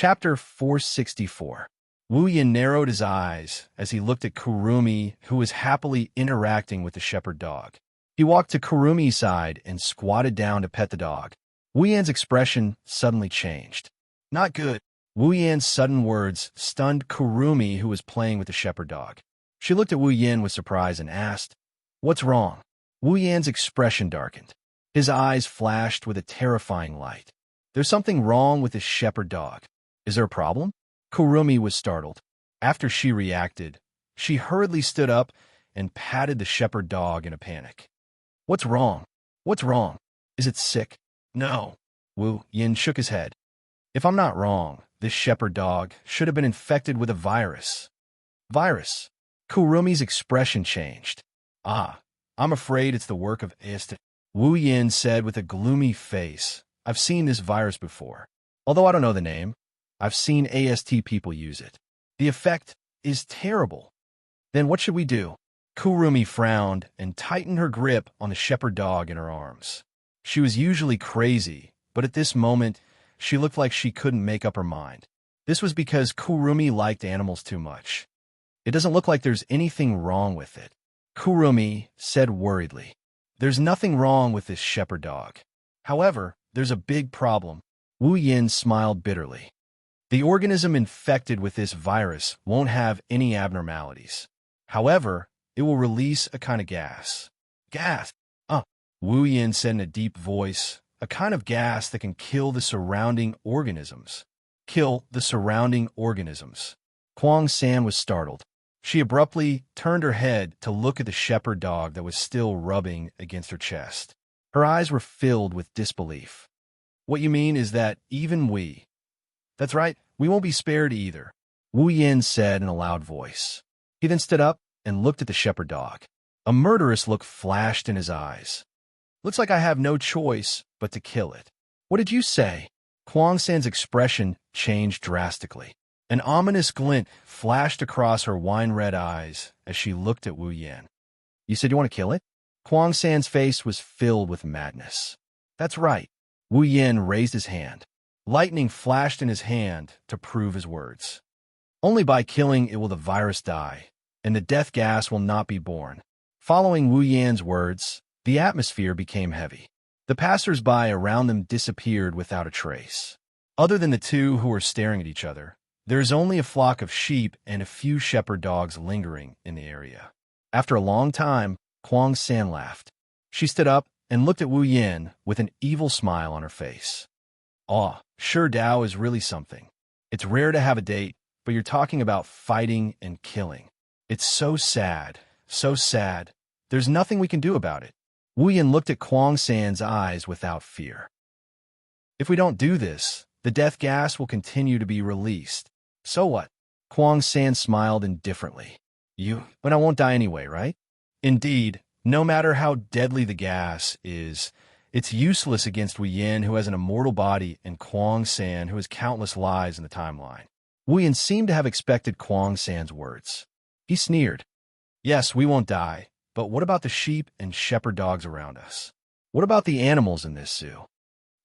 Chapter 464. Wu Yin narrowed his eyes as he looked at Kurumi, who was happily interacting with the shepherd dog. He walked to Kurumi's side and squatted down to pet the dog. Wu Yan's expression suddenly changed. Not good. Wu Yan's sudden words stunned Kurumi, who was playing with the shepherd dog. She looked at Wu Yan with surprise and asked, "What's wrong?" Wu Yan's expression darkened. His eyes flashed with a terrifying light. "There's something wrong with this shepherd dog. Is there a problem?" Kurumi was startled. After she reacted, she hurriedly stood up and patted the shepherd dog in a panic. "What's wrong? What's wrong? Is it sick?" "No." Wu Yin shook his head. "If I'm not wrong, this shepherd dog should have been infected with a virus." "Virus?" Kurumi's expression changed. I'm afraid it's the work of AST." Wu Yin said with a gloomy face. "I've seen this virus before. Although I don't know the name, I've seen AST people use it. The effect is terrible." "Then what should we do?" Kurumi frowned and tightened her grip on the shepherd dog in her arms. She was usually crazy, but at this moment, she looked like she couldn't make up her mind. This was because Kurumi liked animals too much. "It doesn't look like there's anything wrong with it," Kurumi said worriedly. "There's nothing wrong with this shepherd dog. However, there's a big problem." Wu Yin smiled bitterly. "The organism infected with this virus won't have any abnormalities. However, it will release a kind of gas." "Gas?" Wu Yin said in a deep voice, "a kind of gas that can kill the surrounding organisms." "Kill the surrounding organisms." Kuang San was startled. She abruptly turned her head to look at the shepherd dog that was still rubbing against her chest. Her eyes were filled with disbelief. "What you mean is that even we—" "That's right, we won't be spared either," Wu Yin said in a loud voice. He then stood up and looked at the shepherd dog. A murderous look flashed in his eyes. "Looks like I have no choice but to kill it." "What did you say?" Kuang San's expression changed drastically. An ominous glint flashed across her wine-red eyes as she looked at Wu Yin. "You said you want to kill it?" Kuang San's face was filled with madness. "That's right." Wu Yin raised his hand. Lightning flashed in his hand to prove his words. "Only by killing it will the virus die, and the death gas will not be born." Following Wu Yan's words, the atmosphere became heavy. The passers-by around them disappeared without a trace. Other than the two who were staring at each other, there is only a flock of sheep and a few shepherd dogs lingering in the area. After a long time, Kuang San laughed. She stood up and looked at Wu Yin with an evil smile on her face. Sure, Dao is really something. It's rare to have a date, but you're talking about fighting and killing. It's so sad, so sad. There's nothing we can do about it." Wu Yin looked at Kuang San's eyes without fear. "If we don't do this, the death gas will continue to be released. So what?" Kuang San smiled indifferently. But I won't die anyway, right?" "Indeed, no matter how deadly the gas is, it's useless against Wu Yin, who has an immortal body, and Kuang San, who has countless lives in the timeline." Wu Yin seemed to have expected Kuang San's words. He sneered. "Yes, we won't die, but what about the sheep and shepherd dogs around us? What about the animals in this zoo?"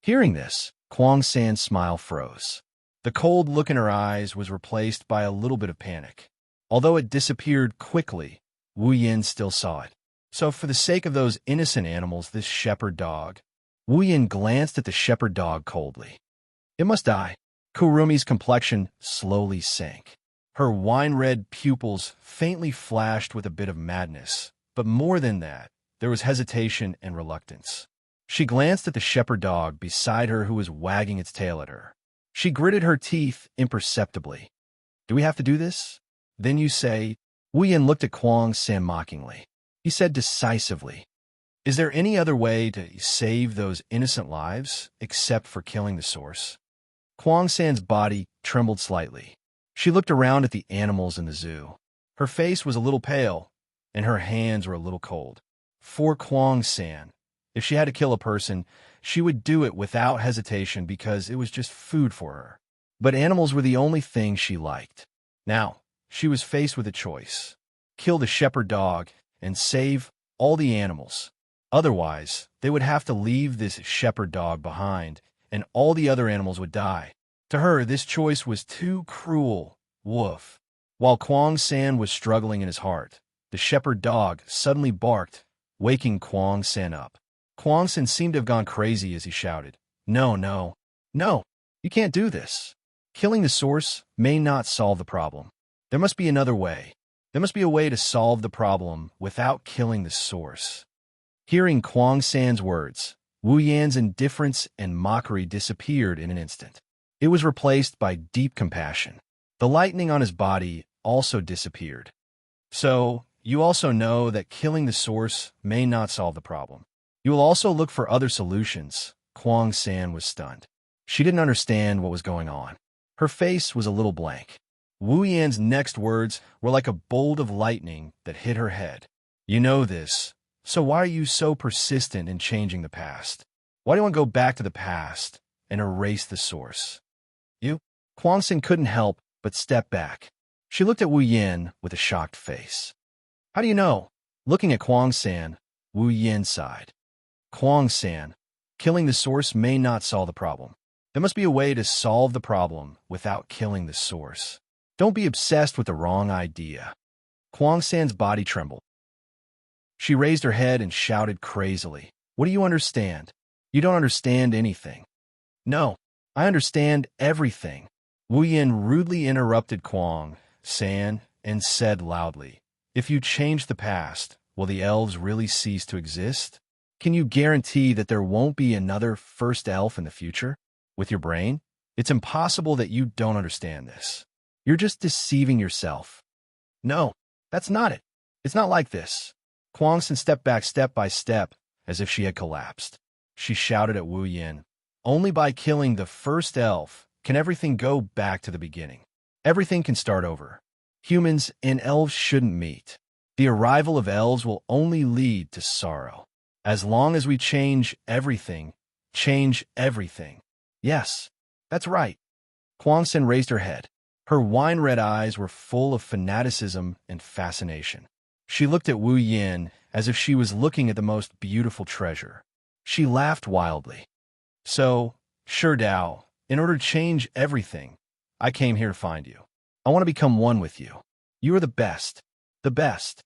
Hearing this, Kuang San's smile froze. The cold look in her eyes was replaced by a little bit of panic. Although it disappeared quickly, Wu Yin still saw it. "So for the sake of those innocent animals, this shepherd dog—" Wu Yin glanced at the shepherd dog coldly. "It must die." Kurumi's complexion slowly sank. Her wine-red pupils faintly flashed with a bit of madness, but more than that, there was hesitation and reluctance. She glanced at the shepherd dog beside her, who was wagging its tail at her. She gritted her teeth imperceptibly. "Do we have to do this? Then you say—" Wu Yin looked at Kuang San mockingly. He said decisively, "Is there any other way to save those innocent lives except for killing the source?" Kuang San's body trembled slightly. She looked around at the animals in the zoo. Her face was a little pale, and her hands were a little cold. For Kuang San, if she had to kill a person, she would do it without hesitation because it was just food for her. But animals were the only thing she liked. Now, she was faced with a choice. Kill the shepherd dog and save all the animals. Otherwise, they would have to leave this shepherd dog behind, and all the other animals would die. To her, this choice was too cruel. Woof. While Kwang San was struggling in his heart, the shepherd dog suddenly barked, waking Kwang San up. Kwang San seemed to have gone crazy as he shouted, "No, no, no, you can't do this. Killing the source may not solve the problem. There must be another way. There must be a way to solve the problem without killing the source." Hearing Kwang San's words, Wu Yan's indifference and mockery disappeared in an instant. It was replaced by deep compassion. The lightning on his body also disappeared. "So, you also know that killing the source may not solve the problem. You will also look for other solutions." Kwang San was stunned. She didn't understand what was going on. Her face was a little blank. Wu Yan's next words were like a bolt of lightning that hit her head. "You know this, so why are you so persistent in changing the past? Why do you want to go back to the past and erase the source?" "You?" Kwang San couldn't help but step back. She looked at Wu Yan with a shocked face. "How do you know?" Looking at Kwang San, Wu Yan sighed. "Kwang San, killing the source may not solve the problem. There must be a way to solve the problem without killing the source. Don't be obsessed with the wrong idea." Kwang San's body trembled. She raised her head and shouted crazily, "What do you understand? You don't understand anything." "No, I understand everything." Wu Yan rudely interrupted Kwang San and said loudly, "If you change the past, will the elves really cease to exist? Can you guarantee that there won't be another first elf in the future? With your brain? It's impossible that you don't understand this. You're just deceiving yourself." "No, that's not it. It's not like this." Kwang San stepped back step by step as if she had collapsed. She shouted at Wu Yan, "Only by killing the first elf can everything go back to the beginning. Everything can start over. Humans and elves shouldn't meet. The arrival of elves will only lead to sorrow. As long as we change everything. Yes, that's right." Kwang San raised her head. Her wine-red eyes were full of fanaticism and fascination. She looked at Wu Yan as if she was looking at the most beautiful treasure. She laughed wildly. "So, Shi Dao, in order to change everything, I came here to find you. I want to become one with you. You are the best. The best."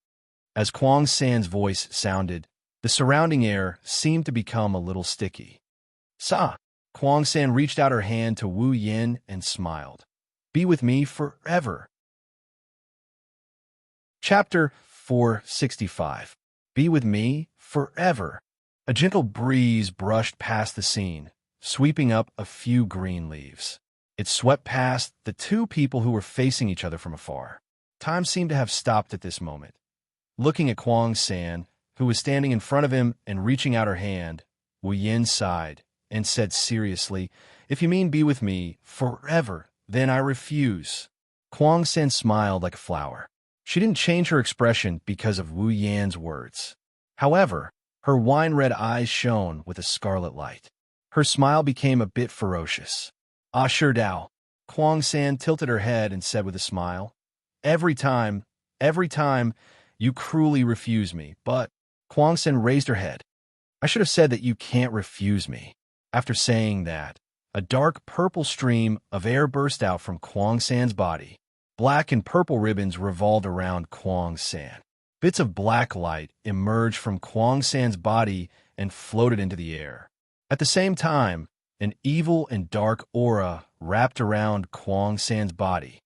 As Kwang San's voice sounded, the surrounding air seemed to become a little sticky. "Sa!" Kwang San reached out her hand to Wu Yan and smiled. "Be with me forever." Chapter 465. Be with me forever. A gentle breeze brushed past the scene, sweeping up a few green leaves. It swept past the two people who were facing each other from afar. Time seemed to have stopped at this moment. Looking at Kwang San, who was standing in front of him and reaching out her hand, Wu Yan sighed and said seriously, "If you mean be with me forever, then I refuse." Kwang San smiled like a flower. She didn't change her expression because of Wu Yan's words. However, her wine-red eyes shone with a scarlet light. Her smile became a bit ferocious. "Ah, Shi Dao." Kwang San tilted her head and said with a smile, every time, you cruelly refuse me, but..." Kwang San raised her head. "I should have said that you can't refuse me." After saying that, a dark purple stream of air burst out from Kwang San's body. Black and purple ribbons revolved around Kwang San. Bits of black light emerged from Kwang San's body and floated into the air. At the same time, an evil and dark aura wrapped around Kwang San's body.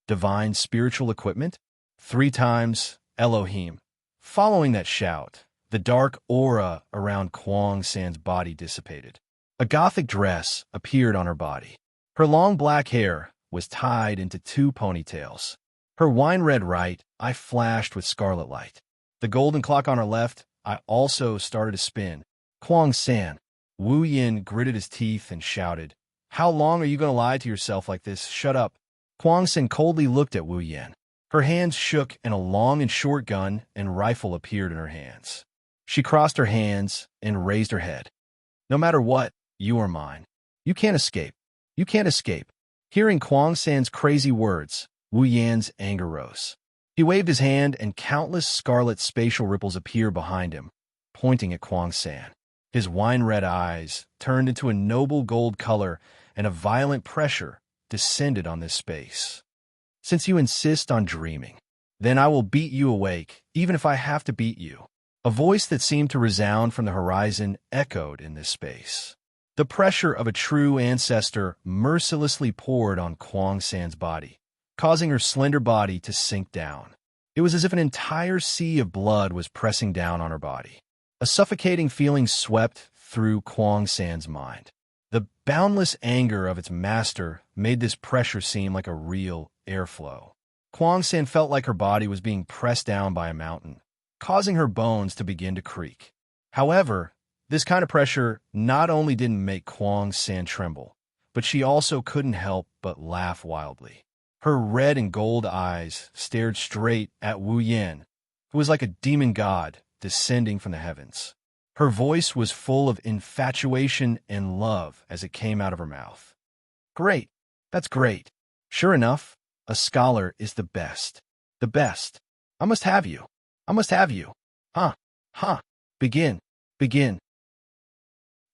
Divine spiritual equipment? 3 times, Elohim. Following that shout, the dark aura around Kwang San's body dissipated. A gothic dress appeared on her body. Her long black hair was tied into 2 ponytails. Her wine-red right eye flashed with scarlet light. The golden clock on her left eye also started to spin. "Kwang San." Wu Yan gritted his teeth and shouted, "How long are you going to lie to yourself like this? Shut up." Kwang San coldly looked at Wu Yan. Her hands shook and a long and short gun and rifle appeared in her hands. She crossed her hands and raised her head. "No matter what, you are mine. You can't escape. You can't escape." Hearing Kwang San's crazy words, Wu Yan's anger rose. He waved his hand and countless scarlet spatial ripples appeared behind him, pointing at Kwang San. His wine-red eyes turned into a noble gold color and a violent pressure descended on this space. Since you insist on dreaming, then I will beat you awake, even if I have to beat you. A voice that seemed to resound from the horizon echoed in this space. The pressure of a true ancestor mercilessly poured on Kwang San's body, causing her slender body to sink down. It was as if an entire sea of blood was pressing down on her body. A suffocating feeling swept through Kwang San's mind. The boundless anger of its master made this pressure seem like a real airflow. Kwang San felt like her body was being pressed down by a mountain, causing her bones to begin to creak. However, this kind of pressure not only didn't make Kwang San tremble, but she also couldn't help but laugh wildly. Her red and gold eyes stared straight at Wu Yan, who was like a demon god descending from the heavens. Her voice was full of infatuation and love as it came out of her mouth. Great. That's great. Sure enough, a scholar is the best. The best. I must have you. I must have you. Huh. Begin.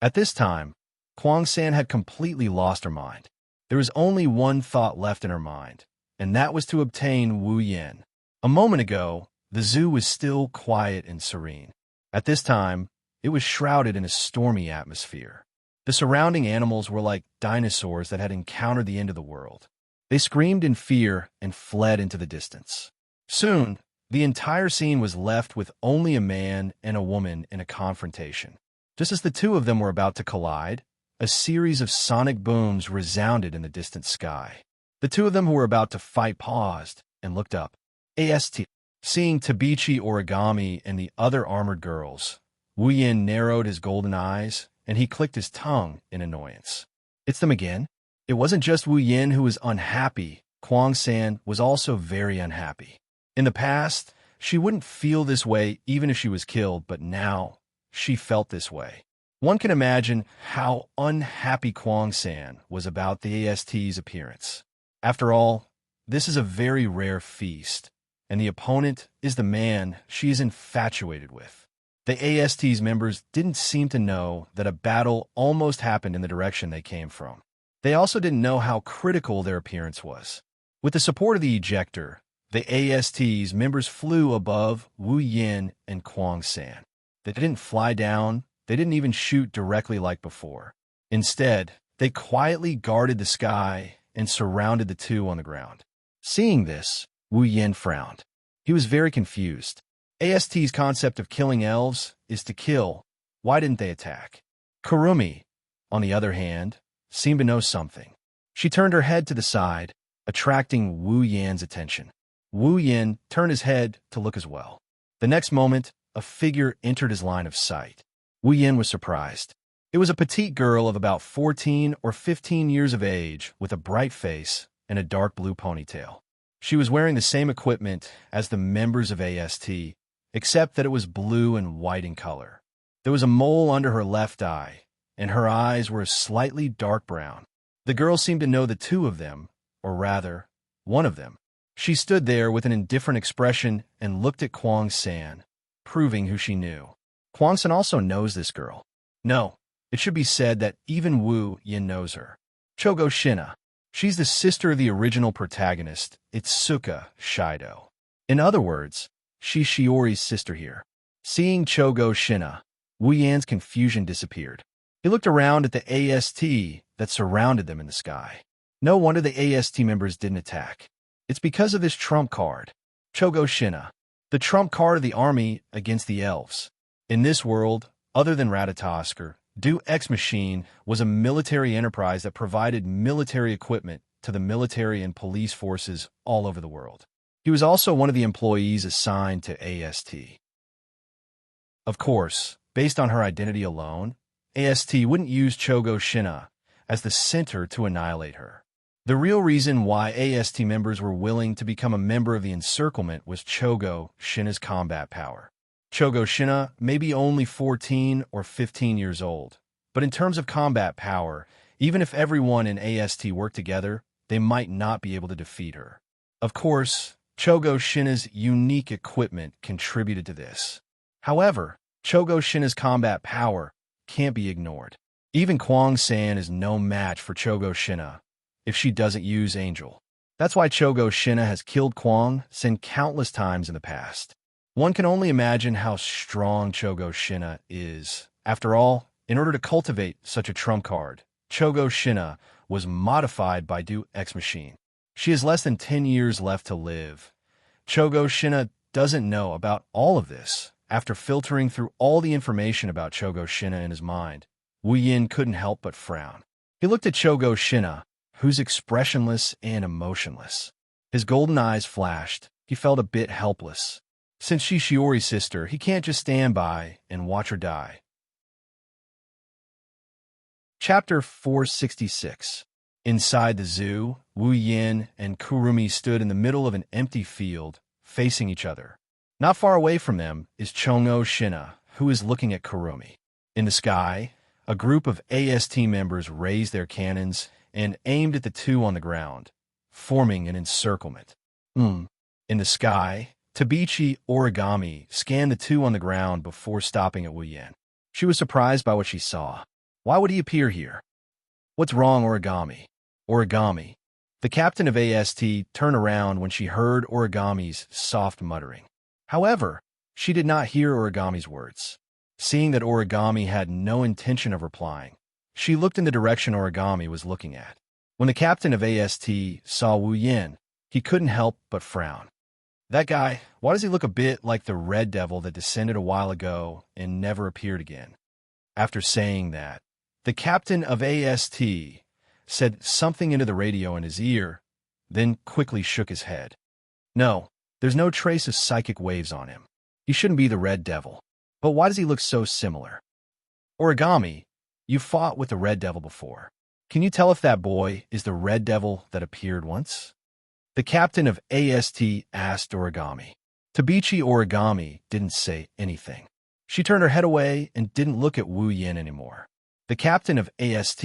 At this time, Kwang San had completely lost her mind. There was only one thought left in her mind, and that was to obtain Wu Yan. A moment ago, the zoo was still quiet and serene. At this time, it was shrouded in a stormy atmosphere. The surrounding animals were like dinosaurs that had encountered the end of the world. They screamed in fear and fled into the distance. Soon, the entire scene was left with only a man and a woman in a confrontation. Just as the two of them were about to collide, a series of sonic booms resounded in the distant sky. The two of them who were about to fight paused and looked up. Seeing Tabichi Origami and the other armored girls, Wu Yan narrowed his golden eyes, and he clicked his tongue in annoyance. It's them again? It wasn't just Wu Yan who was unhappy. Kwang San was also very unhappy. In the past, she wouldn't feel this way even if she was killed, but now she felt this way. One can imagine how unhappy Kwang San was about the AST's appearance. After all, this is a very rare feast, and the opponent is the man she is infatuated with. The AST's members didn't seem to know that a battle almost happened in the direction they came from. They also didn't know how critical their appearance was. With the support of the ejector, the AST's members flew above Wu Yan and Kwang San. They didn't fly down, they didn't even shoot directly like before. Instead, they quietly guarded the sky and surrounded the two on the ground. Seeing this, Wu Yan frowned. He was very confused. AST's concept of killing elves is to kill. Why didn't they attack? Kurumi, on the other hand, seemed to know something. She turned her head to the side, attracting Wu Yan's attention. Wu Yan turned his head to look as well. The next moment, a figure entered his line of sight. Wu Yan was surprised. It was a petite girl of about 14 or 15 years of age with a bright face and a dark blue ponytail. She was wearing the same equipment as the members of AST, except that it was blue and white in color. There was a mole under her left eye, and her eyes were a slightly dark brown. The girl seemed to know the two of them, or rather, one of them. She stood there with an indifferent expression and looked at Kwang San, proving who she knew. Kwang San also knows this girl. No, it should be said that even Wu Yan knows her. Chogo Shina. She's the sister of the original protagonist, Itsuka Shido. In other words, she's Shiori's sister here. Seeing Chogo Shina, Wu Yan's confusion disappeared. He looked around at the AST that surrounded them in the sky. No wonder the AST members didn't attack. It's because of this trump card, Chogo Shina, the trump card of the army against the elves. In this world, other than Ratatoskr, Deus Ex Machine was a military enterprise that provided military equipment to the military and police forces all over the world. He was also one of the employees assigned to AST. Of course, based on her identity alone, AST wouldn't use Chogo Shina as the center to annihilate her. The real reason why AST members were willing to become a member of the encirclement was Chogo Shina's combat power. Chogo Shina may be only 14 or 15 years old, but in terms of combat power, even if everyone in AST worked together, they might not be able to defeat her. Of course, Chogo Shina's unique equipment contributed to this. However, Chogo Shina's combat power can't be ignored. Even Kwang-san is no match for Chogo Shina if she doesn't use Angel. That's why Chogo Shina has killed Kwang-san countless times in the past. One can only imagine how strong Chogo Shina is. After all, in order to cultivate such a trump card, Chogo Shina was modified by Du X Machine. She has less than 10 years left to live. Chogo Shina doesn't know about all of this. After filtering through all the information about Chogo Shina in his mind, Wu Yin couldn't help but frown. He looked at Chogo Shina, who's expressionless and emotionless. His golden eyes flashed. He felt a bit helpless. Since she's Shiori's sister, he can't just stand by and watch her die. Chapter 466. Inside the zoo, Wu Yin and Kurumi stood in the middle of an empty field, facing each other. Not far away from them is Chogo Shina, who is looking at Kurumi. In the sky, a group of AST members raised their cannons and aimed at the two on the ground, forming an encirclement. In the sky, Tabichi Origami scanned the two on the ground before stopping at Wu Yin. She was surprised by what she saw. Why would he appear here? What's wrong, Origami? Origami. The captain of AST turned around when she heard Origami's soft muttering. However, she did not hear Origami's words. Seeing that Origami had no intention of replying, she looked in the direction Origami was looking at. When the captain of AST saw Wu Yin, he couldn't help but frown. That guy, why does he look a bit like the red devil that descended a while ago and never appeared again? After saying that, the captain of AST said something into the radio in his ear, then quickly shook his head. No, there's no trace of psychic waves on him. He shouldn't be the red devil. But why does he look so similar? Origami, you fought with the red devil before. Can you tell if that boy is the red devil that appeared once? The captain of AST asked Origami. Tabichi Origami didn't say anything. She turned her head away and didn't look at Wu Yin anymore. The captain of AST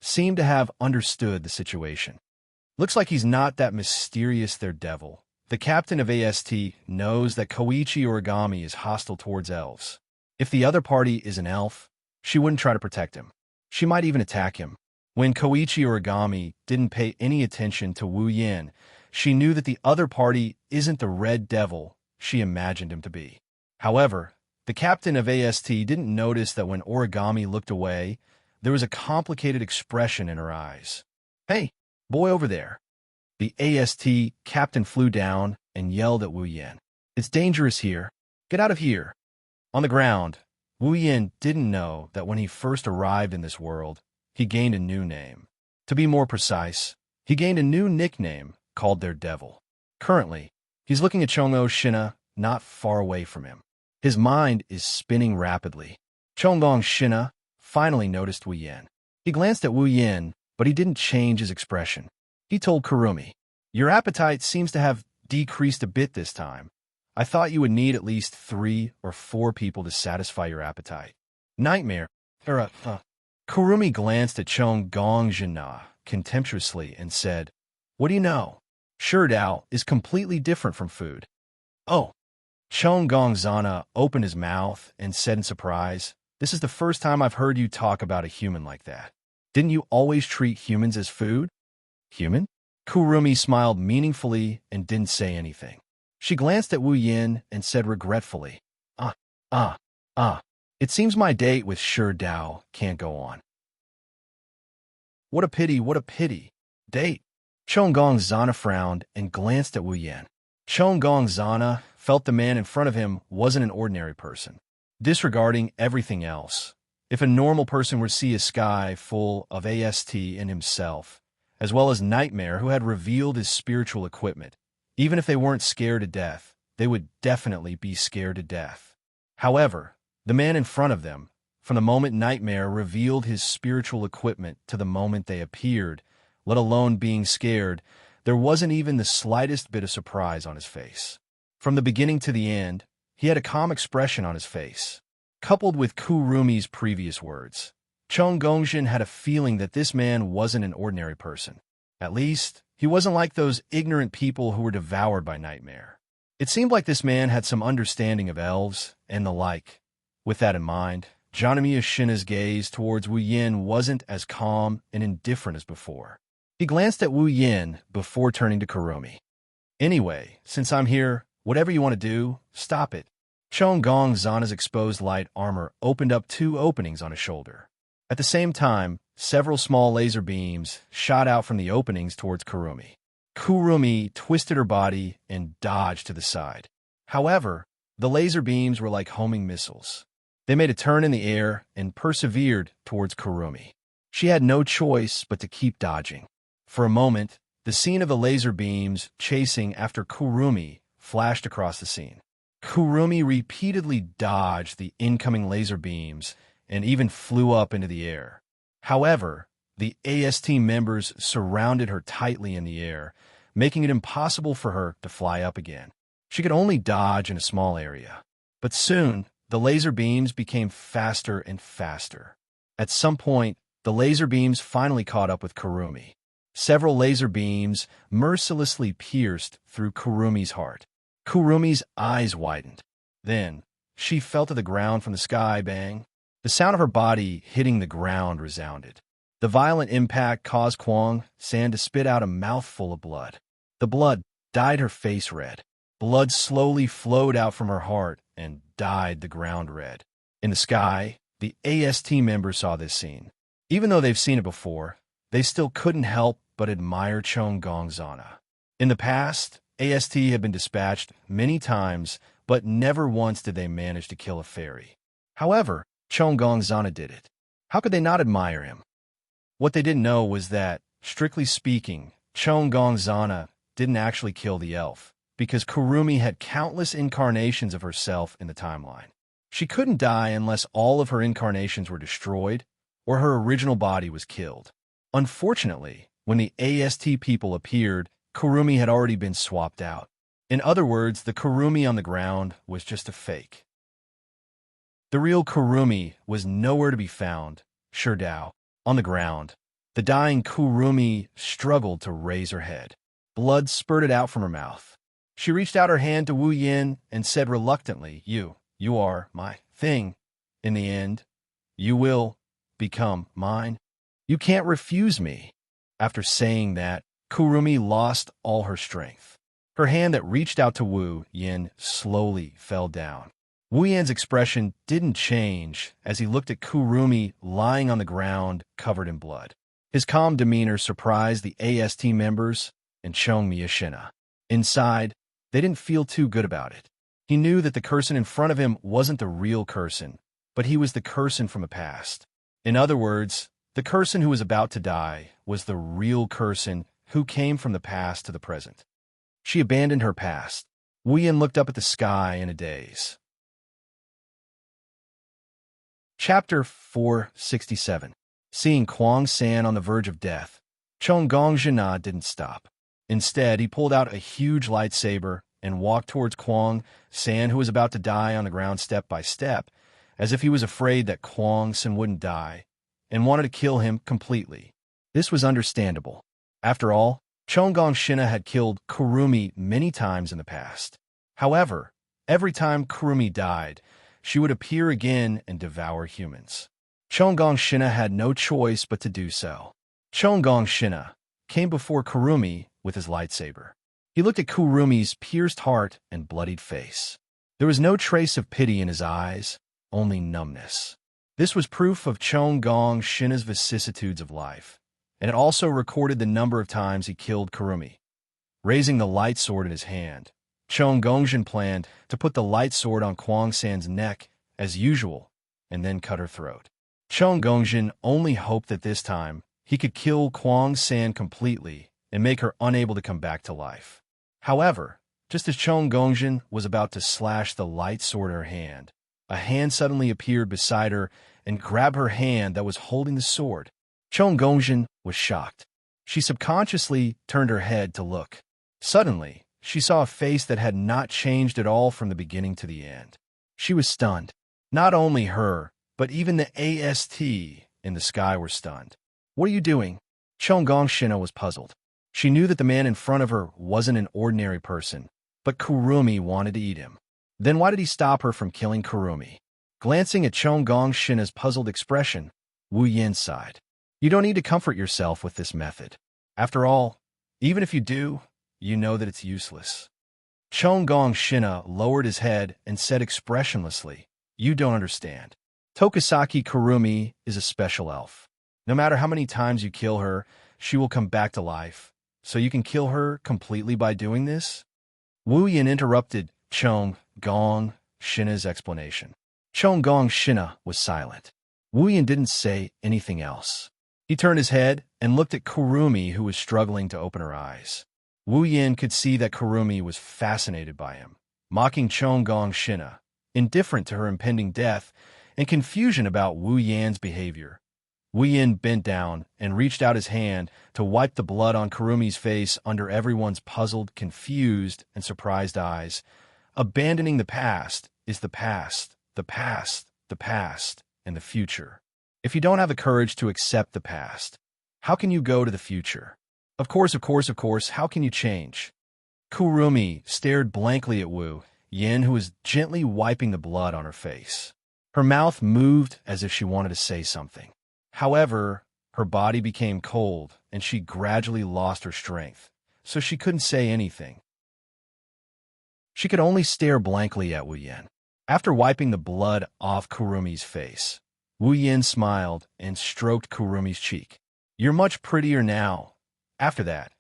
seemed to have understood the situation. Looks like he's not that mysterious, their devil. The captain of AST knows that Koichi Origami is hostile towards elves. If the other party is an elf, she wouldn't try to protect him. She might even attack him. When Koichi Origami didn't pay any attention to Wu Yin, she knew that the other party isn't the red devil she imagined him to be. However, the captain of AST didn't notice that when Origami looked away, there was a complicated expression in her eyes. Hey, boy over there. The AST captain flew down and yelled at Wu Yin. It's dangerous here. Get out of here. On the ground, Wu Yin didn't know that when he first arrived in this world, he gained a new name. To be more precise, he gained a new nickname called their devil. Currently, he's looking at Chogo Shina not far away from him. His mind is spinning rapidly. Chogo Shina finally noticed Wu Yin. He glanced at Wu Yin, but he didn't change his expression. He told Kurumi, "Your appetite seems to have decreased a bit this time. I thought you would need at least 3 or 4 people to satisfy your appetite." Nightmare. Kurumi glanced at Chogo Shina contemptuously and said, "What do you know? Shurdao is completely different from food." Oh. Chogo Shina opened his mouth and said in surprise, "This is the first time I've heard you talk about a human like that. Didn't you always treat humans as food?" Human? Kurumi smiled meaningfully and didn't say anything. She glanced at Wu Yin and said regretfully, It seems my date with Shurdao can't go on." What a pity. Date. Chogo Shina frowned and glanced at Wu Yin. Chogo Shina felt the man in front of him wasn't an ordinary person. Disregarding everything else, if a normal person were to see a sky full of AST and himself, as well as Nightmare, who had revealed his spiritual equipment, even if they weren't scared to death, they would definitely be scared to death. However, the man in front of them, from the moment Nightmare revealed his spiritual equipment to the moment they appeared, let alone being scared, there wasn't even the slightest bit of surprise on his face. From the beginning to the end, he had a calm expression on his face. Coupled with Kurumi's previous words, Chogo Shina had a feeling that this man wasn't an ordinary person. At least, he wasn't like those ignorant people who were devoured by Nightmare. It seemed like this man had some understanding of elves and the like. With that in mind, Janamiya Shina's gaze towards Wu Yin wasn't as calm and indifferent as before. He glanced at Wu Yin before turning to Kurumi. Anyway, since I'm here, whatever you want to do, stop it. Chong Gong Zana's exposed light armor opened up 2 openings on his shoulder. At the same time, several small laser beams shot out from the openings towards Kurumi. Kurumi twisted her body and dodged to the side. However, the laser beams were like homing missiles. They made a turn in the air and persevered towards Kurumi. She had no choice but to keep dodging. For a moment, the scene of the laser beams chasing after Kurumi flashed across the scene. Kurumi repeatedly dodged the incoming laser beams and even flew up into the air. However, the AST members surrounded her tightly in the air, making it impossible for her to fly up again. She could only dodge in a small area. But soon, the laser beams became faster and faster. At some point, the laser beams finally caught up with Kurumi. Several laser beams mercilessly pierced through Kurumi's heart. Kurumi's eyes widened. Then, she fell to the ground from the sky bang. The sound of her body hitting the ground resounded. The violent impact caused Kwang San to spit out a mouthful of blood. The blood dyed her face red. Blood slowly flowed out from her heart and dyed the ground red. In the sky, the AST members saw this scene. Even though they've seen it before, they still couldn't help but admire Chong Gong Zana. In the past, AST had been dispatched many times, but never once did they manage to kill a fairy. However, Chong Gong Zana did it. How could they not admire him? What they didn't know was that, strictly speaking, Chong Gong Zana didn't actually kill the elf, because Kurumi had countless incarnations of herself in the timeline. She couldn't die unless all of her incarnations were destroyed or her original body was killed. Unfortunately, when the AST people appeared, Kurumi had already been swapped out. In other words, the Kurumi on the ground was just a fake. The real Kurumi was nowhere to be found. Sherdao, on the ground, the dying Kurumi struggled to raise her head. Blood spurted out from her mouth. She reached out her hand to Wu Yin and said reluctantly, You are my thing. In the end, you will become mine. You can't refuse me. After saying that, Kurumi lost all her strength. Her hand that reached out to Wu Yin slowly fell down. Wu Yin's expression didn't change as he looked at Kurumi lying on the ground covered in blood. His calm demeanor surprised the AST members and Chong Miyashina. Inside, they didn't feel too good about it. He knew that the Curson in front of him wasn't the real Curson, but he was the Curson from the past. In other words, the Curson who was about to die was the real Curson who came from the past to the present. She abandoned her past. Wu Yin looked up at the sky in a daze. Chapter 467. Seeing Kwang San on the verge of death, Chong Gong Zhina didn't stop. Instead, he pulled out a huge lightsaber and walked towards Kwang San, who was about to die on the ground step by step, as if he was afraid that Kwang San wouldn't die, and wanted to kill him completely. This was understandable. After all, Chong Gong Zhina had killed Kurumi many times in the past. However, every time Kurumi died, she would appear again and devour humans. Chong Gong Zhina had no choice but to do so. Chong Gong Zhina came before Kurumi with his lightsaber. He looked at Kurumi's pierced heart and bloodied face. There was no trace of pity in his eyes, only numbness. This was proof of Chong Gong Zhina's vicissitudes of life, and it also recorded the number of times he killed Kurumi. Raising the light sword in his hand, Chong Gongzhen planned to put the light sword on Kwang San's neck, as usual, and then cut her throat. Chong Gongzhen only hoped that this time he could kill Kwang San completely and make her unable to come back to life. However, just as Chong Gongzhen was about to slash the light sword in her hand, a hand suddenly appeared beside her and grabbed her hand that was holding the sword. Chong Gongzhen was shocked. She subconsciously turned her head to look. Suddenly, she saw a face that had not changed at all from the beginning to the end. She was stunned. Not only her, but even the AST in the sky were stunned. What are you doing? Chong Gong Zhina was puzzled. She knew that the man in front of her wasn't an ordinary person, but Kurumi wanted to eat him. Then why did he stop her from killing Kurumi? Glancing at Chong Shina's puzzled expression, Wu Yin sighed. You don't need to comfort yourself with this method. After all, even if you do, you know that it's useless. Chong Shina lowered his head and said expressionlessly, You don't understand. Tokisaki Kurumi is a special elf. No matter how many times you kill her, she will come back to life. So you can kill her completely by doing this? Wu Yin interrupted Chong Shina's explanation. Chong Shina was silent. Wu Yin didn't say anything else. He turned his head and looked at Kurumi, who was struggling to open her eyes. Wu Yin could see that Kurumi was fascinated by him, mocking Chong Shina, indifferent to her impending death, and confusion about Wu Yan's behavior. Wu Yin bent down and reached out his hand to wipe the blood on Kurumi's face under everyone's puzzled, confused, and surprised eyes. Abandoning the past is the past, the past, the past, and the future. If you don't have the courage to accept the past, how can you go to the future? Of course, how can you change? Kurumi stared blankly at Wu Yin, who was gently wiping the blood on her face. Her mouth moved as if she wanted to say something. However, her body became cold, and she gradually lost her strength, so she couldn't say anything. She could only stare blankly at Wu Yin. After wiping the blood off Kurumi's face, Wu Yin smiled and stroked Kurumi's cheek. You're much prettier now. After that,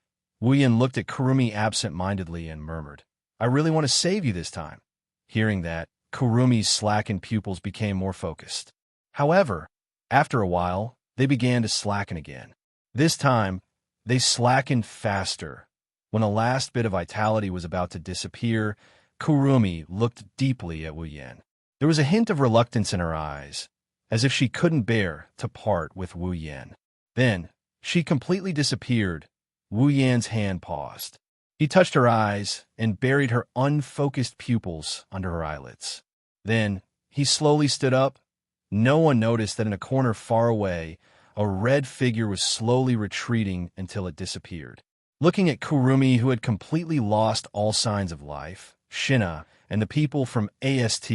Wu Yin looked at Kurumi absent-mindedly and murmured, I really want to save you this time. Hearing that, Kurumi's slackened pupils became more focused. However, after a while, they began to slacken again. This time, they slackened faster. When the last bit of vitality was about to disappear, Kurumi looked deeply at Wu Yin. There was a hint of reluctance in her eyes, as if she couldn't bear to part with Wu Yin. Then, she completely disappeared. Wu Yan's hand paused. He touched her eyes and buried her unfocused pupils under her eyelids. Then, he slowly stood up. No one noticed that in a corner far away, a red figure was slowly retreating until it disappeared. Looking at Kurumi, who had completely lost all signs of life, Shina and the people from AST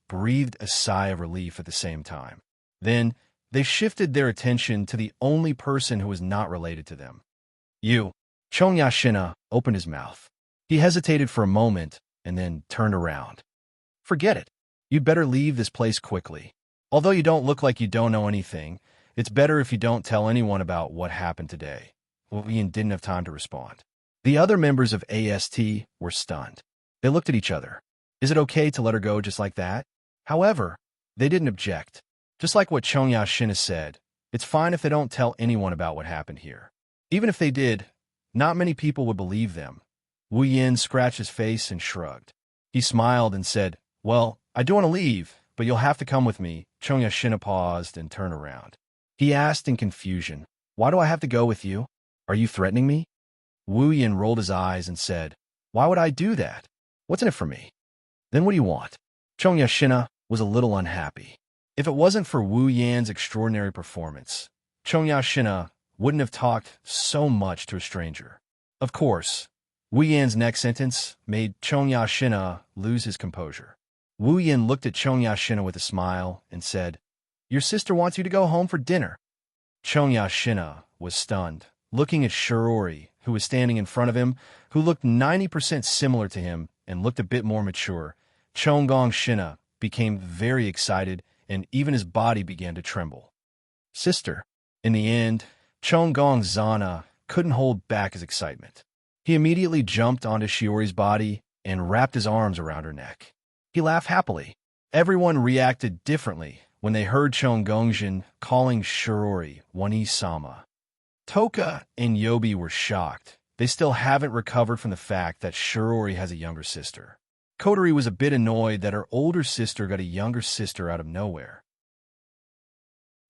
breathed a sigh of relief at the same time. Then, they shifted their attention to the only person who was not related to them. Shina opened his mouth. He hesitated for a moment and then turned around. Forget it. You'd better leave this place quickly. Although you don't look like you don't know anything, it's better if you don't tell anyone about what happened today. Wu Yin didn't have time to respond. The other members of AST were stunned. They looked at each other. Is it okay to let her go just like that? However, they didn't object. Just like what Shina said, it's fine if they don't tell anyone about what happened here. Even if they did, not many people would believe them. Wu Yin scratched his face and shrugged. He smiled and said, Well, I do want to leave, but you'll have to come with me. Shina paused and turned around. He asked in confusion, Why do I have to go with you? Are you threatening me? Wu Yin rolled his eyes and said, Why would I do that? What's in it for me? Then what do you want? Shina was a little unhappy. If it wasn't for Wu Yan's extraordinary performance, Shina wouldn't have talked so much to a stranger. Of course, Wu Yan's next sentence made Shina lose his composure. Wu Yin looked at Shina with a smile and said, Your sister wants you to go home for dinner. Shina was stunned, looking at Shirori, who was standing in front of him, who looked 90% similar to him and looked a bit more mature. Shina became very excited, and even his body began to tremble. Sister. In the end, Zana couldn't hold back his excitement. He immediately jumped onto Shiori's body and wrapped his arms around her neck. He laughed happily. Everyone reacted differently when they heard Chongongjin calling Shirori Wani-sama. Toka and Yobi were shocked. They still haven't recovered from the fact that Shirori has a younger sister. Kotori was a bit annoyed that her older sister got a younger sister out of nowhere.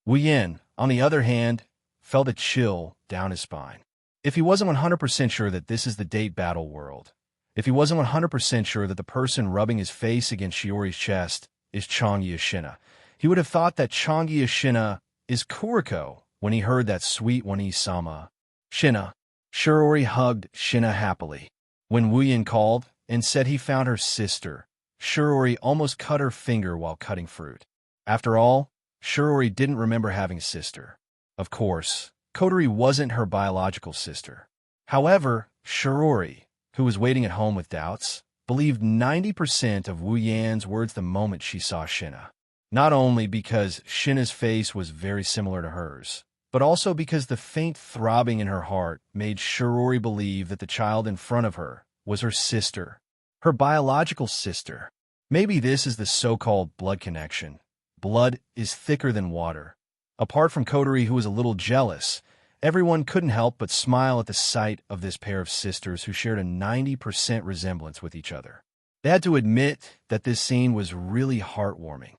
Wu Yin, on the other hand, felt a chill down his spine. If he wasn't 100% sure that this is the date battle world, if he wasn't 100% sure that the person rubbing his face against Shiori's chest is Shina, he would have thought that Shina is Kuriko when he heard that sweet Wani-sama. Shirori hugged Shina happily. When Wu Yin called and said he found her sister, Shirori almost cut her finger while cutting fruit. After all, Shirori didn't remember having a sister. Of course, Kotori wasn't her biological sister. However, Shirori, who was waiting at home with doubts, believed 90% of Wu Yan's words the moment she saw Shina. Not only because Shina's face was very similar to hers, but also because the faint throbbing in her heart made Shirori believe that the child in front of her was her sister, her biological sister. Maybe this is the so-called blood connection. Blood is thicker than water. Apart from Kotori, who was a little jealous, everyone couldn't help but smile at the sight of this pair of sisters who shared a 90% resemblance with each other. They had to admit that this scene was really heartwarming.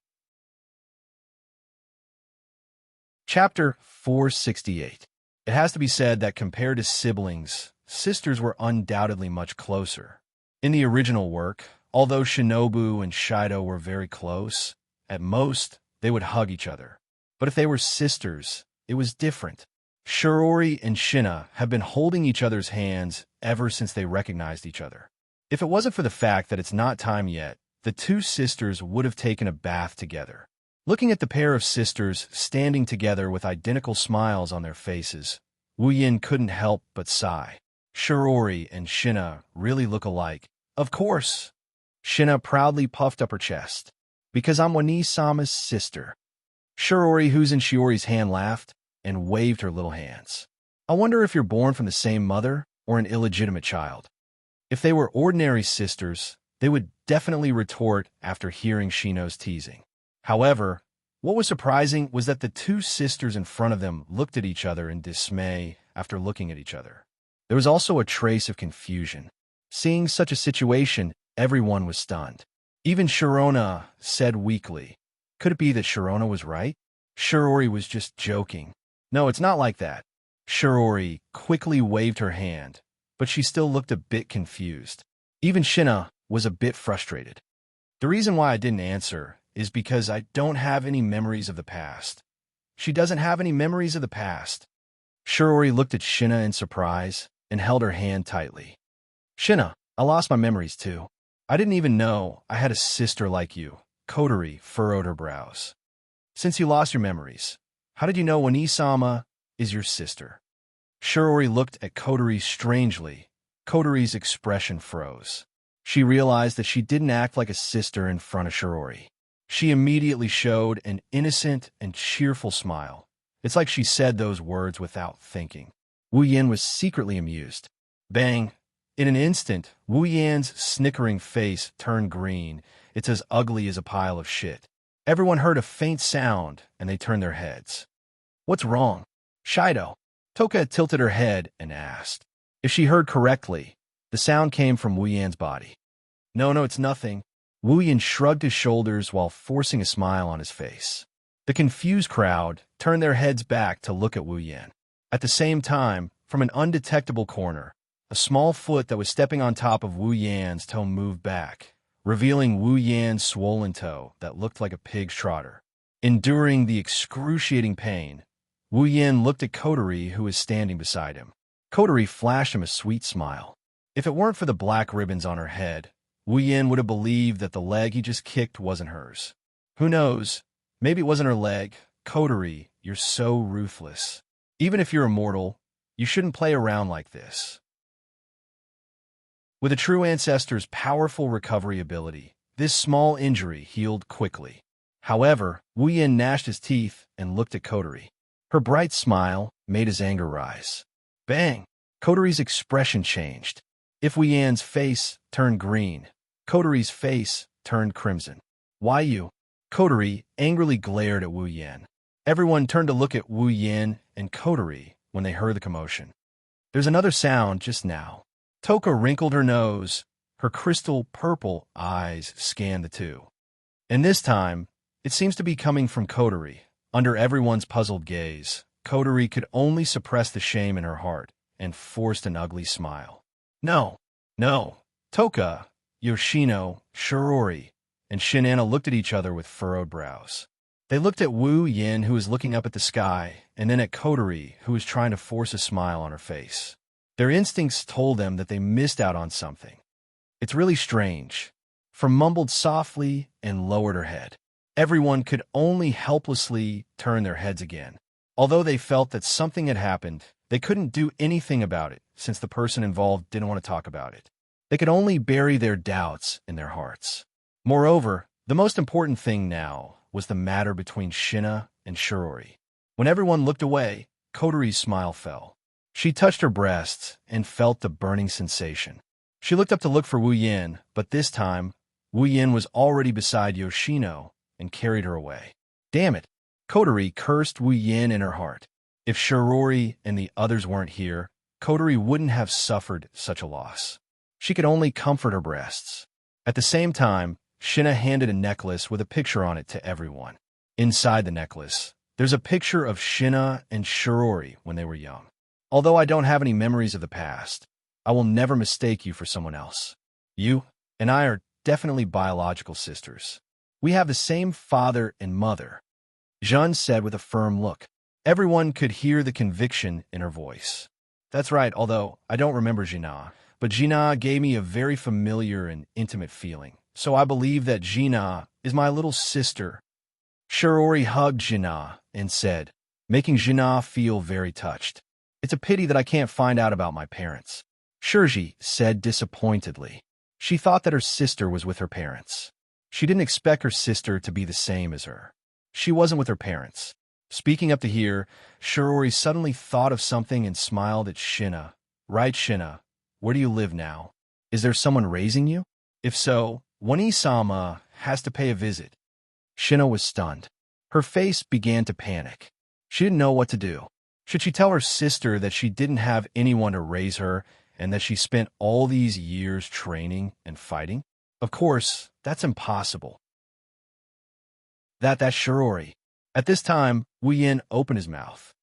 Chapter 468. It has to be said that compared to siblings, sisters were undoubtedly much closer. In the original work, although Shinobu and Shido were very close, at most, they would hug each other. But if they were sisters, it was different. Shirori and Shina have been holding each other's hands ever since they recognized each other. If it wasn't for the fact that it's not time yet, the two sisters would have taken a bath together. Looking at the pair of sisters standing together with identical smiles on their faces, Wu Yin couldn't help but sigh. Shirori and Shina really look alike. Of course. Shina proudly puffed up her chest. Because I'm Wani-sama's sister. Shirori, who's in Shiori's hand, laughed and waved her little hands. I wonder if you're born from the same mother or an illegitimate child. If they were ordinary sisters, they would definitely retort after hearing Shino's teasing. However, what was surprising was that the two sisters in front of them looked at each other in dismay after looking at each other. There was also a trace of confusion. Seeing such a situation, everyone was stunned. Even Shirona said weakly, "Could it be that Shirona was right? Shirori was just joking." "No, it's not like that." Shirori quickly waved her hand, but she still looked a bit confused. Even Shina was a bit frustrated. The reason why I didn't answer is because I don't have any memories of the past. She doesn't have any memories of the past. Shirori looked at Shina in surprise and held her hand tightly. "Shina, I lost my memories too. I didn't even know I had a sister like you." Kotori furrowed her brows. "Since you lost your memories, how did you know Wani-sama is your sister?" Shirori looked at Kotori strangely. Kotori's expression froze. She realized that she didn't act like a sister in front of Shirori. She immediately showed an innocent and cheerful smile. It's like she said those words without thinking. Wu Yan was secretly amused. Bang! In an instant, Wu Yan's snickering face turned green. It's as ugly as a pile of shit. Everyone heard a faint sound, and they turned their heads. "What's wrong?" Shido. Toka tilted her head and asked. If she heard correctly, the sound came from Wu Yan's body. No, it's nothing." Wu Yan shrugged his shoulders while forcing a smile on his face. The confused crowd turned their heads back to look at Wu Yan. At the same time, from an undetectable corner, a small foot that was stepping on top of Wu Yan's toe moved back, revealing Wu Yan's swollen toe that looked like a pig's trotter. Enduring the excruciating pain, Wu Yan looked at Kotori, who was standing beside him. Kotori flashed him a sweet smile. If it weren't for the black ribbons on her head, Wu Yan would have believed that the leg he just kicked wasn't hers. Who knows? Maybe it wasn't her leg. Kotori, you're so ruthless. Even if you're immortal, you shouldn't play around like this. With a true ancestor's powerful recovery ability, this small injury healed quickly. However, Wu Yan gnashed his teeth and looked at Kotori. Her bright smile made his anger rise. Bang! Kotori's expression changed. If Wu Yan's face turned green, Kotori's face turned crimson. "Why you?" Kotori angrily glared at Wu Yan. Everyone turned to look at Wu Yan and Kotori when they heard the commotion. There's another sound just now. Toka wrinkled her nose. Her crystal purple eyes scanned the two. And this time, it seems to be coming from Kotori. Under everyone's puzzled gaze, Kotori could only suppress the shame in her heart and forced an ugly smile. No. Toka, Yoshino, Shirori, and Shinana looked at each other with furrowed brows. They looked at Wu Yan, who was looking up at the sky, and then at Kotori, who was trying to force a smile on her face. Their instincts told them that they missed out on something. It's really strange. From mumbled softly and lowered her head. Everyone could only helplessly turn their heads again. Although they felt that something had happened, they couldn't do anything about it since the person involved didn't want to talk about it. They could only bury their doubts in their hearts. Moreover, the most important thing now was the matter between Shina and Shirori. When everyone looked away, Kotori's smile fell. She touched her breasts and felt the burning sensation. She looked up to look for Wu Yin, but this time, Wu Yin was already beside Yoshino and carried her away. Damn it! Kotori cursed Wu Yin in her heart. If Shirori and the others weren't here, Kotori wouldn't have suffered such a loss. She could only comfort her breasts. At the same time, Shina handed a necklace with a picture on it to everyone. Inside the necklace, there's a picture of Shina and Shirori when they were young. Although I don't have any memories of the past, I will never mistake you for someone else. You and I are definitely biological sisters. We have the same father and mother, Jeanne said with a firm look. Everyone could hear the conviction in her voice. That's right, although I don't remember Gina, but Gina gave me a very familiar and intimate feeling, so I believe that Gina is my little sister. Shirori hugged Gina and said, making Gina feel very touched. It's a pity that I can't find out about my parents. Shirji said disappointedly. She thought that her sister was with her parents. She didn't expect her sister to be the same as her. She wasn't with her parents. Speaking up to here, Shirori suddenly thought of something and smiled at Shina. Right, Shina, where do you live now? Is there someone raising you? If so, Wani-sama has to pay a visit. Shina was stunned. Her face began to panic. She didn't know what to do. Should she tell her sister that she didn't have anyone to raise her and that she spent all these years training and fighting? Of course, that's impossible. That's Shirori. At this time, Wu Yin opened his mouth.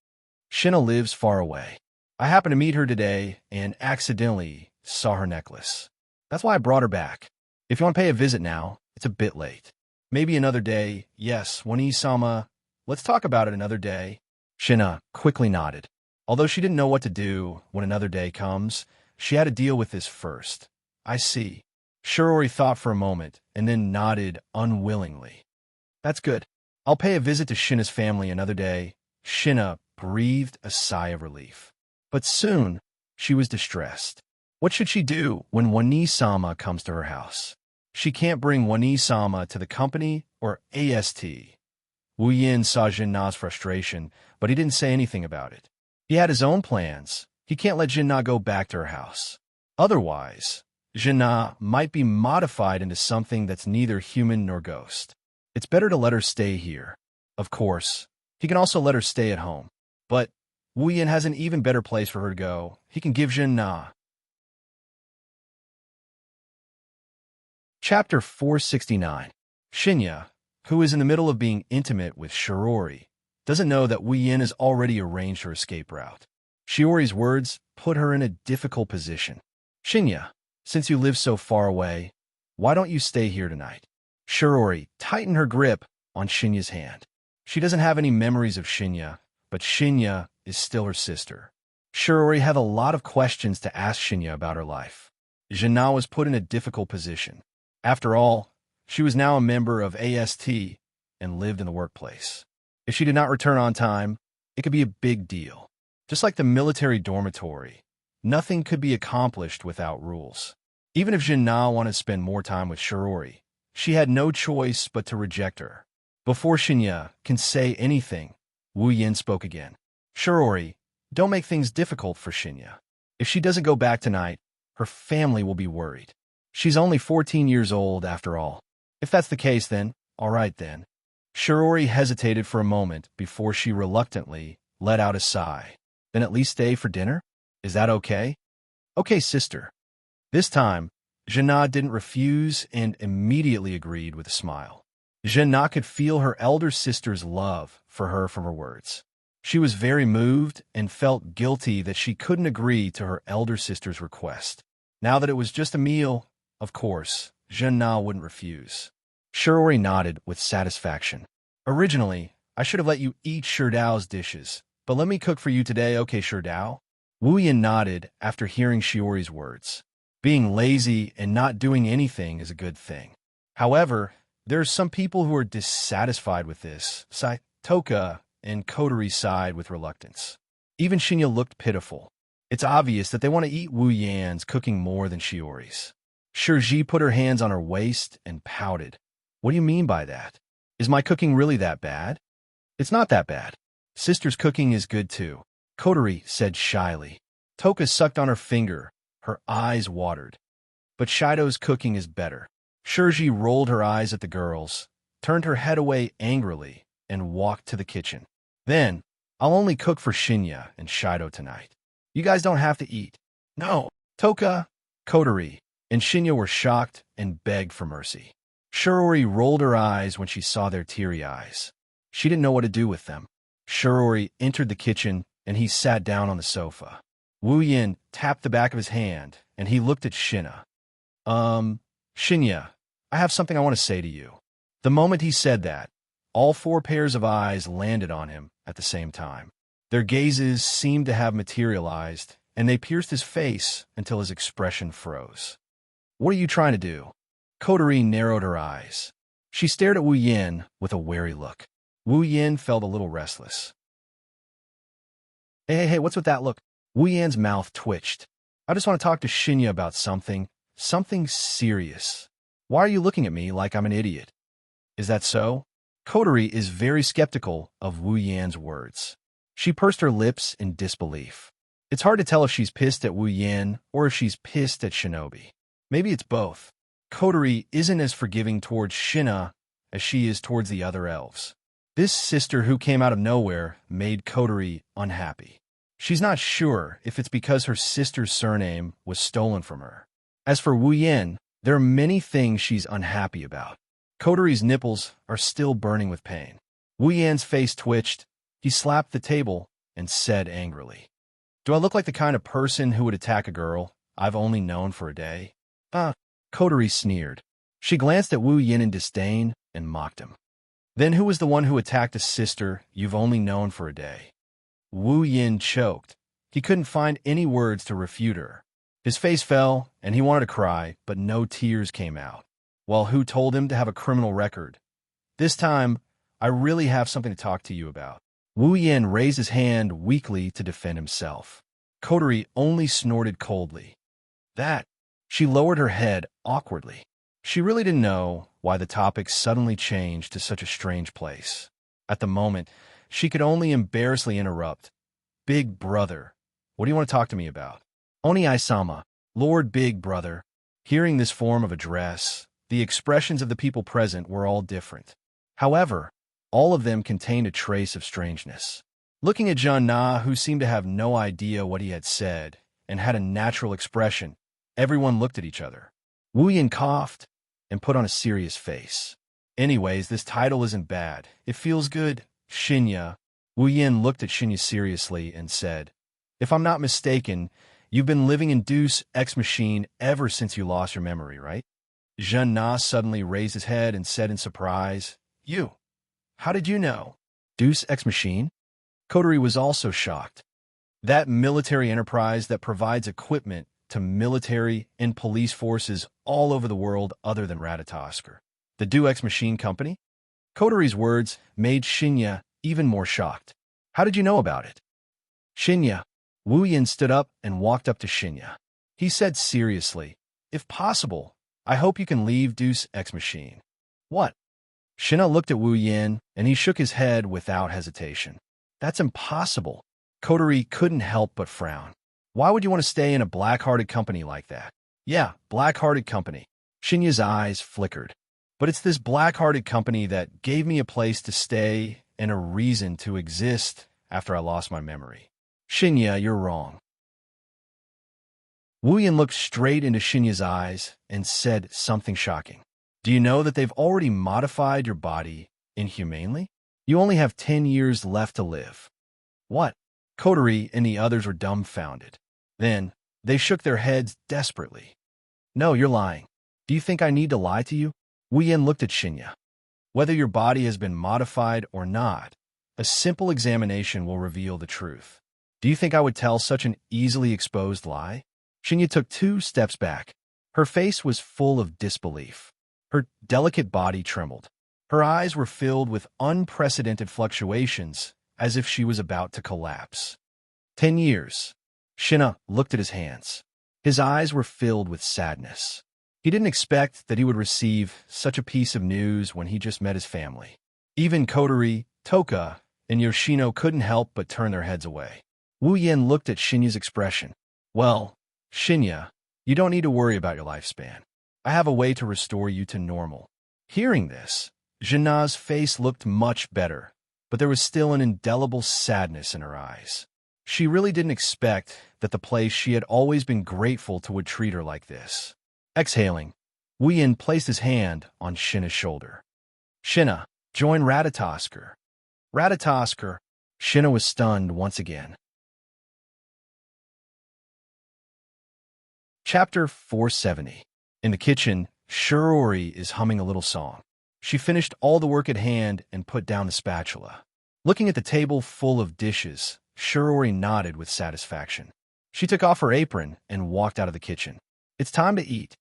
Shina lives far away. I happened to meet her today and accidentally saw her necklace. That's why I brought her back. If you want to pay a visit now, it's a bit late. Maybe another day. Yes, Wani-sama, let's talk about it another day. Shina quickly nodded. Although she didn't know what to do when another day comes, she had to deal with this first. I see. Shirori thought for a moment and then nodded unwillingly. That's good. I'll pay a visit to Shina's family another day. Shina breathed a sigh of relief. But soon, she was distressed. What should she do when Wani-sama comes to her house? She can't bring Wani-sama to the company or AST. Wu Yin saw Jin-na's frustration, but he didn't say anything about it. He had his own plans. He can't let Jin-na go back to her house. Otherwise, Jin-na might be modified into something that's neither human nor ghost. It's better to let her stay here. Of course, he can also let her stay at home. But Wu Yin has an even better place for her to go. He can give Jin-na. Chapter 469. Shinya, who is in the middle of being intimate with Shirori, doesn't know that Wu Yin has already arranged her escape route. Shiori's words put her in a difficult position. Shinya, since you live so far away, why don't you stay here tonight? Shirori tightened her grip on Shinya's hand. She doesn't have any memories of Shinya, but Shinya is still her sister. Shirori had a lot of questions to ask Shinya about her life. Jin-na was put in a difficult position. After all, she was now a member of AST and lived in the workplace. If she did not return on time, it could be a big deal. Just like the military dormitory, nothing could be accomplished without rules. Even if Jin-na wanted to spend more time with Shirori, she had no choice but to reject her. Before Shinya can say anything, Wu Yin spoke again. Shirori, don't make things difficult for Shinya. If she doesn't go back tonight, her family will be worried. She's only 14 years old after all. If that's the case, then, all right then. Shirori hesitated for a moment before she reluctantly let out a sigh. Then at least stay for dinner? Is that okay? Okay, sister. This time, Jin-na didn't refuse and immediately agreed with a smile. Jin-na could feel her elder sister's love for her from her words. She was very moved and felt guilty that she couldn't agree to her elder sister's request. Now that it was just a meal, of course, Jin-na wouldn't refuse. Shirori nodded with satisfaction. Originally, I should have let you eat Shidao's dishes, but let me cook for you today, okay, Shidao? Wu Yin nodded after hearing Shiori's words. Being lazy and not doing anything is a good thing. However, There are some people who are dissatisfied with this. Toka and Kotori sighed with reluctance. Even Shinya looked pitiful. It's obvious that they want to eat Wu Yan's cooking more than Shiori's. Shirji put her hands on her waist and pouted. What do you mean by that? Is my cooking really that bad? It's not that bad. Sister's cooking is good too, Kotori said shyly. Toka sucked on her finger. Her eyes watered. But Shido's cooking is better. Shirji rolled her eyes at the girls, turned her head away angrily, and walked to the kitchen. Then, I'll only cook for Shinya and Shido tonight. You guys don't have to eat. No. Toka, Kotori, and Shinya were shocked and begged for mercy. Shiori rolled her eyes when she saw their teary eyes. She didn't know what to do with them. Shiori entered the kitchen, and he sat down on the sofa. Wu Yin tapped the back of his hand, and he looked at Shinya. Shinya, I have something I want to say to you. The moment he said that, all four pairs of eyes landed on him at the same time. Their gazes seemed to have materialized, and they pierced his face until his expression froze. What are you trying to do? Kotori narrowed her eyes. She stared at Wu Yin with a wary look. Wu Yin felt a little restless. Hey, what's with that look? Wu Yan's mouth twitched. I just want to talk to Shinya about something serious. Why are you looking at me like I'm an idiot? Is that so? Kotori is very skeptical of Wu Yan's words. She pursed her lips in disbelief. It's hard to tell if she's pissed at Wu Yan or if she's pissed at Shinobi. Maybe it's both. Kotori isn't as forgiving towards Shinya as she is towards the other elves. This sister who came out of nowhere made Kotori unhappy. She's not sure if it's because her sister's surname was stolen from her. As for Wu Yan, there are many things she's unhappy about. Kotori's nipples are still burning with pain. Wu Yan's face twitched. He slapped the table and said angrily, Do I look like the kind of person who would attack a girl I've only known for a day? Kotori sneered. She glanced at Wu Yan in disdain and mocked him. Then who was the one who attacked a sister you've only known for a day? Wu Yan choked. He couldn't find any words to refute her. His face fell, and he wanted to cry, but no tears came out. Well, who told him to have a criminal record? This time, I really have something to talk to you about. Wu Yan raised his hand weakly to defend himself. Kotori only snorted coldly. That. She lowered her head awkwardly. She really didn't know why the topic suddenly changed to such a strange place. At the moment, she could only embarrassingly interrupt. Big brother, what do you want to talk to me about? Oni-sama, Lord Big Brother. Hearing this form of address, the expressions of the people present were all different. However, all of them contained a trace of strangeness. Looking at Jean Na, who seemed to have no idea what he had said, and had a natural expression, everyone looked at each other. Wu Yan coughed and put on a serious face. Anyways, this title isn't bad. It feels good. Shinya. Wu Yan looked at Shinya seriously and said, If I'm not mistaken, you've been living in Deus Ex Machine ever since you lost your memory, right? Jean Na suddenly raised his head and said in surprise, You? How did you know? Deus Ex Machine? Kotori was also shocked. That military enterprise that provides equipment to military and police forces all over the world other than Ratatoskr. The Deus Ex Machine Company? Kotori's words made Shinya even more shocked. How did you know about it? Shinya. Wu Yan stood up and walked up to Shinya. He said seriously, If possible, I hope you can leave Deus Ex Machine. What? Shinya looked at Wu Yan, and he shook his head without hesitation. That's impossible. Kotori couldn't help but frown. Why would you want to stay in a black-hearted company like that? Yeah, black-hearted company. Shinya's eyes flickered. But it's this black-hearted company that gave me a place to stay and a reason to exist after I lost my memory. Shinya, you're wrong. Wu Yan looked straight into Shinya's eyes and said something shocking. Do you know that they've already modified your body inhumanely? You only have 10 years left to live. What? Kotori and the others were dumbfounded. Then, they shook their heads desperately. No, you're lying. Do you think I need to lie to you? Wu Yan looked at Shinya. Whether your body has been modified or not, a simple examination will reveal the truth. Do you think I would tell such an easily exposed lie? Shinya took 2 steps back. Her face was full of disbelief. Her delicate body trembled. Her eyes were filled with unprecedented fluctuations, as if she was about to collapse. 10 years. Shinna looked at his hands. His eyes were filled with sadness. He didn't expect that he would receive such a piece of news when he just met his family. Even Kotori, Toka, and Yoshino couldn't help but turn their heads away. Wu Yin looked at Shinya's expression. Well, Shinya, you don't need to worry about your lifespan. I have a way to restore you to normal. Hearing this, Jinna's face looked much better, but there was still an indelible sadness in her eyes. She really didn't expect that the place she had always been grateful to would treat her like this. Exhaling, Wu Yin placed his hand on Shinna's shoulder. Shinna, join Ratatosker. Ratatosker. Shinna was stunned once again. Chapter 470. In the kitchen, Shirori is humming a little song. She finished all the work at hand and put down the spatula. Looking at the table full of dishes, Shirori nodded with satisfaction. She took off her apron and walked out of the kitchen. It's time to eat.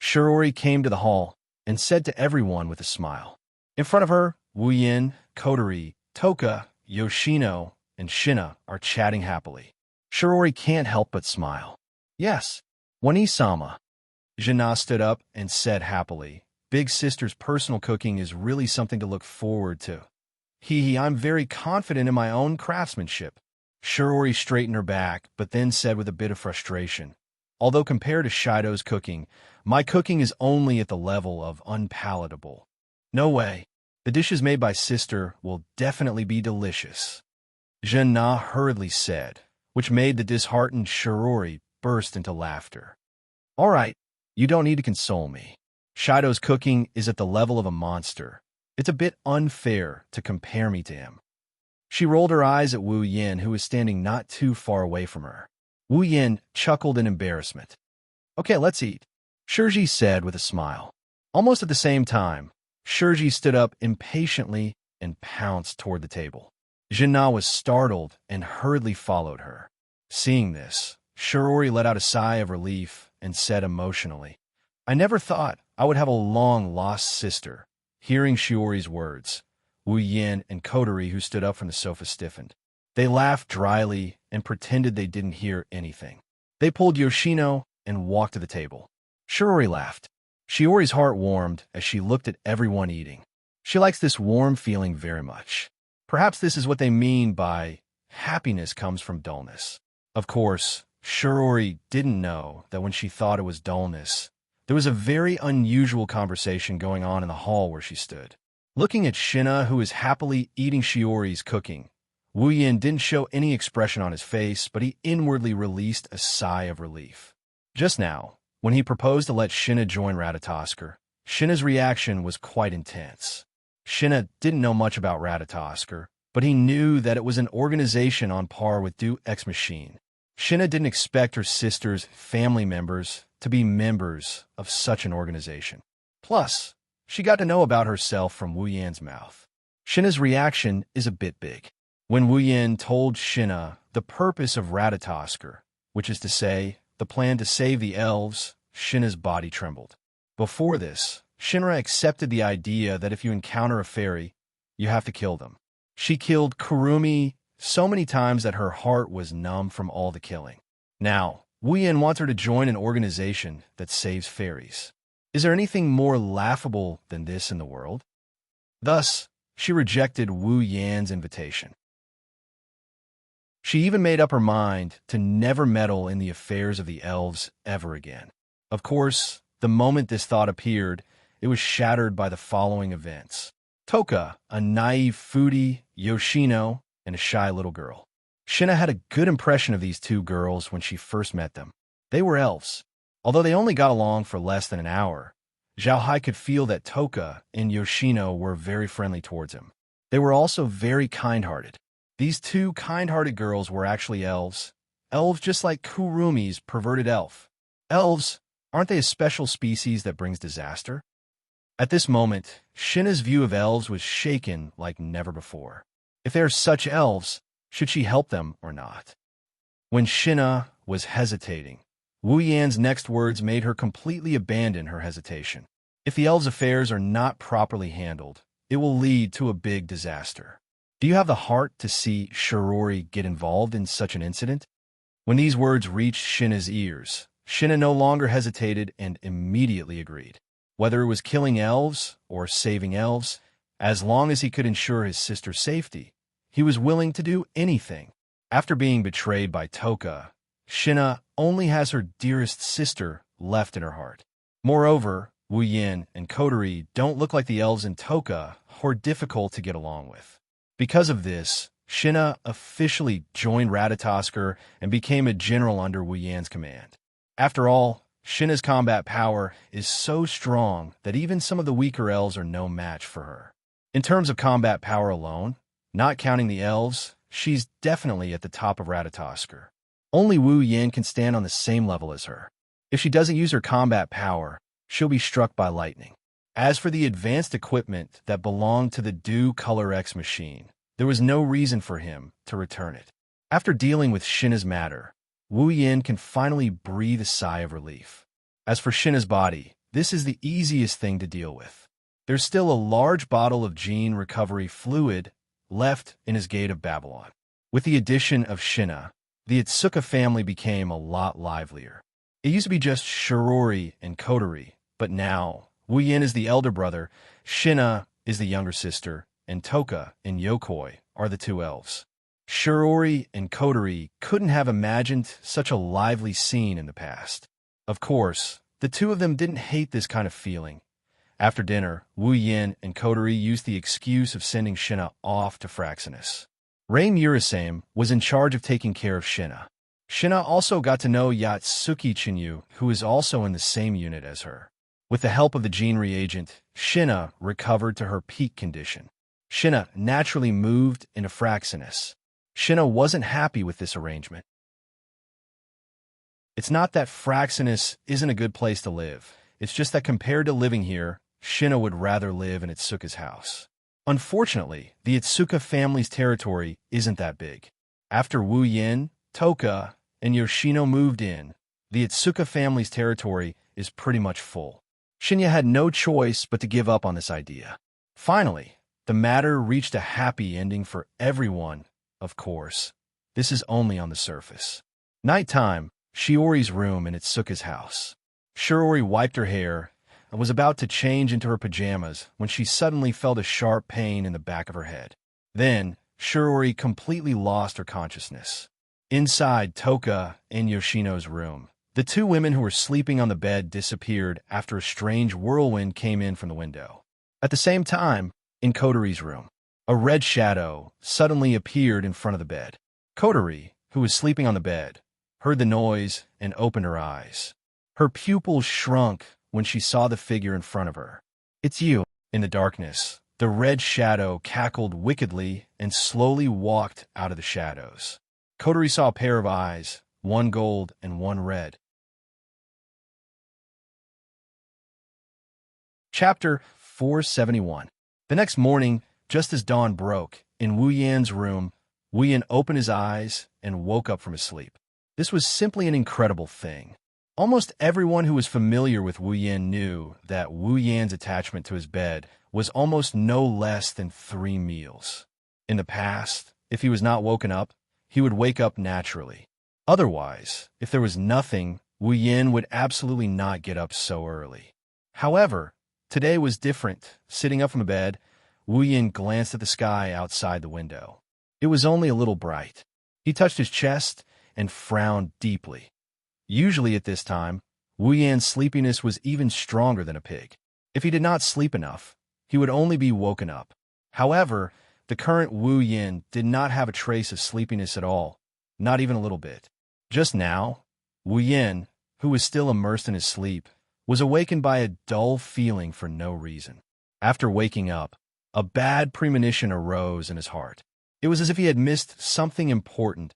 Shirori came to the hall and said to everyone with a smile. In front of her, Wu Yin, Kotori, Toka, Yoshino, and Shinna are chatting happily. Shirori can't help but smile. Yes, Wani-sama. Jinna stood up and said happily, Big Sister's personal cooking is really something to look forward to. I'm very confident in my own craftsmanship. Shirori straightened her back, but then said with a bit of frustration, Although compared to Shido's cooking, my cooking is only at the level of unpalatable. No way. The dishes made by Sister will definitely be delicious. Jinna hurriedly said, which made the disheartened Shirori burst into laughter. All right, you don't need to console me. Shido's cooking is at the level of a monster. It's a bit unfair to compare me to him. She rolled her eyes at Wu Yin, who was standing not too far away from her. Wu Yin chuckled in embarrassment. Okay, let's eat, Shirji said with a smile. Almost at the same time, Shirji stood up impatiently and pounced toward the table. Jinna was startled and hurriedly followed her. Seeing this, Shirori let out a sigh of relief and said emotionally, I never thought I would have a long-lost sister. Hearing Shiori's words, Wu Yin and Kotori, who stood up from the sofa, stiffened. They laughed dryly and pretended they didn't hear anything. They pulled Yoshino and walked to the table. Shirori laughed. Shiori's heart warmed as she looked at everyone eating. She likes this warm feeling very much. Perhaps this is what they mean by happiness comes from dullness. Of course, Shirori didn't know that when she thought it was dullness, there was a very unusual conversation going on in the hall where she stood. Looking at Shinna, who was happily eating Shiori's cooking, Wu Yin didn't show any expression on his face, but he inwardly released a sigh of relief. Just now, when he proposed to let Shinna join Ratatosker, Shinna's reaction was quite intense. Shinna didn't know much about Ratatosker, but he knew that it was an organization on par with Deux Ex Machine. Shinna didn't expect her sister's family members to be members of such an organization. Plus, she got to know about herself from Wu Yan's mouth. Shinna's reaction is a bit big. When Wu Yan told Shinna the purpose of Ratatosker, which is to say, the plan to save the elves, Shinna's body trembled. Before this, Shinra accepted the idea that if you encounter a fairy, you have to kill them. She killed Kurumi so many times that her heart was numb from all the killing. Now, Wu Yan wants her to join an organization that saves fairies. Is there anything more laughable than this in the world? Thus, she rejected Wu Yan's invitation. She even made up her mind to never meddle in the affairs of the elves ever again. Of course, the moment this thought appeared, it was shattered by the following events. Toka, a naive foodie, Yoshino, and a shy little girl. Shinna had a good impression of these two girls when she first met them. They were elves. Although they only got along for less than an hour, Zhao Hai could feel that Toka and Yoshino were very friendly towards him. They were also very kind-hearted. These two kind-hearted girls were actually elves. Elves just like Kurumi's perverted elf. Elves, aren't they a special species that brings disaster? At this moment, Shinna's view of elves was shaken like never before. If they are such elves, should she help them or not? When Shinna was hesitating, Wu Yan's next words made her completely abandon her hesitation. If the elves' affairs are not properly handled, it will lead to a big disaster. Do you have the heart to see Shirori get involved in such an incident? When these words reached Shinna's ears, Shinna no longer hesitated and immediately agreed. Whether it was killing elves or saving elves, as long as he could ensure his sister's safety, he was willing to do anything. After being betrayed by Toka, Shinna only has her dearest sister left in her heart. Moreover, Wu Yin and Kotori don't look like the elves in Toka who are difficult to get along with. Because of this, Shinna officially joined Ratatoskr and became a general under Wu Yan's command. After all, Shinna's combat power is so strong that even some of the weaker elves are no match for her. In terms of combat power alone, not counting the elves, she's definitely at the top of Ratatoskr. Only Wu Yin can stand on the same level as her. If she doesn't use her combat power, she'll be struck by lightning. As for the advanced equipment that belonged to the Do Color X machine, there was no reason for him to return it. After dealing with Shinna's matter, Wu Yin can finally breathe a sigh of relief. As for Shinna's body, this is the easiest thing to deal with. There's still a large bottle of gene recovery fluid left in his Gate of Babylon. With the addition of Shinna, the Itsuka family became a lot livelier. It used to be just Shirori and Kotori, but now Wu Yin is the elder brother, Shinna is the younger sister, and Toka and Yokoi are the two elves. Shirori and Kotori couldn't have imagined such a lively scene in the past. Of course, the two of them didn't hate this kind of feeling. After dinner, Wu Yin and Kotori used the excuse of sending Shinna off to Fraxinus. Rei Murasame was in charge of taking care of Shinna. Shinna also got to know Yatsuki Chinyu, who is also in the same unit as her. With the help of the gene reagent, Shinna recovered to her peak condition. Shinna naturally moved into Fraxinus. Shinna wasn't happy with this arrangement. It's not that Fraxinus isn't a good place to live. It's just that compared to living here, Shinna would rather live in Itsuka's house. Unfortunately, the Itsuka family's territory isn't that big. After Wu Yin, Toka, and Yoshino moved in, the Itsuka family's territory is pretty much full. Shinya had no choice but to give up on this idea. Finally, the matter reached a happy ending for everyone, of course. This is only on the surface. Nighttime, Shiori's room in Itsuka's house. Shiori wiped her hair and was about to change into her pajamas when she suddenly felt a sharp pain in the back of her head. Then, Shiori completely lost her consciousness. Inside Toka and Yoshino's room, the two women who were sleeping on the bed disappeared after a strange whirlwind came in from the window. At the same time, in Kotori's room, a red shadow suddenly appeared in front of the bed. Kotori, who was sleeping on the bed, heard the noise and opened her eyes. Her pupils shrunk when she saw the figure in front of her. "It's you." In the darkness, the red shadow cackled wickedly and slowly walked out of the shadows. Kotori saw a pair of eyes, one gold and one red. Chapter 471. The next morning, just as dawn broke, in Wu Yan's room, Wu Yan opened his eyes and woke up from his sleep. This was simply an incredible thing. Almost everyone who was familiar with Wu Yan knew that Wu Yan's attachment to his bed was almost no less than 3 meals. In the past, if he was not woken up, he would wake up naturally. Otherwise, if there was nothing, Wu Yan would absolutely not get up so early. However, today was different. Sitting up from the bed, Wu Yan glanced at the sky outside the window. It was only a little bright. He touched his chest and frowned deeply. Usually at this time, Wu Yan's sleepiness was even stronger than a pig. If he did not sleep enough, he would only be woken up. However, the current Wu Yan did not have a trace of sleepiness at all, not even a little bit. Just now, Wu Yan, who was still immersed in his sleep, was awakened by a dull feeling for no reason. After waking up, a bad premonition arose in his heart. It was as if he had missed something important.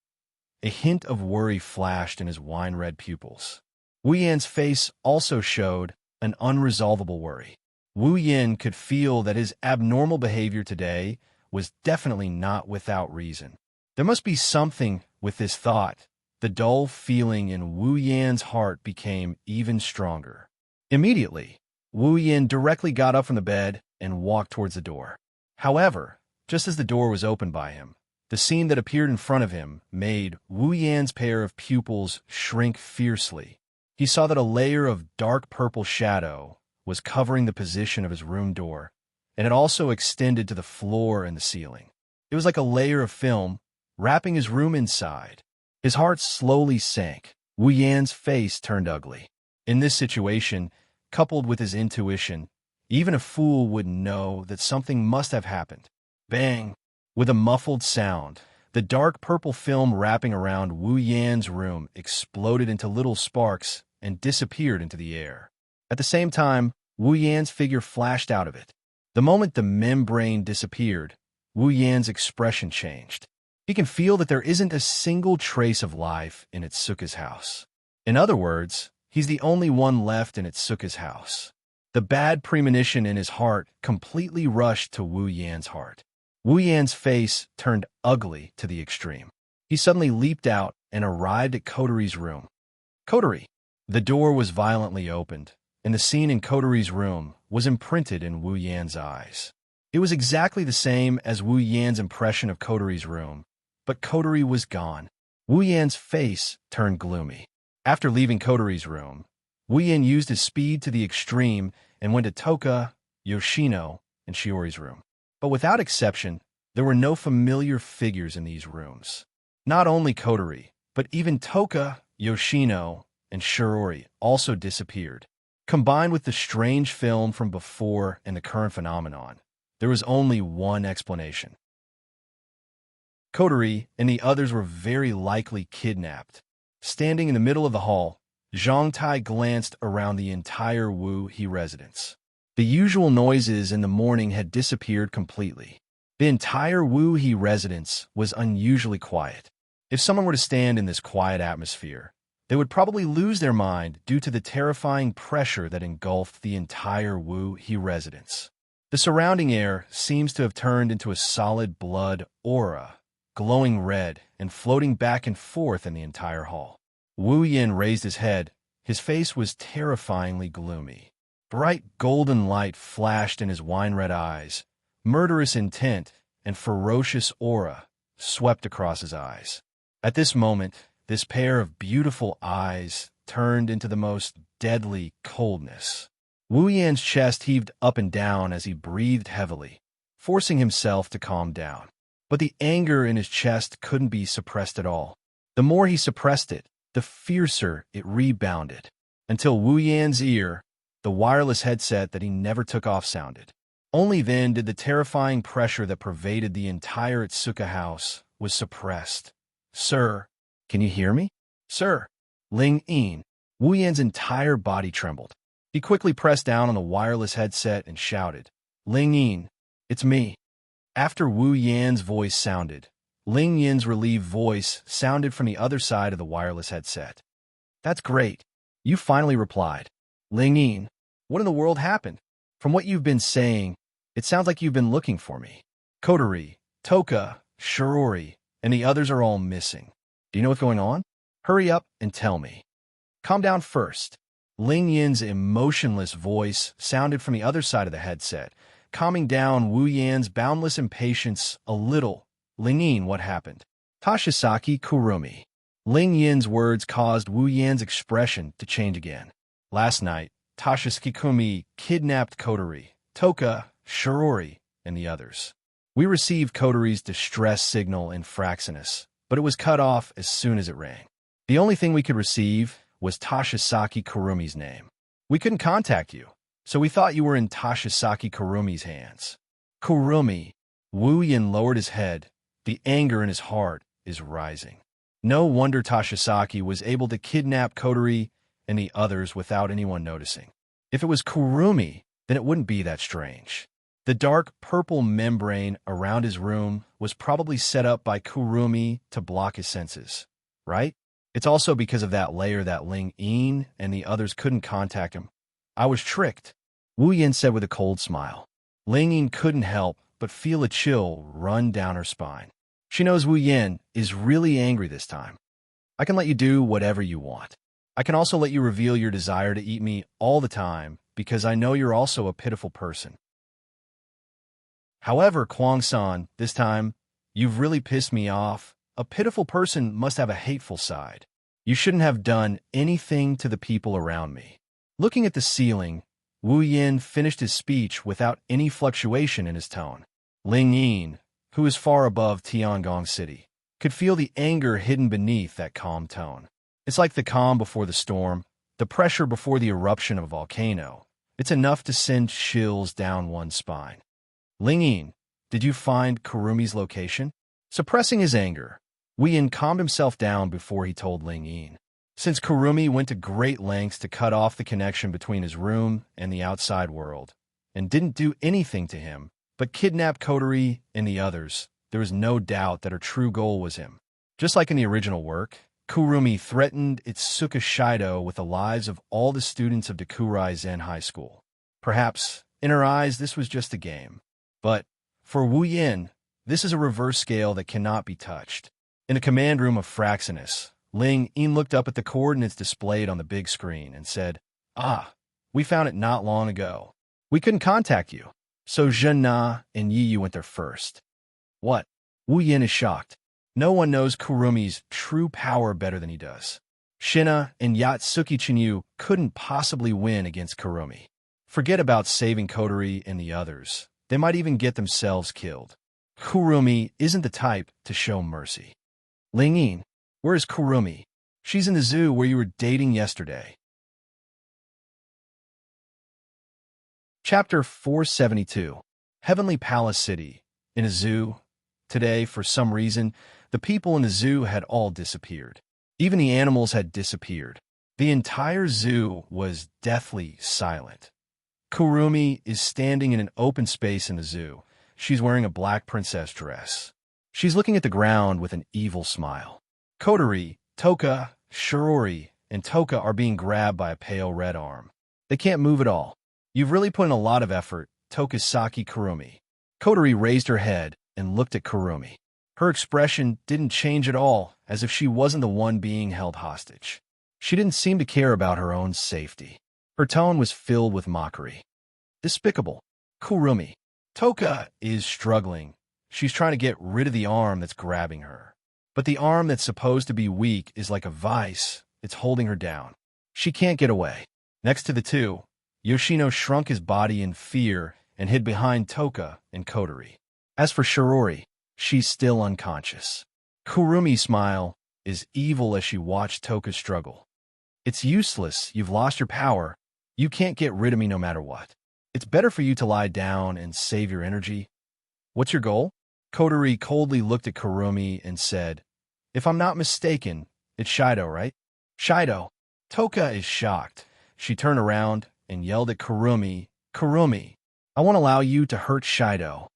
A hint of worry flashed in his wine-red pupils. Wu Yan's face also showed an unresolvable worry. Wu Yan could feel that his abnormal behavior today was definitely not without reason. There must be something with this thought. The dull feeling in Wu Yan's heart became even stronger. Immediately, Wu Yin directly got up from the bed and walked towards the door. However, just as the door was opened by him, the scene that appeared in front of him made Wu Yan's pair of pupils shrink fiercely. He saw that a layer of dark purple shadow was covering the position of his room door, and it also extended to the floor and the ceiling. It was like a layer of film wrapping his room inside. His heart slowly sank. Wu Yan's face turned ugly. In this situation, coupled with his intuition, even a fool would know that something must have happened. Bang! With a muffled sound, the dark purple film wrapping around Wu Yan's room exploded into little sparks and disappeared into the air. At the same time, Wu Yan's figure flashed out of it. The moment the membrane disappeared, Wu Yan's expression changed. He can feel that there isn't a single trace of life in Itsuka's house. In other words, he's the only one left in Itsuka's house. The bad premonition in his heart completely rushed to Wu Yan's heart. Wu Yan's face turned ugly to the extreme. He suddenly leaped out and arrived at Kotori's room. Kotori! The door was violently opened, and the scene in Kotori's room was imprinted in Wu Yan's eyes. It was exactly the same as Wu Yan's impression of Kotori's room, but Kotori was gone. Wu Yan's face turned gloomy. After leaving Kotori's room, Wu Yan used his speed to the extreme and went to Toka, Yoshino, and Shiori's room. But without exception, there were no familiar figures in these rooms. Not only Kotori, but even Toka, Yoshino, and Shiori also disappeared. Combined with the strange film from before and the current phenomenon, there was only one explanation. Kotori and the others were very likely kidnapped. Standing in the middle of the hall, Zhang Tai glanced around the entire Wu He residence. The usual noises in the morning had disappeared completely. The entire Wu He residence was unusually quiet. If someone were to stand in this quiet atmosphere, they would probably lose their mind due to the terrifying pressure that engulfed the entire Wu He residence. The surrounding air seems to have turned into a solid blood aura, glowing red and floating back and forth in the entire hall. Wu Yin raised his head. His face was terrifyingly gloomy. Bright golden light flashed in his wine-red eyes. Murderous intent and ferocious aura swept across his eyes. At this moment, this pair of beautiful eyes turned into the most deadly coldness. Wu Yan's chest heaved up and down as he breathed heavily, forcing himself to calm down. But the anger in his chest couldn't be suppressed at all. The more he suppressed it, the fiercer it rebounded, until Wu Yan's ear, the wireless headset that he never took off, sounded. Only then did the terrifying pressure that pervaded the entire Itsuka house was suppressed. "Sir, can you hear me? Sir!" Ling Yin. Wu Yan's entire body trembled. He quickly pressed down on the wireless headset and shouted, "Ling Yin, it's me." After Wu Yan's voice sounded, Ling Yin's relieved voice sounded from the other side of the wireless headset. "That's great. You finally replied. Ling Yin, what in the world happened? From what you've been saying, it sounds like you've been looking for me. Kotori, Toka, Shiori, and the others are all missing. Do you know what's going on? Hurry up and tell me." "Calm down first." Ling Yin's emotionless voice sounded from the other side of the headset, calming down Wu Yan's boundless impatience a little. "Ling Yin, what happened?" "Tashisaki Kurumi." Ling Yin's words caused Wu Yan's expression to change again. "Last night, Tashisaki Kurumi kidnapped Kotori, Toka, Shiori, and the others. We received Kotori's distress signal in Fraxinus, but it was cut off as soon as it rang. The only thing we could receive was Tashisaki Kurumi's name. We couldn't contact you, so we thought you were in Tashisaki Kurumi's hands." "Kurumi." Wu Yin lowered his head. The anger in his heart is rising. No wonder Tashisaki was able to kidnap Kotori and the others without anyone noticing. If it was Kurumi, then it wouldn't be that strange. The dark purple membrane around his room was probably set up by Kurumi to block his senses, right? It's also because of that layer that Ling Yin and the others couldn't contact him. "I was tricked," Wu Yin said with a cold smile. Ling Yin couldn't help but feel a chill run down her spine. She knows Wu Yin is really angry this time. "I can let you do whatever you want. I can also let you reveal your desire to eat me all the time, because I know you're also a pitiful person. However, Kwang-san, this time, you've really pissed me off. A pitiful person must have a hateful side. You shouldn't have done anything to the people around me. Looking at the ceiling, Wu Yin finished his speech without any fluctuation in his tone. Ling Yin, who is far above Tiangong City, could feel the anger hidden beneath that calm tone. It's like the calm before the storm, the pressure before the eruption of a volcano. It's enough to send chills down one's spine. Ling Yin, did you find Kurumi's location? Suppressing his anger, Wu Yin calmed himself down before he told Ling Yin. Since Kurumi went to great lengths to cut off the connection between his room and the outside world, and didn't do anything to him, but kidnap Kotori and the others, there was no doubt that her true goal was him. Just like in the original work, Kurumi threatened Itsuka Shido with the lives of all the students of Dakurai Zen High School. Perhaps, in her eyes, this was just a game. But, for Wu Yin, this is a reverse scale that cannot be touched. In the command room of Fraxinus, Ling Yin looked up at the coordinates displayed on the big screen and said, "Ah, we found it not long ago. We couldn't contact you, so Zhen Na and Yi Yu went there first." What? Wu Yin is shocked. No one knows Kurumi's true power better than he does. Shina and Yatsuki Chinyu couldn't possibly win against Kurumi. Forget about saving Kotori and the others. They might even get themselves killed. Kurumi isn't the type to show mercy. Ling Yin, where is Kurumi? She's in the zoo where you were dating yesterday. Chapter 472. Heavenly Palace City. In a zoo. Today, for some reason, the people in the zoo had all disappeared. Even the animals had disappeared. The entire zoo was deathly silent. Kurumi is standing in an open space in the zoo. She's wearing a black princess dress. She's looking at the ground with an evil smile. Kotori, Toka, Shirori, and Toka are being grabbed by a pale red arm. They can't move at all. You've really put in a lot of effort, Tokisaki Kurumi. Kotori raised her head and looked at Kurumi. Her expression didn't change at all, as if she wasn't the one being held hostage. She didn't seem to care about her own safety. Her tone was filled with mockery. Despicable. Kurumi. Toka is struggling. She's trying to get rid of the arm that's grabbing her. But the arm that's supposed to be weak is like a vice. It's holding her down. She can't get away. Next to the two, Yoshino shrunk his body in fear and hid behind Toka and Kotori. As for Shirori, she's still unconscious. Kurumi's smile is evil as she watched Toka struggle. It's useless. You've lost your power. You can't get rid of me no matter what. It's better for you to lie down and save your energy. What's your goal? Kotori coldly looked at Kurumi and said, "If I'm not mistaken, it's Shido, right?" Shido. Toka is shocked. She turned around and yelled at Kurumi, "Kurumi, I won't allow you to hurt Shido."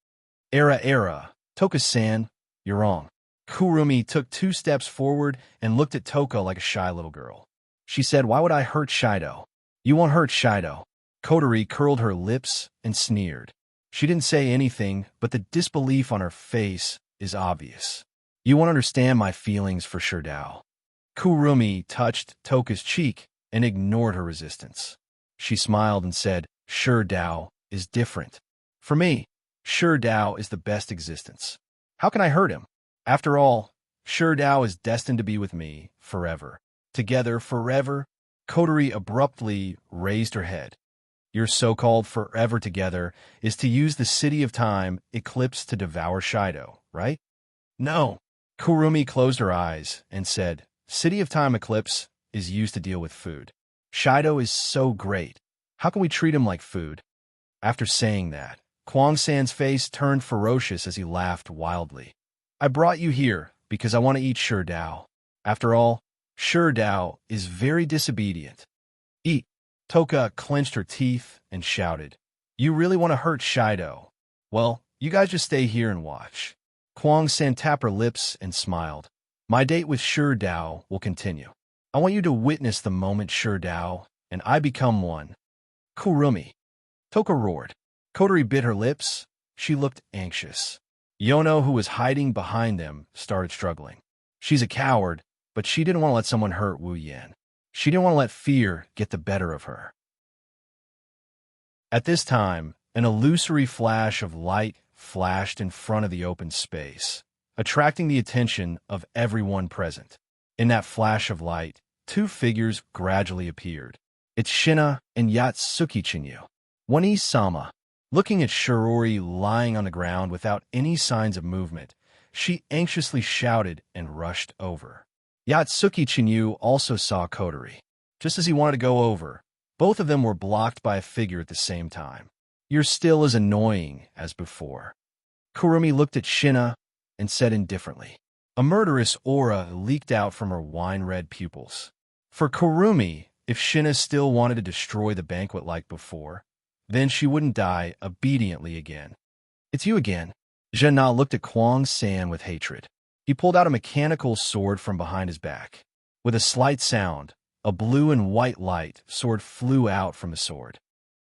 Era. Toka-san, you're wrong. Kurumi took 2 steps forward and looked at Toka like a shy little girl. She said, "Why would I hurt Shido?" "You won't hurt Shido." Kotori curled her lips and sneered. She didn't say anything, but the disbelief on her face is obvious. "You won't understand my feelings for Shirdao." Kurumi touched Toka's cheek and ignored her resistance. She smiled and said, "Shirdao is different. For me, Shirdao is the best existence. How can I hurt him? After all, Shirdao is destined to be with me forever. Together forever." Kotori abruptly raised her head. "Your so-called forever together is to use the City of Time eclipse to devour Shido, right?" "No." Kurumi closed her eyes and said, "City of Time eclipse is used to deal with food. Shido is so great. How can we treat him like food?" After saying that, Kwang-san's face turned ferocious as he laughed wildly. "I brought you here because I want to eat Shirdao. After all, Shirdao is very disobedient." "Eat." Toka clenched her teeth and shouted, "You really want to hurt Shido? Well, you guys just stay here and watch." Kwang-san tapped her lips and smiled. "My date with Shirdao will continue. I want you to witness the moment Shirdao and I become one." "Kurumi." Toka roared. Kotori bit her lips. She looked anxious. Yono, who was hiding behind them, started struggling. She's a coward, but she didn't want to let someone hurt Wu Yin. She didn't want to let fear get the better of her. At this time, an illusory flash of light flashed in front of the open space, attracting the attention of everyone present. In that flash of light, two figures gradually appeared. It's Shina and Yatsuki-chinyu. One-sama. Looking at Shirori lying on the ground without any signs of movement, she anxiously shouted and rushed over. Yatsuki-chinyu also saw Kotori. Just as he wanted to go over, both of them were blocked by a figure at the same time. You're still as annoying as before. Kurumi looked at Shina and said indifferently. A murderous aura leaked out from her wine-red pupils. For Kurumi, if Shina still wanted to destroy the banquet like before, then she wouldn't die obediently again. It's you again. Zhena looked at Kwang-san with hatred. He pulled out a mechanical sword from behind his back. With a slight sound, a blue and white light sword flew out from the sword.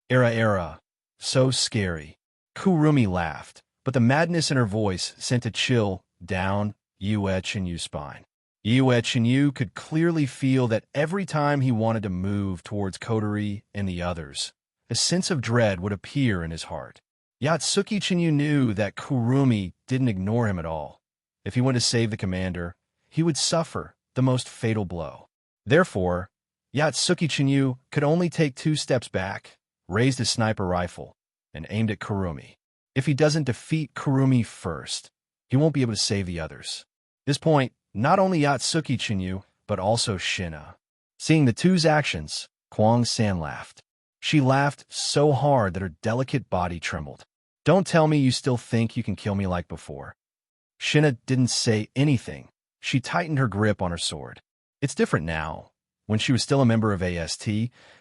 Era. So scary. Kurumi laughed, but the madness in her voice sent a chill down Yue-Chinyu's spine. Yue-Chinyu could clearly feel that every time he wanted to move towards Kotori and the others, a sense of dread would appear in his heart. Yatsuki-Chinyu knew that Kurumi didn't ignore him at all. If he went to save the commander, he would suffer the most fatal blow. Therefore, Yatsuki-Chinyu could only take 2 steps back, raised his sniper rifle, and aimed at Kurumi. If he doesn't defeat Kurumi first, he won't be able to save the others. At this point, not only Yatsuki-Chinyu, but also Shina. Seeing the two's actions, Kwang-san laughed. She laughed so hard that her delicate body trembled. Don't tell me you still think you can kill me like before. Shina didn't say anything. She tightened her grip on her sword. It's different now. When she was still a member of AST,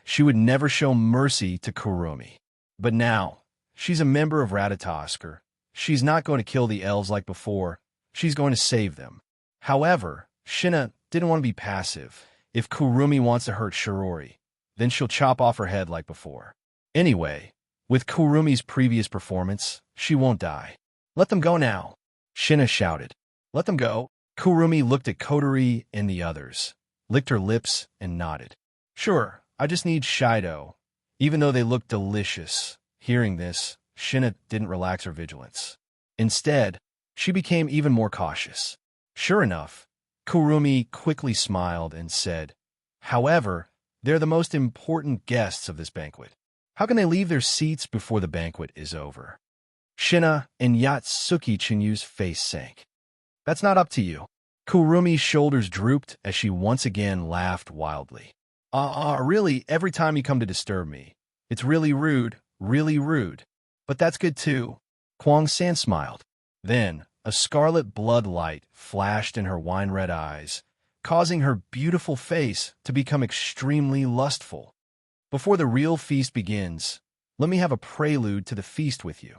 she would never show mercy to Kurumi. But now, she's a member of Ratatosker. She's not going to kill the elves like before. She's going to save them. However, Shina didn't want to be passive. If Kurumi wants to hurt Shirori, then she'll chop off her head like before. Anyway, with Kurumi's previous performance, she won't die. Let them go now, Shina shouted. Let them go. Kurumi looked at Kotori and the others, licked her lips, and nodded. Sure, I just need Shido, even though they looked delicious. Hearing this, Shina didn't relax her vigilance. Instead, she became even more cautious. Sure enough, Kurumi quickly smiled and said, however, they're the most important guests of this banquet. How can they leave their seats before the banquet is over? Shina and Yatsuki-Chinyu's face sank. That's not up to you. Kurumi's shoulders drooped as she once again laughed wildly. Really, every time you come to disturb me. It's really rude, really rude. But that's good too. Kwang-san smiled. Then, a scarlet blood light flashed in her wine-red eyes, causing her beautiful face to become extremely lustful. Before the real feast begins, let me have a prelude to the feast with you.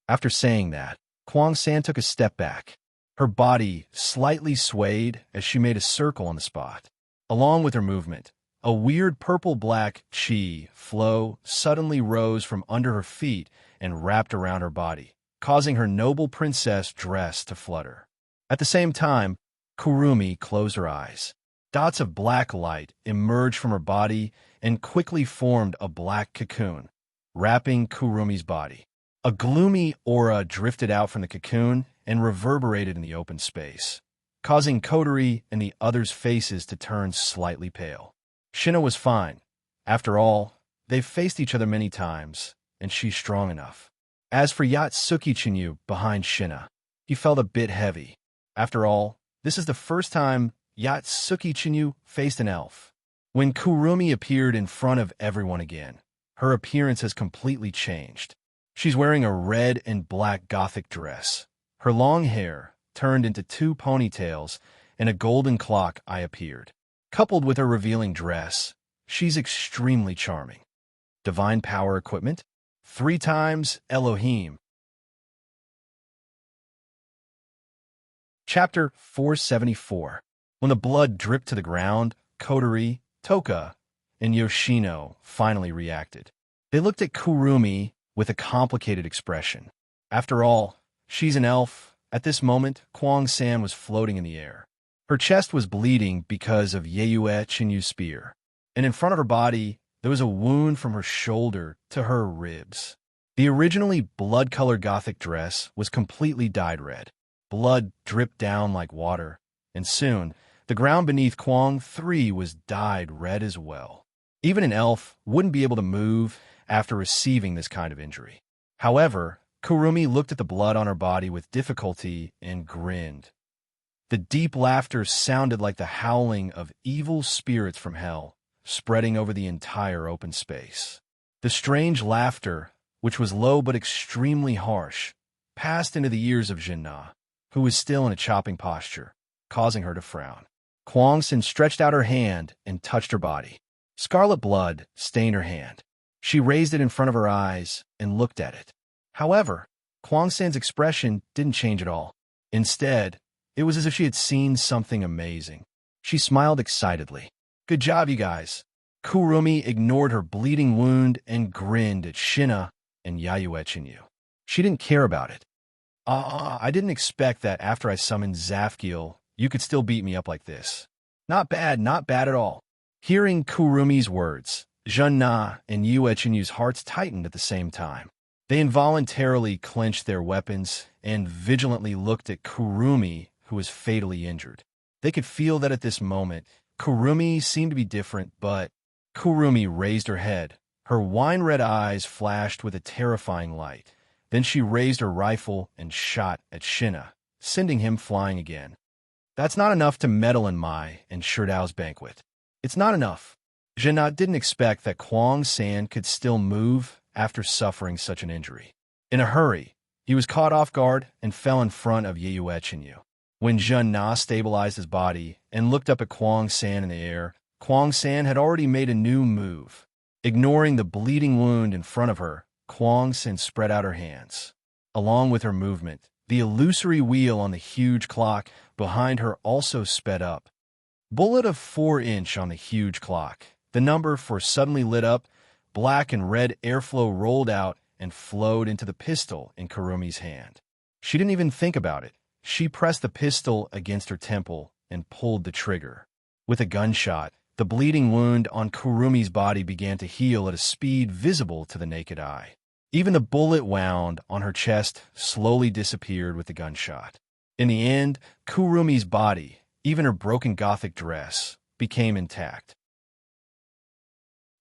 After saying that, Kwang-san took a step back. Her body slightly swayed as she made a circle on the spot. Along with her movement, a weird purple-black chi flow suddenly rose from under her feet and wrapped around her body, causing her noble princess dress to flutter. At the same time, Kurumi closed her eyes. Dots of black light emerged from her body and quickly formed a black cocoon, wrapping Kurumi's body. A gloomy aura drifted out from the cocoon and reverberated in the open space, causing Kotori and the others' faces to turn slightly pale. Shina was fine. After all, they've faced each other many times, and she's strong enough. As for Yatsuki-Chinyu behind Shina, he felt a bit heavy. After all, this is the first time Yatsuki-Chinyu faced an elf. When Kurumi appeared in front of everyone again, her appearance has completely changed. She's wearing a red and black gothic dress. Her long hair turned into 2 ponytails, and a golden clock eye appeared. Coupled with her revealing dress, she's extremely charming. Divine power equipment? 3 times Elohim. Chapter 474. When the blood dripped to the ground, Kotori, Toka, and Yoshino finally reacted. They looked at Kurumi with a complicated expression. After all, she's an elf. At this moment, Kwang-san was floating in the air. Her chest was bleeding because of Yue-Chinyu's spear, and in front of her body, There was a wound from her shoulder to her ribs. The originally blood-colored Gothic dress was completely dyed red. Blood dripped down like water, and soon the ground beneath Kwong 3 was dyed red as well. Even an elf wouldn't be able to move after receiving this kind of injury. However, Kurumi looked at the blood on her body with difficulty and grinned. The deep laughter sounded like the howling of evil spirits from hell, spreading over the entire open space. The strange laughter, which was low but extremely harsh, passed into the ears of Jinna, who was still in a chopping posture, causing her to frown. Kwong Sin stretched out her hand and touched her body. Scarlet blood stained her hand. She raised it in front of her eyes and looked at it. However, Kwong Sin's expression didn't change at all. Instead, it was as if she had seen something amazing. She smiled excitedly. "Good job, you guys." Kurumi ignored her bleeding wound and grinned at Shinna and Yayuechinyu. She didn't care about it. I didn't expect that after I summoned Zafkiel, you could still beat me up like this." Not bad at all." Hearing Kurumi's words, Junna and Yuechinyu's hearts tightened at the same time. They involuntarily clenched their weapons and vigilantly looked at Kurumi, who was fatally injured. They could feel that at this moment, Kurumi seemed to be different, but Kurumi raised her head. Her wine-red eyes flashed with a terrifying light. Then she raised her rifle and shot at Shinna, sending him flying again. "That's not enough to meddle in Mai and Shirdao's banquet. It's not enough." Jinna didn't expect that Kwong San could still move after suffering such an injury. In a hurry, he was caught off guard and fell in front of Yeyuechinyu. When Jinna stabilized his body and looked up at Kwong San in the air, Kwong San had already made a new move. Ignoring the bleeding wound in front of her, Kwong San spread out her hands. Along with her movement, the illusory wheel on the huge clock behind her also sped up. Bullet of 4-inch on the huge clock. The number for suddenly lit up, black and red airflow rolled out and flowed into the pistol in Kurumi's hand. She didn't even think about it. She pressed the pistol against her temple and pulled the trigger. With a gunshot, the bleeding wound on Kurumi's body began to heal at a speed visible to the naked eye. Even the bullet wound on her chest slowly disappeared with the gunshot. In the end, Kurumi's body, even her broken Gothic dress, became intact.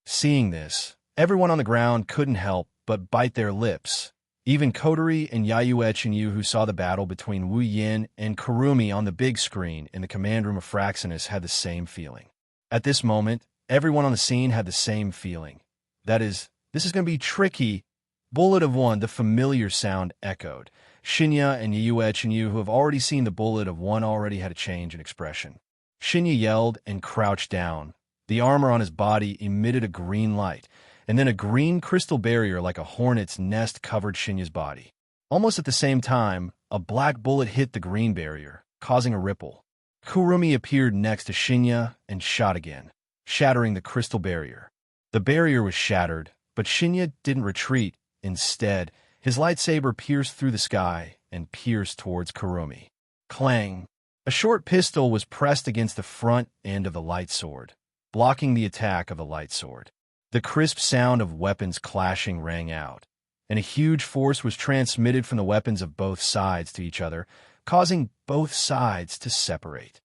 Seeing this, everyone on the ground couldn't help but bite their lips. Even Kotori and Yayuechinyu, who saw the battle between Wu Yin and Kurumi on the big screen in the command room of Fraxinus, had the same feeling. At this moment, everyone on the scene had the same feeling. That is, this is going to be tricky. Bullet of 1, the familiar sound echoed. Shinya and Yayuechinyu, who have already seen the bullet of 1, already had a change in expression. Shinya yelled and crouched down. The armor on his body emitted a green light, and then a green crystal barrier like a hornet's nest covered Shinya's body. Almost at the same time, a black bullet hit the green barrier, causing a ripple. Kurumi appeared next to Shinya and shot again, shattering the crystal barrier. The barrier was shattered, but Shinya didn't retreat. Instead, his lightsaber pierced through the sky and pierced towards Kurumi. Clang! A short pistol was pressed against the front end of the light sword, blocking the attack of the light sword. The crisp sound of weapons clashing rang out, and a huge force was transmitted from the weapons of both sides to each other, causing both sides to separate.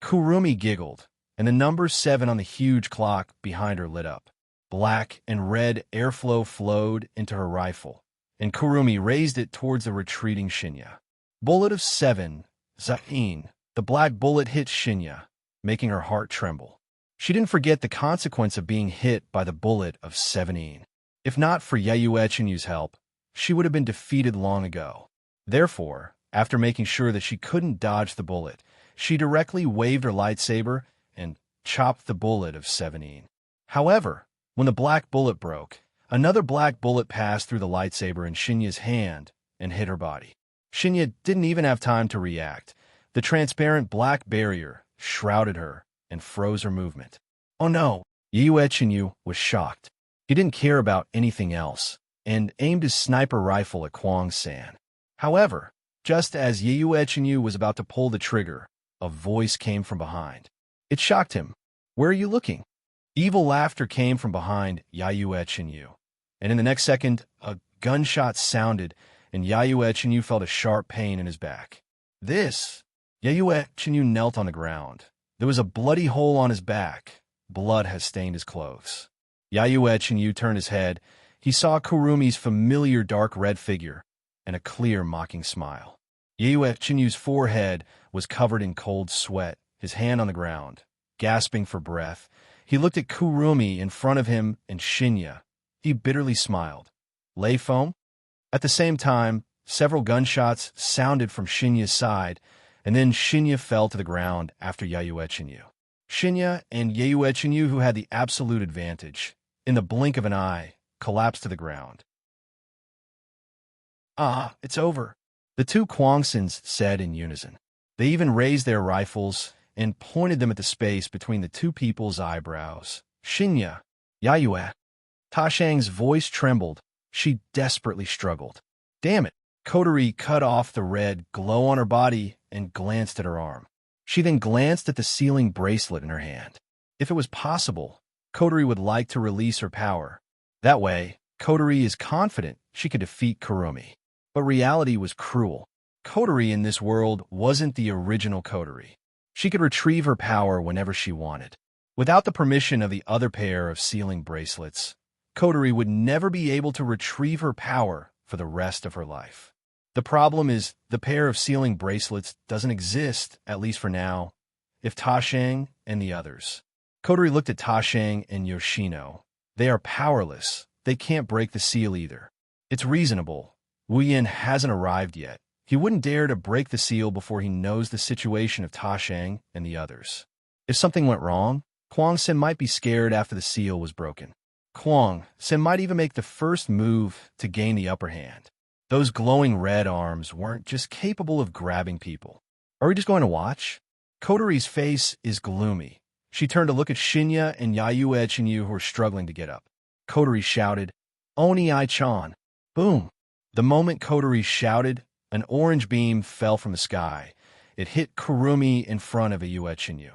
Kurumi giggled, and the number 7 on the huge clock behind her lit up. Black and red airflow flowed into her rifle, and Kurumi raised it towards the retreating Shinya. Bullet of 7, Zain. The black bullet hit Shinya, making her heart tremble. She didn't forget the consequence of being hit by the bullet of 17. If not for Yayuechinyu's help, she would have been defeated long ago. Therefore, after making sure that she couldn't dodge the bullet, she directly waved her lightsaber and chopped the bullet of 17. However, when the black bullet broke, another black bullet passed through the lightsaber in Shinya's hand and hit her body. Shinya didn't even have time to react. The transparent black barrier shrouded her and froze her movement. Oh no! Yayuechinyu was shocked. He didn't care about anything else and aimed his sniper rifle at Kwong San. However, just as Yayuechinyu was about to pull the trigger, a voice came from behind. It shocked him. "Where are you looking?" Evil laughter came from behind Yayue Chinyu, and in the next second, a gunshot sounded, and Yayue Chinyu felt a sharp pain in his back. This! Yayue Chinyu knelt on the ground. There was a bloody hole on his back. Blood had stained his clothes. Yayue Chinyu turned his head. He saw Kurumi's familiar dark red figure and a clear, mocking smile. Yayue Chinyu's forehead was covered in cold sweat, his hand on the ground. Gasping for breath, he looked at Kurumi in front of him and Shinya. He bitterly smiled. Lay foam? At the same time, several gunshots sounded from Shinya's side, and then Shinya fell to the ground after Yayue Chinyu. Shinya and Yayue Chinyu, who had the absolute advantage, in the blink of an eye, collapsed to the ground. Ah, it's over, the two Kwangsons said in unison. They even raised their rifles and pointed them at the space between the two people's eyebrows. Shinya, Yayue. Ta Shang's voice trembled. She desperately struggled. Damn it. Kotori cut off the red glow on her body and glanced at her arm. She then glanced at the sealing bracelet in her hand. If it was possible, Kotori would like to release her power. That way, Kotori is confident she could defeat Kurumi. But reality was cruel. Kotori in this world wasn't the original Kotori. She could retrieve her power whenever she wanted. Without the permission of the other pair of sealing bracelets, Kotori would never be able to retrieve her power for the rest of her life. The problem is the pair of sealing bracelets doesn't exist, at least for now, if Ta Shang and the others. Kotori looked at Ta Shang and Yoshino. They are powerless. They can't break the seal either. It's reasonable. Wu Yin hasn't arrived yet. He wouldn't dare to break the seal before he knows the situation of Ta Shang and the others. If something went wrong, Kwang Sen might be scared after the seal was broken. Kwang Sen might even make the first move to gain the upper hand. Those glowing red arms weren't just capable of grabbing people. Are we just going to watch? Kotori's face is gloomy. She turned to look at Shinya and Yayue Chinyu, who were struggling to get up. Kotori shouted, Oni Ai-chan. Boom. The moment Kotori shouted, an orange beam fell from the sky. It hit Kurumi in front of Yayue Chinyu.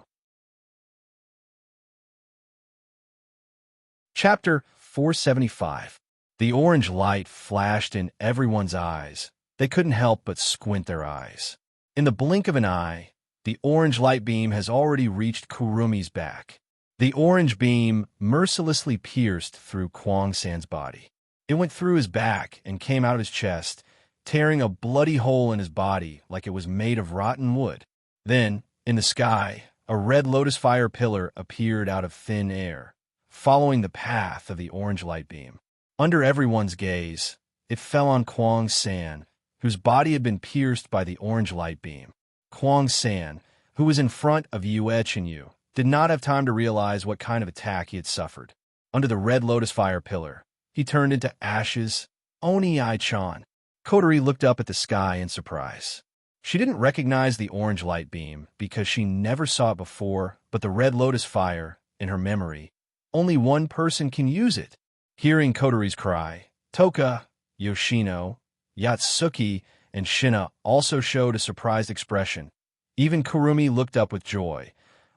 Chapter 475. The orange light flashed in everyone's eyes. They couldn't help but squint their eyes. In the blink of an eye, the orange light beam has already reached Kurumi's back. The orange beam mercilessly pierced through Kwang San's body. It went through his back and came out of his chest, tearing a bloody hole in his body like it was made of rotten wood. Then, in the sky, a red lotus fire pillar appeared out of thin air, following the path of the orange light beam. Under everyone's gaze, it fell on Kwang San, whose body had been pierced by the orange light beam. Kwang San, who was in front of Yue Chinyu, did not have time to realize what kind of attack he had suffered. Under the red lotus fire pillar, he turned into ashes. Oni Ai-chan. Kotori looked up at the sky in surprise. She didn't recognize the orange light beam because she never saw it before, but the red lotus fire, in her memory, only one person can use it. Hearing Kotori's cry, Toka, Yoshino, Yatsuki, and Shina also showed a surprised expression. Even Kurumi looked up with joy,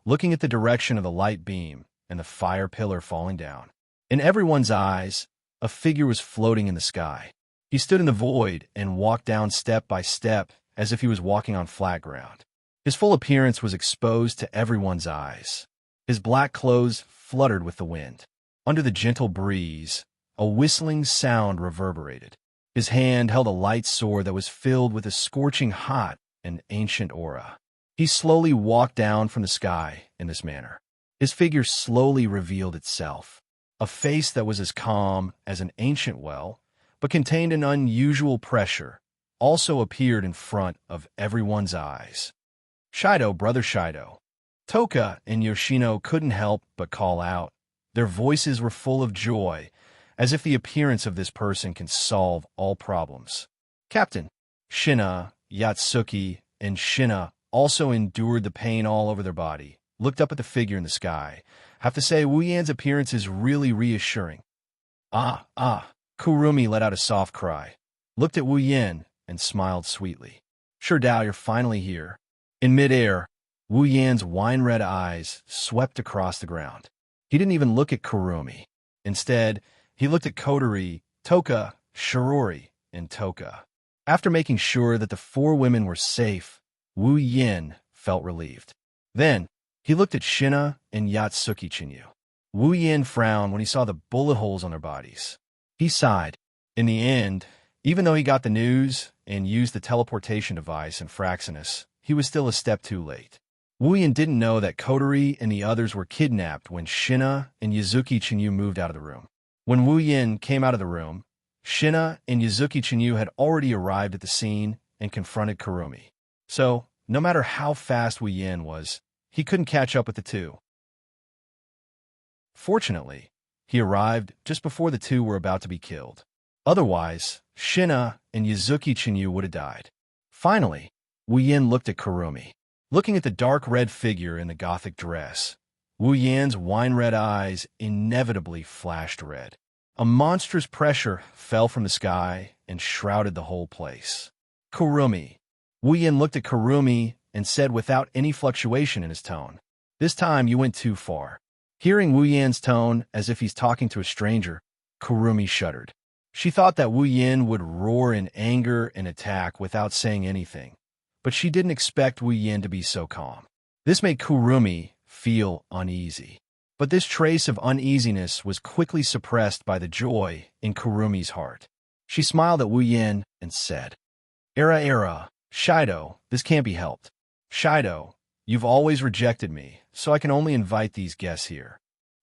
looking at the direction of the light beam and the fire pillar falling down. In everyone's eyes, a figure was floating in the sky. He stood in the void and walked down step by step as if he was walking on flat ground. His full appearance was exposed to everyone's eyes. His black clothes fluttered with the wind. Under the gentle breeze, a whistling sound reverberated. His hand held a light sword that was filled with a scorching hot and ancient aura. He slowly walked down from the sky in this manner. His figure slowly revealed itself. A face that was as calm as an ancient well, but contained an unusual pressure, also appeared in front of everyone's eyes. Shido, brother Shido. Toka and Yoshino couldn't help but call out. Their voices were full of joy, as if the appearance of this person can solve all problems. Captain. Shina, Yatsuki, and Shina also endured the pain all over their body, looked up at the figure in the sky. Have to say, Wu Yan's appearance is really reassuring. Ah. Kurumi let out a soft cry, looked at Wu Yan, and smiled sweetly. Sure, Dao, you're finally here. In midair, Wu Yan's wine-red eyes swept across the ground. He didn't even look at Kurumi. Instead, he looked at Kotori, Toka, Shirori, and Toka. After making sure that the four women were safe, Wu Yin felt relieved. Then, he looked at Shina and Yatsuki Chinyu. Wu Yin frowned when he saw the bullet holes on their bodies. He sighed. In the end, even though he got the news and used the teleportation device in Fraxinus, he was still a step too late. Wu Yin didn't know that Kotori and the others were kidnapped when Shina and Yuzuki Chinyu moved out of the room. When Wu Yin came out of the room, Shina and Yuzuki Chinyu had already arrived at the scene and confronted Kurumi. So, no matter how fast Wu Yin was, he couldn't catch up with the two. Fortunately, he arrived just before the two were about to be killed. Otherwise, Shina and Yuzuki Chinyu would have died. Finally, Wu Yin looked at Kurumi. Looking at the dark red figure in the gothic dress, Wu Yin's wine-red eyes inevitably flashed red. A monstrous pressure fell from the sky and shrouded the whole place. Kurumi. Wu Yin looked at Kurumi and said without any fluctuation in his tone, "This time you went too far." Hearing Wu Yin's tone as if he's talking to a stranger, Kurumi shuddered. She thought that Wu Yin would roar in anger and attack without saying anything, but she didn't expect Wu Yin to be so calm. This made Kurumi feel uneasy. But this trace of uneasiness was quickly suppressed by the joy in Kurumi's heart. She smiled at Wu Yin and said, Era, Shido, this can't be helped. Shido, you've always rejected me, so I can only invite these guests here.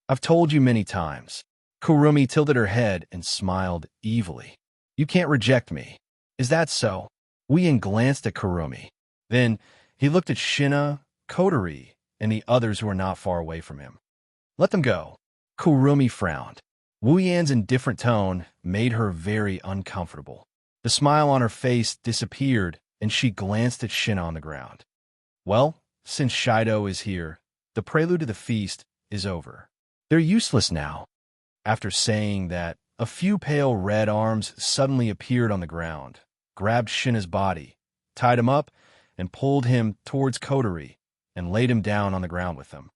I've told you many times. Kurumi tilted her head and smiled evilly. You can't reject me. Is that so? Wu Yin glanced at Kurumi. Then he looked at Shina, Kotori, and the others who were not far away from him. Let them go. Kurumi frowned. Wu Yan's indifferent tone made her very uncomfortable. The smile on her face disappeared, and she glanced at Shina on the ground. Well, since Shido is here, the prelude to the feast is over. They're useless now. After saying that, a few pale red arms suddenly appeared on the ground, grabbed Shina's body, tied him up, and pulled him towards Kotori, and laid him down on the ground with them.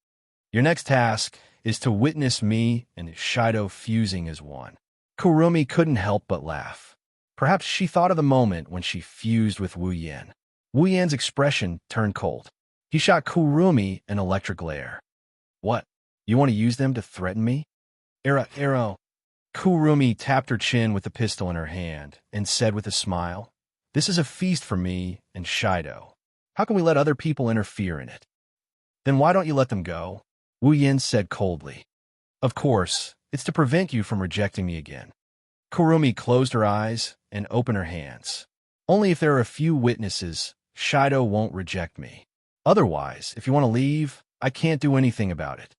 Your next task is to witness me and Shido fusing as one. Kurumi couldn't help but laugh. Perhaps she thought of the moment when she fused with Wu Yin. Wu Yan's expression turned cold. He shot Kurumi an electric glare. What? You want to use them to threaten me? Arrow. Kurumi tapped her chin with the pistol in her hand and said with a smile, This is a feast for me and Shido. How can we let other people interfere in it? Then why don't you let them go? Wu Yin said coldly. Of course, it's to prevent you from rejecting me again. Kurumi closed her eyes and opened her hands. Only if there are a few witnesses, Shido won't reject me. Otherwise, if you want to leave, I can't do anything about it.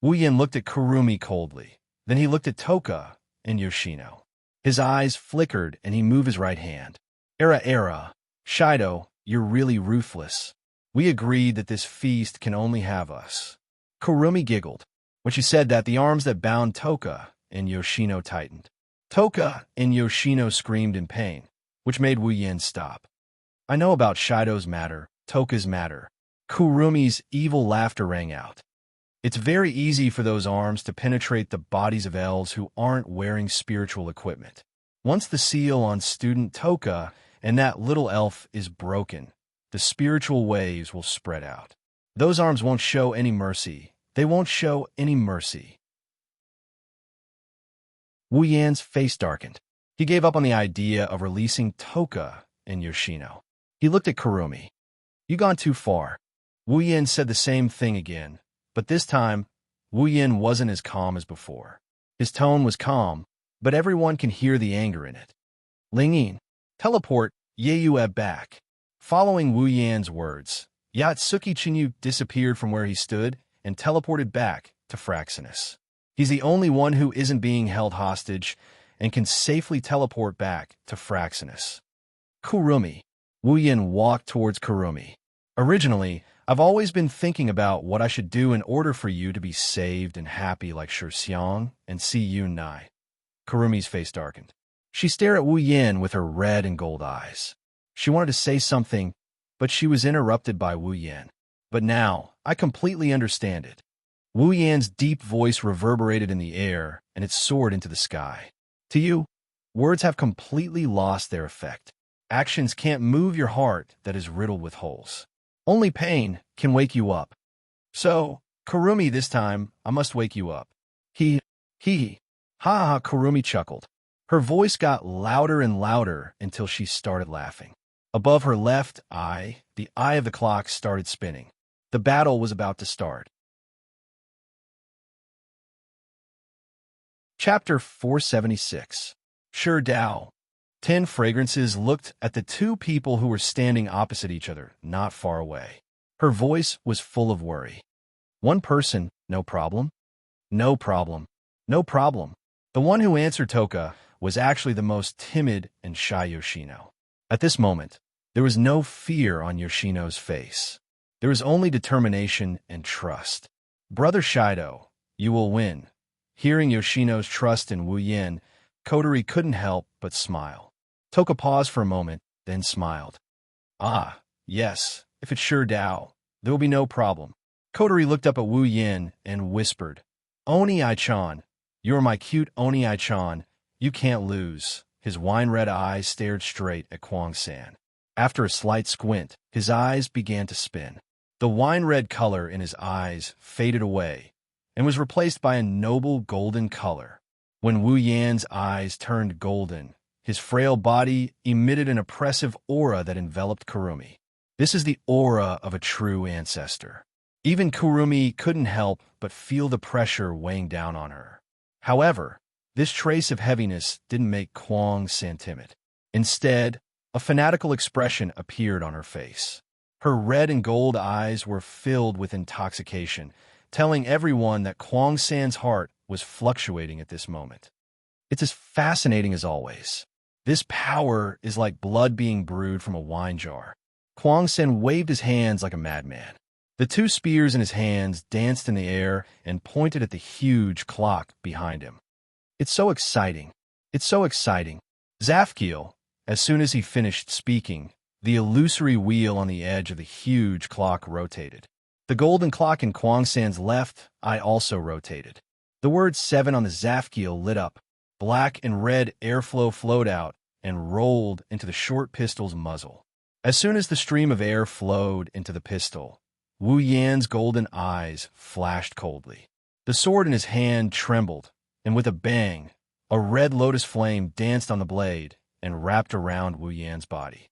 Wu Yin looked at Kurumi coldly. Then he looked at Toka and Yoshino. His eyes flickered and he moved his right hand. Era. Shido, you're really ruthless. We agreed that this feast can only have us. Kurumi giggled. When she said that, the arms that bound Toka and Yoshino tightened. Toka and Yoshino screamed in pain, which made Wu Yin stop. I know about Shido's matter, Toka's matter. Kurumi's evil laughter rang out. It's very easy for those arms to penetrate the bodies of elves who aren't wearing spiritual equipment. Once the seal on student Toka and that little elf is broken, the spiritual waves will spread out. Those arms won't show any mercy. They won't show any mercy. Wu Yan's face darkened. He gave up on the idea of releasing Toka and Yoshino. He looked at Kurumi. You've gone too far. Wu Yan said the same thing again, but this time, Wu Yan wasn't as calm as before. His tone was calm, but everyone can hear the anger in it. Ling Yin, teleport Yeyue back. Following Wu Yan's words, Yatsuki Chinyu disappeared from where he stood and teleported back to Fraxinus. He's the only one who isn't being held hostage and can safely teleport back to Fraxinus. Kurumi. Wu Yan walked towards Kurumi. Originally, I've always been thinking about what I should do in order for you to be saved and happy like Shixiang and see Yun Nai. Kurumi's face darkened. She stared at Wu Yan with her red and gold eyes. She wanted to say something, but she was interrupted by Wu Yan. But now, I completely understand it. Wu Yan's deep voice reverberated in the air, and it soared into the sky. To you, words have completely lost their effect. Actions can't move your heart that is riddled with holes. Only pain can wake you up. So, Kurumi, this time, I must wake you up. He. Ha ha, Kurumi chuckled. Her voice got louder and louder until she started laughing. Above her left eye, the eye of the clock started spinning. The battle was about to start. Chapter 476. Sure Dao. 10 Fragrances looked at the two people who were standing opposite each other, not far away. Her voice was full of worry. One person, no problem? No problem. No problem. The one who answered Toka was actually the most timid and shy Yoshino. At this moment, there was no fear on Yoshino's face. There was only determination and trust. Brother Shido, you will win. Hearing Yoshino's trust in Wu Yin, Kotori couldn't help but smile. Toka paused for a moment, then smiled. Ah, yes, if it's sure Dao, there will be no problem. Kotori looked up at Wu Yin and whispered, Oni-I-chan, you're my cute Oni-I-chan, you can't lose. His wine-red eyes stared straight at Kwang-san. After a slight squint, his eyes began to spin. The wine-red color in his eyes faded away and was replaced by a noble golden color. When Wu Yan's eyes turned golden, his frail body emitted an oppressive aura that enveloped Kurumi. This is the aura of a true ancestor. Even Kurumi couldn't help but feel the pressure weighing down on her. However, this trace of heaviness didn't make Kwang-san timid. Instead, a fanatical expression appeared on her face. Her red and gold eyes were filled with intoxication, telling everyone that Kwang-san's heart was fluctuating at this moment. It's as fascinating as always. This power is like blood being brewed from a wine jar. Kwang-san waved his hands like a madman. The two spears in his hands danced in the air and pointed at the huge clock behind him. It's so exciting. It's so exciting. Zafkiel, as soon as he finished speaking, the illusory wheel on the edge of the huge clock rotated. The golden clock in Kwang-san's left eye also rotated. The word 7 on the Zafkiel lit up. Black and red airflow flowed out and rolled into the short pistol's muzzle. As soon as the stream of air flowed into the pistol, Wu Yan's golden eyes flashed coldly. The sword in his hand trembled, and with a bang, a red lotus flame danced on the blade and wrapped around Wu Yan's body.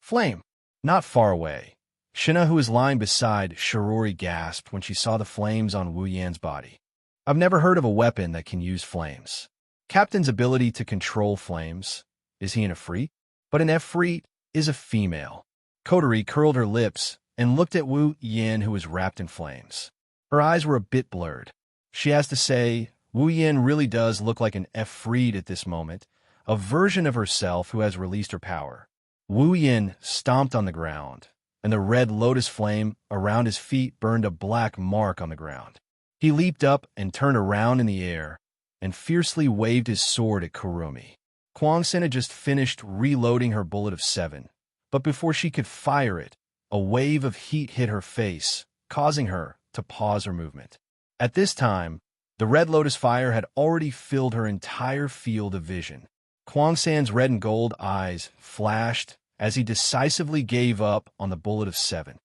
Flame! Not far away. Shina, who was lying beside Shirori, gasped when she saw the flames on Wu Yan's body. I've never heard of a weapon that can use flames. Captain's ability to control flames. Is he an Efreet? But an Efreet is a female. Kotori curled her lips and looked at Wu Yan, who was wrapped in flames. Her eyes were a bit blurred. She has to say, Wu Yan really does look like an Efreet at this moment, a version of herself who has released her power. Wu Yan stomped on the ground, and the red lotus flame around his feet burned a black mark on the ground. He leaped up and turned around in the air and fiercely waved his sword at Kurumi. Kwang-san had just finished reloading her bullet of 7, but before she could fire it, a wave of heat hit her face, causing her to pause her movement. At this time, the red lotus fire had already filled her entire field of vision. Kwang-san's red and gold eyes flashed as he decisively gave up on the bullet of 7.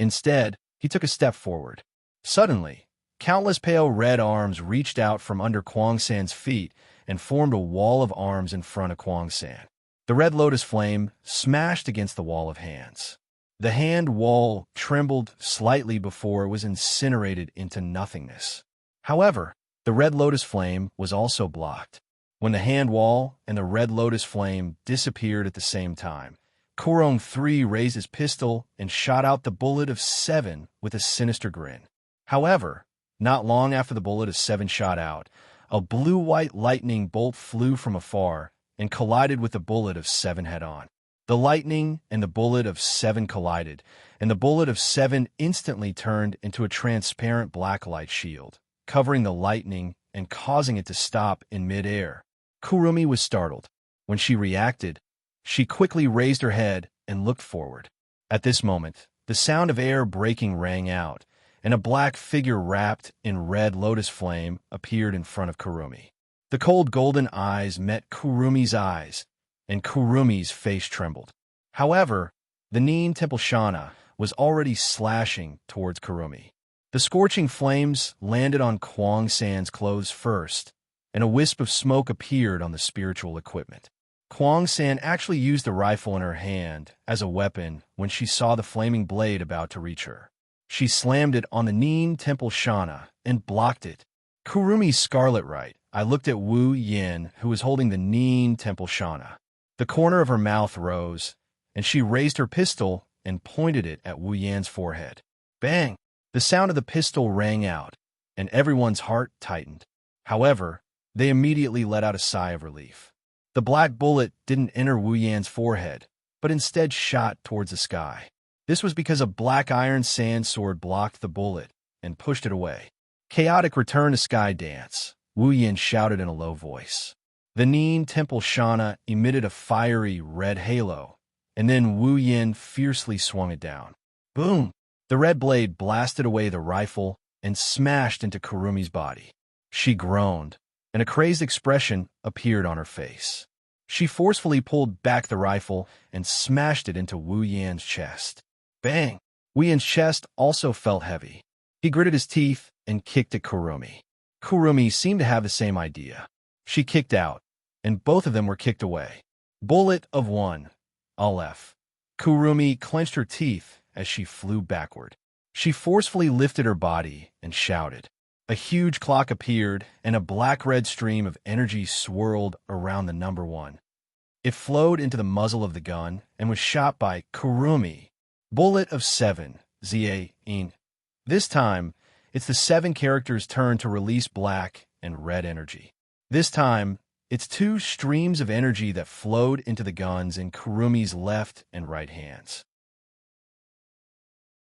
Instead, he took a step forward. Suddenly, countless pale red arms reached out from under Kwang-san's feet and formed a wall of arms in front of Kwang-san. The red lotus flame smashed against the wall of hands. The hand wall trembled slightly before it was incinerated into nothingness. However, the red lotus flame was also blocked. When the hand wall and the red lotus flame disappeared at the same time, Kurong 3 raised his pistol and shot out the bullet of 7 with a sinister grin. However, not long after the bullet of 7 shot out, a blue-white lightning bolt flew from afar and collided with the bullet of 7 head-on. The lightning and the bullet of 7 collided, and the bullet of 7 instantly turned into a transparent black light shield, covering the lightning and causing it to stop in mid-air. Kurumi was startled. When she reacted, she quickly raised her head and looked forward. At this moment, the sound of air breaking rang out, and a black figure wrapped in red lotus flame appeared in front of Kurumi. The cold golden eyes met Kurumi's eyes, and Kurumi's face trembled. However, the Nin Temple Shana was already slashing towards Kurumi. The scorching flames landed on Kwang San's clothes first, and a wisp of smoke appeared on the spiritual equipment. Kwang San actually used the rifle in her hand as a weapon when she saw the flaming blade about to reach her. She slammed it on the Nin Temple Shana and blocked it. Kurumi's scarlet right. I looked at Wu Yin, who was holding the Nin Temple Shana. The corner of her mouth rose, and she raised her pistol and pointed it at Wu Yan's forehead. Bang! The sound of the pistol rang out, and everyone's heart tightened. However, they immediately let out a sigh of relief. The black bullet didn't enter Wu Yan's forehead, but instead shot towards the sky. This was because a black iron sand sword blocked the bullet and pushed it away. Chaotic return to sky dance, Wu Yan shouted in a low voice. The Nin Temple Shana emitted a fiery red halo, and then Wu Yan fiercely swung it down. Boom! The red blade blasted away the rifle and smashed into Kurumi's body. She groaned, and a crazed expression appeared on her face. She forcefully pulled back the rifle and smashed it into Wu Yan's chest. Bang! Wu Yan's chest also felt heavy. He gritted his teeth and kicked at Kurumi. Kurumi seemed to have the same idea. She kicked out, and both of them were kicked away. Bullet of one. Aleph. Kurumi clenched her teeth as she flew backward. She forcefully lifted her body and shouted. A huge clock appeared, and a black-red stream of energy swirled around the number 1. It flowed into the muzzle of the gun and was shot by Kurumi. Bullet of 7. Za-in. This time, it's the 7 characters' turn to release black and red energy. This time, it's 2 streams of energy that flowed into the guns in Kurumi's left and right hands.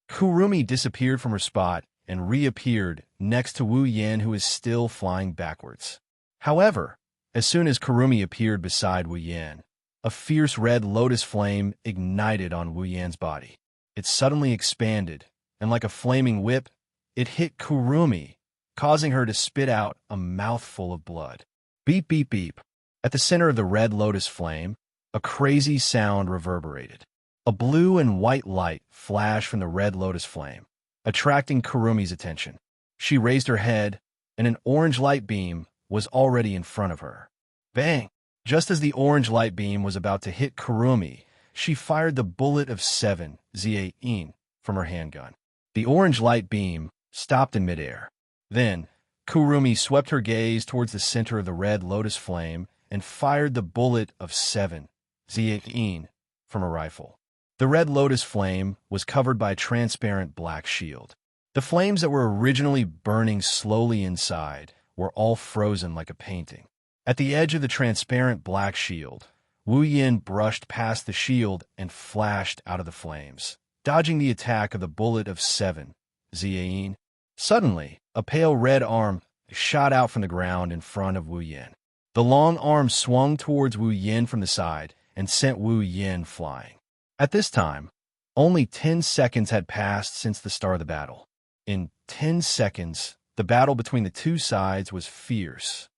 Kurumi disappeared from her spot and reappeared next to Wu Yan, who is still flying backwards. However, as soon as Kurumi appeared beside Wu Yan, a fierce red lotus flame ignited on Wu Yan's body. It suddenly expanded, and like a flaming whip, it hit Kurumi, causing her to spit out a mouthful of blood. Beep, beep, beep. At the center of the red lotus flame, a crazy sound reverberated. A blue and white light flashed from the red lotus flame, attracting Kurumi's attention. She raised her head, and an orange light beam was already in front of her. Bang! Just as the orange light beam was about to hit Kurumi, she fired the bullet of 7 Za-in from her handgun. The orange light beam stopped in midair. Then, Kurumi swept her gaze towards the center of the red lotus flame and fired the bullet of 7 Za-in from a rifle. The red lotus flame was covered by a transparent black shield. The flames that were originally burning slowly inside were all frozen like a painting. At the edge of the transparent black shield, Wu Yan brushed past the shield and flashed out of the flames, dodging the attack of the bullet of 7 Za-in. Suddenly, a pale red arm shot out from the ground in front of Wu Yan. The long arm swung towards Wu Yan from the side and sent Wu Yan flying. At this time, only 10 seconds had passed since the start of the battle. In 10 seconds, the battle between the two sides was fierce.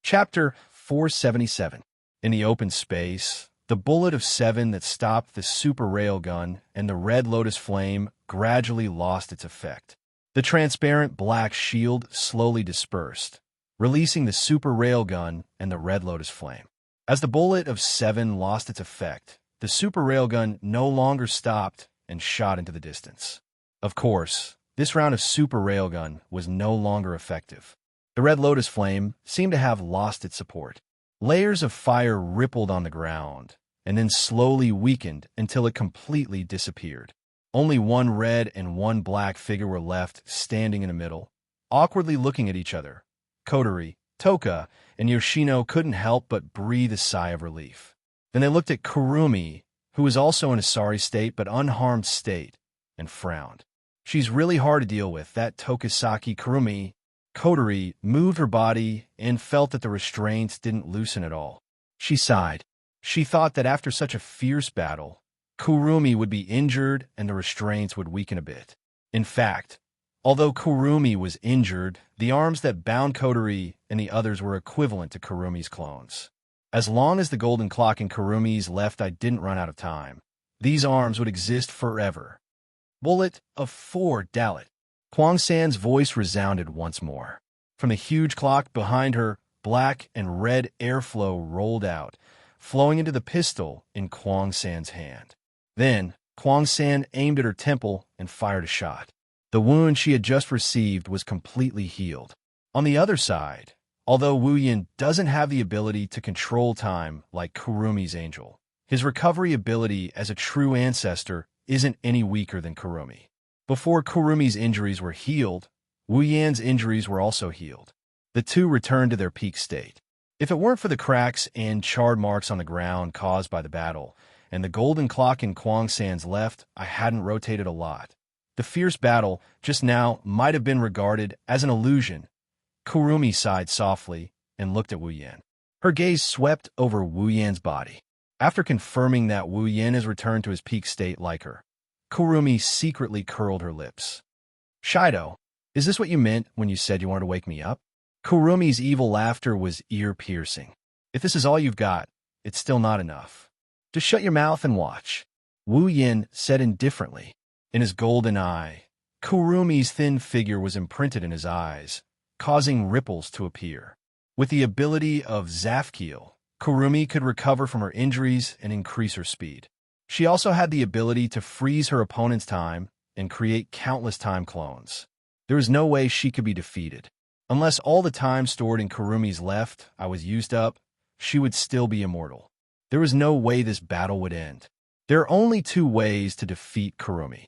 Chapter 477. In the open space, the bullet of 7 that stopped the super railgun and the red lotus flame gradually lost its effect. The transparent black shield slowly dispersed, releasing the super railgun and the red lotus flame. As the bullet of 7 lost its effect, the super railgun no longer stopped and shot into the distance. Of course, this round of super railgun was no longer effective. The red lotus flame seemed to have lost its support. Layers of fire rippled on the ground, and then slowly weakened until it completely disappeared. Only 1 red and 1 black figure were left standing in the middle, awkwardly looking at each other. Kotori, Toka, and Yoshino couldn't help but breathe a sigh of relief. Then they looked at Kurumi, who was also in a sorry state but unharmed state, and frowned. She's really hard to deal with, that Tokisaki Kurumi. Kotori moved her body and felt that the restraints didn't loosen at all. She sighed. She thought that after such a fierce battle, Kurumi would be injured and the restraints would weaken a bit. In fact, although Kurumi was injured, the arms that bound Kotori and the others were equivalent to Kurumi's clones. As long as the golden clock in Kurumi's left eye didn't run out of time, these arms would exist forever. Bullet of 4 Dalit. Kwang San's voice resounded once more. From the huge clock behind her, black and red airflow rolled out, flowing into the pistol in Kwang San's hand. Then, Kwang San aimed at her temple and fired a shot. The wound she had just received was completely healed. On the other side, although Wu Yin doesn't have the ability to control time like Kurumi's angel, his recovery ability as a true ancestor isn't any weaker than Kurumi. Before Kurumi's injuries were healed, Wu Yan's injuries were also healed. The two returned to their peak state. If it weren't for the cracks and charred marks on the ground caused by the battle, and the golden clock in Kwang San's left, I hadn't rotated a lot. The fierce battle just now might have been regarded as an illusion. Kurumi sighed softly and looked at Wu Yan. Her gaze swept over Wu Yan's body. After confirming that Wu Yan has returned to his peak state like her, Kurumi secretly curled her lips. Shido, is this what you meant when you said you wanted to wake me up? Kurumi's evil laughter was ear-piercing. If this is all you've got, it's still not enough. Just shut your mouth and watch. Wu Yan said indifferently. In his golden eye, Kurumi's thin figure was imprinted in his eyes, causing ripples to appear. With the ability of Zafkiel, Kurumi could recover from her injuries and increase her speed. She also had the ability to freeze her opponent's time and create countless time clones. There was no way she could be defeated. Unless all the time stored in Kurumi's left eye was used up, she would still be immortal. There was no way this battle would end. There are only 2 ways to defeat Kurumi.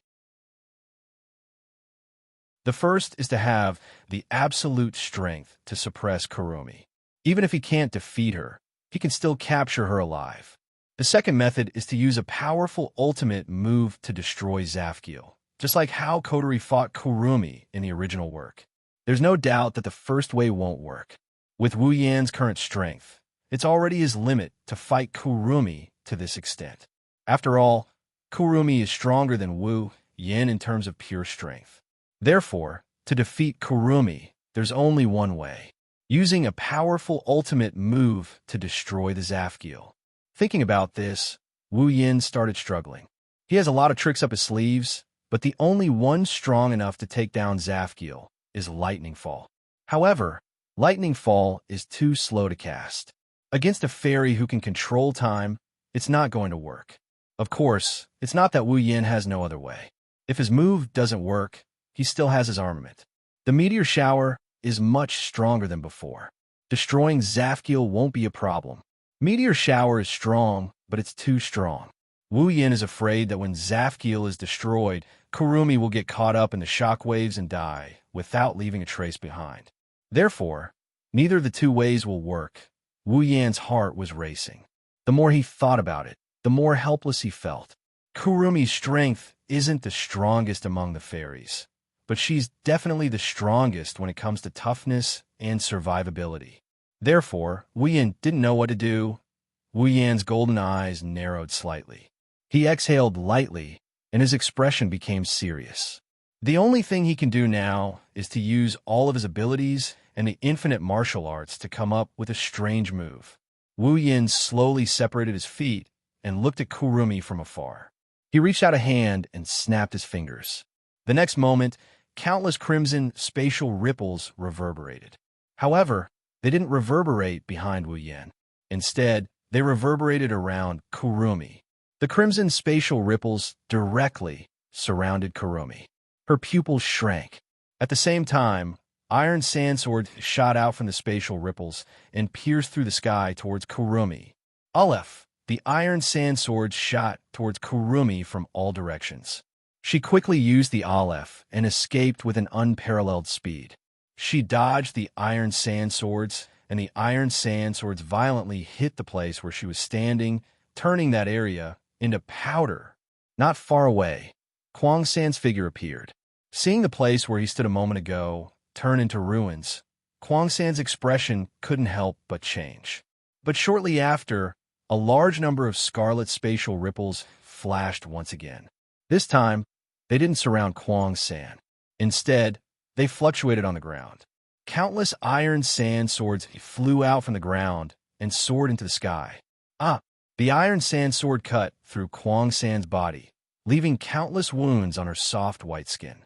The first is to have the absolute strength to suppress Kurumi. Even if he can't defeat her, he can still capture her alive. The second method is to use a powerful ultimate move to destroy Zafkiel, just like how Kotori fought Kurumi in the original work. There's no doubt that the first way won't work. With Wu Yan's current strength, it's already his limit to fight Kurumi to this extent. After all, Kurumi is stronger than Wu Yan in terms of pure strength. Therefore, to defeat Kurumi, there's only one way: using a powerful ultimate move to destroy the Zafkiel. Thinking about this, Wu Yin started struggling. He has a lot of tricks up his sleeves, but the only one strong enough to take down Zafkiel is Lightning Fall. However, Lightning Fall is too slow to cast. Against a fairy who can control time, it's not going to work. Of course, it's not that Wu Yin has no other way. If his move doesn't work, he still has his armament. The meteor shower is much stronger than before. Destroying Zafkiel won't be a problem. Meteor shower is strong, but it's too strong. Wu Yin is afraid that when Zafkiel is destroyed, Kurumi will get caught up in the shockwaves and die without leaving a trace behind. Therefore, neither of the 2 ways will work. Wu Yan's heart was racing. The more he thought about it, the more helpless he felt. Kurumi's strength isn't the strongest among the fairies, but she's definitely the strongest when it comes to toughness and survivability. Therefore, Wu Yan didn't know what to do. Wu Yan's golden eyes narrowed slightly. He exhaled lightly, and his expression became serious. The only thing he can do now is to use all of his abilities and the infinite martial arts to come up with a strange move. Wu Yin slowly separated his feet and looked at Kurumi from afar. He reached out a hand and snapped his fingers. The next moment, countless crimson spatial ripples reverberated. However, they didn't reverberate behind Wu Yan. Instead, they reverberated around Kurumi. The crimson spatial ripples directly surrounded Kurumi. Her pupils shrank. At the same time, iron sandsword shot out from the spatial ripples and pierced through the sky towards Kurumi. Aleph, the iron sandsword shot towards Kurumi from all directions. She quickly used the Aleph and escaped with an unparalleled speed. She dodged the iron sandswords, and the iron sandswords violently hit the place where she was standing, turning that area into powder. Not far away, Kwang San's figure appeared. Seeing the place where he stood a moment ago turn into ruins, Kwang San's expression couldn't help but change. But shortly after, a large number of scarlet spatial ripples flashed once again. This time, they didn't surround Kwang's sand. Instead, they fluctuated on the ground. Countless iron sand swords flew out from the ground and soared into the sky. The iron sand sword cut through Kwang San's body, leaving countless wounds on her soft white skin.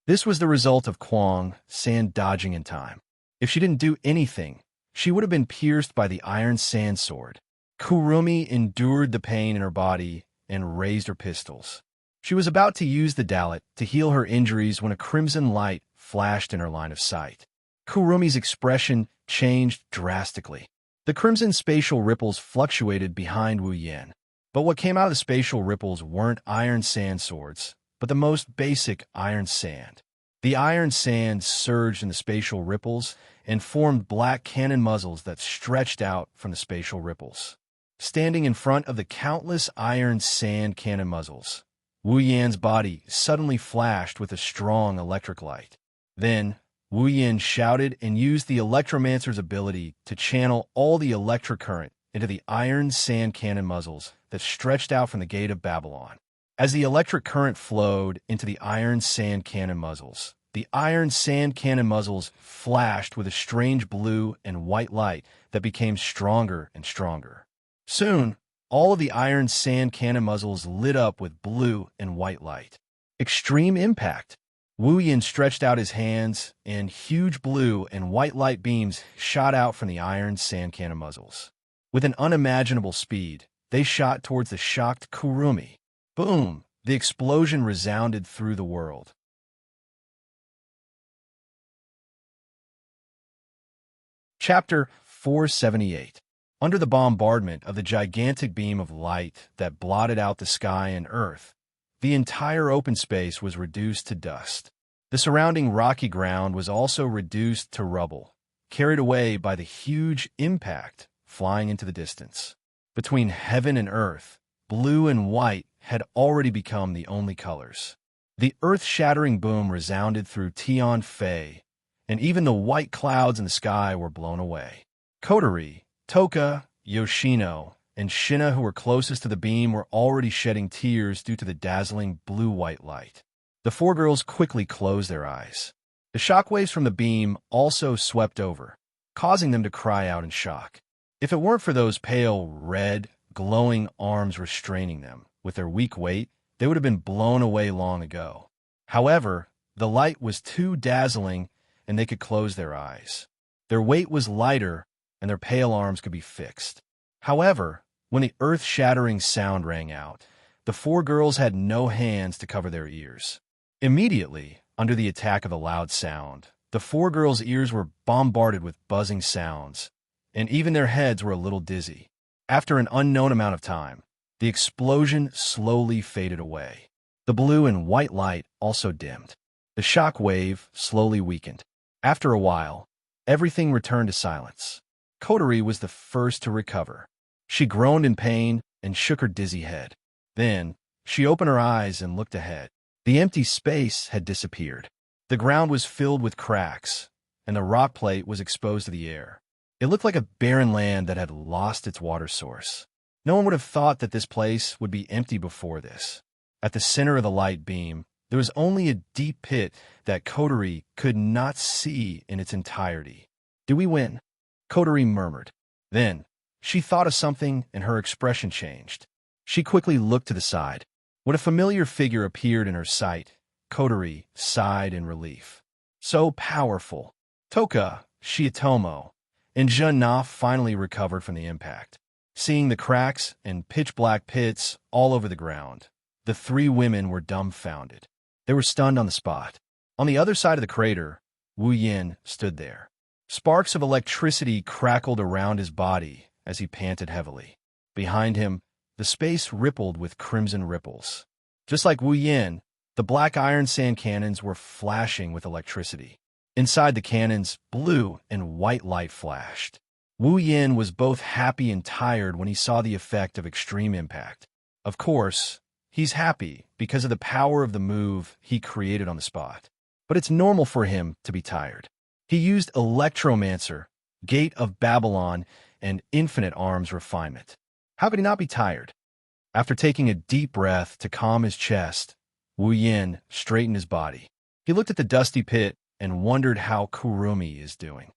This was the result of Kwang San dodging in time. If she didn't do anything, she would have been pierced by the iron sand sword. Kurumi endured the pain in her body and raised her pistols. She was about to use the dallet to heal her injuries when a crimson light flashed in her line of sight. Kurumi's expression changed drastically. The crimson spatial ripples fluctuated behind Wu Yan. But what came out of the spatial ripples weren't iron sand swords, but the most basic iron sand. The iron sand surged in the spatial ripples and formed black cannon muzzles that stretched out from the spatial ripples. Standing in front of the countless iron sand cannon muzzles, Wu Yan's body suddenly flashed with a strong electric light. Then, Wu Yan shouted and used the Electromancer's ability to channel all the electric current into the iron sand cannon muzzles that stretched out from the Gate of Babylon. As the electric current flowed into the iron sand cannon muzzles, the iron sand cannon muzzles flashed with a strange blue and white light that became stronger and stronger. Soon, all of the iron sand cannon muzzles lit up with blue and white light. Extreme impact! Wu Yan stretched out his hands, and huge blue and white light beams shot out from the iron sand cannon muzzles. With an unimaginable speed, they shot towards the shocked Kurumi. Boom! The explosion resounded through the world. Chapter 478. Under the bombardment of the gigantic beam of light that blotted out the sky and earth, the entire open space was reduced to dust. The surrounding rocky ground was also reduced to rubble, carried away by the huge impact flying into the distance. Between heaven and earth, blue and white had already become the only colors. The earth-shattering boom resounded through Tianfei, and even the white clouds in the sky were blown away. Kotori, Toka, Yoshino, and Shina, who were closest to the beam, were already shedding tears due to the dazzling blue-white light. The four girls quickly closed their eyes. The shockwaves from the beam also swept over, causing them to cry out in shock. If it weren't for those pale, red, glowing arms restraining them, with their weak weight, they would have been blown away long ago. However, the light was too dazzling, and they could close their eyes. Their weight was lighter, and their pale arms could be fixed. However, when the earth-shattering sound rang out, the four girls had no hands to cover their ears. Immediately, under the attack of the loud sound, the four girls' ears were bombarded with buzzing sounds, and even their heads were a little dizzy. After an unknown amount of time, the explosion slowly faded away. The blue and white light also dimmed. The shock wave slowly weakened. After a while, everything returned to silence. Kotori was the first to recover. She groaned in pain and shook her dizzy head. Then, she opened her eyes and looked ahead. The empty space had disappeared. The ground was filled with cracks, and the rock plate was exposed to the air. It looked like a barren land that had lost its water source. No one would have thought that this place would be empty before this. At the center of the light beam, there was only a deep pit that Kotori could not see in its entirety. "Do we win?" Kotori murmured. Then, she thought of something and her expression changed. She quickly looked to the side. When a familiar figure appeared in her sight, Kotori sighed in relief. So powerful. Toka, Shiatomo, and Jean finally recovered from the impact. Seeing the cracks and pitch-black pits all over the ground, the three women were dumbfounded. They were stunned on the spot. On the other side of the crater, Wu Yan stood there. Sparks of electricity crackled around his body as he panted heavily. Behind him, the space rippled with crimson ripples. Just like Wu Yan, the black iron sand cannons were flashing with electricity. Inside the cannons, blue and white light flashed. Wu Yan was both happy and tired when he saw the effect of extreme impact. Of course, he's happy because of the power of the move he created on the spot. But it's normal for him to be tired. He used Electromancer, Gate of Babylon, and Infinite Arms Refinement. How could he not be tired? After taking a deep breath to calm his chest, Wu Yin straightened his body. He looked at the dusty pit and wondered how Kurumi is doing.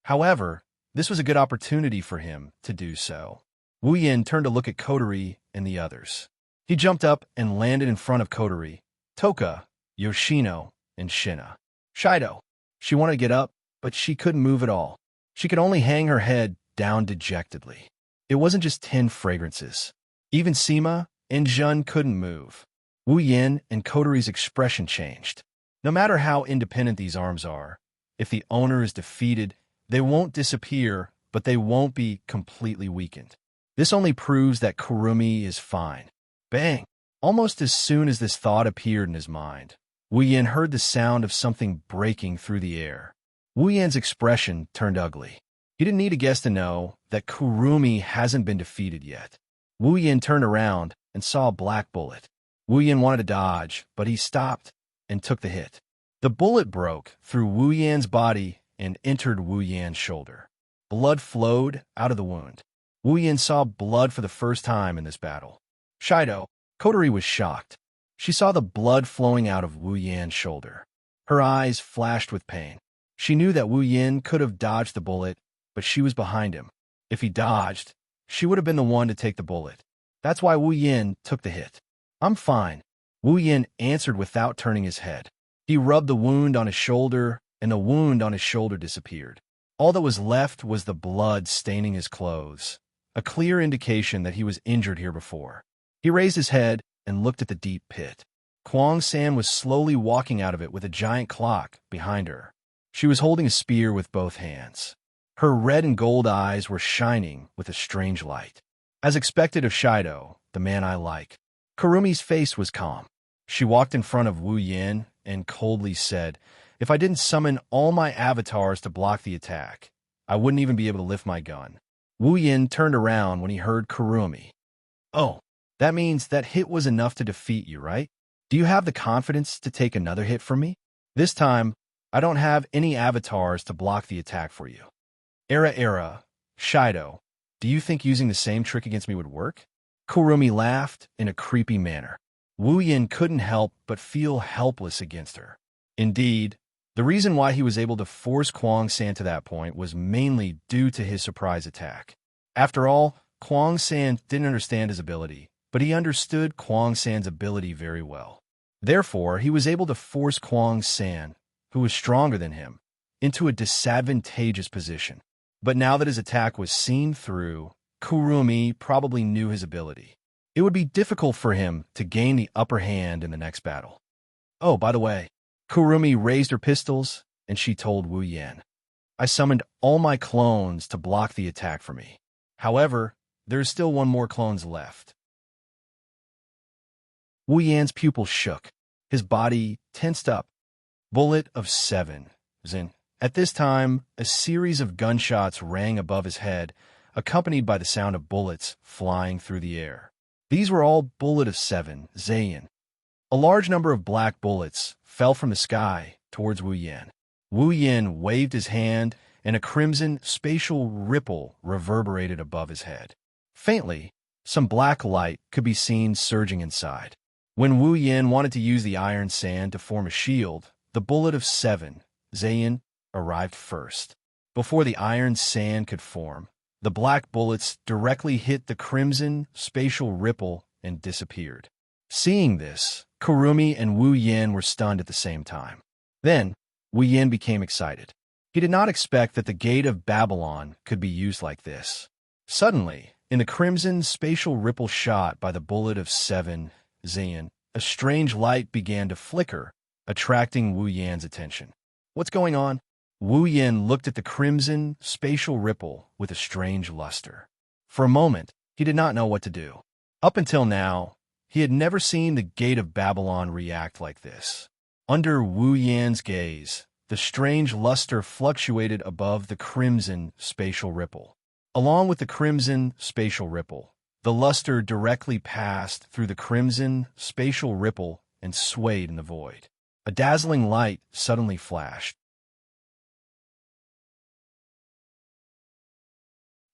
However, this was a good opportunity for him to do so. Wu Yin turned to look at Kotori and the others. He jumped up and landed in front of Kotori, Toka, Yoshino, and Shina. Shido. She wanted to get up, but she couldn't move at all. She could only hang her head down dejectedly. It wasn't just 10 fragrances. Even Sima and Jun couldn't move. Wu Yin and Kotori's expression changed. No matter how independent these arms are, if the owner is defeated, they won't disappear, but they won't be completely weakened. This only proves that Kurumi is fine. Bang! Almost as soon as this thought appeared in his mind, Wu Yin heard the sound of something breaking through the air. Wu Yan's expression turned ugly. He didn't need a guess to know that Kurumi hasn't been defeated yet. Wu Yin turned around and saw a black bullet. Wu Yin wanted to dodge, but he stopped and took the hit. The bullet broke through Wu Yan's body and entered Wu Yan's shoulder. Blood flowed out of the wound. Wu Yin saw blood for the first time in this battle. Shido. Kotori was shocked. She saw the blood flowing out of Wu Yan's shoulder. Her eyes flashed with pain. She knew that Wu Yin could have dodged the bullet, but she was behind him. If he dodged, she would have been the one to take the bullet. That's why Wu Yin took the hit. I'm fine, Wu Yin answered without turning his head. He rubbed the wound on his shoulder, and the wound on his shoulder disappeared. All that was left was the blood staining his clothes, a clear indication that he was injured here before. He raised his head and looked at the deep pit. Kwang San was slowly walking out of it with a giant clock behind her. She was holding a spear with both hands. Her red and gold eyes were shining with a strange light. As expected of Shido, the man I like, Kurumi's face was calm. She walked in front of Wu Yin and coldly said, "If I didn't summon all my avatars to block the attack, I wouldn't even be able to lift my gun." Wu Yin turned around when he heard Kurumi. "Oh, that means that hit was enough to defeat you, right? Do you have the confidence to take another hit from me? This time, I don't have any avatars to block the attack for you." Era, Shido, do you think using the same trick against me would work?" Kurumi laughed in a creepy manner. Wu Yin couldn't help but feel helpless against her. Indeed, the reason why he was able to force Kwang San to that point was mainly due to his surprise attack. After all, Kwang San didn't understand his ability, but he understood Kwang San's ability very well. Therefore, he was able to force Kwang San, who was stronger than him, into a disadvantageous position. But now that his attack was seen through, Kurumi probably knew his ability. It would be difficult for him to gain the upper hand in the next battle. Oh, by the way, Kurumi raised her pistols, and she told Wu Yin, "I summoned all my clones to block the attack for me. However, there is still one more clones left." Wu Yan's pupils shook. His body tensed up. Bullet of 7. Zin. At this time, a series of gunshots rang above his head, accompanied by the sound of bullets flying through the air. These were all bullet of 7, Zayin. A large number of black bullets fell from the sky towards Wu Yin. Wu Yin waved his hand, and a crimson spatial ripple reverberated above his head. Faintly, some black light could be seen surging inside. When Wu Yin wanted to use the iron sand to form a shield, the bullet of 7, Zayin, arrived first. Before the iron sand could form, the black bullets directly hit the crimson spatial ripple and disappeared. Seeing this, Kurumi and Wu Yin were stunned at the same time. Then, Wu Yin became excited. He did not expect that the Gate of Babylon could be used like this. Suddenly, in the crimson spatial ripple shot by the bullet of 7, Zayin, a strange light began to flicker, attracting Wu Yan's attention. "What's going on?" Wu Yin looked at the crimson spatial ripple with a strange luster. For a moment, he did not know what to do. Up until now, he had never seen the Gate of Babylon react like this. Under Wu Yan's gaze, the strange luster fluctuated above the crimson spatial ripple. Along with the crimson spatial ripple, the luster directly passed through the crimson spatial ripple and swayed in the void. A dazzling light suddenly flashed.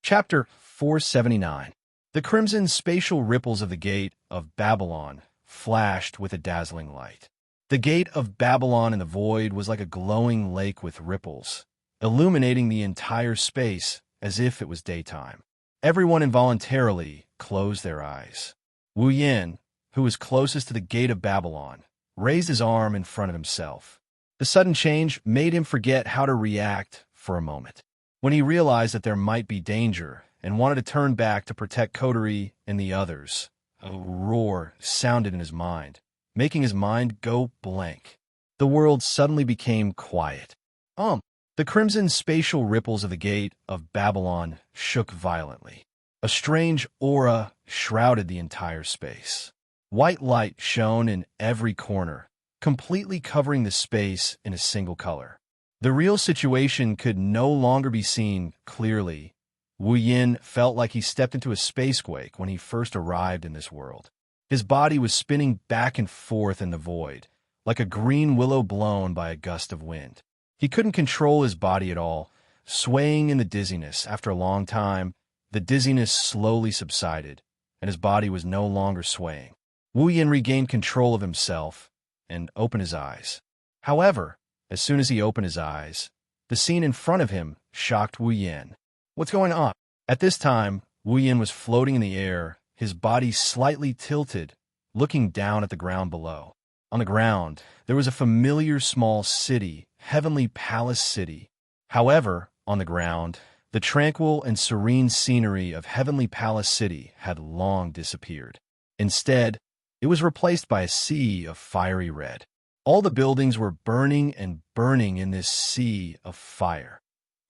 Chapter 479. The crimson spatial ripples of the Gate of Babylon flashed with a dazzling light. The Gate of Babylon in the void was like a glowing lake with ripples, illuminating the entire space as if it was daytime. Everyone involuntarily closed their eyes. Wu Yin, who was closest to the Gate of Babylon, raised his arm in front of himself. The sudden change made him forget how to react for a moment. When he realized that there might be danger and wanted to turn back to protect Coterie and the others, a roar sounded in his mind, making his mind go blank. The world suddenly became quiet. The crimson spatial ripples of the Gate of Babylon shook violently. A strange aura shrouded the entire space. White light shone in every corner, completely covering the space in a single color. The real situation could no longer be seen clearly. Wu Yin felt like he stepped into a spacequake when he first arrived in this world. His body was spinning back and forth in the void, like a green willow blown by a gust of wind. He couldn't control his body at all, swaying in the dizziness. After a long time, the dizziness slowly subsided, and his body was no longer swaying. Wu Yin regained control of himself and opened his eyes. However, as soon as he opened his eyes, the scene in front of him shocked Wu Yin. What's going on? At this time, Wu Yin was floating in the air, his body slightly tilted, looking down at the ground below. On the ground, there was a familiar small city, Heavenly Palace City. However, on the ground, the tranquil and serene scenery of Heavenly Palace City had long disappeared. Instead, it was replaced by a sea of fiery red. All the buildings were burning and burning in this sea of fire.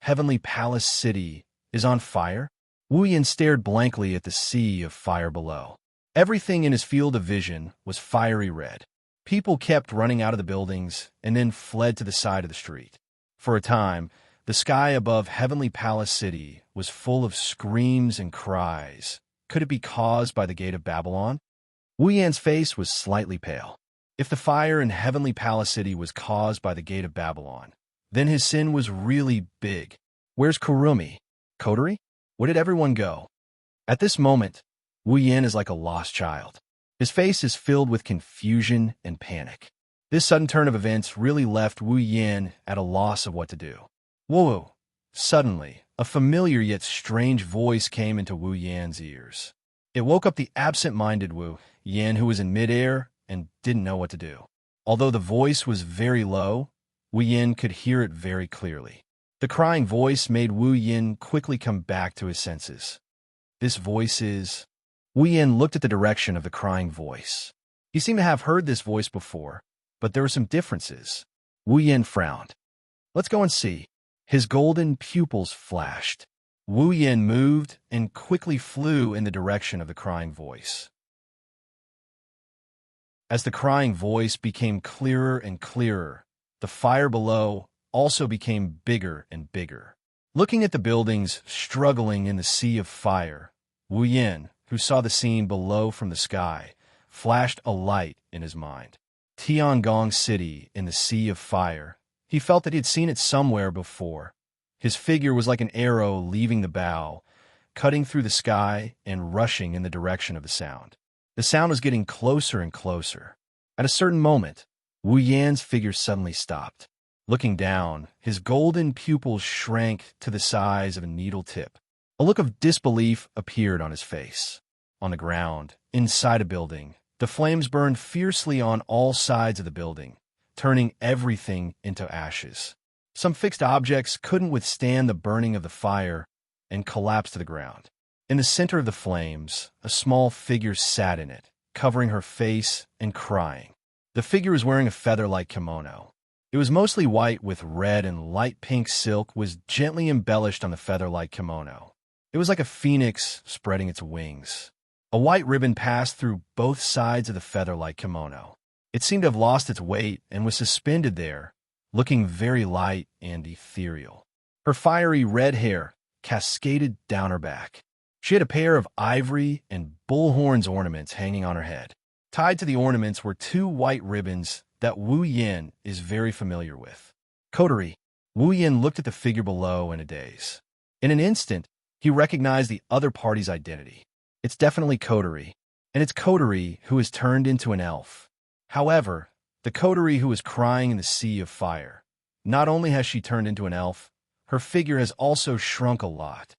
Heavenly Palace City is on fire? Wu Yin stared blankly at the sea of fire below. Everything in his field of vision was fiery red. People kept running out of the buildings and then fled to the side of the street. For a time, the sky above Heavenly Palace City was full of screams and cries. Could it be caused by the Gate of Babylon? Wu Yan's face was slightly pale. If the fire in Heavenly Palace City was caused by the Gate of Babylon, then his sin was really big. Where's Kurumi? Coterie? Where did everyone go? At this moment, Wu Yin is like a lost child. His face is filled with confusion and panic. This sudden turn of events really left Wu Yin at a loss of what to do. Whoa! Suddenly, a familiar yet strange voice came into Wu Yan's ears. It woke up the absent-minded Wu Yin, who was in midair and didn't know what to do. Although the voice was very low, Wu Yin could hear it very clearly. The crying voice made Wu Yin quickly come back to his senses. This voice is... Wu Yin looked at the direction of the crying voice. He seemed to have heard this voice before, but there were some differences. Wu Yin frowned. Let's go and see. His golden pupils flashed. Wu Yin moved and quickly flew in the direction of the crying voice. As the crying voice became clearer and clearer, the fire below also became bigger and bigger. Looking at the buildings struggling in the sea of fire, Wu Yin, who saw the scene below from the sky, flashed a light in his mind. Tiangong City in the sea of fire. He felt that he had seen it somewhere before. His figure was like an arrow leaving the bow, cutting through the sky and rushing in the direction of the sound. The sound was getting closer and closer. At a certain moment, Wu Yan's figure suddenly stopped. Looking down, his golden pupils shrank to the size of a needle tip. A look of disbelief appeared on his face. On the ground, inside a building, the flames burned fiercely on all sides of the building, turning everything into ashes. Some fixed objects couldn't withstand the burning of the fire and collapsed to the ground. In the center of the flames, a small figure sat in it, covering her face and crying. The figure was wearing a feather-like kimono. It was mostly white with red and light pink silk was gently embellished on the feather-like kimono. It was like a phoenix spreading its wings. A white ribbon passed through both sides of the feather-like kimono. It seemed to have lost its weight and was suspended there, looking very light and ethereal. Her fiery red hair cascaded down her back. She had a pair of ivory and bullhorns ornaments hanging on her head. Tied to the ornaments were two white ribbons that Wu Yin is very familiar with. Coterie. Wu Yin looked at the figure below in a daze. In an instant, he recognized the other party's identity. It's definitely Coterie, and it's Coterie who has turned into an elf. However, the Coterie who is crying in the sea of fire. Not only has she turned into an elf, her figure has also shrunk a lot.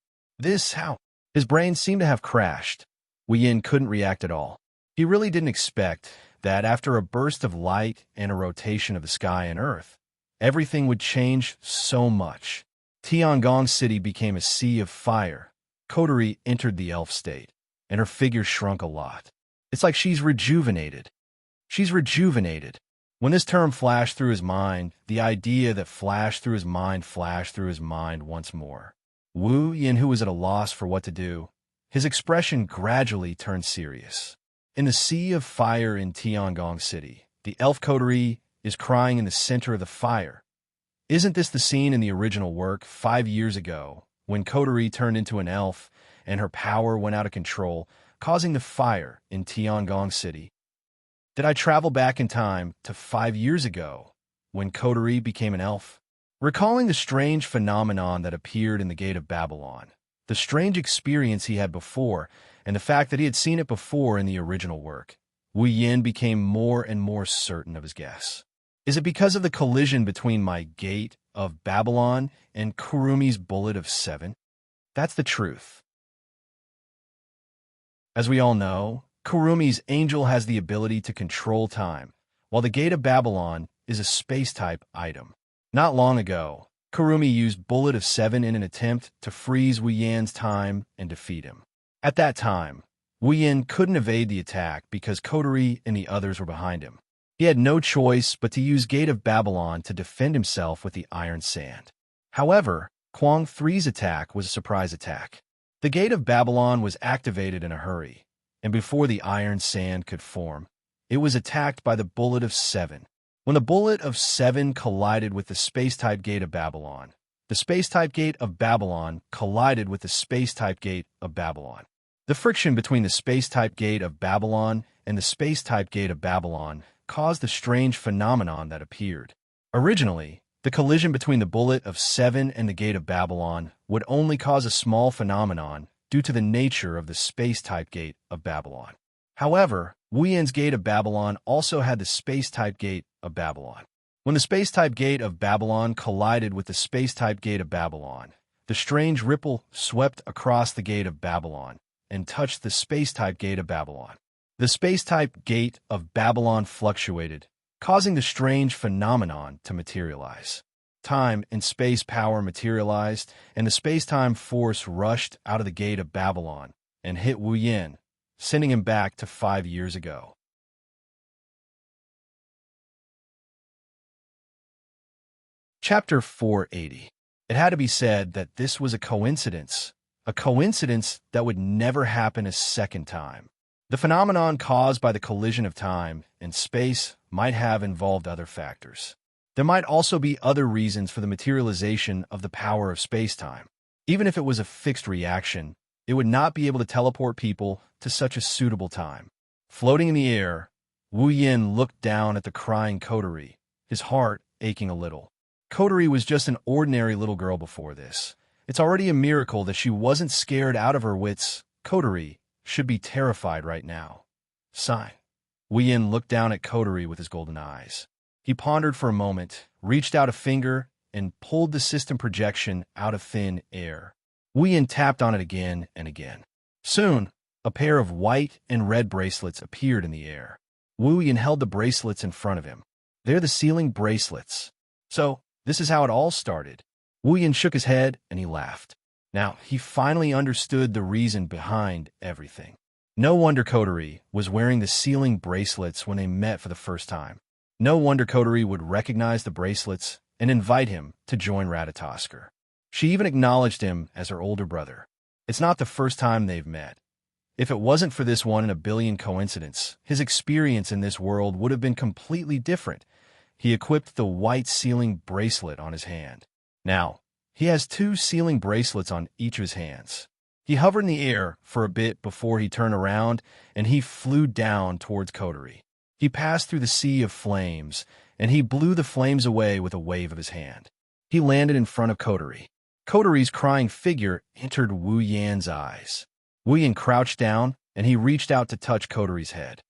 How? His brain seemed to have crashed. Wei Yin couldn't react at all. He really didn't expect that after a burst of light and a rotation of the sky and earth, everything would change so much. Tiangong City became a sea of fire. Coterie entered the elf state, and her figure shrunk a lot. It's like she's rejuvenated. She's rejuvenated. When this term flashed through his mind, the idea that flashed through his mind once more. Wu Yin, who was at a loss for what to do, his expression gradually turned serious. In the sea of fire in Tiangong City, the elf coterie is crying in the center of the fire. Isn't this the scene in the original work 5 years ago, when Coterie turned into an elf and her power went out of control, causing the fire in Tiangong City? Did I travel back in time to 5 years ago, when Coterie became an elf? Recalling the strange phenomenon that appeared in the Gate of Babylon, the strange experience he had before, and the fact that he had seen it before in the original work, Wu Yin became more and more certain of his guess. Is it because of the collision between my Gate of Babylon and Kurumi's Bullet of 7? That's the truth. As we all know, Kurumi's angel has the ability to control time, while the Gate of Babylon is a space-type item. Not long ago, Kurumi used Bullet of 7 in an attempt to freeze Wu Yin's time and defeat him. At that time, Wu Yin couldn't evade the attack because Coterie and the others were behind him. He had no choice but to use Gate of Babylon to defend himself with the Iron Sand. However, Kwang 3's attack was a surprise attack. The Gate of Babylon was activated in a hurry, and before the Iron Sand could form, it was attacked by the Bullet of 7. When the Bullet of 7 collided with the Space-type Gate of Babylon, the Space-type Gate of Babylon collided with the Space-type Gate of Babylon. The friction between the Space-type Gate of Babylon and the Space-type Gate of Babylon caused the strange phenomenon that appeared. Originally, the collision between the Bullet of 7 and the Gate of Babylon would only cause a small phenomenon due to the nature of the Space-type Gate of Babylon. However, Wu Yin's Gate of Babylon also had the Space-type Gate of Babylon. When the Space-type Gate of Babylon collided with the Space-type Gate of Babylon, the strange ripple swept across the Gate of Babylon and touched the Space-type Gate of Babylon. The Space-type Gate of Babylon fluctuated, causing the strange phenomenon to materialize. Time and space power materialized, and the space-time force rushed out of the Gate of Babylon and hit Wu Yin, sending him back to 5 years ago. Chapter 480. It had to be said that this was a coincidence that would never happen a second time. The phenomenon caused by the collision of time and space might have involved other factors. There might also be other reasons for the materialization of the power of space-time. Even if it was a fixed reaction, it would not be able to teleport people to such a suitable time. Floating in the air, Wu Yin looked down at the crying Coterie, his heart aching a little. Coterie was just an ordinary little girl before this. It's already a miracle that she wasn't scared out of her wits. Coterie should be terrified right now. Sigh. Wu Yin looked down at Coterie with his golden eyes. He pondered for a moment, reached out a finger, and pulled the system projection out of thin air. Wu Yin tapped on it again and again. Soon, a pair of white and red bracelets appeared in the air. Wu Yin held the bracelets in front of him. They're the sealing bracelets. So, this is how it all started. Wu Yin shook his head and he laughed. Now, he finally understood the reason behind everything. No wonder Coterie was wearing the sealing bracelets when they met for the first time. No wonder Coterie would recognize the bracelets and invite him to join Ratatosker. She even acknowledged him as her older brother. It's not the first time they've met. If it wasn't for this one in a billion coincidence, his experience in this world would have been completely different. He equipped the white sealing bracelet on his hand. Now, he has 2 sealing bracelets on each of his hands. He hovered in the air for a bit before he turned around, and he flew down towards Coterie. He passed through the sea of flames, and he blew the flames away with a wave of his hand. He landed in front of Coterie. Coterie's crying figure entered Wu Yan's eyes. Wu Yin crouched down, and he reached out to touch Kotori's head.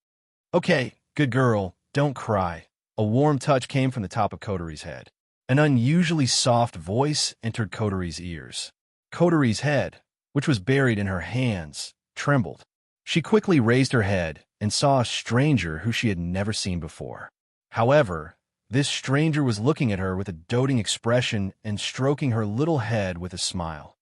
Okay, good girl, don't cry. A warm touch came from the top of Kotori's head. An unusually soft voice entered Kotori's ears. Kotori's head, which was buried in her hands, trembled. She quickly raised her head and saw a stranger who she had never seen before. However, this stranger was looking at her with a doting expression and stroking her little head with a smile.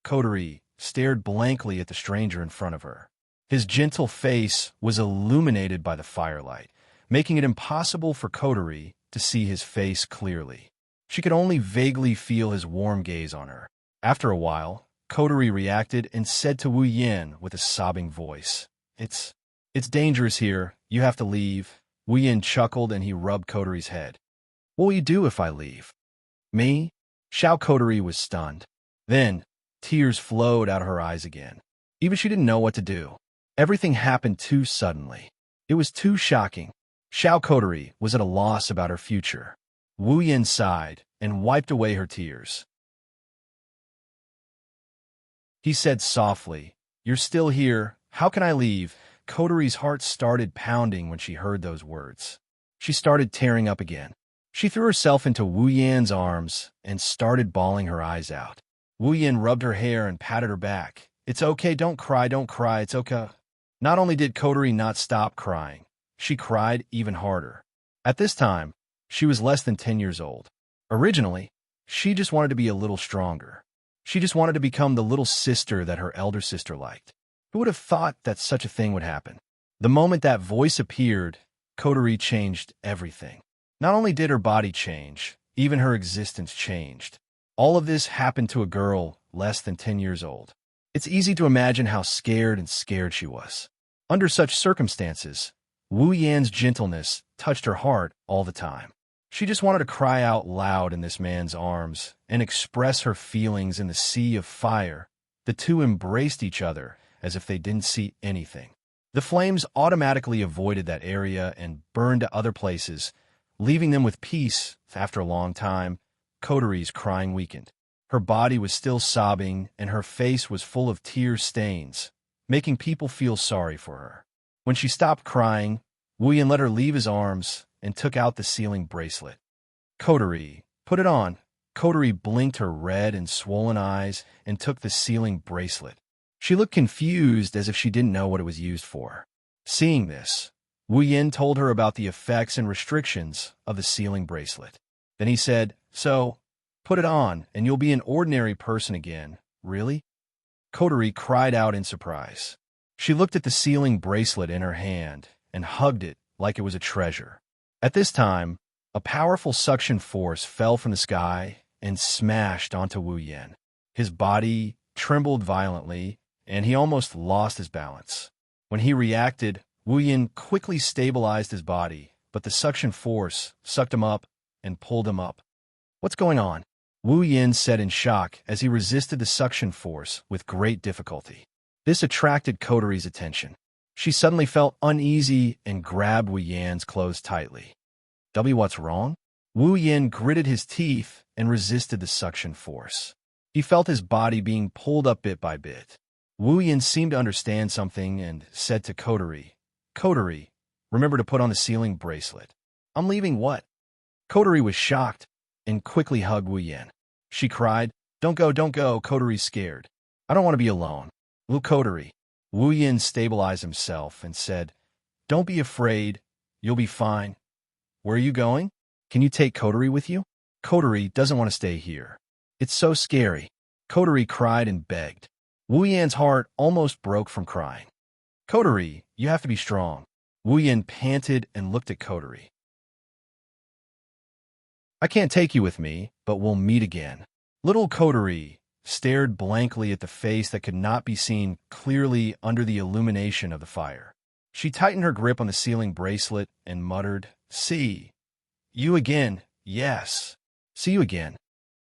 Kotori stared blankly at the stranger in front of her. His gentle face was illuminated by the firelight, making it impossible for Kotori to see his face clearly. She could only vaguely feel his warm gaze on her. After a while, Kotori reacted and said to Wu Yin with a sobbing voice, It's dangerous here. You have to leave." Wu Yin chuckled and he rubbed Kotori's head. "What will you do if I leave?" "Me?" Xiao Kotori was stunned. Then, tears flowed out of her eyes again. Even she didn't know what to do. Everything happened too suddenly. It was too shocking. Xiao Kotori was at a loss about her future. Wu Yin sighed and wiped away her tears. He said softly, "You're still here. How can I leave?" Kotori's heart started pounding when she heard those words. She started tearing up again. She threw herself into Wu Yan's arms and started bawling her eyes out. Wu Yan rubbed her hair and patted her back. "It's okay, don't cry, it's okay." Not only did Kotori not stop crying, she cried even harder. At this time, she was less than 10 years old. Originally, she just wanted to be a little stronger. She just wanted to become the little sister that her elder sister liked. Who would have thought that such a thing would happen? The moment that voice appeared, Kotori changed everything. Not only did her body change, even her existence changed. All of this happened to a girl less than 10 years old. It's easy to imagine how scared she was. Under such circumstances, Wu Yan's gentleness touched her heart all the time. She just wanted to cry out loud in this man's arms and express her feelings in the sea of fire. The two embraced each other as if they didn't see anything. The flames automatically avoided that area and burned to other places, leaving them with peace. After a long time, Kotori's crying weakened. Her body was still sobbing, and her face was full of tear stains, making people feel sorry for her. When she stopped crying, Wu Yan let her leave his arms and took out the sealing bracelet. "Kotori, put it on." Kotori blinked her red and swollen eyes and took the sealing bracelet. She looked confused as if she didn't know what it was used for. Seeing this, Wu Yan told her about the effects and restrictions of the sealing bracelet. Then he said, "So, put it on, and you'll be an ordinary person again." "Really?" Kotori cried out in surprise. She looked at the sealing bracelet in her hand and hugged it like it was a treasure. At this time, a powerful suction force fell from the sky and smashed onto Wu Yan. His body trembled violently, and he almost lost his balance. When he reacted, Wu Yan quickly stabilized his body, but the suction force sucked him up and pulled him up. "What's going on?" Wu Yan said in shock as he resisted the suction force with great difficulty. This attracted Kotori's attention. She suddenly felt uneasy and grabbed Wu Yan's clothes tightly. What's wrong? Wu Yan gritted his teeth and resisted the suction force. He felt his body being pulled up bit by bit. Wu Yan seemed to understand something and said to Kotori, "Kotori, remember to put on the sealing bracelet." "I'm leaving what?" Kotori was shocked and quickly hugged Wu Yan. She cried, don't go, Kotori's scared. "I don't want to be alone." "Look, Kotori." Wu Yan stabilized himself and said, "Don't be afraid. You'll be fine." "Where are you going? Can you take Kotori with you?" "Kotori doesn't want to stay here. It's so scary." Kotori cried and begged. Wu Yan's heart almost broke from crying. "Kotori, you have to be strong." Wu Yan panted and looked at Kotori. "I can't take you with me, but we'll meet again." Little Kotori stared blankly at the face that could not be seen clearly under the illumination of the fire. She tightened her grip on the sealing bracelet and muttered, "See you again, yes. See you again."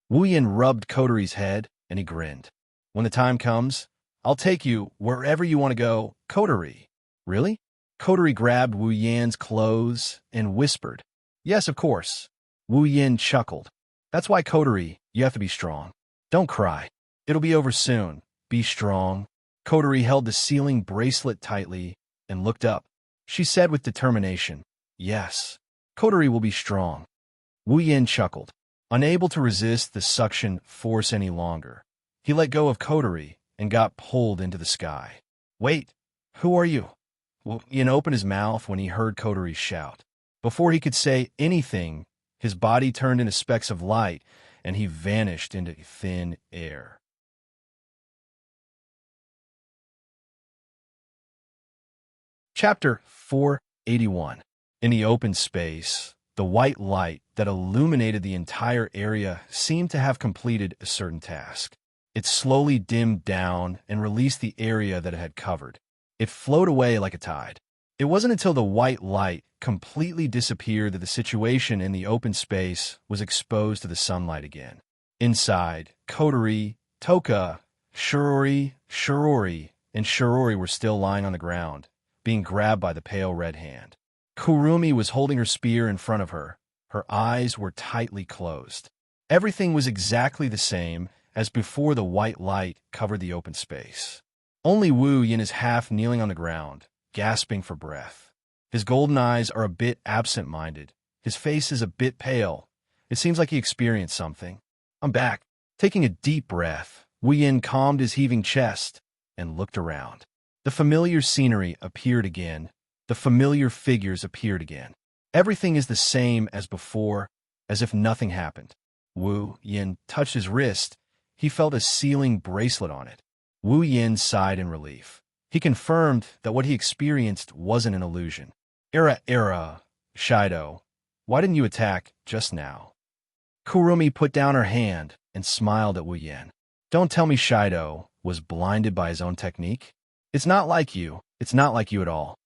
Wu Yan rubbed Kotori's head and he grinned. "When the time comes, I'll take you wherever you want to go, Kotori." "Really?" Kotori grabbed Wu Yan's clothes and whispered, "Yes, of course." Wu Yan chuckled. "That's why, Kotori, you have to be strong. Don't cry. It'll be over soon. Be strong." Coterie held the sealing bracelet tightly and looked up. She said with determination, "Yes, Coterie will be strong." Wu Yin chuckled. Unable to resist the suction force any longer, he let go of Coterie and got pulled into the sky. "Wait, who are you?" Wu Yin opened his mouth when he heard Coterie shout. Before he could say anything, his body turned into specks of light, and he vanished into thin air. Chapter 481. In the open space, the white light that illuminated the entire area seemed to have completed a certain task. It slowly dimmed down and released the area that it had covered. It flowed away like a tide. It wasn't until the white light completely disappeared that the situation in the open space was exposed to the sunlight again. Inside, Coterie, Toka, Shirori, and Shirori were still lying on the ground, being grabbed by the pale red hand. Kurumi was holding her spear in front of her. Her eyes were tightly closed. Everything was exactly the same as before the white light covered the open space. Only Wu Yin is half kneeling on the ground, gasping for breath. His golden eyes are a bit absent-minded. His face is a bit pale. It seems like he experienced something. "I'm back." Taking a deep breath, Wu Yin calmed his heaving chest and looked around. The familiar scenery appeared again. The familiar figures appeared again. Everything is the same as before, as if nothing happened. Wu Yin touched his wrist. He felt a sealing bracelet on it. Wu Yin sighed in relief. He confirmed that what he experienced wasn't an illusion. Shido, why didn't you attack just now?" Kurumi put down her hand and smiled at Wu Yin. "Don't tell me Shido was blinded by his own technique? It's not like you. It's not like you at all."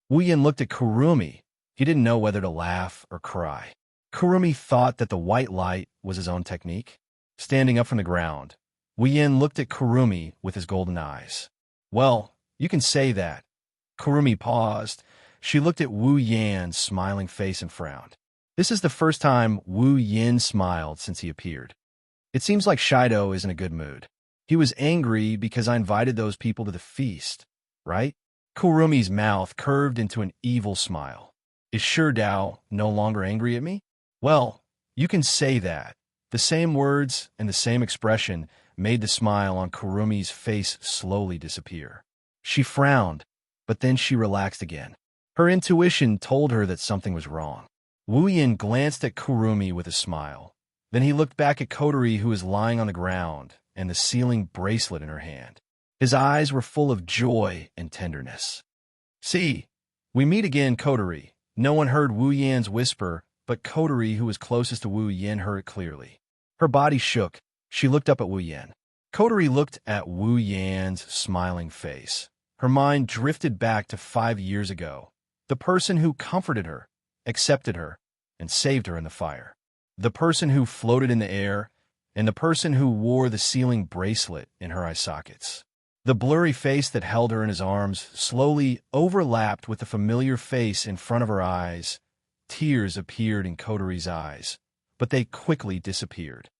Wu Yin looked at Kurumi. He didn't know whether to laugh or cry. Kurumi thought that the white light was his own technique. Standing up from the ground, Wu Yin looked at Kurumi with his golden eyes. "Well, you can say that." Kurumi paused. She looked at Wu Yin's smiling face and frowned. This is the first time Wu Yin smiled since he appeared. "It seems like Shido is in a good mood. He was angry because I invited those people to the feast, right?" Kurumi's mouth curved into an evil smile. "Is Shurdao no longer angry at me?" "Well, you can say that." The same words and the same expression made the smile on Kurumi's face slowly disappear. She frowned, but then she relaxed again. Her intuition told her that something was wrong. Wu Yin glanced at Kurumi with a smile. Then he looked back at Coterie, who was lying on the ground, and the sealing bracelet in her hand. His eyes were full of joy and tenderness. "See, we meet again, Coterie." No one heard Wu Yin's whisper, but Coterie, who was closest to Wu Yin, heard it clearly. Her body shook. She looked up at Wu Yin. Coterie looked at Wu Yin's smiling face. Her mind drifted back to 5 years ago. The person who comforted her, accepted her, and saved her in the fire. The person who floated in the air, and the person who wore the sealing bracelet in her eye sockets. The blurry face that held her in his arms slowly overlapped with the familiar face in front of her eyes. Tears appeared in Coterie's eyes, but they quickly disappeared.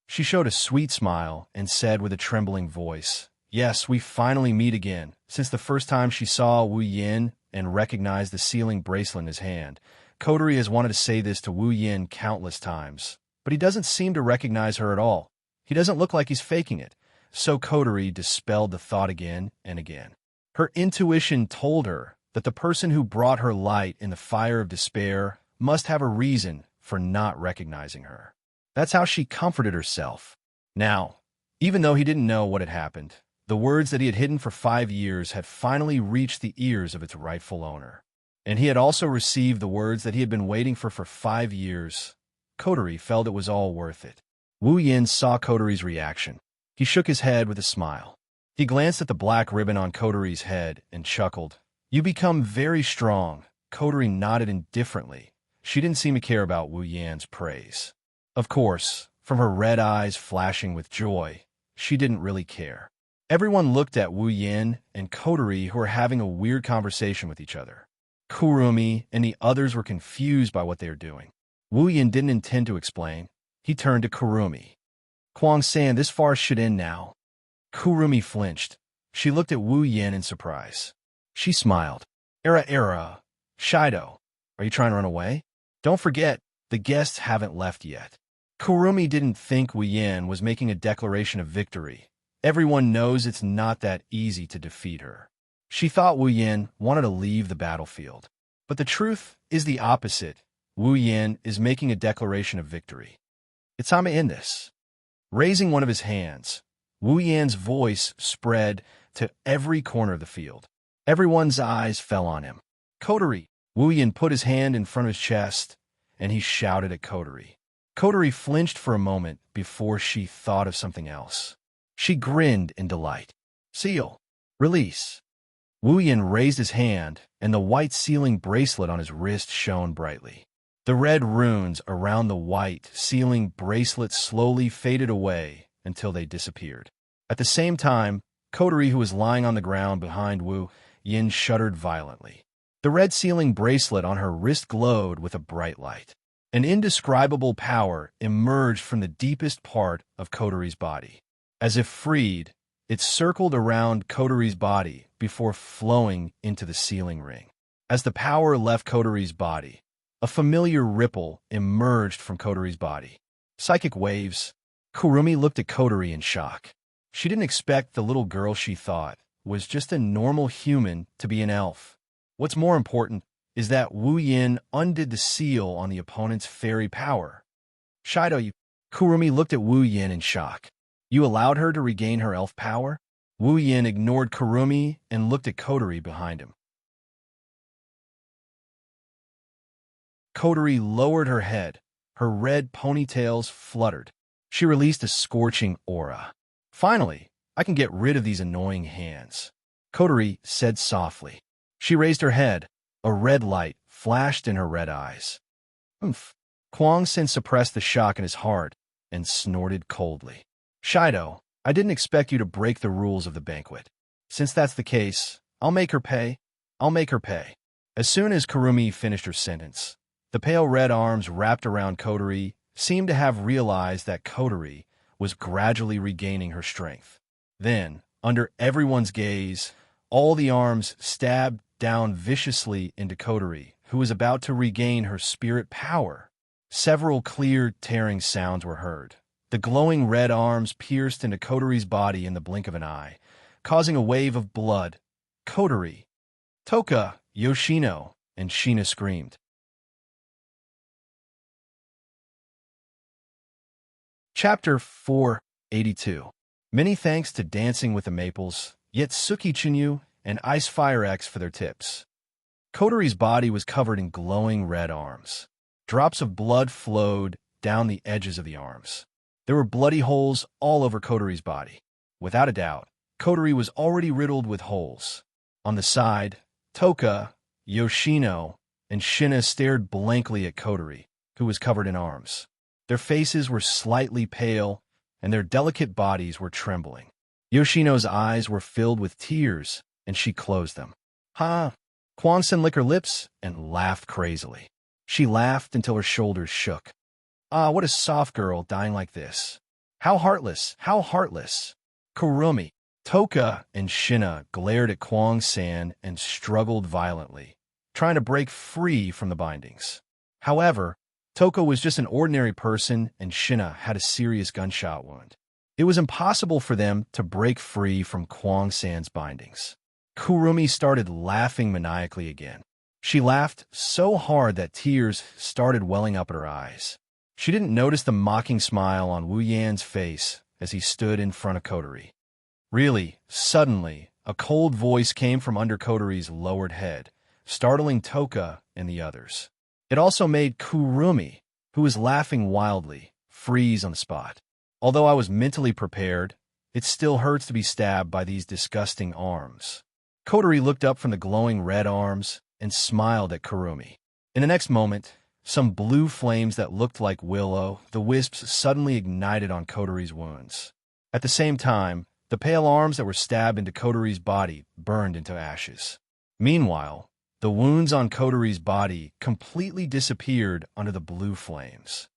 She showed a sweet smile and said with a trembling voice, "Yes, we finally meet again." Since the first time she saw Wu Yin and recognized the sealing bracelet in his hand, Coterie has wanted to say this to Wu Yin countless times, but he doesn't seem to recognize her at all. He doesn't look like he's faking it. So Coterie dispelled the thought again and again. Her intuition told her that the person who brought her light in the fire of despair must have a reason for not recognizing her. That's how she comforted herself. Now, even though he didn't know what had happened, the words that he had hidden for 5 years had finally reached the ears of its rightful owner. And he had also received the words that he had been waiting for 5 years. Coterie felt it was all worth it. Wu Yin saw Coterie's reaction. He shook his head with a smile. He glanced at the black ribbon on Coterie's head and chuckled. "You become very strong." Coterie nodded indifferently. She didn't seem to care about Wu Yin's praise. Of course, from her red eyes flashing with joy, she didn't really care. Everyone looked at Wu Yin and Coterie, who were having a weird conversation with each other. Kurumi and the others were confused by what they were doing. Wu Yin didn't intend to explain. He turned to Kurumi. "Kwang-san, this farce should end now." Kurumi flinched. She looked at Wu Yin in surprise. She smiled. Shido, are you trying to run away? Don't forget, the guests haven't left yet. Kurumi didn't think Wu Yin was making a declaration of victory. Everyone knows it's not that easy to defeat her. She thought Wu Yin wanted to leave the battlefield. But the truth is the opposite. Wu Yin is making a declaration of victory. It's time to end this. Raising one of his hands, Wu Yin's voice spread to every corner of the field. Everyone's eyes fell on him. Kotori! Wu Yin put his hand in front of his chest, and he shouted at Kotori. Kotori flinched for a moment before she thought of something else. She grinned in delight. Seal. Release. Wu Yin raised his hand, and the white sealing bracelet on his wrist shone brightly. The red runes around the white sealing bracelet slowly faded away until they disappeared. At the same time, Kotori, who was lying on the ground behind Wu Yin, shuddered violently. The red sealing bracelet on her wrist glowed with a bright light. An indescribable power emerged from the deepest part of Kotori's body. As if freed, it circled around Kotori's body before flowing into the sealing ring. As the power left Kotori's body, a familiar ripple emerged from Kotori's body. Psychic waves. Kurumi looked at Kotori in shock. She didn't expect the little girl she thought was just a normal human to be an elf. What's more important is that Wu Yin undid the seal on the opponent's fairy power. Shido, you... Kurumi looked at Wu Yin in shock. You allowed her to regain her elf power? Wu Yin ignored Kurumi and looked at Kotori behind him. Kotori lowered her head. Her red ponytails fluttered. She released a scorching aura. Finally, I can get rid of these annoying hands, Kotori said softly. She raised her head. A red light flashed in her red eyes. Oomph. Kwang Sin suppressed the shock in his heart and snorted coldly. Shido, I didn't expect you to break the rules of the banquet. Since that's the case, I'll make her pay. As soon as Kurumi finished her sentence, the pale red arms wrapped around Kotori seemed to have realized that Kotori was gradually regaining her strength. Then, under everyone's gaze, all the arms stabbed down viciously into Kotori, who was about to regain her spirit power. Several clear, tearing sounds were heard. The glowing red arms pierced into Kotori's body in the blink of an eye, causing a wave of blood. Kotori! Toka, Yoshino, and Shina screamed. Chapter 482. Many thanks to Dancing with the Maples, Yetsuki Chinyu, and Ice Fire X for their tips. Kotori's body was covered in glowing red arms. Drops of blood flowed down the edges of the arms. There were bloody holes all over Kotori's body. Without a doubt, Kotori was already riddled with holes. On the side, Toka, Yoshino, and Shina stared blankly at Kotori, who was covered in arms. Their faces were slightly pale, and their delicate bodies were trembling. Yoshino's eyes were filled with tears, and she closed them. Ha! Kwang Sin licked her lips and laughed crazily. She laughed until her shoulders shook. Ah, what a soft girl dying like this. How heartless, how heartless. Kurumi, Toka, and Shina glared at Kwang Sin and struggled violently, trying to break free from the bindings. However, Toka was just an ordinary person and Shina had a serious gunshot wound. It was impossible for them to break free from Kwang Sin's bindings. Kurumi started laughing maniacally again. She laughed so hard that tears started welling up at her eyes. She didn't notice the mocking smile on Wu Yan's face as he stood in front of Kotori. Really, suddenly, a cold voice came from under Kotori's lowered head, startling Toka and the others. It also made Kurumi, who was laughing wildly, freeze on the spot. Although I was mentally prepared, it still hurts to be stabbed by these disgusting arms. Kotori looked up from the glowing red arms and smiled at Kurumi. In the next moment, some blue flames that looked like will-o'-the-wisps suddenly ignited on Kotori's wounds. At the same time, the pale arms that were stabbed into Kotori's body burned into ashes. Meanwhile, the wounds on Kotori's body completely disappeared under the blue flames.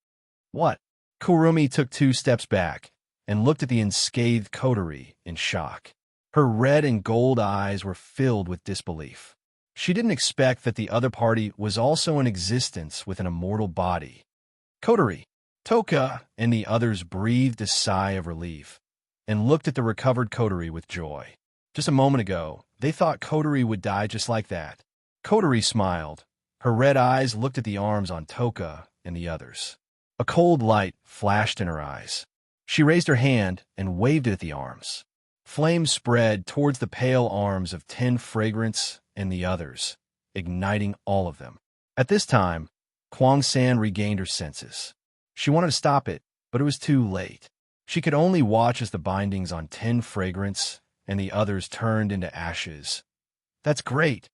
What? Kurumi took 2 steps back, and looked at the unscathed coterie in shock. Her red and gold eyes were filled with disbelief. She didn't expect that the other party was also in existence with an immortal body. Coterie, Toka, and the others breathed a sigh of relief and looked at the recovered coterie with joy. Just a moment ago, they thought coterie would die just like that. Coterie smiled. Her red eyes looked at the arms on Toka and the others. A cold light flashed in her eyes. She raised her hand and waved it at the arms. Flames spread towards the pale arms of 10 Fragrance and the others, igniting all of them. At this time, Kwang-san regained her senses. She wanted to stop it, but it was too late. She could only watch as the bindings on 10 Fragrance and the others turned into ashes. That's great.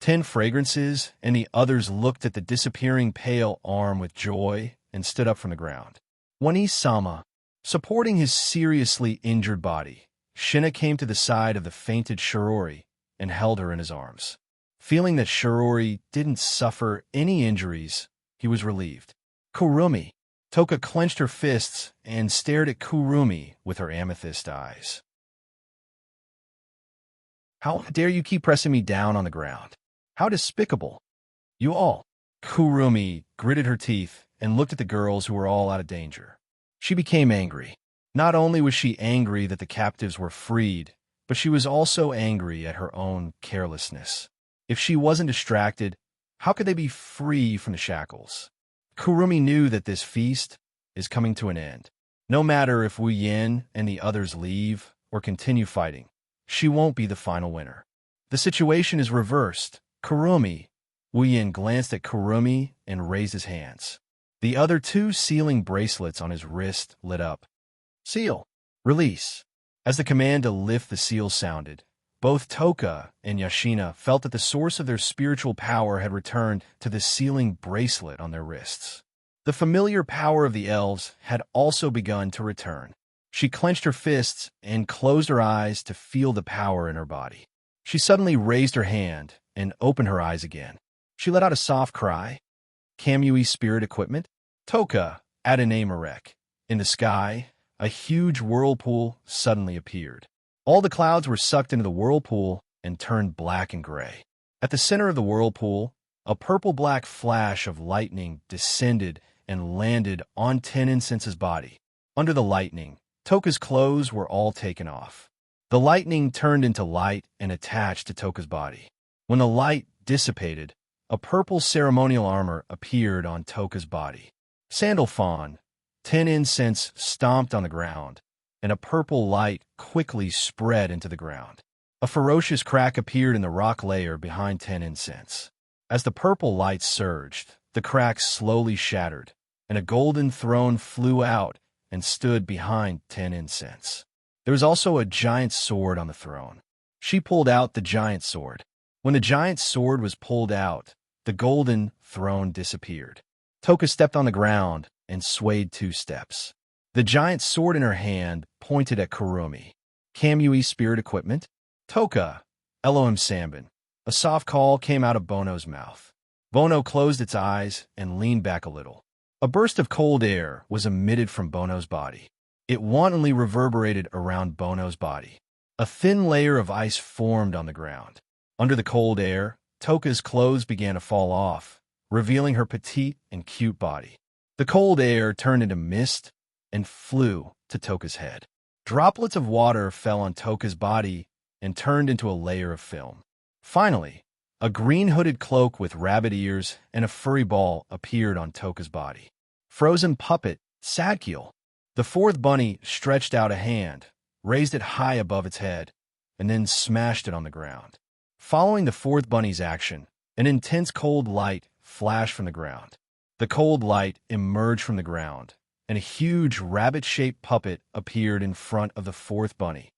10 Fragrances and the others looked at the disappearing pale arm with joy and stood up from the ground. Wani-sama, supporting his seriously injured body, Shina came to the side of the fainted Shirori and held her in his arms. Feeling that Shirori didn't suffer any injuries, he was relieved. Kurumi. Toka clenched her fists and stared at Kurumi with her amethyst eyes. How dare you keep pressing me down on the ground? How despicable. You all. Kurumi gritted her teeth and looked at the girls who were all out of danger. She became angry. Not only was she angry that the captives were freed, but she was also angry at her own carelessness. If she wasn't distracted, how could they be free from the shackles? Kurumi knew that this feast is coming to an end. No matter if Wu Yin and the others leave or continue fighting, she won't be the final winner. The situation is reversed. Kurumi. Wu Yin glanced at Kurumi and raised his hands. The other 2 sealing bracelets on his wrist lit up. Seal. Release. As the command to lift the seal sounded, both Toka and Yashina felt that the source of their spiritual power had returned to the sealing bracelet on their wrists. The familiar power of the elves had also begun to return. She clenched her fists and closed her eyes to feel the power in her body. She suddenly raised her hand and opened her eyes again. She let out a soft cry. Kamui spirit equipment? Toka, Adane Marek. In the sky, a huge whirlpool suddenly appeared. All the clouds were sucked into the whirlpool and turned black and gray. At the center of the whirlpool, a purple-black flash of lightning descended and landed on Ten Incense's body. Under the lightning, Toka's clothes were all taken off. The lightning turned into light and attached to Toka's body. When the light dissipated, a purple ceremonial armor appeared on Toka's body. Sandalphon, 10 Incense stomped on the ground, and a purple light quickly spread into the ground. A ferocious crack appeared in the rock layer behind 10 Incense. As the purple light surged, the crack slowly shattered, and a golden throne flew out and stood behind 10 Incense. There was also a giant sword on the throne. She pulled out the giant sword. When the giant sword was pulled out, the golden throne disappeared. Toka stepped on the ground and swayed 2 steps. The giant sword in her hand pointed at Kurumi. Kamui spirit equipment? Toka, Elohim Sambin. A soft call came out of Bono's mouth. Bono closed its eyes and leaned back a little. A burst of cold air was emitted from Bono's body. It wantonly reverberated around Bono's body. A thin layer of ice formed on the ground. Under the cold air, Toka's clothes began to fall off, revealing her petite and cute body. The cold air turned into mist and flew to Toka's head. Droplets of water fell on Toka's body and turned into a layer of film. Finally, a green hooded cloak with rabbit ears and a furry ball appeared on Toka's body. Frozen puppet, Sadkiel. The 4th bunny stretched out a hand, raised it high above its head, and then smashed it on the ground. Following the 4th bunny's action, an intense cold light flashed from the ground. The cold light emerged from the ground, and a huge rabbit-shaped puppet appeared in front of the 4th bunny.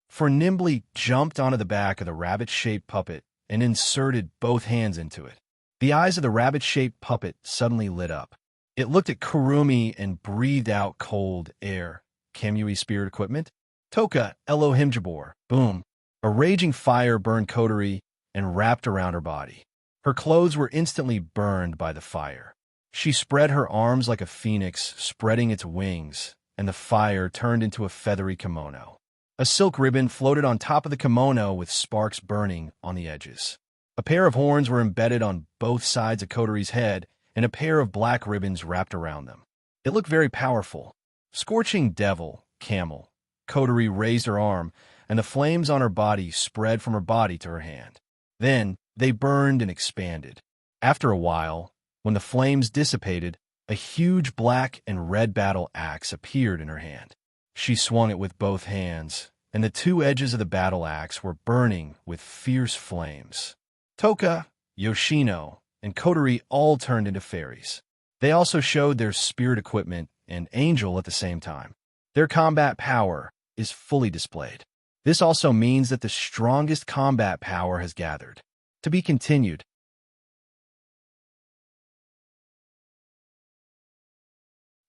For nimbly jumped onto the back of the rabbit-shaped puppet and inserted both hands into it. The eyes of the rabbit-shaped puppet suddenly lit up. It looked at Kurumi and breathed out cold air. Kamui spirit equipment? Toka, Elohim Jabor. Boom. A raging fire burned Kotori and wrapped around her body. Her clothes were instantly burned by the fire. She spread her arms like a phoenix, spreading its wings, and the fire turned into a feathery kimono. A silk ribbon floated on top of the kimono with sparks burning on the edges. A pair of horns were embedded on both sides of Kotori's head, and a pair of black ribbons wrapped around them. It looked very powerful. Scorching devil, camel. Kotori raised her arm, and the flames on her body spread from her body to her hand. Then they burned and expanded. After a while, when the flames dissipated, a huge black and red battle axe appeared in her hand. She swung it with both hands, and the two edges of the battle axe were burning with fierce flames. Toka, Yoshino, and Kotori all turned into fairies. They also showed their spirit equipment and angel at the same time. Their combat power is fully displayed. This also means that the strongest combat power has gathered. To be continued.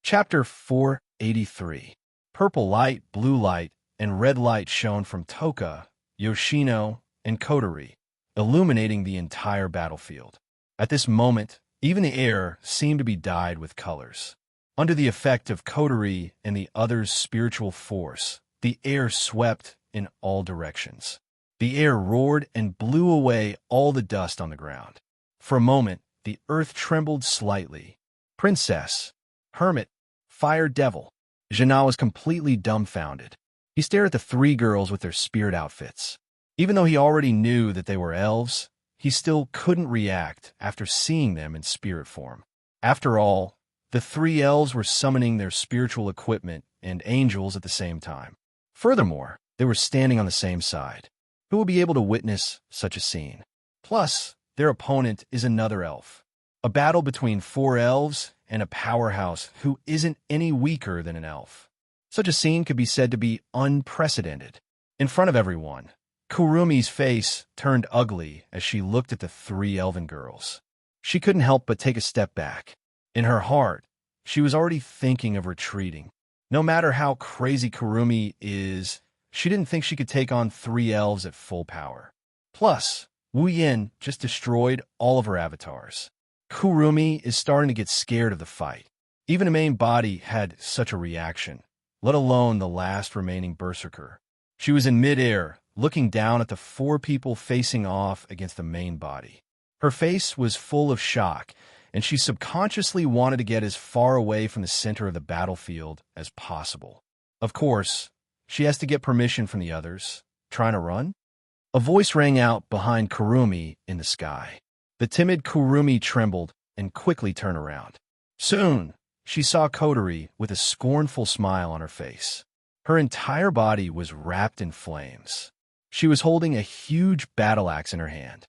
Chapter 483. Purple light, blue light, and red light shone from Toka, Yoshino, and Kotori, illuminating the entire battlefield. At this moment, even the air seemed to be dyed with colors. Under the effect of Kotori and the others' spiritual force, the air swept in all directions. The air roared and blew away all the dust on the ground. For a moment, the earth trembled slightly. Princess, hermit, fire devil. Jeanna was completely dumbfounded. He stared at the three girls with their spirit outfits. Even though he already knew that they were elves, he still couldn't react after seeing them in spirit form. After all, the three elves were summoning their spiritual equipment and angels at the same time. Furthermore, they were standing on the same side. Who would be able to witness such a scene? Plus, their opponent is another elf. A battle between four elves and a powerhouse who isn't any weaker than an elf. Such a scene could be said to be unprecedented. In front of everyone, Kurumi's face turned ugly as she looked at the three elven girls. She couldn't help but take a step back. In her heart, she was already thinking of retreating. No matter how crazy Kurumi is, she didn't think she could take on three elves at full power. Plus, Wu Yin just destroyed all of her avatars. Kurumi is starting to get scared of the fight. Even a main body had such a reaction, let alone the last remaining berserker. She was in midair, looking down at the four people facing off against the main body. Her face was full of shock, and she subconsciously wanted to get as far away from the center of the battlefield as possible. Of course, she has to get permission from the others. Trying to run? A voice rang out behind Kurumi in the sky. The timid Kurumi trembled and quickly turned around. Soon, she saw Kotori with a scornful smile on her face. Her entire body was wrapped in flames. She was holding a huge battle axe in her hand.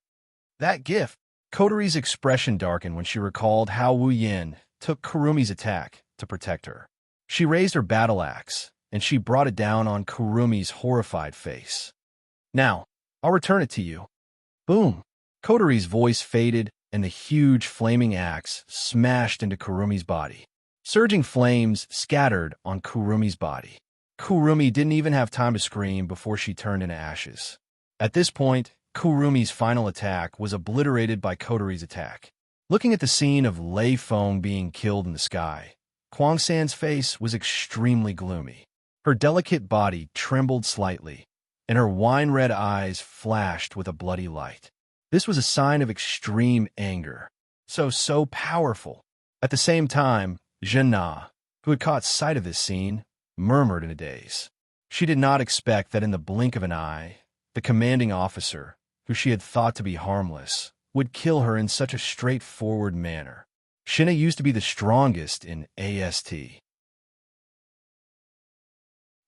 That gift! Kotori's expression darkened when she recalled how Wu Yin took Kurumi's attack to protect her. She raised her battle axe, and she brought it down on Kurumi's horrified face. Now, I'll return it to you. Boom! Kotori's voice faded, and the huge flaming axe smashed into Kurumi's body. Surging flames scattered on Kurumi's body. Kurumi didn't even have time to scream before she turned into ashes. At this point, Kurumi's final attack was obliterated by Kotori's attack. Looking at the scene of Lei Feng being killed in the sky, Kwangsan's face was extremely gloomy. Her delicate body trembled slightly, and her wine-red eyes flashed with a bloody light. This was a sign of extreme anger. So powerful. At the same time, Jeanna, who had caught sight of this scene, murmured in a daze. She did not expect that in the blink of an eye, the commanding officer, who she had thought to be harmless, would kill her in such a straightforward manner. Shinna used to be the strongest in AST.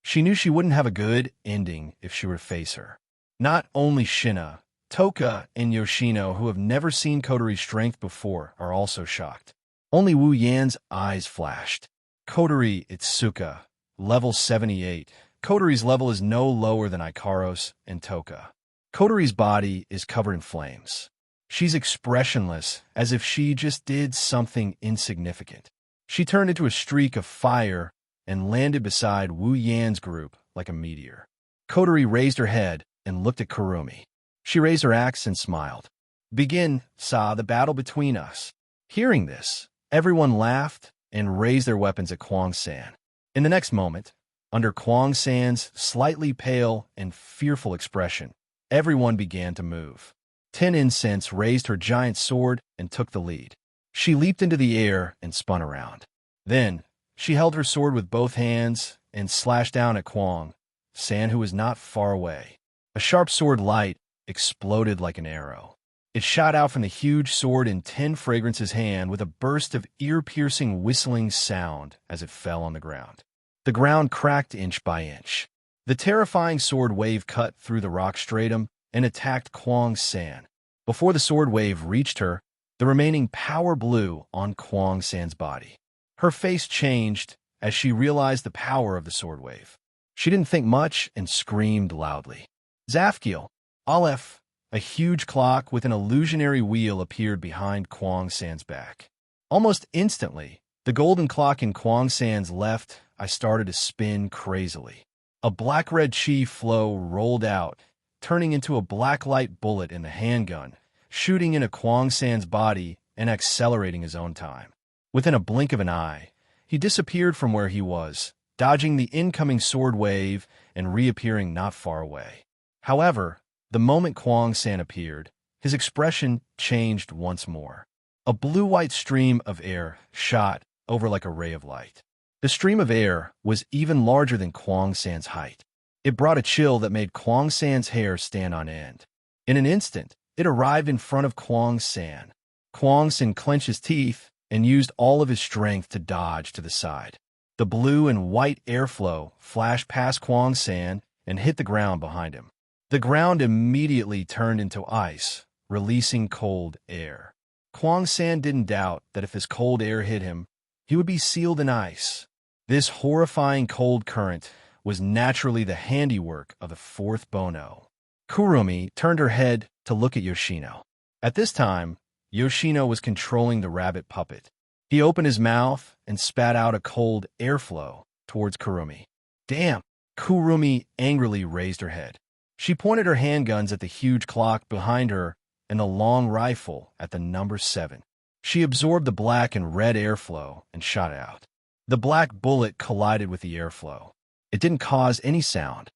She knew she wouldn't have a good ending if she were to face her. Not only Shinna, Toka and Yoshino, who have never seen Kotori's strength before, are also shocked. Only Wu Yan's eyes flashed. Kotori Itsuka, level 78. Kotori's level is no lower than Ikaros and Toka. Kotori's body is covered in flames. She's expressionless, as if she just did something insignificant. She turned into a streak of fire and landed beside Wu Yan's group like a meteor. Kotori raised her head and looked at Kurumi. She raised her axe and smiled. Begin, the battle between us. Hearing this, Everyone laughed and raised their weapons at Kwang San. In the next moment, under Kwang San's slightly pale and fearful expression, everyone began to move. 10 Incense raised her giant sword and took the lead. She leaped into the air and spun around. Then, she held her sword with both hands and slashed down at Kwang San, who was not far away. A sharp sword light exploded like an arrow. It shot out from the huge sword in 10 Fragrance's hand with a burst of ear-piercing whistling sound as it fell on the ground. The ground cracked inch by inch. The terrifying sword wave cut through the rock stratum and attacked Kwang San. Before the sword wave reached her, the remaining power blew on Kwang San's body. Her face changed as she realized the power of the sword wave. She didn't think much and screamed loudly. Zafkiel, Aleph, a huge clock with an illusionary wheel appeared behind Kwang San's back. Almost instantly, the golden clock in Kwang San's left eye started to spin crazily. A black-red chi flow rolled out, turning into a black light bullet in the handgun, shooting into Kwang San's body and accelerating his own time. Within a blink of an eye, he disappeared from where he was, dodging the incoming sword wave and reappearing not far away. However, the moment Kwang San appeared, his expression changed once more. A blue-white stream of air shot over like a ray of light. The stream of air was even larger than Kwang San's height. It brought a chill that made Kwang San's hair stand on end. In an instant, it arrived in front of Kwang San. Kwang San clenched his teeth and used all of his strength to dodge to the side. The blue and white airflow flashed past Kwang San and hit the ground behind him. The ground immediately turned into ice, releasing cold air. Kwang San didn't doubt that if this cold air hit him, he would be sealed in ice. This horrifying cold current was naturally the handiwork of the fourth Bono. Kurumi turned her head to look at Yoshino. At this time, Yoshino was controlling the rabbit puppet. He opened his mouth and spat out a cold airflow towards Kurumi. Damn! Kurumi angrily raised her head. She pointed her handguns at the huge clock behind her and the long rifle at the number 7. She absorbed the black and red airflow and shot out. The black bullet collided with the airflow. It didn't cause any sound.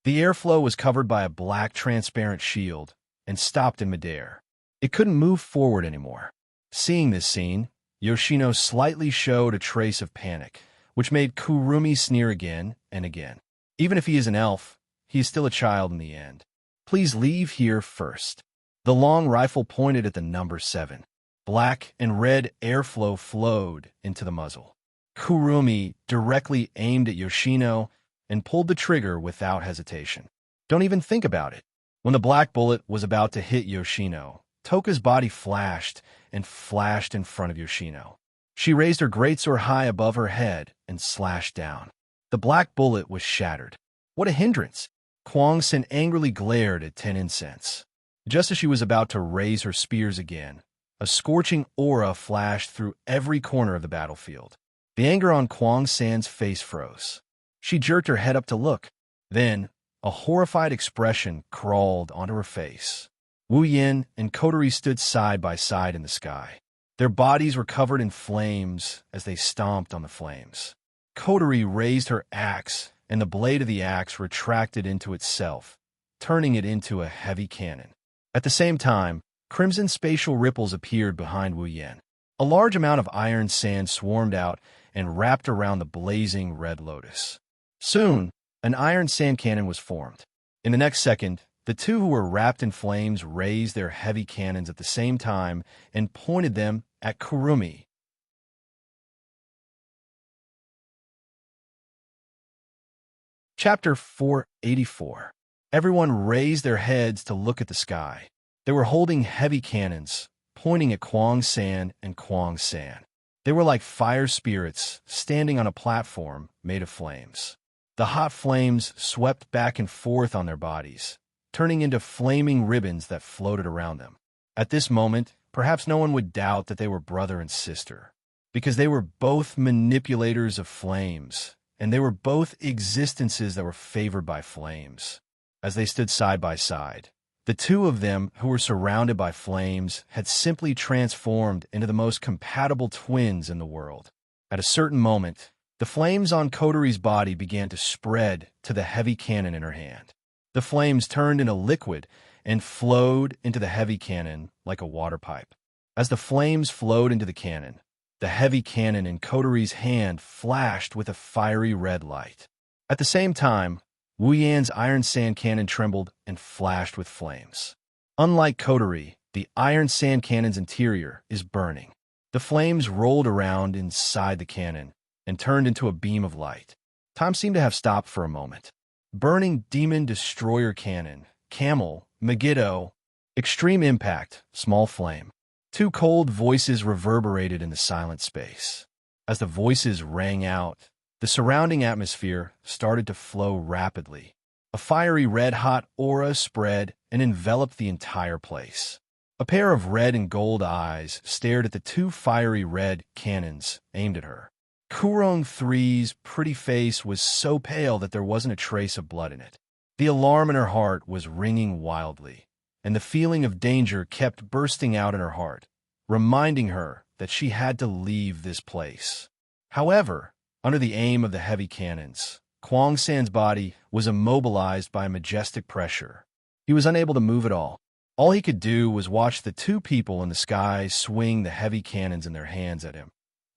The airflow was covered by a black transparent shield and stopped in midair. It couldn't move forward anymore. Seeing this scene, Yoshino slightly showed a trace of panic, which made Kurumi sneer again and again. Even if he is an elf, he is still a child in the end. Please leave here first. The long rifle pointed at the number 7. Black and red airflow flowed into the muzzle. Kurumi directly aimed at Yoshino and pulled the trigger without hesitation. Don't even think about it. When the black bullet was about to hit Yoshino, Toka's body flashed and flashed in front of Yoshino. She raised her greatsword high above her head and slashed down. The black bullet was shattered. What a hindrance! Kwang San angrily glared at 10 Incense. Just as she was about to raise her spears again, a scorching aura flashed through every corner of the battlefield. The anger on Kwang San's face froze. She jerked her head up to look. Then, a horrified expression crawled onto her face. Wu Yin and Kotori stood side by side in the sky. Their bodies were covered in flames as they stomped on the flames. Kotori raised her axe, and the blade of the axe retracted into itself, turning it into a heavy cannon. At the same time, crimson spatial ripples appeared behind Wu Yin. A large amount of iron sand swarmed out and wrapped around the blazing red lotus. Soon, an iron sand cannon was formed. In the next second, the two who were wrapped in flames raised their heavy cannons at the same time and pointed them at Kurumi. Chapter 484. Everyone raised their heads to look at the sky. They were holding heavy cannons, pointing at Kwang San and Kwang San. They were like fire spirits standing on a platform made of flames. The hot flames swept back and forth on their bodies, turning into flaming ribbons that floated around them. At this moment, perhaps no one would doubt that they were brother and sister, because they were both manipulators of flames, and they were both existences that were favored by flames. As they stood side by side, The two of them, who were surrounded by flames, had simply transformed into the most compatible twins in the world. At a certain moment, the flames on Coteries' body began to spread to the heavy cannon in her hand. The flames turned into liquid and flowed into the heavy cannon like a water pipe. As the flames flowed into the cannon, the heavy cannon in Coteries' hand flashed with a fiery red light. At the same time, Wu Yan's iron sand cannon trembled and flashed with flames. Unlike Coterie, the iron sand cannon's interior is burning. The flames rolled around inside the cannon and turned into a beam of light. Time seemed to have stopped for a moment. Burning Demon Destroyer Cannon, Camel, Megiddo, Extreme Impact, Small Flame. Two cold voices reverberated in the silent space. As the voices rang out, the surrounding atmosphere started to flow rapidly. A fiery red-hot aura spread and enveloped the entire place. A pair of red and gold eyes stared at the two fiery red cannons aimed at her. Kurong 3's pretty face was so pale that there wasn't a trace of blood in it. The alarm in her heart was ringing wildly, and the feeling of danger kept bursting out in her heart, reminding her that she had to leave this place. However, under the aim of the heavy cannons, Kwang San's body was immobilized by a majestic pressure. He was unable to move at all. All he could do was watch the two people in the sky swing the heavy cannons in their hands at him.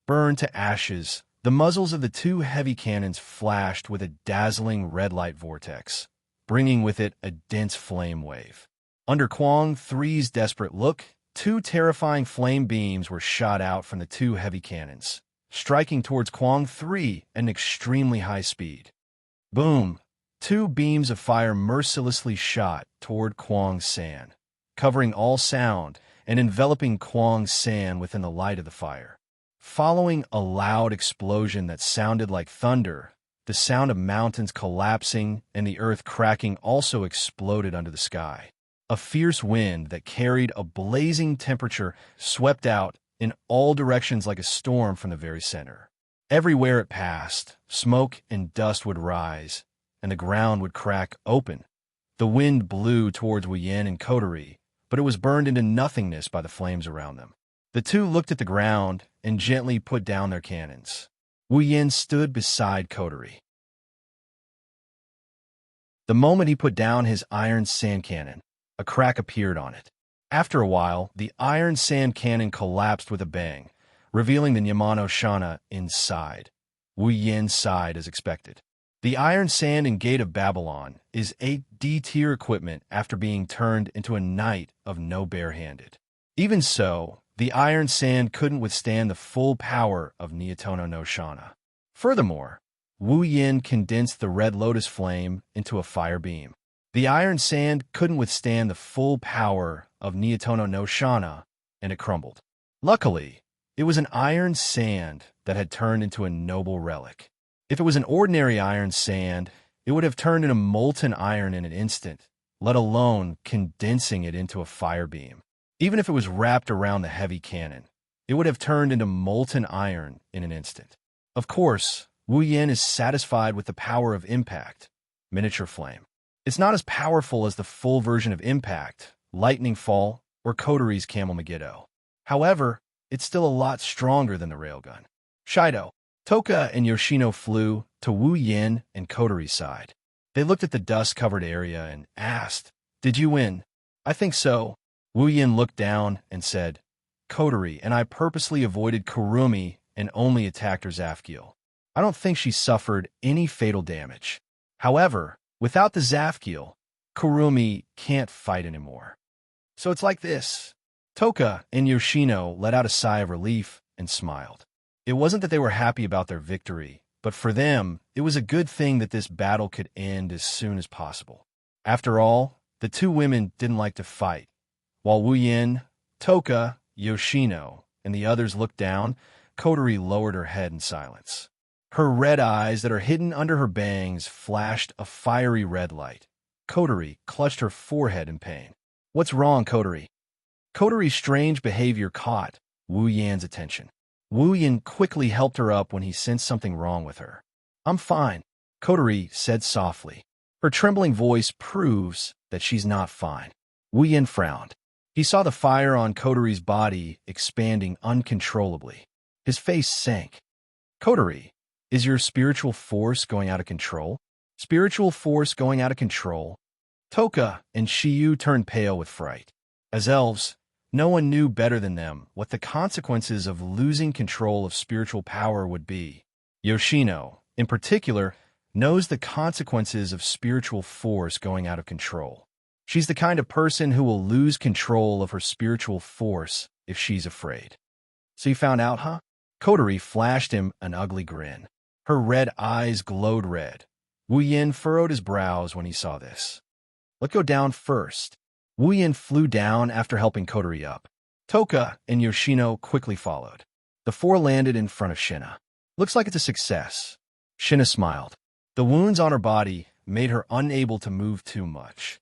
Burned to ashes, the muzzles of the two heavy cannons flashed with a dazzling red light vortex, bringing with it a dense flame wave. Under Kwang 3's desperate look, two terrifying flame beams were shot out from the two heavy cannons, striking towards Kwang 3 at an extremely high speed. Boom! Two beams of fire mercilessly shot toward Kwang San, covering all sound and enveloping Kwang San within the light of the fire. Following a loud explosion that sounded like thunder, the sound of mountains collapsing and the earth cracking also exploded under the sky. A fierce wind that carried a blazing temperature swept out in all directions like a storm from the very center. Everywhere it passed, smoke and dust would rise, and the ground would crack open. The wind blew towards Wu Yan and Coterie, but it was burned into nothingness by the flames around them. The two looked at the ground and gently put down their cannons. Wu Yan stood beside Coterie. The moment he put down his iron sand cannon, a crack appeared on it. After a while, the iron sand cannon collapsed with a bang, revealing the Nyamano Shana inside. Wu Yan sighed as expected. The Iron Sand and Gate of Babylon is 8D tier equipment after being turned into a knight of no bare-handed. Even so, the Iron Sand couldn't withstand the full power of Nietono no Shana. Furthermore, Wu Yan condensed the Red Lotus Flame into a fire beam. The Iron Sand couldn't withstand the full power of Nietono no Shana, and it crumbled. Luckily, it was an iron sand that had turned into a noble relic. If it was an ordinary iron sand, it would have turned into molten iron in an instant, let alone condensing it into a fire beam. Even if it was wrapped around the heavy cannon, it would have turned into molten iron in an instant. Of course, Wu Yan is satisfied with the power of Impact, Miniature Flame. It's not as powerful as the full version of Impact, Lightning Fall, or Coterie's Camel Megiddo. However, it's still a lot stronger than the railgun. Shido, Toka and Yoshino flew to Wu Yan and Coterie's side. They looked at the dust-covered area and asked, "Did you win?" "I think so." Wu Yan looked down and said, "Coterie and I purposely avoided Kurumi and only attacked her Zafkiel. I don't think she suffered any fatal damage. However, without the Zafkiel, Kurumi can't fight anymore. So it's like this." Toka and Yoshino let out a sigh of relief and smiled. It wasn't that they were happy about their victory, but for them, it was a good thing that this battle could end as soon as possible. After all, the two women didn't like to fight. While Wu Yan, Toka, Yoshino, and the others looked down, Coterie lowered her head in silence. Her red eyes that are hidden under her bangs flashed a fiery red light. Coterie clutched her forehead in pain. "What's wrong, Coterie?" Coterie's strange behavior caught Wu Yan's attention. Wu Yan quickly helped her up when he sensed something wrong with her. "I'm fine," Coterie said softly. Her trembling voice proves that she's not fine. Wu Yin frowned. He saw the fire on Kotori's body expanding uncontrollably. His face sank. Kotori, is your spiritual force going out of control? Spiritual force going out of control? Toka and Shiyu turned pale with fright. As elves, no one knew better than them what the consequences of losing control of spiritual power would be. Yoshino, in particular, knows the consequences of spiritual force going out of control. She's the kind of person who will lose control of her spiritual force if she's afraid. So you found out, huh? Kotori flashed him an ugly grin. Her red eyes glowed red. Wu Yin furrowed his brows when he saw this. Let's go down first. Wu Yin flew down after helping Kotori up. Toka and Yoshino quickly followed. The four landed in front of Shina. Looks like it's a success. Shina smiled. The wounds on her body made her unable to move too much.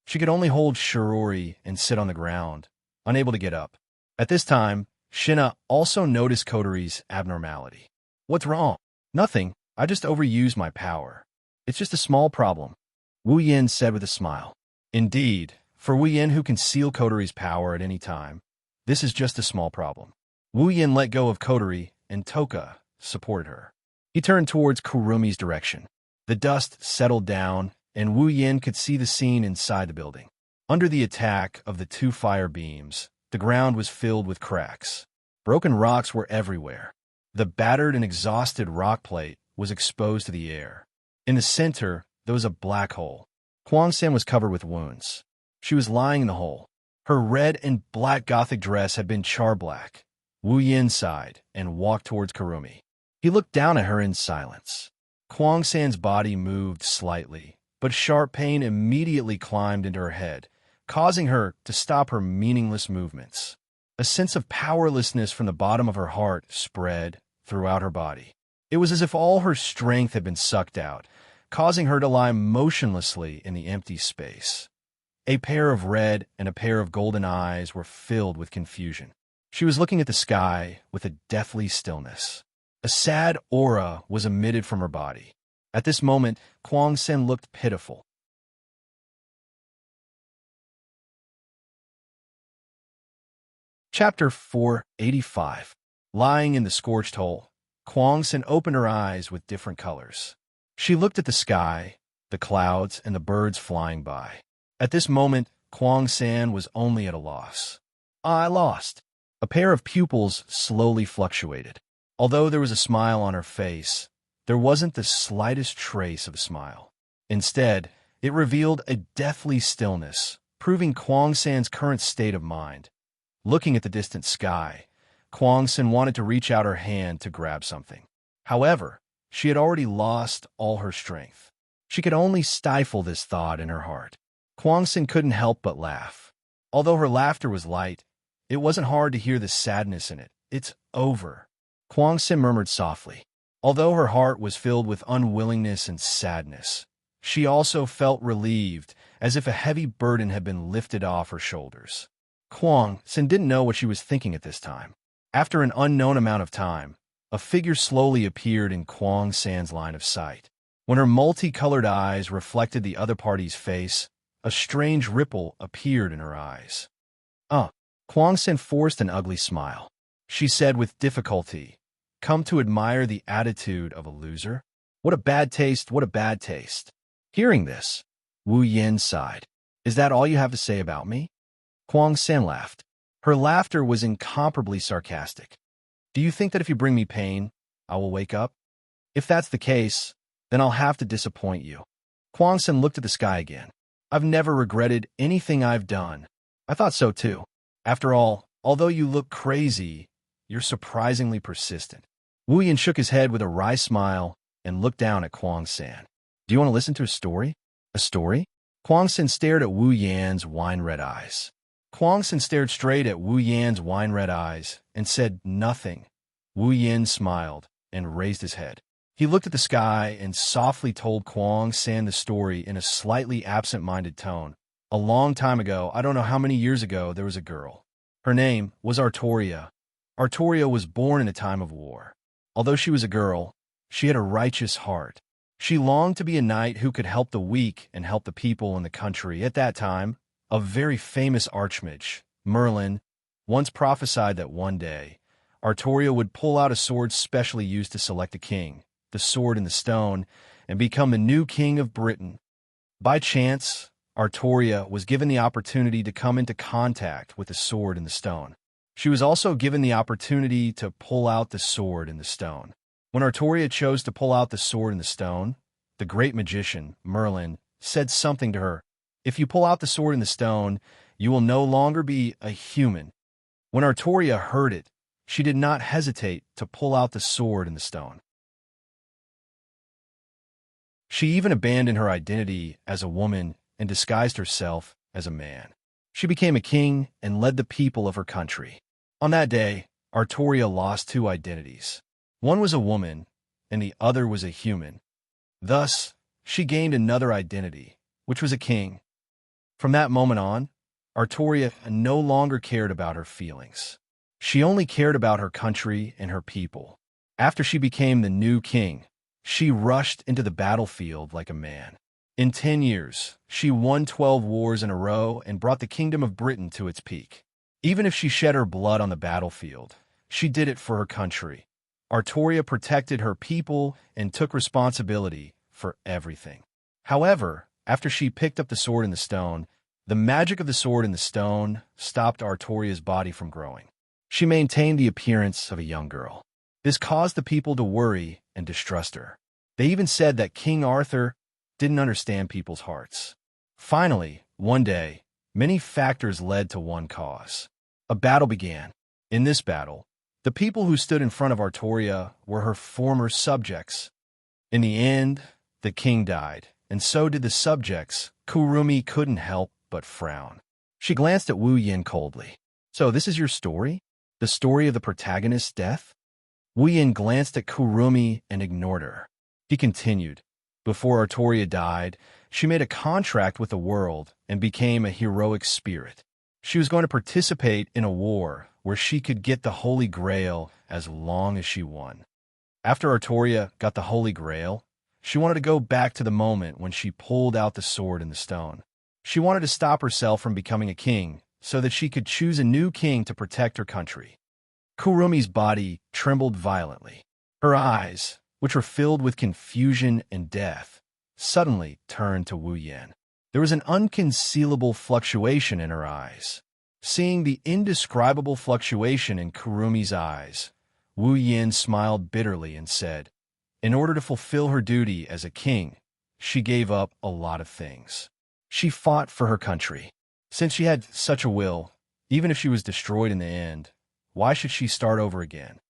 She could only hold Shirori and sit on the ground, unable to get up. At this time, Shina also noticed Kotori's abnormality. What's wrong? Nothing. I just overused my power. It's just a small problem, Wu Yin said with a smile. Indeed, for Wu Yin who can seal Kotori's power at any time, this is just a small problem. Wu Yin let go of Kotori, and Toka supported her. He turned towards Kurumi's direction. The dust settled down, and Wu Yin could see the scene inside the building. Under the attack of the two fire beams, the ground was filled with cracks. Broken rocks were everywhere. The battered and exhausted rock plate was exposed to the air. In the center, there was a black hole. Kwang-san was covered with wounds. She was lying in the hole. Her red and black gothic dress had been char-black. Wu Yin sighed and walked towards Kurumi. He looked down at her in silence. Kwang-san's body moved slightly, but sharp pain immediately climbed into her head, causing her to stop her meaningless movements. A sense of powerlessness from the bottom of her heart spread throughout her body. It was as if all her strength had been sucked out, causing her to lie motionlessly in the empty space. A pair of red and a pair of golden eyes were filled with confusion. She was looking at the sky with a deathly stillness. A sad aura was emitted from her body. At this moment, Kwang-sen looked pitiful. Chapter 485. Lying in the scorched hole, Kwang-sen opened her eyes with different colors. She looked at the sky, the clouds, and the birds flying by. At this moment, Kwang-san was only at a loss. I lost. A pair of pupils slowly fluctuated. Although there was a smile on her face, there wasn't the slightest trace of a smile. Instead, it revealed a deathly stillness, proving Kwang-san's current state of mind. Looking at the distant sky, Kwang-sen wanted to reach out her hand to grab something. However, she had already lost all her strength. She could only stifle this thought in her heart. Kwang-sen couldn't help but laugh. Although her laughter was light, it wasn't hard to hear the sadness in it. It's over, Kwang-sen murmured softly. Although her heart was filled with unwillingness and sadness, she also felt relieved, as if a heavy burden had been lifted off her shoulders. Kwang-sen didn't know what she was thinking at this time. After an unknown amount of time, a figure slowly appeared in Kwang-san's line of sight. When her multicolored eyes reflected the other party's face, a strange ripple appeared in her eyes. Kwang-sen forced an ugly smile. She said with difficulty, "Come to admire the attitude of a loser? What a bad taste, what a bad taste." Hearing this, Wu Yin sighed. "Is that all you have to say about me?" Kwang-sen laughed. Her laughter was incomparably sarcastic. "Do you think that if you bring me pain, I will wake up? If that's the case, then I'll have to disappoint you." Kwang-sen looked at the sky again. "I've never regretted anything I've done." "I thought so too. After all, although you look crazy, you're surprisingly persistent." Wu Yin shook his head with a wry smile and looked down at Kwang-sen. "Do you want to listen to a story?" "A story?" Kwang-sen stared at Wu Yan's wine-red eyes. Kwang-sen stared straight at Wu Yan's wine-red eyes and said nothing. Wu Yin smiled and raised his head. He looked at the sky and softly told Kwang-sen the story in a slightly absent-minded tone. "A long time ago, I don't know how many years ago, there was a girl. Her name was Artoria. Artoria was born in a time of war. Although she was a girl, she had a righteous heart. She longed to be a knight who could help the weak and help the people in the country. At that time, a very famous archmage, Merlin, once prophesied that one day, Artoria would pull out a sword specially used to select a king, the sword in the stone, and become the new king of Britain. By chance, Artoria was given the opportunity to come into contact with the sword in the stone. She was also given the opportunity to pull out the sword in the stone. When Artoria chose to pull out the sword in the stone, the great magician, Merlin, said something to her. If you pull out the sword in the stone, you will no longer be a human. When Artoria heard it, she did not hesitate to pull out the sword in the stone. She even abandoned her identity as a woman and disguised herself as a man. She became a king and led the people of her country. On that day, Artoria lost two identities. One was a woman, and the other was a human. Thus, she gained another identity, which was a king. From that moment on, Artoria no longer cared about her feelings. She only cared about her country and her people. After she became the new king, she rushed into the battlefield like a man. In 10 years, she won 12 wars in a row and brought the kingdom of Britain to its peak. Even if she shed her blood on the battlefield, she did it for her country. Artoria protected her people and took responsibility for everything. However, after she picked up the sword in the stone, the magic of the sword in the stone stopped Artoria's body from growing. She maintained the appearance of a young girl. This caused the people to worry and distrust her. They even said that King Arthur didn't understand people's hearts. Finally, one day, many factors led to one cause. A battle began. In this battle, the people who stood in front of Artoria were her former subjects. In the end, the king died, and so did the subjects. Kurumi couldn't help but frown. She glanced at Wu Yin coldly. So this is your story? The story of the protagonist's death? Wu Yin glanced at Kurumi and ignored her. He continued. Before Artoria died, she made a contract with the world and became a heroic spirit. She was going to participate in a war where she could get the Holy Grail as long as she won. After Artoria got the Holy Grail, she wanted to go back to the moment when she pulled out the sword in the stone. She wanted to stop herself from becoming a king so that she could choose a new king to protect her country. Kurumi's body trembled violently. Her eyes, which were filled with confusion and death, suddenly turned to Wu Yin. There was an unconcealable fluctuation in her eyes. Seeing the indescribable fluctuation in Kurumi's eyes, Wu Yin smiled bitterly and said, in order to fulfill her duty as a king, she gave up a lot of things. She fought for her country. Since she had such a will, even if she was destroyed in the end, why should she start over again?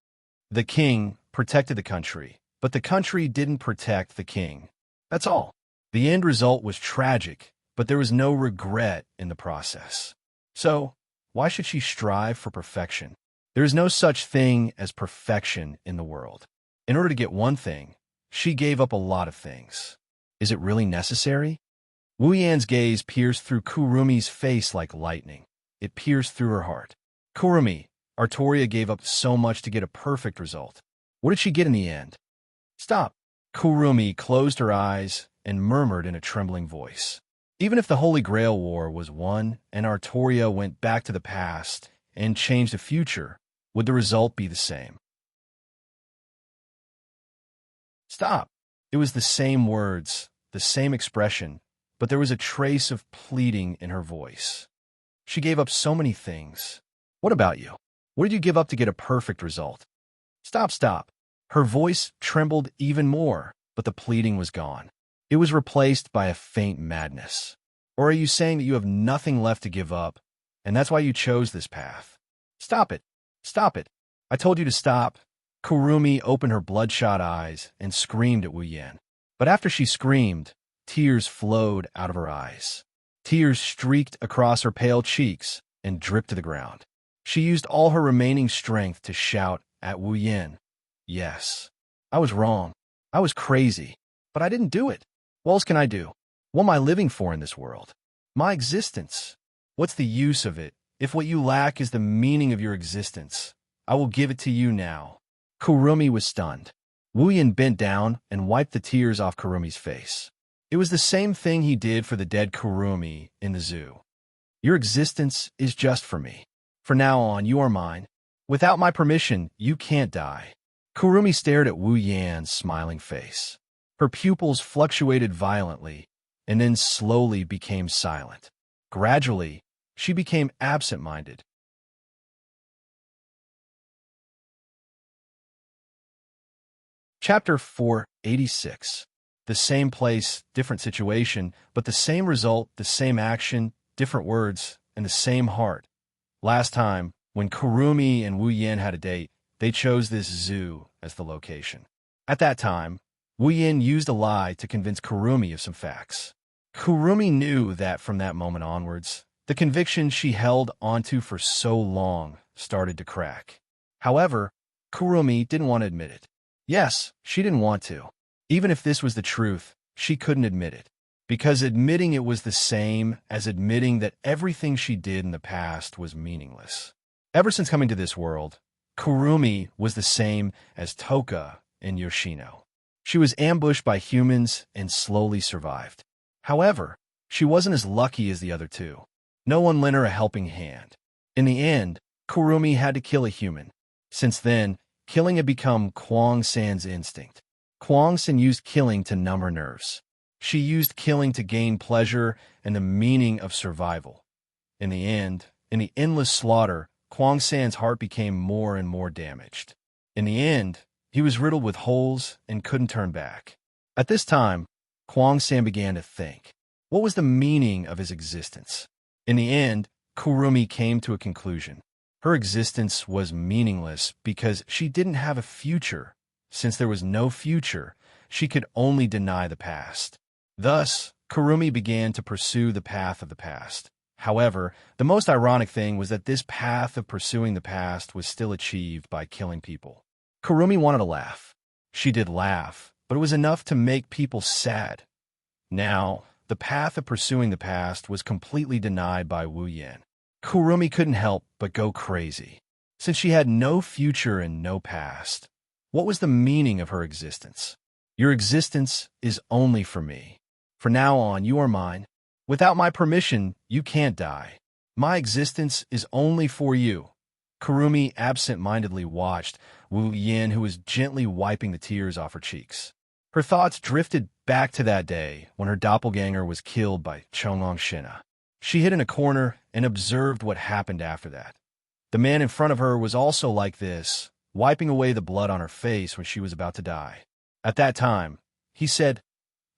The king protected the country, but the country didn't protect the king. That's all. The end result was tragic, but there was no regret in the process. So, why should she strive for perfection? There is no such thing as perfection in the world. In order to get one thing, she gave up a lot of things. Is it really necessary? Wu Yan's gaze pierced through Kurumi's face like lightning. It pierced through her heart. Kurumi, Artoria gave up so much to get a perfect result. What did she get in the end? Stop. Kurumi closed her eyes and murmured in a trembling voice. Even if the Holy Grail War was won and Artoria went back to the past and changed the future, would the result be the same? Stop. It was the same words, the same expression, but there was a trace of pleading in her voice. She gave up so many things. What about you? What did you give up to get a perfect result? Stop, stop. Her voice trembled even more, but the pleading was gone. It was replaced by a faint madness. Or are you saying that you have nothing left to give up, and that's why you chose this path? Stop it. Stop it. I told you to stop. Kurumi opened her bloodshot eyes and screamed at Wu Yan. But after she screamed, tears flowed out of her eyes. Tears streaked across her pale cheeks and dripped to the ground. She used all her remaining strength to shout at Wu Yan. Yes, I was wrong. I was crazy, but I didn't do it. What else can I do? What am I living for in this world? My existence. What's the use of it if what you lack is the meaning of your existence? I will give it to you now. Kurumi was stunned. Wu Yin bent down and wiped the tears off Kurumi's face. It was the same thing he did for the dead Kurumi in the zoo. Your existence is just for me. For now on, you are mine. Without my permission, you can't die. Kurumi stared at Wu Yan's smiling face. Her pupils fluctuated violently and then slowly became silent. Gradually, she became absent-minded. Chapter 486. The same place, different situation, but the same result, the same action, different words, and the same heart. Last time, when Kurumi and Wu Yan had a date, they chose this zoo as the location. At that time, Wu Yan used a lie to convince Kurumi of some facts. Kurumi knew that from that moment onwards, the conviction she held onto for so long started to crack. However, Kurumi didn't want to admit it. Yes, she didn't want to. Even if this was the truth, she couldn't admit it. Because admitting it was the same as admitting that everything she did in the past was meaningless. Ever since coming to this world, Kurumi was the same as Toka in Yoshino. She was ambushed by humans and slowly survived. However, she wasn't as lucky as the other two. No one lent her a helping hand. In the end, Kurumi had to kill a human. Since then, killing had become Kwang-san's instinct. Kwang-san used killing to numb her nerves. She used killing to gain pleasure and the meaning of survival. In the end, in the endless slaughter, Kwang-san's heart became more and more damaged. In the end, he was riddled with holes and couldn't turn back. At this time, Kwang-san began to think. What was the meaning of his existence? In the end, Kurumi came to a conclusion. Her existence was meaningless because she didn't have a future. Since there was no future, she could only deny the past. Thus, Kurumi began to pursue the path of the past. However, the most ironic thing was that this path of pursuing the past was still achieved by killing people. Kurumi wanted to laugh. She did laugh, but it was enough to make people sad. Now, the path of pursuing the past was completely denied by Wu Yan. Kurumi couldn't help but go crazy. Since she had no future and no past, what was the meaning of her existence? Your existence is only for me. For now on, you are mine. Without my permission, you can't die. My existence is only for you. Kurumi absent-mindedly watched Wu Yan, who was gently wiping the tears off her cheeks. Her thoughts drifted back to that day when her doppelganger was killed by Chonglong Shina. She hid in a corner and observed what happened after that. The man in front of her was also like this, wiping away the blood on her face when she was about to die. At that time, he said,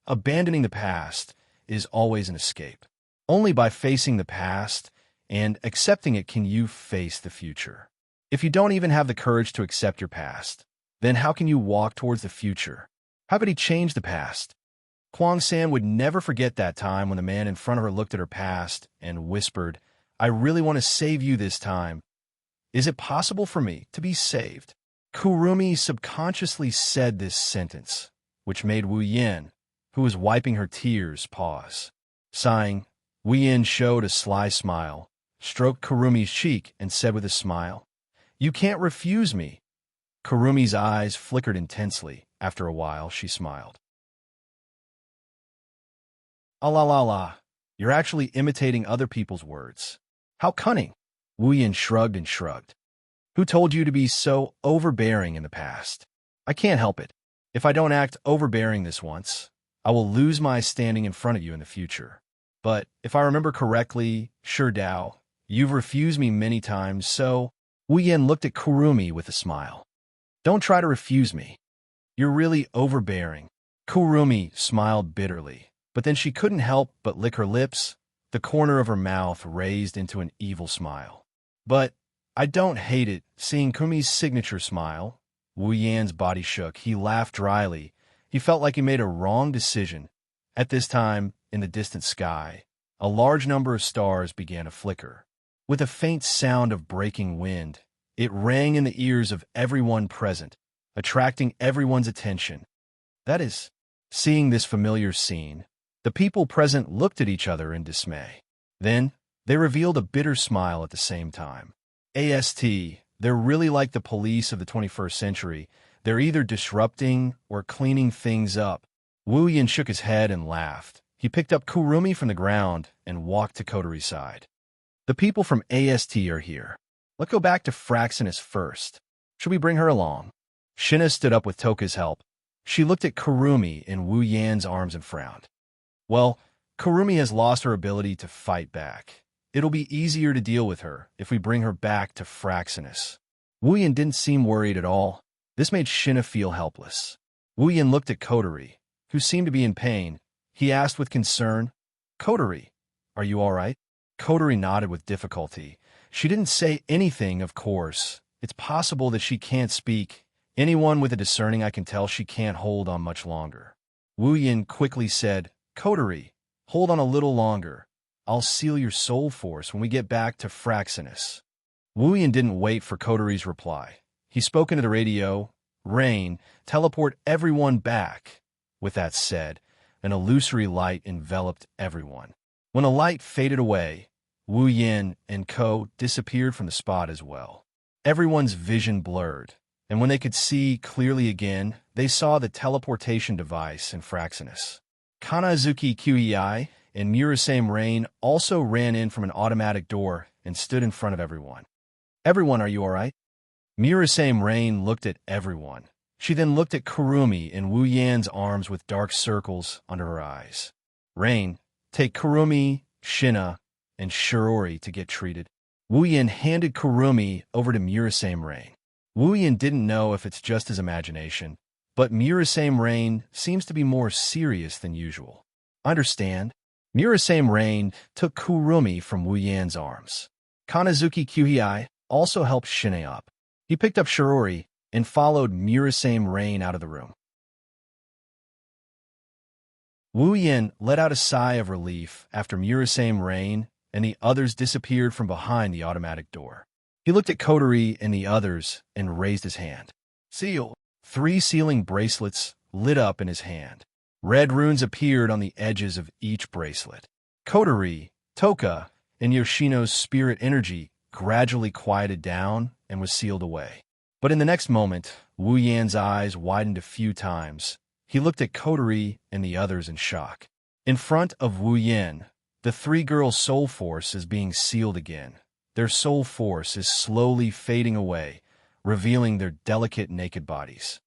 "Abandoning the past is always an escape. Only by facing the past and accepting it can you face the future. If you don't even have the courage to accept your past, then how can you walk towards the future? How could he change the past?" Kwang-san would never forget that time when the man in front of her looked at her past and whispered, "I really want to save you this time. Is it possible for me to be saved?" Kurumi subconsciously said this sentence, which made Wu Yan, who was wiping her tears, pause. Sighing, Wu Yan showed a sly smile, stroked Kurumi's cheek, and said with a smile, "You can't refuse me." Kurumi's eyes flickered intensely. After a while, she smiled. "Ah la la la, you're actually imitating other people's words. How cunning." Wu Yan shrugged and shrugged. "Who told you to be so overbearing in the past? I can't help it. If I don't act overbearing this once, I will lose my standing in front of you in the future. But if I remember correctly, Shi Dao, you've refused me many times, so..." Wu Yan looked at Kurumi with a smile. "Don't try to refuse me. You're really overbearing." Kurumi smiled bitterly, but then she couldn't help but lick her lips. The corner of her mouth raised into an evil smile. "But I don't hate it." Seeing Kurumi's signature smile, Wu Yan's body shook. He laughed dryly. He felt like he made a wrong decision. At this time, in the distant sky, a large number of stars began to flicker. With a faint sound of breaking wind, it rang in the ears of everyone present, attracting everyone's attention. That is, seeing this familiar scene, the people present looked at each other in dismay. Then, they revealed a bitter smile at the same time. "AST, they're really like the police of the 21st century. They're either disrupting or cleaning things up. Wu Yin shook his head and laughed. He picked up Kurumi from the ground and walked to Kotori's side. The people from AST are here. Let's go back to Fraxinus first. Should we bring her along? Shina stood up with Toka's help. She looked at Kurumi in Wu Yan's arms and frowned. Well, Kurumi has lost her ability to fight back. It'll be easier to deal with her if we bring her back to Fraxinus. Wu Yan didn't seem worried at all. This made Shina feel helpless. Wu Yan looked at Kotori, who seemed to be in pain. He asked with concern, Kotori, are you all right? Kotori nodded with difficulty. She didn't say anything, of course. It's possible that she can't speak. Anyone with a discerning eye can tell she can't hold on much longer. Wu Yin quickly said, Kotori, hold on a little longer. I'll seal your soul force when we get back to Fraxinus. Wu Yin didn't wait for Kotori's reply. He spoke into the radio. Rain, teleport everyone back. With that said, an illusory light enveloped everyone. When the light faded away, Wu Yin and Ko disappeared from the spot as well. Everyone's vision blurred, and when they could see clearly again, they saw the teleportation device in Fraxinus. Kanazuki Qei and Murasame Rain also ran in from an automatic door and stood in front of everyone. Everyone, are you all right? Murasame Rain looked at everyone. She then looked at Kurumi in Wu Yan's arms with dark circles under her eyes. Rain, take Kurumi, Shina, and Shirori to get treated. Wu Yan handed Kurumi over to Murasame Rain. Wu Yan didn't know if it's just his imagination, but Murasame Rain seems to be more serious than usual. Understand? Murasame Rain took Kurumi from Wu Yan's arms. Kanazuki Qei also helped Shina up. He picked up Shirori and followed Murasame Rain out of the room. Wu Yan let out a sigh of relief after Murasame Rain and the others disappeared from behind the automatic door. He looked at Kotori and the others and raised his hand. Seal. 3 sealing bracelets lit up in his hand. Red runes appeared on the edges of each bracelet. Kotori, Toka, and Yoshino's spirit energy gradually quieted down and was sealed away. But in the next moment, Wu Yan's eyes widened a few times. He looked at Kotori and the others in shock. In front of Wu Yan, the 3 girls' soul force is being sealed again. Their soul force is slowly fading away, revealing their delicate naked bodies.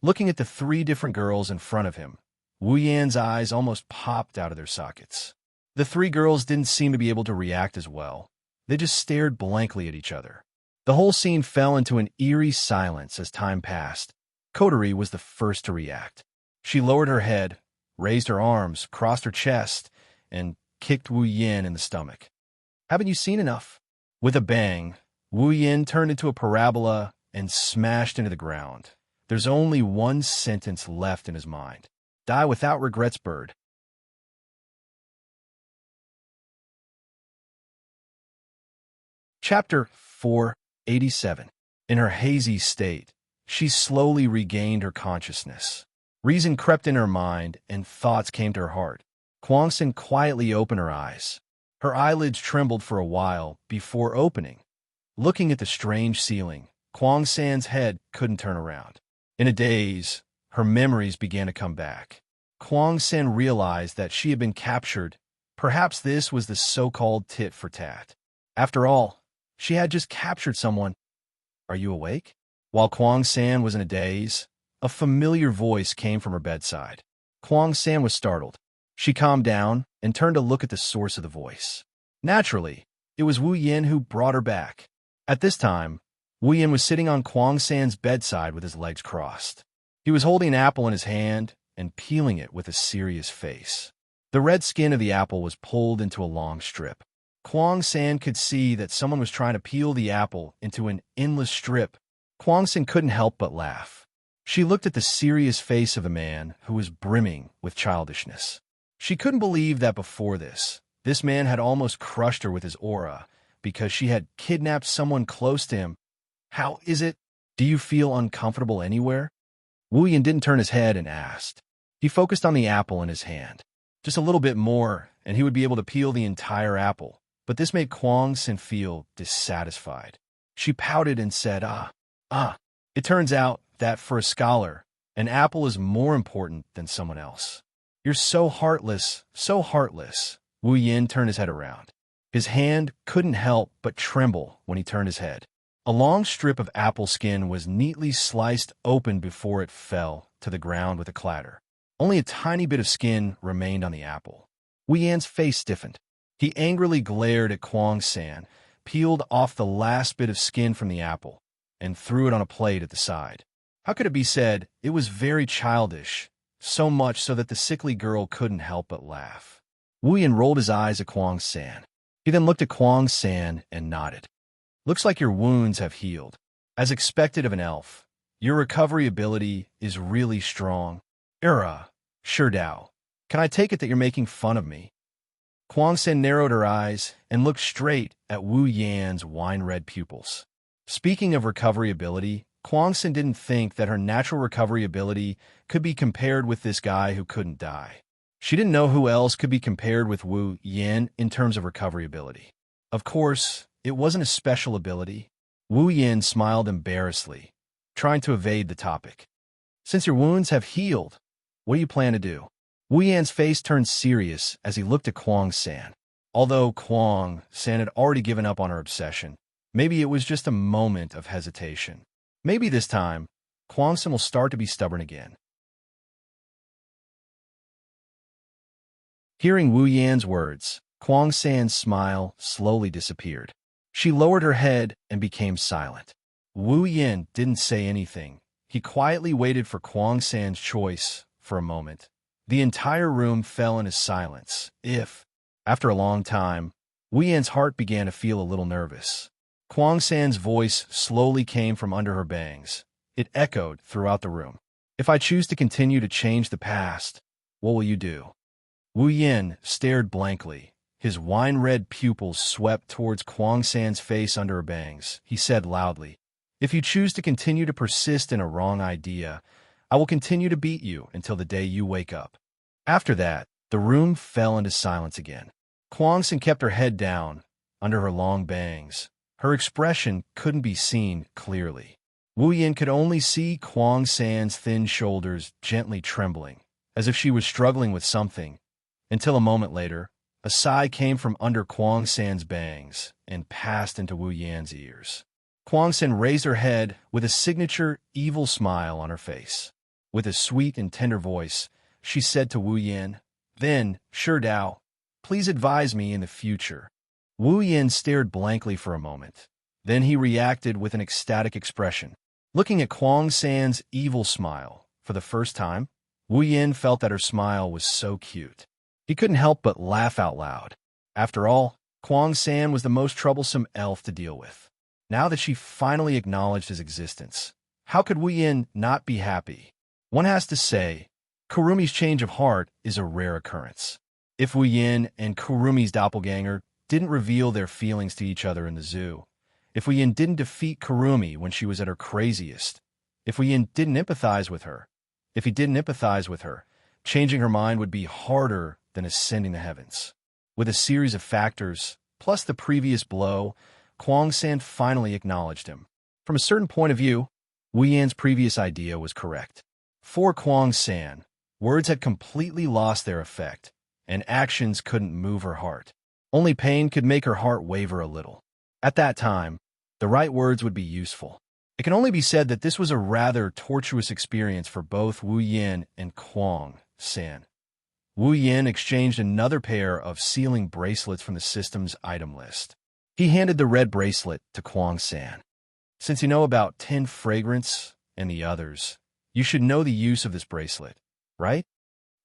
Looking at the 3 different girls in front of him, Wu Yan's eyes almost popped out of their sockets. The 3 girls didn't seem to be able to react as well. They just stared blankly at each other. The whole scene fell into an eerie silence as time passed. Kotori was the first to react. She lowered her head, raised her arms, crossed her chest, and kicked Wu Yan in the stomach. Haven't you seen enough? With a bang, Wu Yan turned into a parabola and smashed into the ground. There's only one sentence left in his mind. Die without regrets, bird. Chapter 487. In her hazy state, she slowly regained her consciousness. Reason crept in her mind, and thoughts came to her heart. Kwangsen quietly opened her eyes. Her eyelids trembled for a while before opening. Looking at the strange ceiling, Kwangsan's head couldn't turn around. In a daze, her memories began to come back. Kwangsen realized that she had been captured. Perhaps this was the so-called tit for tat. After all, she had just captured someone. Are you awake? While Kwangsan was in a daze, a familiar voice came from her bedside. Kwangsan was startled. She calmed down and turned to look at the source of the voice. Naturally, it was Wu Yan who brought her back. At this time, Wu Yan was sitting on Kwangsan's bedside with his legs crossed. He was holding an apple in his hand and peeling it with a serious face. The red skin of the apple was pulled into a long strip. Kwangsan could see that someone was trying to peel the apple into an endless strip. Kwangsan couldn't help but laugh. She looked at the serious face of a man who was brimming with childishness. She couldn't believe that before this man had almost crushed her with his aura because she had kidnapped someone close to him. How is it? Do you feel uncomfortable anywhere? Wu Yan didn't turn his head and asked. He focused on the apple in his hand. Just a little bit more, and he would be able to peel the entire apple. But this made Kwangsen feel dissatisfied. She pouted and said, It turns out that for a scholar, an apple is more important than someone else. You're so heartless, so heartless. Wu Yin turned his head around. His hand couldn't help but tremble when he turned his head. A long strip of apple skin was neatly sliced open before it fell to the ground with a clatter. Only a tiny bit of skin remained on the apple. Wu Yan's face stiffened. He angrily glared at Kuang San, peeled off the last bit of skin from the apple, and threw it on a plate at the side. How could it be said? It was very childish, so much so that the sickly girl couldn't help but laugh. Wu Yan rolled his eyes at Kuang San. He then looked at Kuang San and nodded. Looks like your wounds have healed. As expected of an elf, your recovery ability is really strong. Sure Dao. Can I take it that you're making fun of me? Kuang San narrowed her eyes and looked straight at Wu Yan's wine-red pupils. Speaking of recovery ability, Kuang San didn't think that her natural recovery ability could be compared with this guy who couldn't die. She didn't know who else could be compared with Wu Yan in terms of recovery ability. Of course, it wasn't a special ability. Wu Yan smiled embarrassedly, trying to evade the topic. Since your wounds have healed, what do you plan to do? Wu Yan's face turned serious as he looked at Kuang San. Although Kuang San had already given up on her obsession, maybe it was just a moment of hesitation. Maybe this time, Kuang San will start to be stubborn again. Hearing Wu Yan's words, Kuang San's smile slowly disappeared. She lowered her head and became silent. Wu Yan didn't say anything. He quietly waited for Kuang San's choice for a moment. The entire room fell into silence. After a long time, Wu Yan's heart began to feel a little nervous. Kuang San's voice slowly came from under her bangs. It echoed throughout the room. If I choose to continue to change the past, what will you do? Wu Yan stared blankly. His wine-red pupils swept towards Kuang San's face under her bangs. He said loudly, if you choose to continue to persist in a wrong idea, I will continue to beat you until the day you wake up. After that, the room fell into silence again. Kuang San kept her head down under her long bangs. Her expression couldn't be seen clearly. Wu Yan could only see Kuang San's thin shoulders gently trembling, as if she was struggling with something, until a moment later, a sigh came from under Kuang San's bangs and passed into Wu Yan's ears. Kuang San raised her head with a signature evil smile on her face. With a sweet and tender voice, she said to Wu Yan, then, Sure Dao, please advise me in the future. Wu Yan stared blankly for a moment. Then he reacted with an ecstatic expression. Looking at Kuang San's evil smile for the first time, Wu Yan felt that her smile was so cute. He couldn't help but laugh out loud. After all, Kuang San was the most troublesome elf to deal with. Now that she finally acknowledged his existence, how could Wu Yan not be happy? One has to say, Kurumi's change of heart is a rare occurrence. If Wu Yan and Kurumi's doppelganger didn't reveal their feelings to each other in the zoo, if Wu Yan didn't defeat Kurumi when she was at her craziest, if Wu Yan didn't empathize with her, changing her mind would be harder than ascending the heavens. With a series of factors, plus the previous blow, Kuang San finally acknowledged him. From a certain point of view, Wu Yan's previous idea was correct. For Kuang San, words had completely lost their effect, and actions couldn't move her heart. Only pain could make her heart waver a little. At that time, the right words would be useful. It can only be said that this was a rather tortuous experience for both Wu Yan and Kuang San. Wu Yan exchanged another pair of sealing bracelets from the system's item list. He handed the red bracelet to Kuang San. Since you know about 10 fragrance and the others, you should know the use of this bracelet, right?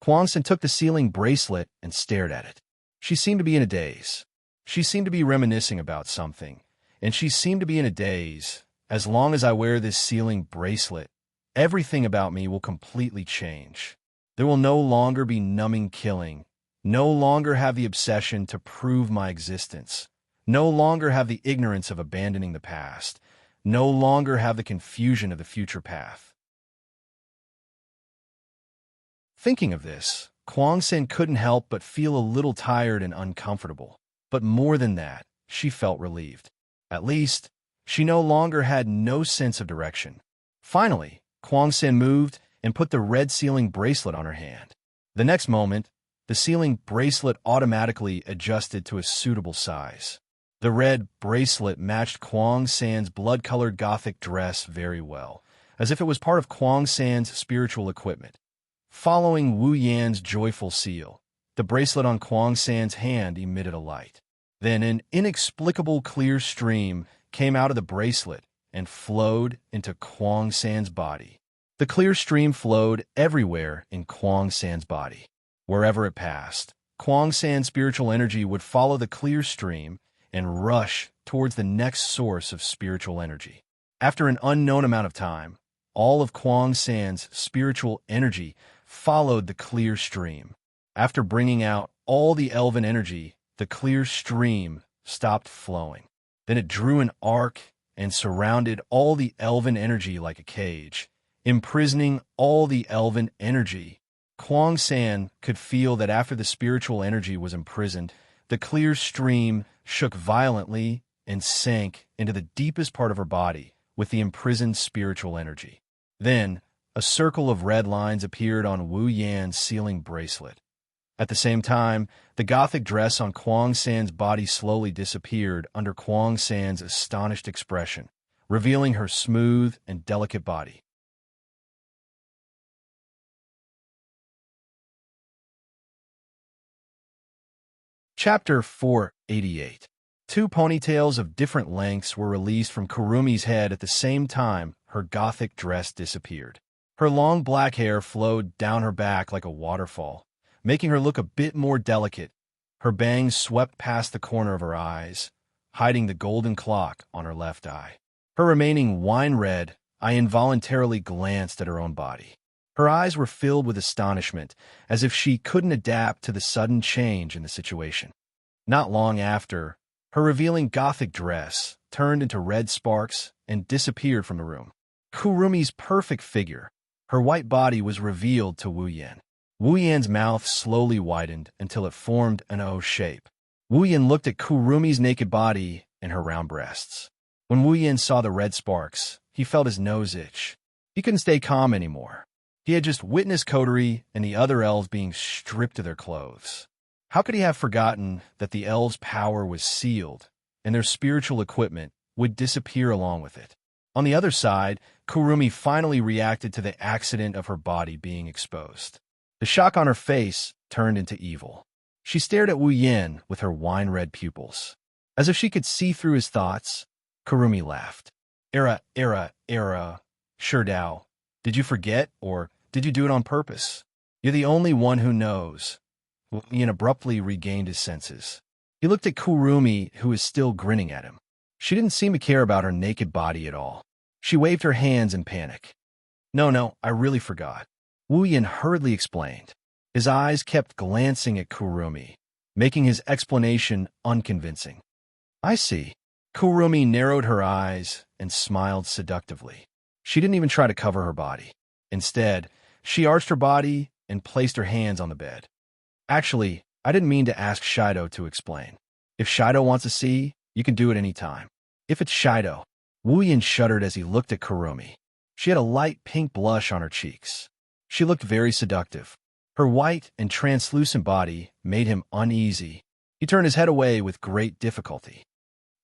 Kuang San took the sealing bracelet and stared at it. She seemed to be in a daze. She seemed to be reminiscing about something, and she seemed to be in a daze. As long as I wear this sealing bracelet, everything about me will completely change. There will no longer be numbing killing, no longer have the obsession to prove my existence, no longer have the ignorance of abandoning the past, no longer have the confusion of the future path. Thinking of this, Kuang San couldn't help but feel a little tired and uncomfortable. But more than that, she felt relieved. At least, she no longer had no sense of direction. Finally, Kwang San moved and put the red sealing bracelet on her hand. The next moment, the sealing bracelet automatically adjusted to a suitable size. The red bracelet matched Kwang San's blood-colored gothic dress very well, as if it was part of Kwang San's spiritual equipment. Following Wu Yan's joyful seal, the bracelet on Kwang San's hand emitted a light. Then an inexplicable clear stream came out of the bracelet and flowed into Kwang San's body. The clear stream flowed everywhere in Kwang San's body. Wherever it passed, Kwang San's spiritual energy would follow the clear stream and rush towards the next source of spiritual energy. After an unknown amount of time, all of Kwang San's spiritual energy followed the clear stream. After bringing out all the elven energy, the clear stream stopped flowing. Then it drew an arc and surrounded all the elven energy like a cage, imprisoning all the elven energy. Kwang San could feel that after the spiritual energy was imprisoned, the clear stream shook violently and sank into the deepest part of her body with the imprisoned spiritual energy. Then, a circle of red lines appeared on Wu Yan's sealing bracelet. At the same time, the gothic dress on Kwang San's body slowly disappeared under Kwang San's astonished expression, revealing her smooth and delicate body. Chapter 488. Two ponytails of different lengths were released from Kurumi's head at the same time her gothic dress disappeared. Her long black hair flowed down her back like a waterfall, making her look a bit more delicate. Her bangs swept past the corner of her eyes, hiding the golden clock on her left eye. Her remaining wine-red eye involuntarily glanced at her own body. Her eyes were filled with astonishment, as if she couldn't adapt to the sudden change in the situation. Not long after, her revealing gothic dress turned into red sparks and disappeared from the room. Kurumi's perfect figure, her white body was revealed to Wu Yan. Wu Yan's mouth slowly widened until it formed an O shape. Wu Yan looked at Kurumi's naked body and her round breasts. When Wu Yan saw the red sparks, he felt his nose itch. He couldn't stay calm anymore. He had just witnessed Kotori and the other elves being stripped of their clothes. How could he have forgotten that the elves' power was sealed and their spiritual equipment would disappear along with it? On the other side, Kurumi finally reacted to the accident of her body being exposed. The shock on her face turned into evil. She stared at Wu Yan with her wine-red pupils. As if she could see through his thoughts, Kurumi laughed. Era, Shurdao, did you forget, or did you do it on purpose? You're the only one who knows. Wu Yan abruptly regained his senses. He looked at Kurumi, who was still grinning at him. She didn't seem to care about her naked body at all. She waved her hands in panic. No, I really forgot. Wu Yan hurriedly explained. His eyes kept glancing at Kurumi, making his explanation unconvincing. I see. Kurumi narrowed her eyes and smiled seductively. She didn't even try to cover her body. Instead, she arched her body and placed her hands on the bed. Actually, I didn't mean to ask Shido to explain. If Shido wants to see, you can do it any time. If it's Shido. Wu Yan shuddered as he looked at Kurumi. She had a light pink blush on her cheeks. She looked very seductive. Her white and translucent body made him uneasy. He turned his head away with great difficulty.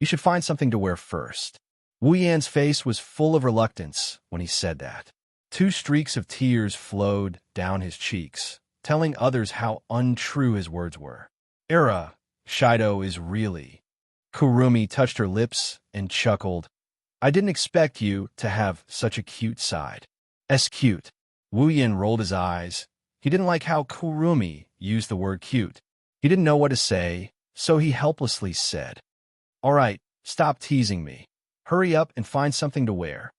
You should find something to wear first. Wu Yan's face was full of reluctance when he said that. 2 streaks of tears flowed down his cheeks, telling others how untrue his words were. Shido is really... Kurumi touched her lips and chuckled. I didn't expect you to have such a cute side. Cute. Wu Yan rolled his eyes. He didn't like how Kurumi used the word cute. He didn't know what to say, so he helplessly said, All right, stop teasing me. Hurry up and find something to wear.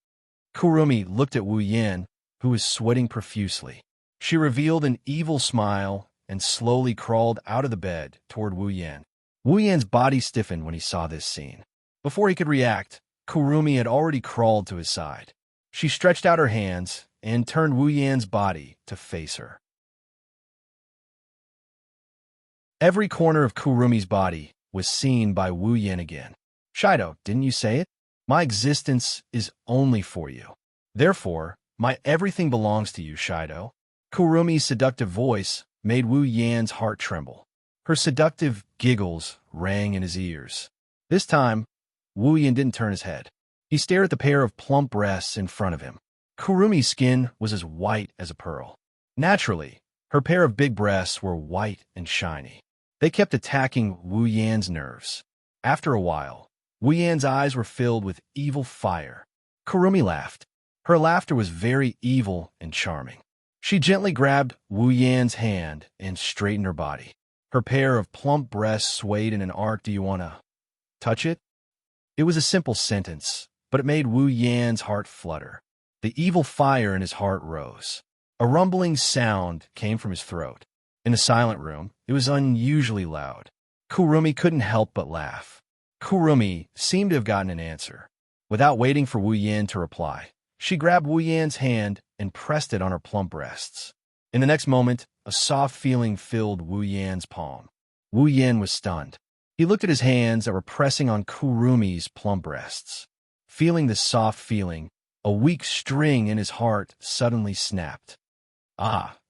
Kurumi looked at Wu Yan, who was sweating profusely. She revealed an evil smile and slowly crawled out of the bed toward Wu Yan. Wu Yan's body stiffened when he saw this scene. Before he could react, Kurumi had already crawled to his side. She stretched out her hands and turned Wu Yan's body to face her. Every corner of Kurumi's body was seen by Wu Yan again. Shido, didn't you say it? My existence is only for you. Therefore, My everything belongs to you, Shido. Kurumi's seductive voice made Wu Yan's heart tremble. Her seductive giggles rang in his ears. This time, Wu Yan didn't turn his head. He stared at the pair of plump breasts in front of him. Kurumi's skin was as white as a pearl. Naturally, her pair of big breasts were white and shiny. They kept attacking Wu Yan's nerves. After a while, Wu Yan's eyes were filled with evil fire. Kurumi laughed. Her laughter was very evil and charming. She gently grabbed Wu Yan's hand and straightened her body. Her pair of plump breasts swayed in an arc. Do you want to touch it? It was a simple sentence, but it made Wu Yan's heart flutter. The evil fire in his heart rose. A rumbling sound came from his throat. In the silent room, it was unusually loud. Kurumi couldn't help but laugh. Kurumi seemed to have gotten an answer. Without waiting for Wu Yan to reply, she grabbed Wu Yan's hand and pressed it on her plump breasts. In the next moment, a soft feeling filled Wu Yan's palm. Wu Yan was stunned. He looked at his hands that were pressing on Kurumi's plump breasts. Feeling this soft feeling, a weak string in his heart suddenly snapped.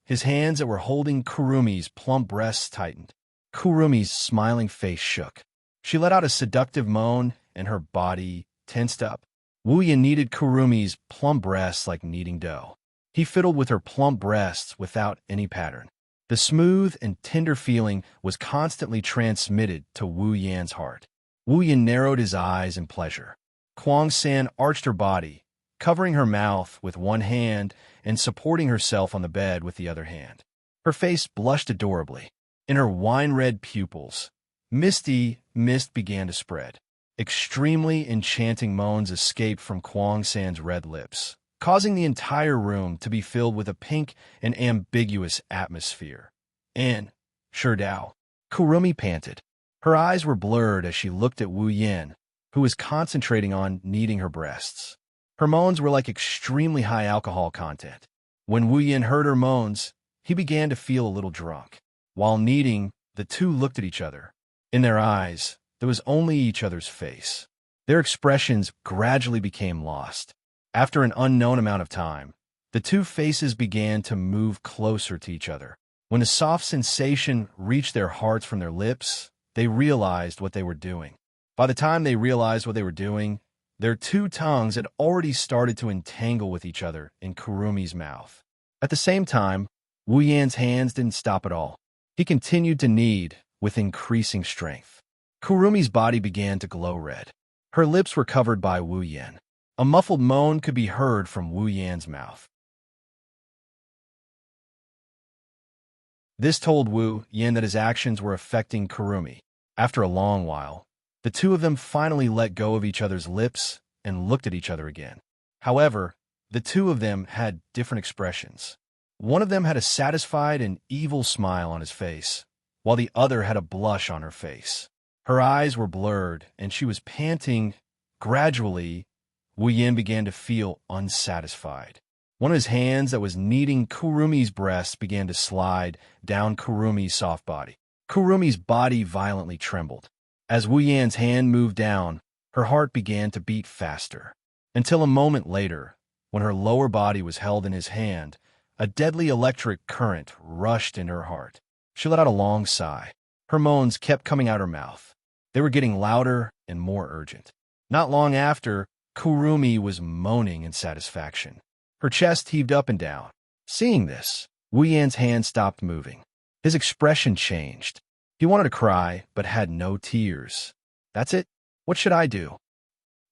His hands that were holding Kurumi's plump breasts tightened. Kurumi's smiling face shook. She let out a seductive moan, and her body tensed up. Wu Yan kneaded Kurumi's plump breasts like kneading dough. He fiddled with her plump breasts without any pattern. The smooth and tender feeling was constantly transmitted to Wu Yan's heart. Wu Yan narrowed his eyes in pleasure. Kwang-san arched her body, covering her mouth with one hand and supporting herself on the bed with the other hand. Her face blushed adorably. In her wine-red pupils, misty mist began to spread. Extremely enchanting moans escaped from Kwang-san's red lips, causing the entire room to be filled with a pink and ambiguous atmosphere. And, Sherdao, Kurumi panted. Her eyes were blurred as she looked at Wu Yan, who was concentrating on kneading her breasts. Her moans were like extremely high alcohol content. When Wu Yan heard her moans, he began to feel a little drunk. While kneading, the two looked at each other. In their eyes, there was only each other's face. Their expressions gradually became lost. After an unknown amount of time, the two faces began to move closer to each other. When the soft sensation reached their hearts from their lips, they realized what they were doing. By the time they realized what they were doing, their two tongues had already started to entangle with each other in Kurumi's mouth. At the same time, Wu Yan's hands didn't stop at all. He continued to knead with increasing strength. Kurumi's body began to glow red. Her lips were covered by Wu Yan. A muffled moan could be heard from Wu Yan's mouth. This told Wu Yan that his actions were affecting Kurumi. After a long while, the two of them finally let go of each other's lips and looked at each other again. However, the two of them had different expressions. One of them had a satisfied and evil smile on his face, while the other had a blush on her face. Her eyes were blurred, and she was panting. Gradually, Wu Yan began to feel unsatisfied. One of his hands that was kneading Kurumi's breast began to slide down Kurumi's soft body. Kurumi's body violently trembled. As Wu Yan's hand moved down, her heart began to beat faster. Until a moment later, when her lower body was held in his hand, a deadly electric current rushed in her heart. She let out a long sigh. Her moans kept coming out her mouth. They were getting louder and more urgent. Not long after, Kurumi was moaning in satisfaction. Her chest heaved up and down. Seeing this, Wu Yan's hand stopped moving. His expression changed. He wanted to cry, but had no tears. That's it? What should I do?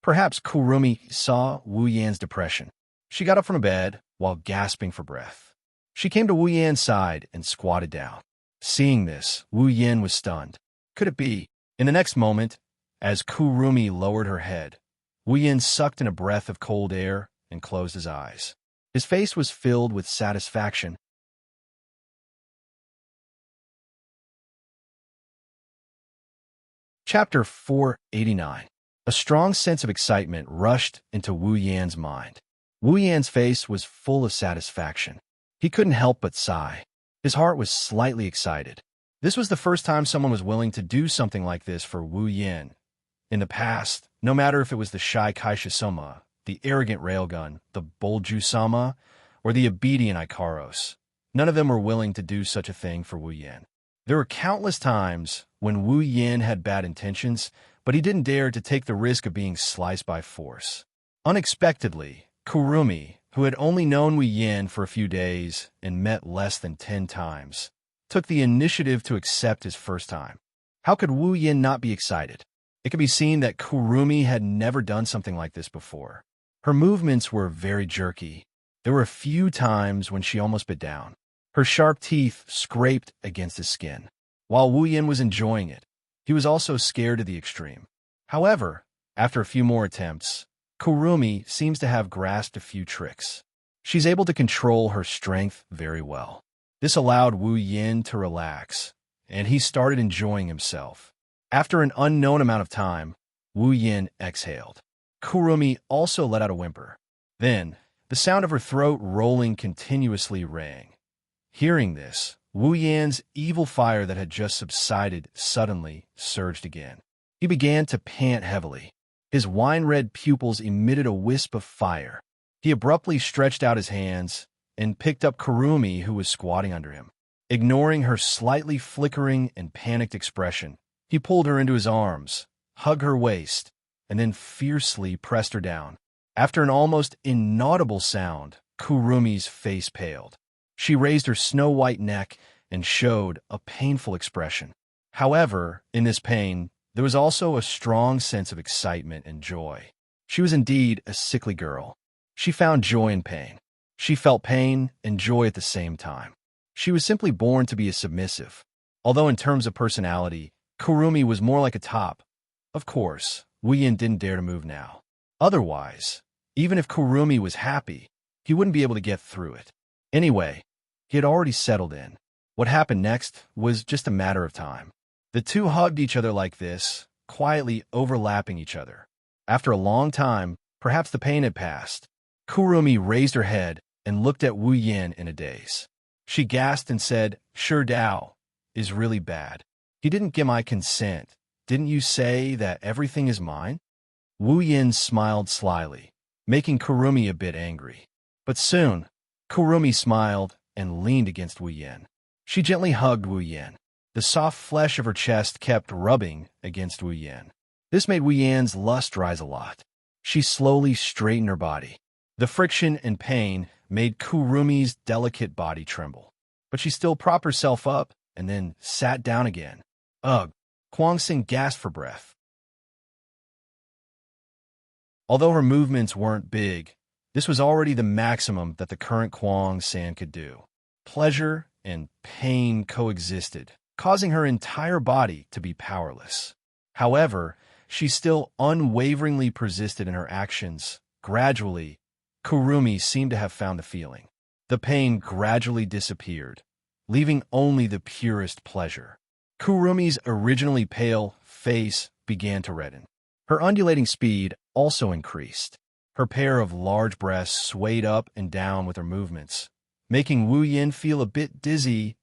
Perhaps Kurumi saw Wu Yan's depression. She got up from the bed while gasping for breath. She came to Wu Yan's side and squatted down. Seeing this, Wu Yan was stunned. Could it be? In the next moment, as Kurumi lowered her head, Wu Yan sucked in a breath of cold air and closed his eyes. His face was filled with satisfaction. Chapter 489. A strong sense of excitement rushed into Wu Yan's mind. Wu Yan's face was full of satisfaction. He couldn't help but sigh. His heart was slightly excited. This was the first time someone was willing to do something like this for Wu Yan. In the past, no matter if it was the shy Kaisha Soma, the arrogant railgun, the bold Jusama, or the obedient Ikaros. None of them were willing to do such a thing for Wu Yin. There were countless times when Wu Yin had bad intentions, but he didn't dare to take the risk of being sliced by force. Unexpectedly, Kurumi, who had only known Wu Yin for a few days and met less than 10 times, took the initiative to accept his first time. How could Wu Yin not be excited? It could be seen that Kurumi had never done something like this before. Her movements were very jerky. There were a few times when she almost bit down. Her sharp teeth scraped against his skin. While Wu Yin was enjoying it, he was also scared to the extreme. However, after a few more attempts, Kurumi seems to have grasped a few tricks. She's able to control her strength very well. This allowed Wu Yin to relax, and he started enjoying himself. After an unknown amount of time, Wu Yin exhaled. Kurumi also let out a whimper. Then, the sound of her throat rolling continuously rang. Hearing this, Wu Yin's evil fire that had just subsided suddenly surged again. He began to pant heavily. His wine-red pupils emitted a wisp of fire. He abruptly stretched out his hands and picked up Kurumi, who was squatting under him. Ignoring her slightly flickering and panicked expression, he pulled her into his arms, hugged her waist, and then fiercely pressed her down. After an almost inaudible sound, Kurumi's face paled. She raised her snow-white neck and showed a painful expression. However, in this pain, there was also a strong sense of excitement and joy. She was indeed a sickly girl. She found joy in pain. She felt pain and joy at the same time. She was simply born to be a submissive. Although in terms of personality, Kurumi was more like a top. Of course, Wu Yin didn't dare to move now. Otherwise, even if Kurumi was happy, he wouldn't be able to get through it. Anyway, he had already settled in. What happened next was just a matter of time. The two hugged each other like this, quietly overlapping each other. After a long time, perhaps the pain had passed. Kurumi raised her head and looked at Wu Yin in a daze. She gasped and said, "Sure Dao is really bad. He didn't give my consent. Didn't you say that everything is mine?" Wu Yin smiled slyly, making Kurumi a bit angry. But soon, Kurumi smiled and leaned against Wu Yin. She gently hugged Wu Yin. The soft flesh of her chest kept rubbing against Wu Yin. This made Wu Yin's lust rise a lot. She slowly straightened her body. The friction and pain made Kurumi's delicate body tremble. But she still propped herself up and then sat down again. Ugh! Kwang-sing gasped for breath. Although her movements weren't big, this was already the maximum that the current Kwang-san could do. Pleasure and pain coexisted, causing her entire body to be powerless. However, she still unwaveringly persisted in her actions. Gradually, Kurumi seemed to have found the feeling. The pain gradually disappeared, leaving only the purest pleasure. Kurumi's originally pale face began to redden. Her undulating speed also increased. Her pair of large breasts swayed up and down with her movements, making Wu Yin feel a bit dizzy.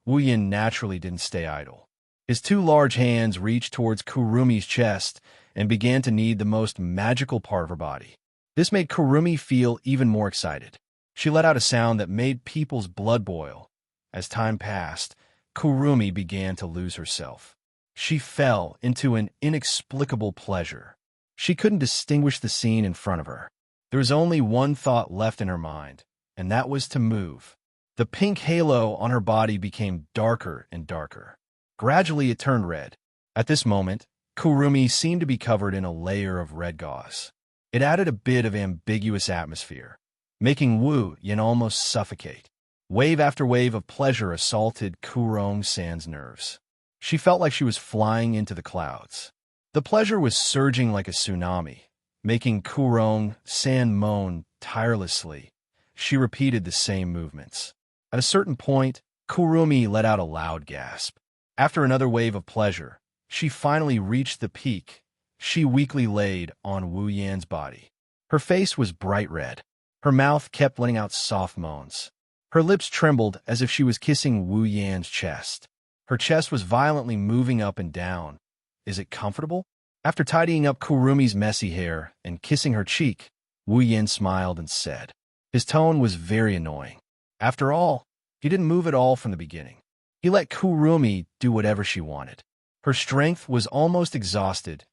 Wu Yin naturally didn't stay idle. His two large hands reached towards Kurumi's chest and began to knead the most magical part of her body. This made Kurumi feel even more excited. She let out a sound that made people's blood boil. As time passed, Kurumi began to lose herself. She fell into an inexplicable pleasure. She couldn't distinguish the scene in front of her. There was only one thought left in her mind, and that was to move. The pink halo on her body became darker and darker. Gradually, it turned red. At this moment, Kurumi seemed to be covered in a layer of red gauze. It added a bit of ambiguous atmosphere, making Wu Yin almost suffocate. Wave after wave of pleasure assaulted Kurong-san's nerves. She felt like she was flying into the clouds. The pleasure was surging like a tsunami, making Kurong-san moan tirelessly. She repeated the same movements. At a certain point, Kurumi let out a loud gasp. After another wave of pleasure, she finally reached the peak. She weakly laid on Wu Yan's body. Her face was bright red. Her mouth kept letting out soft moans. Her lips trembled as if she was kissing Wu Yan's chest. Her chest was violently moving up and down. Is it comfortable? After tidying up Kurumi's messy hair and kissing her cheek, Wu Yin smiled and said. His tone was very annoying. After all, he didn't move at all from the beginning. He let Kurumi do whatever she wanted. Her strength was almost exhausted.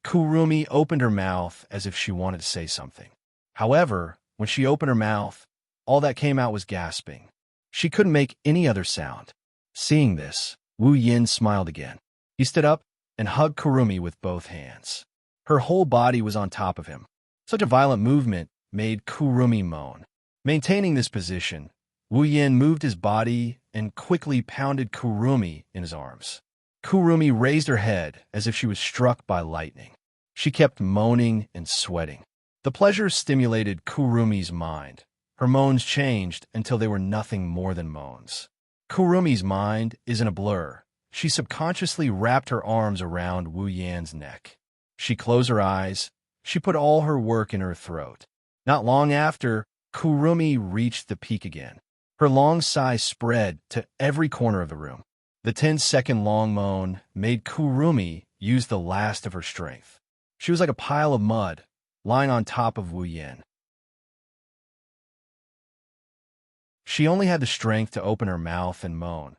Kurumi opened her mouth as if she wanted to say something. However, when she opened her mouth, all that came out was gasping. She couldn't make any other sound. Seeing this, Wu Yin smiled again. He stood up and hugged Kurumi with both hands. Her whole body was on top of him. Such a violent movement made Kurumi moan. Maintaining this position, Wu Yin moved his body and quickly pounded Kurumi in his arms. Kurumi raised her head as if she was struck by lightning. She kept moaning and sweating. The pleasure stimulated Kurumi's mind. Her moans changed until they were nothing more than moans. Kurumi's mind is in a blur. She subconsciously wrapped her arms around Wu Yan's neck. She closed her eyes. She put all her work in her throat. Not long after, Kurumi reached the peak again. Her long sigh spread to every corner of the room. The 10-second long moan made Kurumi use the last of her strength. She was like a pile of mud, lying on top of Wu Yin. She only had the strength to open her mouth and moan.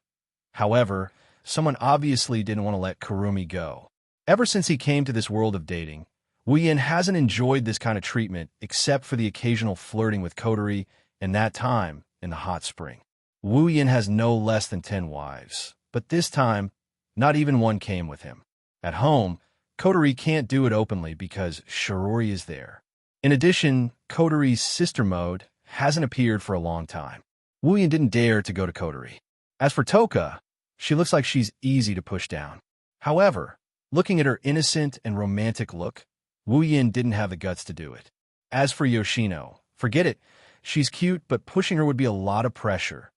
However, someone obviously didn't want to let Kurumi go. Ever since he came to this world of dating, Wu Yin hasn't enjoyed this kind of treatment except for the occasional flirting with Kotori, and that time in the hot spring. Wu Yin has no less than 10 wives, but this time, not even one came with him. At home, Kotori can't do it openly because Shirori is there. In addition, Kotori's sister mode hasn't appeared for a long time. Wu Yin didn't dare to go to Kotori. As for Toka, she looks like she's easy to push down. However, looking at her innocent and romantic look, Wu Yin didn't have the guts to do it. As for Yoshino, forget it. She's cute, but pushing her would be a lot of pressure.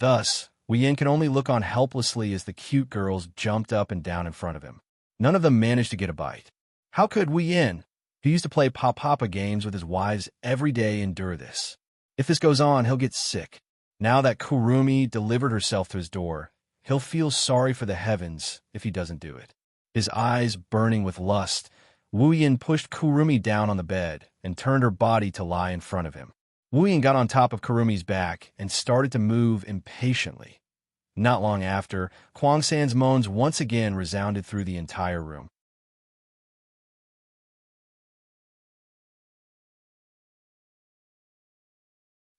Thus, Wu Yin can only look on helplessly as the cute girls jumped up and down in front of him. None of them managed to get a bite. How could Wu Yin, who used to play Papa games with his wives every day, endure this? If this goes on, he'll get sick. Now that Kurumi delivered herself to his door, he'll feel sorry for the heavens if he doesn't do it. His eyes burning with lust, Wu Yin pushed Kurumi down on the bed and turned her body to lie in front of him. Wu Yin got on top of Kurumi's back and started to move impatiently. Not long after, Kwang-san's moans once again resounded through the entire room.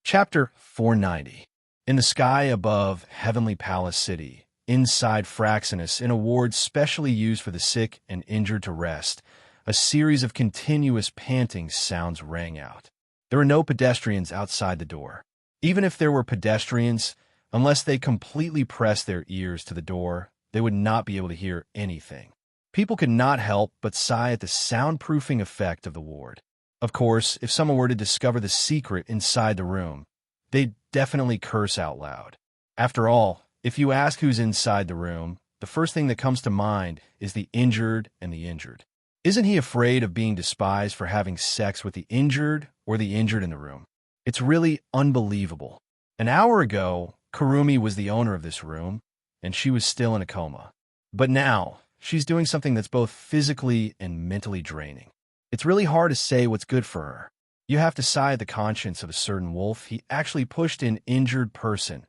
Chapter 490. In the sky above Heavenly Palace City, inside Fraxinus, in a ward specially used for the sick and injured to rest, a series of continuous panting sounds rang out. There were no pedestrians outside the door. Even if there were pedestrians, unless they completely pressed their ears to the door, they would not be able to hear anything. People could not help but sigh at the soundproofing effect of the ward. Of course, if someone were to discover the secret inside the room, they'd definitely curse out loud. After all, if you ask who's inside the room, the first thing that comes to mind is the injured and the injured. Isn't he afraid of being despised for having sex with the injured or the injured in the room? It's really unbelievable. An hour ago, Kurumi was the owner of this room, and she was still in a coma. But now, she's doing something that's both physically and mentally draining. It's really hard to say what's good for her. You have to sigh at the conscience of a certain wolf. He actually pushed an injured person.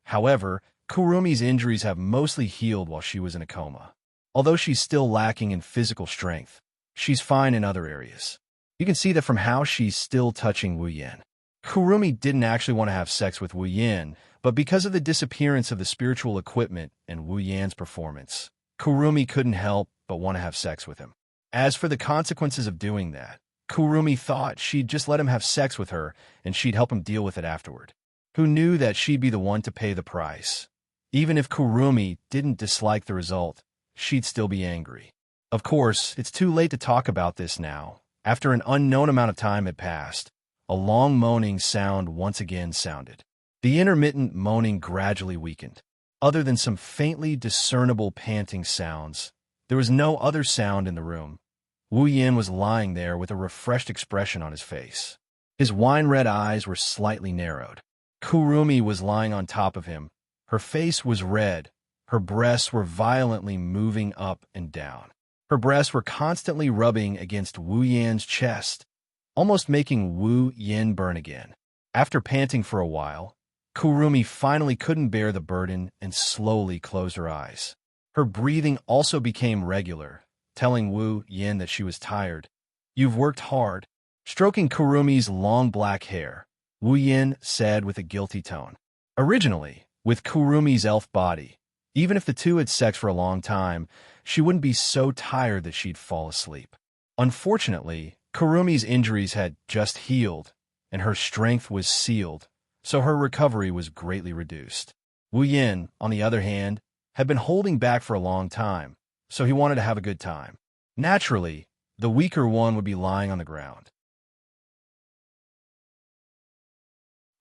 However, Kurumi's injuries have mostly healed while she was in a coma. Although she's still lacking in physical strength, she's fine in other areas. You can see that from how she's still touching Wu Yin. Kurumi didn't actually want to have sex with Wu Yin, but because of the disappearance of the spiritual equipment and Wu Yan's performance, Kurumi couldn't help but want to have sex with him. As for the consequences of doing that, Kurumi thought she'd just let him have sex with her and she'd help him deal with it afterward. Who knew that she'd be the one to pay the price? Even if Kurumi didn't dislike the result, she'd still be angry. Of course, it's too late to talk about this now. After an unknown amount of time had passed, a long moaning sound once again sounded. The intermittent moaning gradually weakened. Other than some faintly discernible panting sounds, there was no other sound in the room. Wu Yin was lying there with a refreshed expression on his face. His wine-red eyes were slightly narrowed. Kurumi was lying on top of him. Her face was red. Her breasts were violently moving up and down. Her breasts were constantly rubbing against Wu Yan's chest. almost making Wu Yin burn again. After panting for a while, Kurumi finally couldn't bear the burden and slowly closed her eyes. Her breathing also became regular, telling Wu Yin that she was tired. "You've worked hard." Stroking Kurumi's long black hair, Wu Yin said with a guilty tone. Originally, with Kurumi's elf body, even if the two had sex for a long time, she wouldn't be so tired that she'd fall asleep. Unfortunately, Kurumi's injuries had just healed, and her strength was sealed, so her recovery was greatly reduced. Wu Yin, on the other hand, had been holding back for a long time, so he wanted to have a good time. Naturally, the weaker one would be lying on the ground.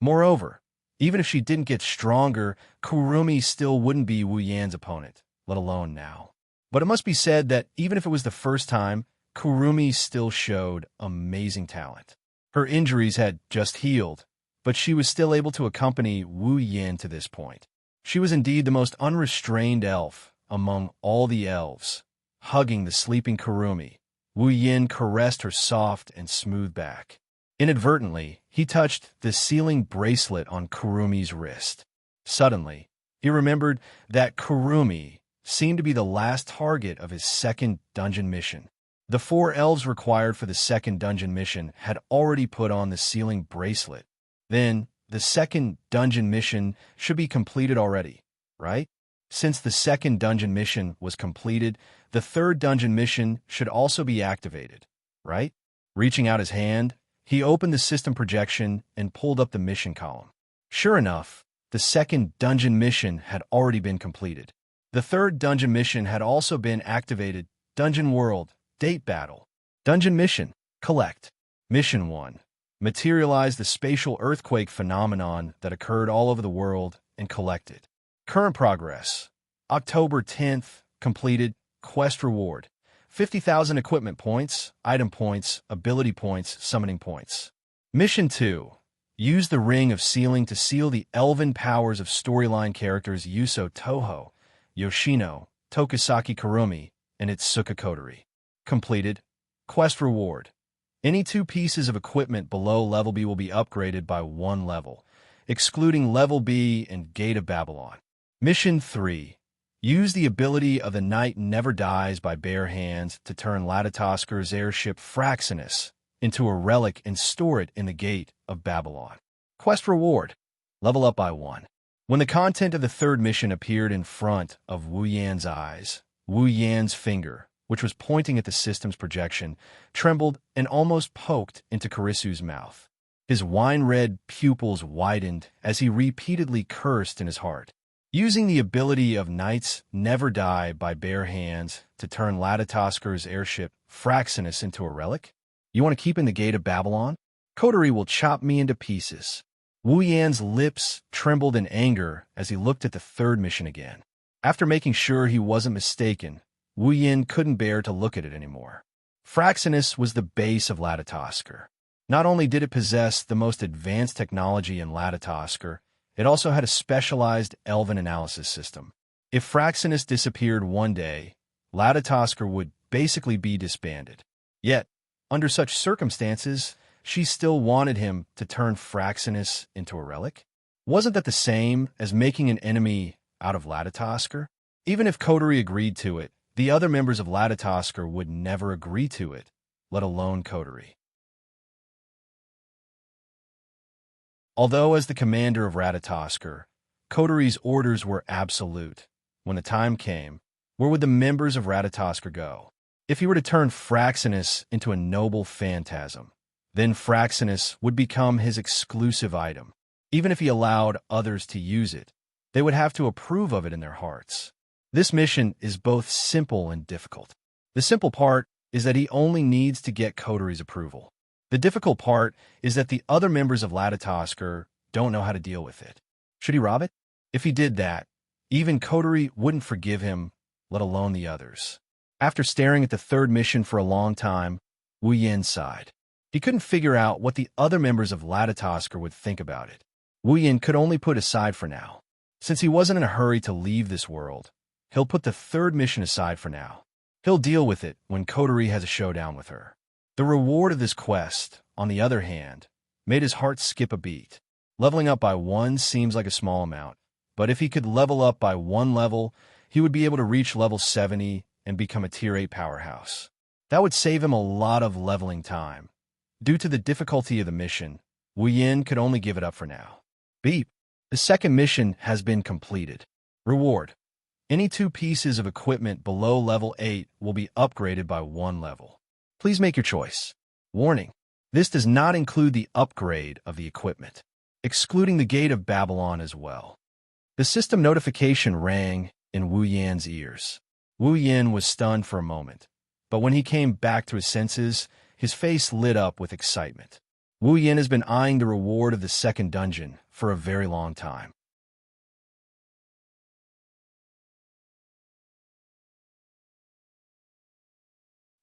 Moreover, even if she didn't get stronger, Kurumi still wouldn't be Wu Yan's opponent, let alone now. But it must be said that even if it was the first time, Kurumi still showed amazing talent. Her injuries had just healed, but she was still able to accompany Wu Yin to this point. She was indeed the most unrestrained elf among all the elves. Hugging the sleeping Kurumi, Wu Yin caressed her soft and smooth back. Inadvertently, he touched the sealing bracelet on Kurumi's wrist. Suddenly, he remembered that Kurumi seemed to be the last target of his second dungeon mission. The 4 elves required for the second dungeon mission had already put on the sealing bracelet. Then, the second dungeon mission should be completed already, right? Since the second dungeon mission was completed, the third dungeon mission should also be activated, right? Reaching out his hand, he opened the system projection and pulled up the mission column. Sure enough, the second dungeon mission had already been completed. The third dungeon mission had also been activated. Dungeon World, Date Battle. Dungeon Mission, Collect. Mission 1. Materialize the spatial earthquake phenomenon that occurred all over the world and collect it. Current progress. October 10th, completed. Quest reward. 50,000 equipment points, item points, ability points, summoning points. Mission 2. Use the Ring of Sealing to seal the elven powers of storyline characters Yuso Toho, Yoshino, Tokusaki Kurumi, and Itsuka Kotori. Completed. Quest reward. Any 2 pieces of equipment below level B will be upgraded by 1 level, excluding level B and Gate of Babylon. Mission 3. Use the ability of the Knight Never Dies by bare hands to turn Ladataskar's airship Fraxinus into a relic and store it in the Gate of Babylon. Quest reward. Level up by 1. When the content of the third mission appeared in front of Wu Yan's eyes, Wu Yan's finger, which was pointing at the system's projection, trembled and almost poked into Karisu's mouth. His wine-red pupils widened as he repeatedly cursed in his heart. Using the ability of Knights Never Die by bare hands to turn Ladataskar's airship Fraxinus into a relic? You want to keep in the Gate of Babylon? Kotori will chop me into pieces. Wu Yan's lips trembled in anger as he looked at the third mission again. After making sure he wasn't mistaken, Wu Yan couldn't bear to look at it anymore. Fraxinus was the base of Ladataskar. Not only did it possess the most advanced technology in Ladataskar, it also had a specialized elven analysis system. If Fraxinus disappeared one day, Ladataskar would basically be disbanded. Yet, under such circumstances, she still wanted him to turn Fraxinus into a relic? Wasn't that the same as making an enemy out of Ladataskar? Even if Kotori agreed to it, the other members of Ladataskar would never agree to it, let alone Kotori. Although as the commander of Ratatoskar, Kotori's orders were absolute. When the time came, where would the members of Ratatoskar go? If he were to turn Fraxinus into a noble phantasm, then Fraxinus would become his exclusive item. Even if he allowed others to use it, they would have to approve of it in their hearts. This mission is both simple and difficult. The simple part is that he only needs to get Kotori's approval. The difficult part is that the other members of Ladataskar don't know how to deal with it. Should he rob it? If he did that, even Kotori wouldn't forgive him, let alone the others. After staring at the third mission for a long time, Wu Yin sighed. He couldn't figure out what the other members of Ladataskar would think about it. Wu Yin could only put aside for now. Since he wasn't in a hurry to leave this world, he'll put the third mission aside for now. He'll deal with it when Kotori has a showdown with her. The reward of this quest, on the other hand, made his heart skip a beat. Leveling up by 1 seems like a small amount, but if he could level up by 1 level, he would be able to reach level 70 and become a Tier 8 powerhouse. That would save him a lot of leveling time. Due to the difficulty of the mission, Wu Yin could only give it up for now. Beep. The second mission has been completed. Reward. Any 2 pieces of equipment below level 8 will be upgraded by 1 level. Please make your choice. Warning. This does not include the upgrade of the equipment, excluding the Gate of Babylon as well. The system notification rang in Wu Yan's ears. Wu Yin was stunned for a moment, but when he came back to his senses, his face lit up with excitement. Wu Yin has been eyeing the reward of the second dungeon for a very long time.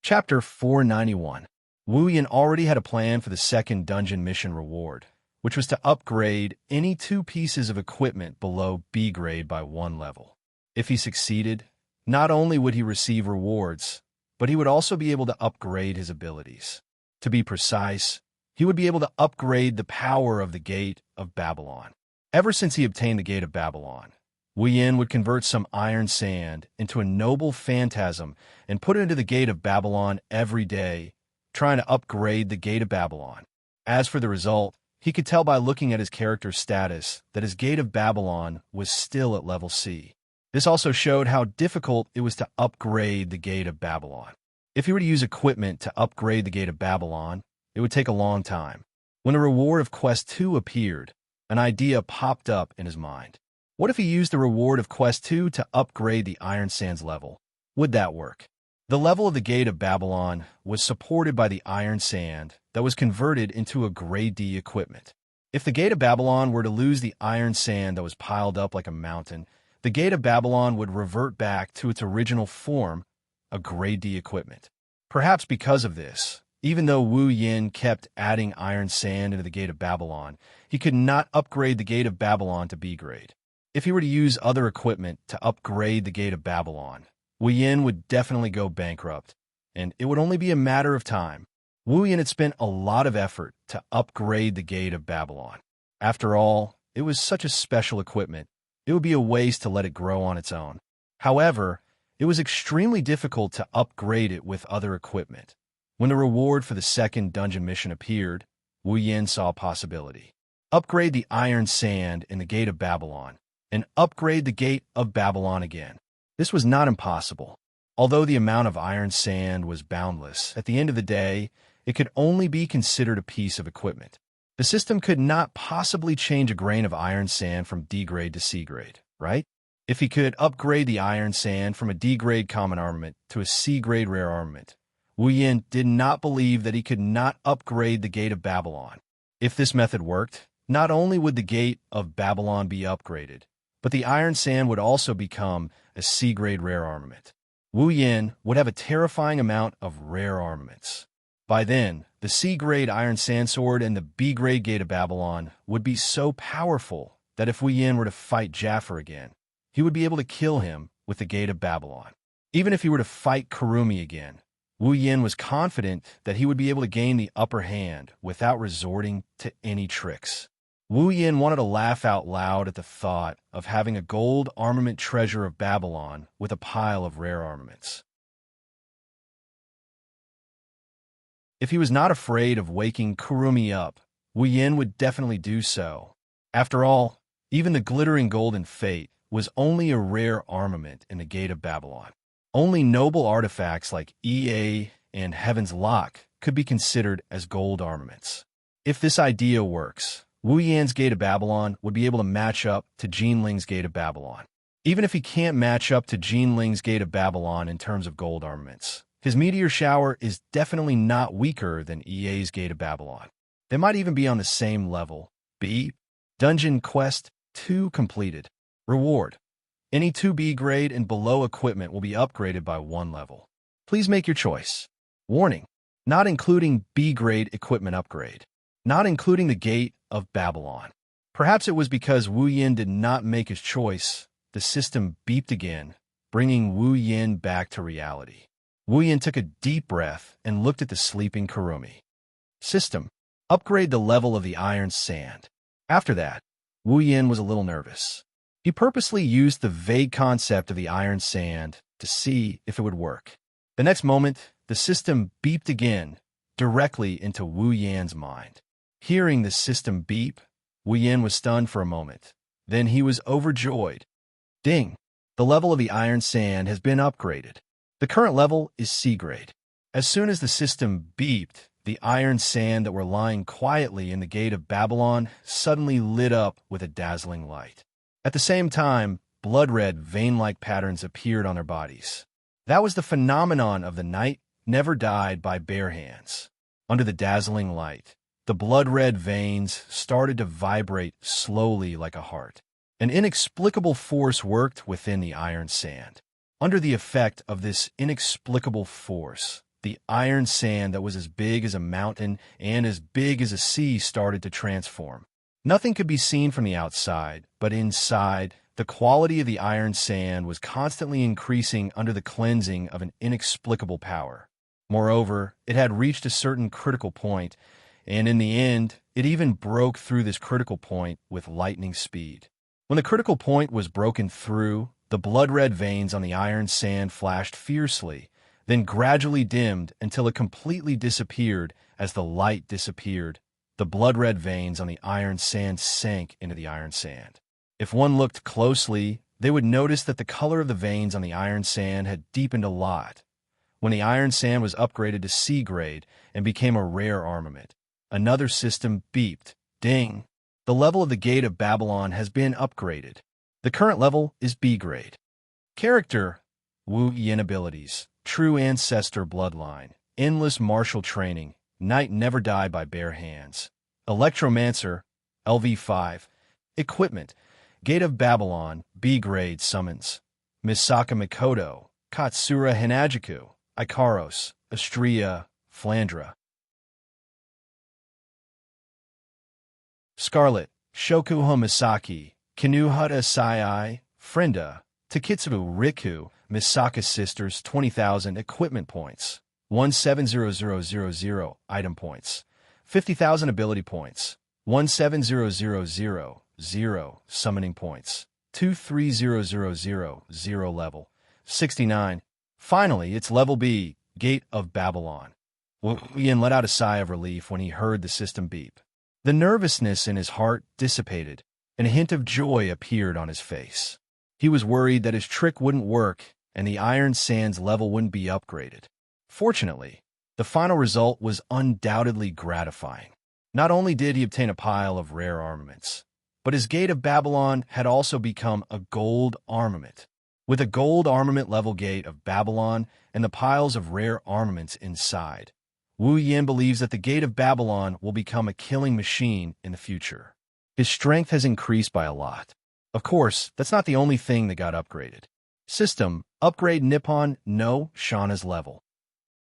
Chapter 491. Wu Yin already had a plan for the second dungeon mission reward, which was to upgrade any 2 pieces of equipment below B grade by 1 level. If he succeeded, not only would he receive rewards, but he would also be able to upgrade his abilities. To be precise, he would be able to upgrade the power of the Gate of Babylon. Ever since he obtained the Gate of Babylon, Wu Yin would convert some iron sand into a noble phantasm and put it into the Gate of Babylon every day, trying to upgrade the Gate of Babylon. As for the result, he could tell by looking at his character's status that his Gate of Babylon was still at level C. This also showed how difficult it was to upgrade the Gate of Babylon. If he were to use equipment to upgrade the Gate of Babylon, it would take a long time. When the reward of Quest 2 appeared, an idea popped up in his mind. What if he used the reward of Quest 2 to upgrade the Iron Sands level? Would that work? The level of the Gate of Babylon was supported by the Iron Sand that was converted into a Grade D equipment. If the Gate of Babylon were to lose the Iron Sand that was piled up like a mountain, the Gate of Babylon would revert back to its original form, a Grade D equipment. Perhaps because of this, even though Wu Yin kept adding Iron Sand into the Gate of Babylon, he could not upgrade the Gate of Babylon to B grade. If he were to use other equipment to upgrade the Gate of Babylon, Wu Yin would definitely go bankrupt, and it would only be a matter of time. Wu Yin had spent a lot of effort to upgrade the Gate of Babylon. After all, it was such a special equipment, it would be a waste to let it grow on its own. However, it was extremely difficult to upgrade it with other equipment. When the reward for the second dungeon mission appeared, Wu Yin saw a possibility. Upgrade the Iron Sand in the Gate of Babylon, and upgrade the Gate of Babylon again. This was not impossible. Although the amount of iron sand was boundless, at the end of the day, it could only be considered a piece of equipment. The system could not possibly change a grain of iron sand from D grade to C grade, right? If he could upgrade the iron sand from a D grade common armament to a C grade rare armament, Wu Yin did not believe that he could not upgrade the Gate of Babylon. If this method worked, not only would the Gate of Babylon be upgraded, but the iron sand would also become a C grade rare armament. Wu Yin would have a terrifying amount of rare armaments. By then, the C-grade Iron Sand Sword and the B-grade Gate of Babylon would be so powerful that if Wu Yin were to fight Jaffer again, he would be able to kill him with the Gate of Babylon. Even if he were to fight Kurumi again, Wu Yin was confident that he would be able to gain the upper hand without resorting to any tricks. Wu Yin wanted to laugh out loud at the thought of having a gold armament treasure of Babylon with a pile of rare armaments. If he was not afraid of waking Kurumi up, Wu Yin would definitely do so. After all, even the glittering golden fate was only a rare armament in the Gate of Babylon. Only noble artifacts like EA and Heaven's Lock could be considered as gold armaments. If this idea works, Wu Yan's Gate of Babylon would be able to match up to Jinling's Gate of Babylon. Even if he can't match up to Jinling's Gate of Babylon in terms of gold armaments, his meteor shower is definitely not weaker than EA's Gate of Babylon. They might even be on the same level. B. Dungeon Quest 2 completed. Reward. Any 2B grade and below equipment will be upgraded by 1 level. Please make your choice. Warning. Not including B grade equipment upgrade. Not including the Gate of Babylon. Perhaps it was because Wu Yin did not make his choice. The system beeped again, bringing Wu Yin back to reality. Wu Yin took a deep breath and looked at the sleeping Kurumi. System, upgrade the level of the iron sand. After that, Wu Yin was a little nervous. He purposely used the vague concept of the iron sand to see if it would work. The next moment, the system beeped again, directly into Wu Yan's mind. Hearing the system beep, Wu Yin was stunned for a moment. Then he was overjoyed. Ding! The level of the iron sand has been upgraded. The current level is C grade. As soon as the system beeped, the iron sand that were lying quietly in the gate of Babylon suddenly lit up with a dazzling light. At the same time, blood-red, vein-like patterns appeared on their bodies. That was the phenomenon of the night never died by bare hands. Under the dazzling light, the blood-red veins started to vibrate slowly like a heart. An inexplicable force worked within the iron sand. Under the effect of this inexplicable force, the iron sand that was as big as a mountain and as big as a sea started to transform. Nothing could be seen from the outside, but inside, the quality of the iron sand was constantly increasing under the cleansing of an inexplicable power. Moreover, it had reached a certain critical point, and in the end, it even broke through this critical point with lightning speed. When the critical point was broken through, the blood-red veins on the iron sand flashed fiercely, then gradually dimmed until it completely disappeared as the light disappeared. The blood-red veins on the iron sand sank into the iron sand. If one looked closely, they would notice that the color of the veins on the iron sand had deepened a lot. When the iron sand was upgraded to C grade and became a rare armament, another system beeped. Ding! The level of the Gate of Babylon has been upgraded. The current level is B grade. Character: Wu Yin. Abilities: True Ancestor Bloodline, Endless Martial Training, Night Never Die by Bare Hands. Electromancer, LV5. Equipment: Gate of Babylon, B grade summons. Misaka Mikoto, Katsura Hinajiku, Ikaros, Astria, Flandra. Scarlet, Shokuha Misaki, Kinuhata Sai, Frenda, Takitsubu Riku, Misaka Sisters 20,000 Equipment Points, 170000 Item Points, 50,000 Ability Points, 170000 Summoning Points, 230000 Level, 69. Finally, it's Level B, Gate of Babylon. Wu Yin let out a sigh of relief when he heard the system beep. The nervousness in his heart dissipated, and a hint of joy appeared on his face. He was worried that his trick wouldn't work and the iron sand's level wouldn't be upgraded. Fortunately, the final result was undoubtedly gratifying. Not only did he obtain a pile of rare armaments, but his Gate of Babylon had also become a gold armament. With a gold armament level Gate of Babylon and the piles of rare armaments inside, Wu Yin believes that the Gate of Babylon will become a killing machine in the future. His strength has increased by a lot. Of course, that's not the only thing that got upgraded. System: Upgrade Nippon no Shana's level.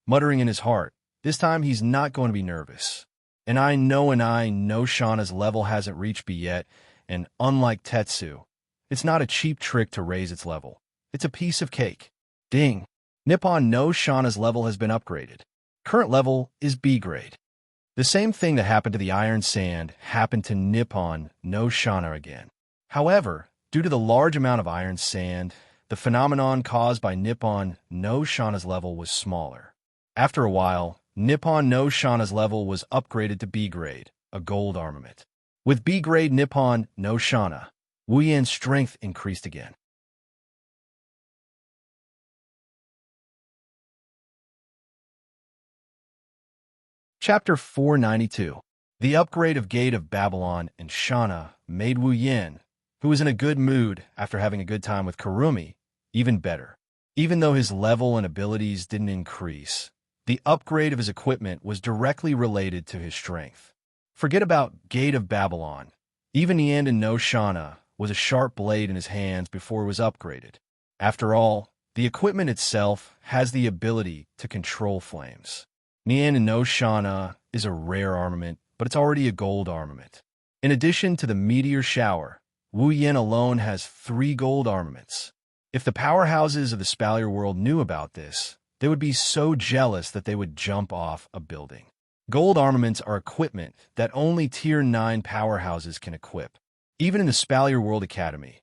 Muttering in his heart, this time he's not going to be nervous. And I know Shana's level hasn't reached B yet, and unlike Tetsu, it's not a cheap trick to raise its level. It's a piece of cake. Ding! Nippon no Shana's level has been upgraded. Current level is B grade. The same thing that happened to the iron sand happened to Nippon no Shana again. However, due to the large amount of iron sand, the phenomenon caused by Nippon no Shana's level was smaller. After a while, Nippon no Shana's level was upgraded to B grade, a gold armament. With B grade Nippon no Shana, Wu Yin's strength increased again. Chapter 492. The upgrade of Gate of Babylon and Shana made Wu Yin, who was in a good mood after having a good time with Kurumi, even better. Even though his level and abilities didn't increase, the upgrade of his equipment was directly related to his strength. Forget about Gate of Babylon. Even Nian no Shana was a sharp blade in his hands before it was upgraded. After all, the equipment itself has the ability to control flames. Nian no Shana is a rare armament, but it's already a gold armament. In addition to the meteor shower, Wu Yin alone has 3 gold armaments. If the powerhouses of the Spalier world knew about this, they would be so jealous that they would jump off a building. Gold armaments are equipment that only Tier 9 powerhouses can equip. Even in the Spalier World Academy,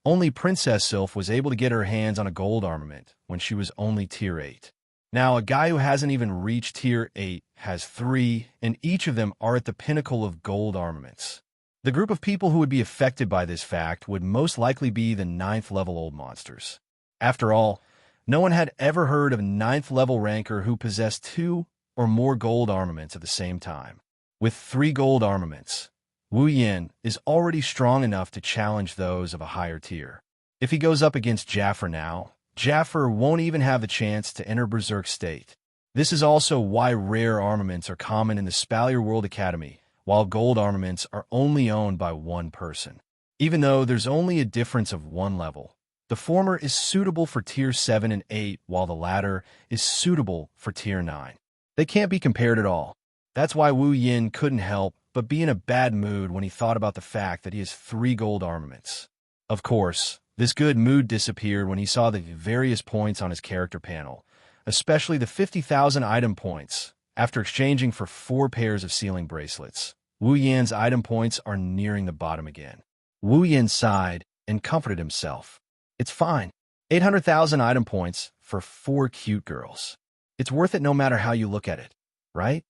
only Princess Sylph was able to get her hands on a gold armament when she was only Tier 8. Now, a guy who hasn't even reached Tier 8 has 3, and each of them are at the pinnacle of gold armaments. The group of people who would be affected by this fact would most likely be the 9th level old monsters. After all, no one had ever heard of a 9th level ranker who possessed 2 or more gold armaments at the same time. With 3 gold armaments, Wu Yin is already strong enough to challenge those of a higher tier. If he goes up against Jaffer now, Jaffer won't even have the chance to enter Berserk state. This is also why rare armaments are common in the Spalier World Academy, while gold armaments are only owned by one person. Even though there's only a difference of 1 level, the former is suitable for Tier 7 and 8, while the latter is suitable for Tier 9. They can't be compared at all. That's why Wu Yin couldn't help but be in a bad mood when he thought about the fact that he has 3 gold armaments. Of course, this good mood disappeared when he saw the various points on his character panel, especially the 50,000 item points. After exchanging for 4 pairs of sealing bracelets, Wu Yan's item points are nearing the bottom again. Wu Yan sighed and comforted himself. It's fine. 800,000 item points for 4 cute girls. It's worth it no matter how you look at it, right?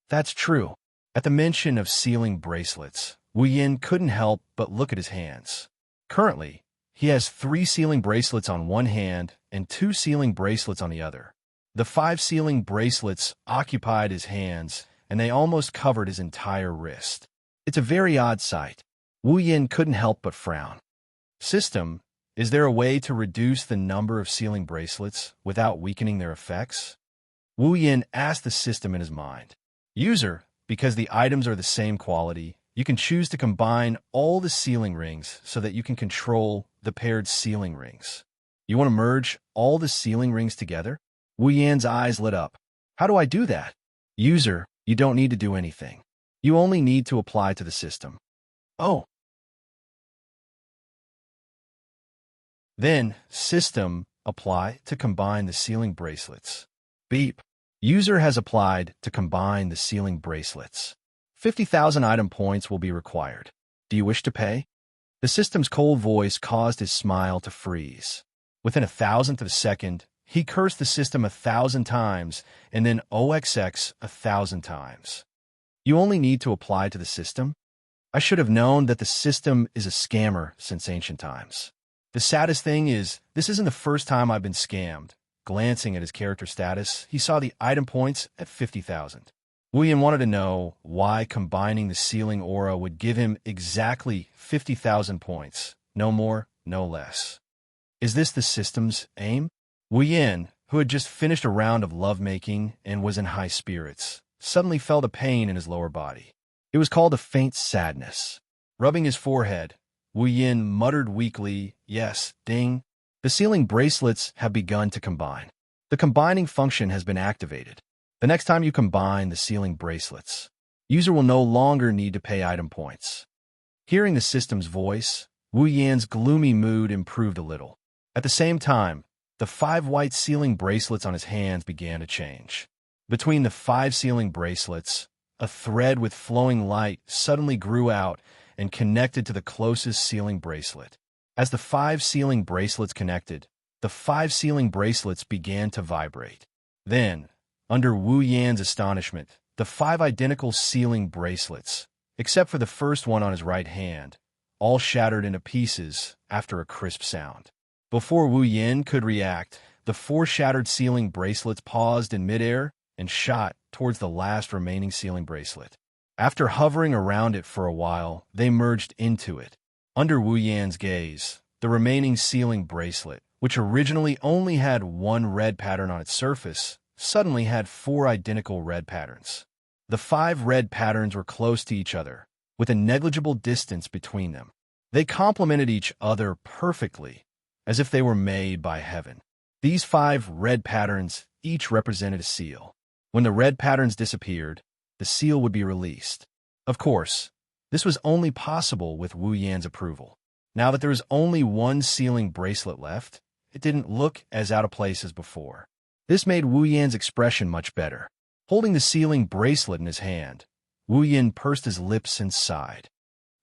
That's true. At the mention of sealing bracelets, Wu Yin couldn't help but look at his hands. Currently, he has 3 sealing bracelets on one hand and 2 sealing bracelets on the other. The 5 sealing bracelets occupied his hands, and they almost covered his entire wrist. It's a very odd sight. Wu Yin couldn't help but frown. System, is there a way to reduce the number of sealing bracelets without weakening their effects? Wu Yin asked the system in his mind. User, because the items are the same quality, you can choose to combine all the sealing rings so that you can control the paired sealing rings. You want to merge all the sealing rings together? Wu Yan's eyes lit up. How do I do that? User, you don't need to do anything. You only need to apply to the system. Oh. Then, system, apply to combine the sealing bracelets. Beep. User has applied to combine the sealing bracelets. 50,000 item points will be required. Do you wish to pay? The system's cold voice caused his smile to freeze. Within a thousandth of a second, he cursed the system 1,000 times and then OXX 1,000 times. You only need to apply to the system? I should have known that the system is a scammer since ancient times. The saddest thing is, this isn't the first time I've been scammed. Glancing at his character status, he saw the item points at 50,000. Wu Yin wanted to know why combining the sealing aura would give him exactly 50,000 points. No more, no less. Is this the system's aim? Wu Yin, who had just finished a round of lovemaking and was in high spirits, suddenly felt a pain in his lower body. It was called a faint sadness. Rubbing his forehead, Wu Yin muttered weakly, yes, ding. The sealing bracelets have begun to combine. The combining function has been activated. The next time you combine the sealing bracelets, user will no longer need to pay item points. Hearing the system's voice, Wu Yan's gloomy mood improved a little. At the same time, the 5 white sealing bracelets on his hands began to change. Between the 5 sealing bracelets, a thread with flowing light suddenly grew out and connected to the closest sealing bracelet. As the 5 sealing bracelets connected, the 5 sealing bracelets began to vibrate. Then, under Wu Yan's astonishment, the 5 identical sealing bracelets, except for the first one on his right hand, all shattered into pieces after a crisp sound. Before Wu Yan could react, the 4 shattered sealing bracelets paused in midair and shot towards the last remaining sealing bracelet. After hovering around it for a while, they merged into it. Under Wu Yan's gaze, the remaining sealing bracelet, which originally only had 1 red pattern on its surface, suddenly had 4 identical red patterns. The 5 red patterns were close to each other, with a negligible distance between them. They complemented each other perfectly, as if they were made by heaven. These 5 red patterns each represented a seal. When the red patterns disappeared, the seal would be released. Of course, this was only possible with Wu Yan's approval. Now that there was only 1 sealing bracelet left, it didn't look as out of place as before. This made Wu Yan's expression much better. Holding the sealing bracelet in his hand, Wu Yin pursed his lips and sighed.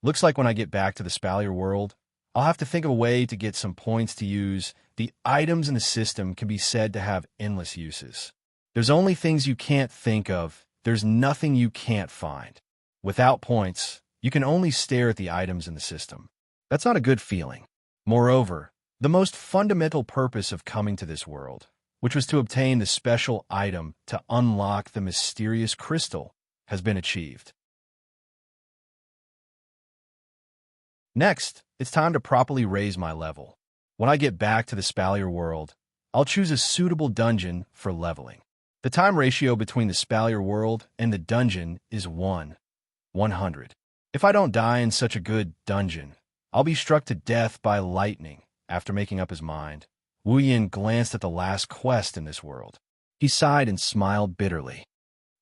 Looks like when I get back to the Spalier world, I'll have to think of a way to get some points to use. The items in the system can be said to have endless uses. There's only things you can't think of. There's nothing you can't find. Without points, you can only stare at the items in the system. That's not a good feeling. Moreover, the most fundamental purpose of coming to this world, which was to obtain the special item to unlock the mysterious crystal, has been achieved. Next, it's time to properly raise my level. When I get back to the Spalier world, I'll choose a suitable dungeon for leveling. The time ratio between the Spalier world and the dungeon is 1:100. If I don't die in such a good dungeon, I'll be struck to death by lightning. After making up his mind, Wu Yin glanced at the last quest in this world. He sighed and smiled bitterly.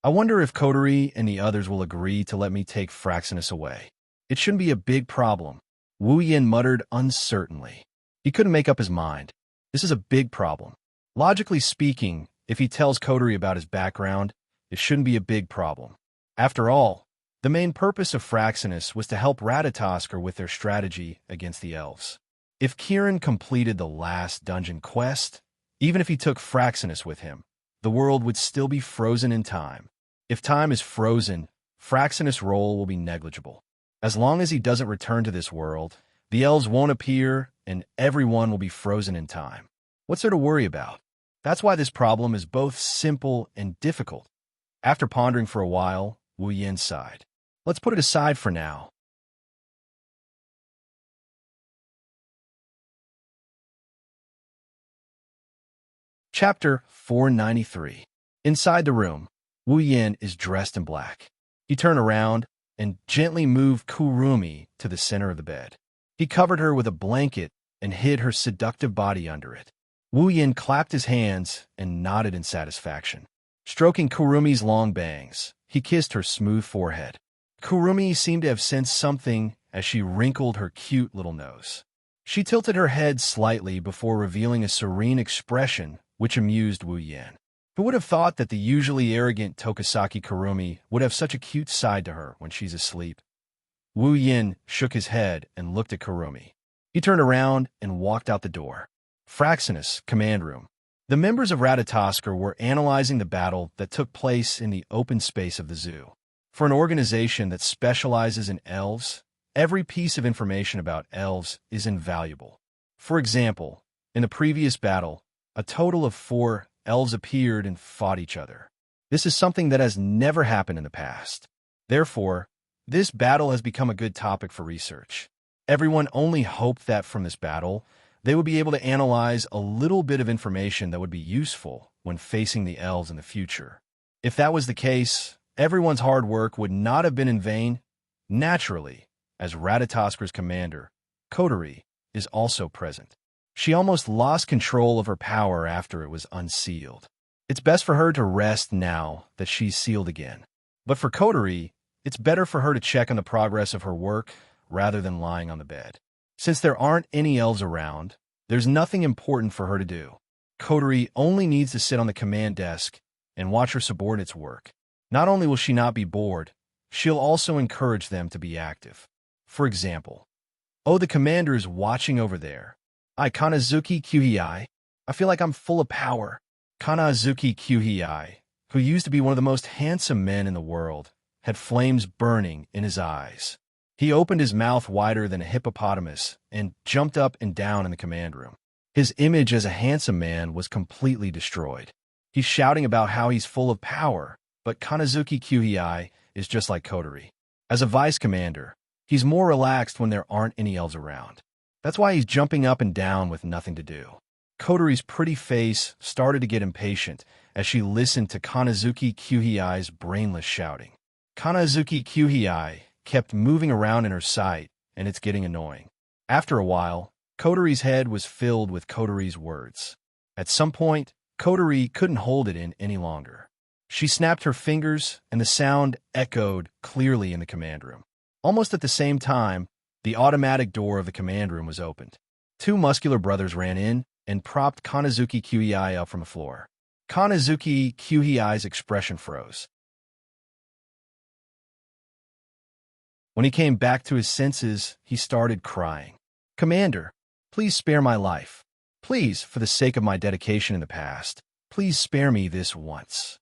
I wonder if Coterie and the others will agree to let me take Fraxinus away. It shouldn't be a big problem. Wu Yin muttered uncertainly. He couldn't make up his mind. This is a big problem. Logically speaking, if he tells Coterie about his background, it shouldn't be a big problem. After all, the main purpose of Fraxinus was to help Ratatoskr with their strategy against the elves. If Kieran completed the last dungeon quest, even if he took Fraxinus with him, the world would still be frozen in time. If time is frozen, Fraxinus' role will be negligible. As long as he doesn't return to this world, the elves won't appear and everyone will be frozen in time. What's there to worry about? That's why this problem is both simple and difficult. After pondering for a while, Wu Yin sighed. Let's put it aside for now. Chapter 493. Inside the room, Wu Yin is dressed in black. He turned around and gently moved Kurumi to the center of the bed. He covered her with a blanket and hid her seductive body under it. Wu Yin clapped his hands and nodded in satisfaction. Stroking Kurumi's long bangs, he kissed her smooth forehead. Kurumi seemed to have sensed something as she wrinkled her cute little nose. She tilted her head slightly before revealing a serene expression which amused Wu Yin. Who would have thought that the usually arrogant Tokisaki Kurumi would have such a cute side to her when she's asleep? Wu Yin shook his head and looked at Kurumi. He turned around and walked out the door. Fraxinus, command room. The members of Ratatoskr were analyzing the battle that took place in the open space of the zoo. For an organization that specializes in elves, every piece of information about elves is invaluable. For example, in the previous battle, a total of 4 elves appeared and fought each other. This is something that has never happened in the past. Therefore, this battle has become a good topic for research. Everyone only hoped that from this battle, they would be able to analyze a little bit of information that would be useful when facing the elves in the future. If that was the case, everyone's hard work would not have been in vain. Naturally, as Ratatoskr's commander, Coterie is also present. She almost lost control of her power after it was unsealed. It's best for her to rest now that she's sealed again. But for Coterie, it's better for her to check on the progress of her work rather than lying on the bed. Since there aren't any elves around, there's nothing important for her to do. Coterie only needs to sit on the command desk and watch her subordinates work. Not only will she not be bored, she'll also encourage them to be active. For example, "Oh, the commander is watching over there. Kanazuki Kyuhei. I feel like I'm full of power." Kanazuki Kyuhei, who used to be one of the most handsome men in the world, had flames burning in his eyes. He opened his mouth wider than a hippopotamus and jumped up and down in the command room. His image as a handsome man was completely destroyed. He's shouting about how he's full of power, but Kanazuki Kyuhei is just like Coterie. As a vice commander, he's more relaxed when there aren't any elves around. That's why he's jumping up and down with nothing to do. Coterie's pretty face started to get impatient as she listened to Kanazuki Kyuhei's brainless shouting. Kanazuki Kyuhei kept moving around in her sight, and it's getting annoying. After a while, Coterie's head was filled with Coterie's words. At some point, Coterie couldn't hold it in any longer. She snapped her fingers, and the sound echoed clearly in the command room. Almost at the same time, the automatic door of the command room was opened. 2 muscular brothers ran in and propped Kanazuki Kyuhei up from the floor. Kanazuki Kyuhei's expression froze. When he came back to his senses, he started crying. "Commander, please spare my life. Please, for the sake of my dedication in the past, please spare me this once."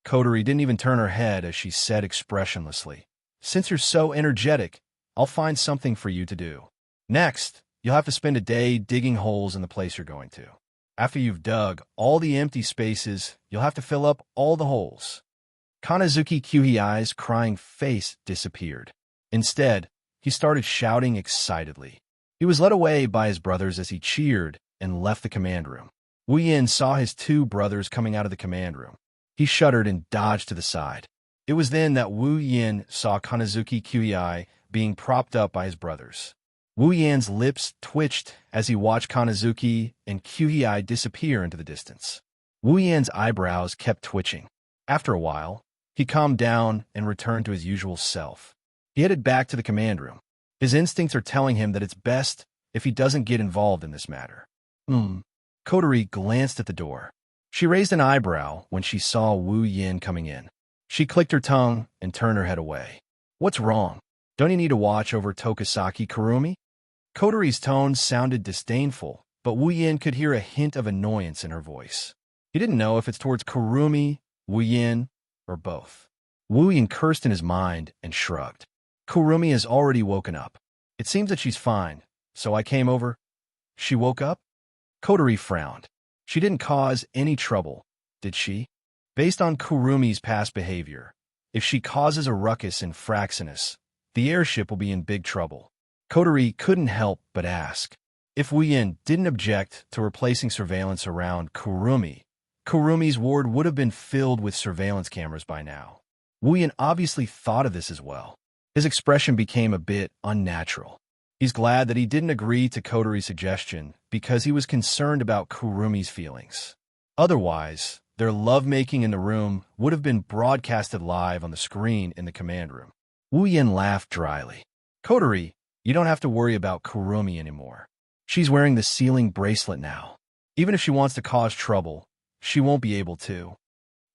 Kotori didn't even turn her head as she said expressionlessly, "Since you're so energetic, I'll find something for you to do. Next, you'll have to spend a day digging holes in the place you're going to. After you've dug all the empty spaces, you'll have to fill up all the holes." Kanazuki Kyuhei's crying face disappeared. Instead, he started shouting excitedly. He was led away by his brothers as he cheered and left the command room. Wu Yin saw his two brothers coming out of the command room. He shuddered and dodged to the side. It was then that Wu Yin saw Kanazuki Kyuhei being propped up by his brothers. Wu Yin's lips twitched as he watched Kanazuki and Kyuhei disappear into the distance. Wu Yin's eyebrows kept twitching. After a while, he calmed down and returned to his usual self. He headed back to the command room. His instincts are telling him that it's best if he doesn't get involved in this matter. Kotori glanced at the door. She raised an eyebrow when she saw Wu Yin coming in. She clicked her tongue and turned her head away. "What's wrong? Don't you need to watch over Tokisaki Kurumi?" Kotori's tone sounded disdainful, but Wu Yin could hear a hint of annoyance in her voice. He didn't know if it's towards Kurumi, Wu Yin, or both. Wu Yin cursed in his mind and shrugged. "Kurumi has already woken up. It seems that she's fine, so I came over." "She woke up?" Kotori frowned. "She didn't cause any trouble, did she? Based on Kurumi's past behavior, if she causes a ruckus in Fraxinus, the airship will be in big trouble." Kotori couldn't help but ask. If Wu Yin didn't object to replacing surveillance around Kurumi, Kurumi's ward would have been filled with surveillance cameras by now. Wu Yin obviously thought of this as well. His expression became a bit unnatural. He's glad that he didn't agree to Kotori's suggestion because he was concerned about Kurumi's feelings. Otherwise, their lovemaking in the room would have been broadcasted live on the screen in the command room. Wu Yin laughed dryly. "Kotori, you don't have to worry about Kurumi anymore. She's wearing the sealing bracelet now. Even if she wants to cause trouble, she won't be able to."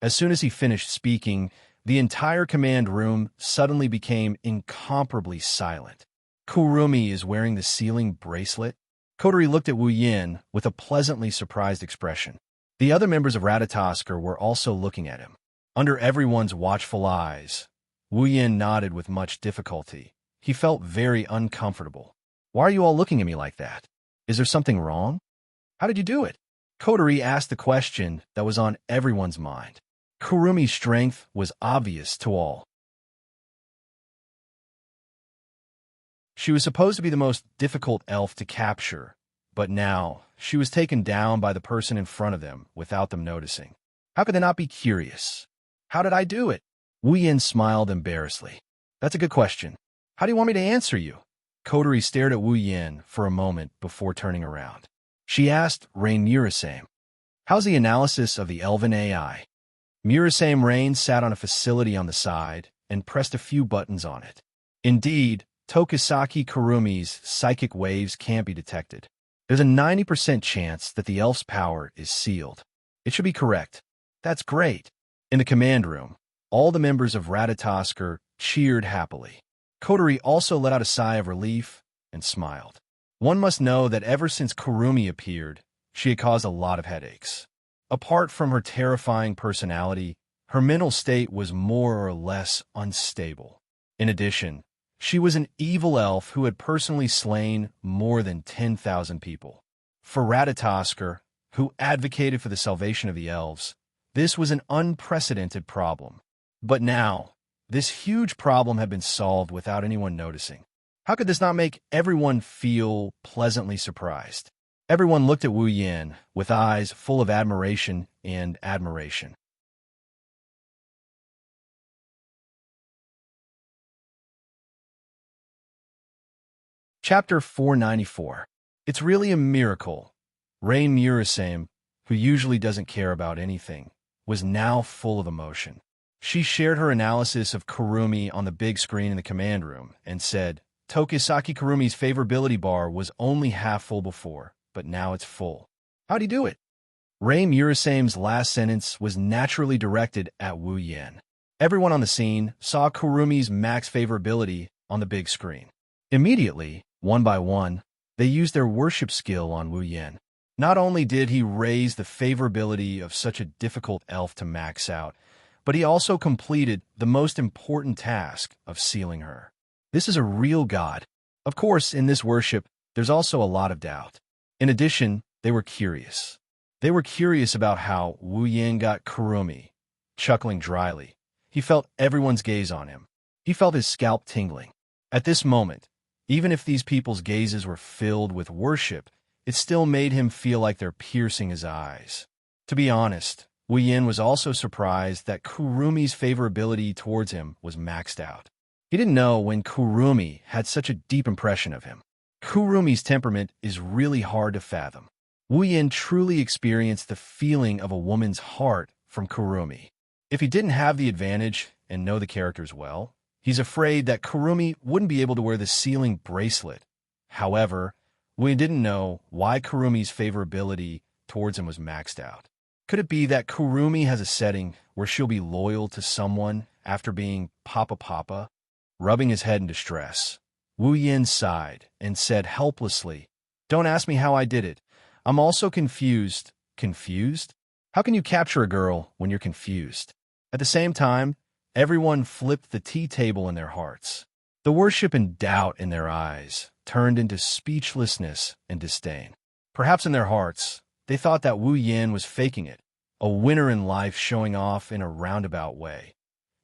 As soon as he finished speaking, the entire command room suddenly became incomparably silent. "Kurumi is wearing the sealing bracelet?" Kotori looked at Wu Yin with a pleasantly surprised expression. The other members of Ratatosker were also looking at him. Under everyone's watchful eyes, Wu Yin nodded with much difficulty. He felt very uncomfortable. "Why are you all looking at me like that? Is there something wrong? How did you do it?" Kotori asked the question that was on everyone's mind. Kurumi's strength was obvious to all. She was supposed to be the most difficult elf to capture, but now she was taken down by the person in front of them without them noticing. How could they not be curious? "How did I do it?" Wu Yin smiled embarrassedly. "That's a good question. How do you want me to answer you?" Kotori stared at Wu Yin for a moment before turning around. She asked Rain Murasame, "How's the analysis of the elven AI?" Murasame Rain sat on a facility on the side and pressed a few buttons on it. Indeed, Tokisaki Kurumi's psychic waves can't be detected. There's a 90% chance that the elf's power is sealed. It should be correct. That's great. In the command room, all the members of Ratatosker cheered happily. Kotori also let out a sigh of relief and smiled. One must know that ever since Kurumi appeared, she had caused a lot of headaches. Apart from her terrifying personality, her mental state was more or less unstable. In addition, she was an evil elf who had personally slain more than 10,000 people. For Ratatosker, who advocated for the salvation of the elves, this was an unprecedented problem. But now, this huge problem had been solved without anyone noticing. How could this not make everyone feel pleasantly surprised? Everyone looked at Wu Yin with eyes full of admiration and admiration. Chapter 494. It's really a miracle. Rain Murasame, who usually doesn't care about anything, was now full of emotion. She shared her analysis of Kurumi on the big screen in the command room and said, "Tokisaki Kurumi's favorability bar was only half full before, but now it's full. How'd he do it?" Ray Murasame's last sentence was naturally directed at Wu Yin. Everyone on the scene saw Kurumi's max favorability on the big screen. Immediately, one by one, they used their worship skill on Wu Yin. Not only did he raise the favorability of such a difficult elf to max out, but he also completed the most important task of sealing her. This is a real god. Of course, in this worship, there's also a lot of doubt. In addition, they were curious. They were curious about how Wu Yin got Kurumi. Chuckling dryly, he felt everyone's gaze on him. He felt his scalp tingling. At this moment, even if these people's gazes were filled with worship, it still made him feel like they're piercing his eyes. To be honest, Wu Yin was also surprised that Kurumi's favorability towards him was maxed out. He didn't know when Kurumi had such a deep impression of him. Kurumi's temperament is really hard to fathom. Wu Yin truly experienced the feeling of a woman's heart from Kurumi. If he didn't have the advantage and know the characters well, he's afraid that Kurumi wouldn't be able to wear the sealing bracelet. However, Wu Yin didn't know why Kurumi's favorability towards him was maxed out. Could it be that Kurumi has a setting where she'll be loyal to someone after being Papa? Rubbing his head in distress, Wu Yin sighed and said helplessly, "Don't ask me how I did it. I'm also confused." Confused? How can you capture a girl when you're confused? At the same time, everyone flipped the tea table in their hearts. The worship and doubt in their eyes turned into speechlessness and disdain. Perhaps in their hearts, they thought that Wu Yin was faking it, a winner in life showing off in a roundabout way.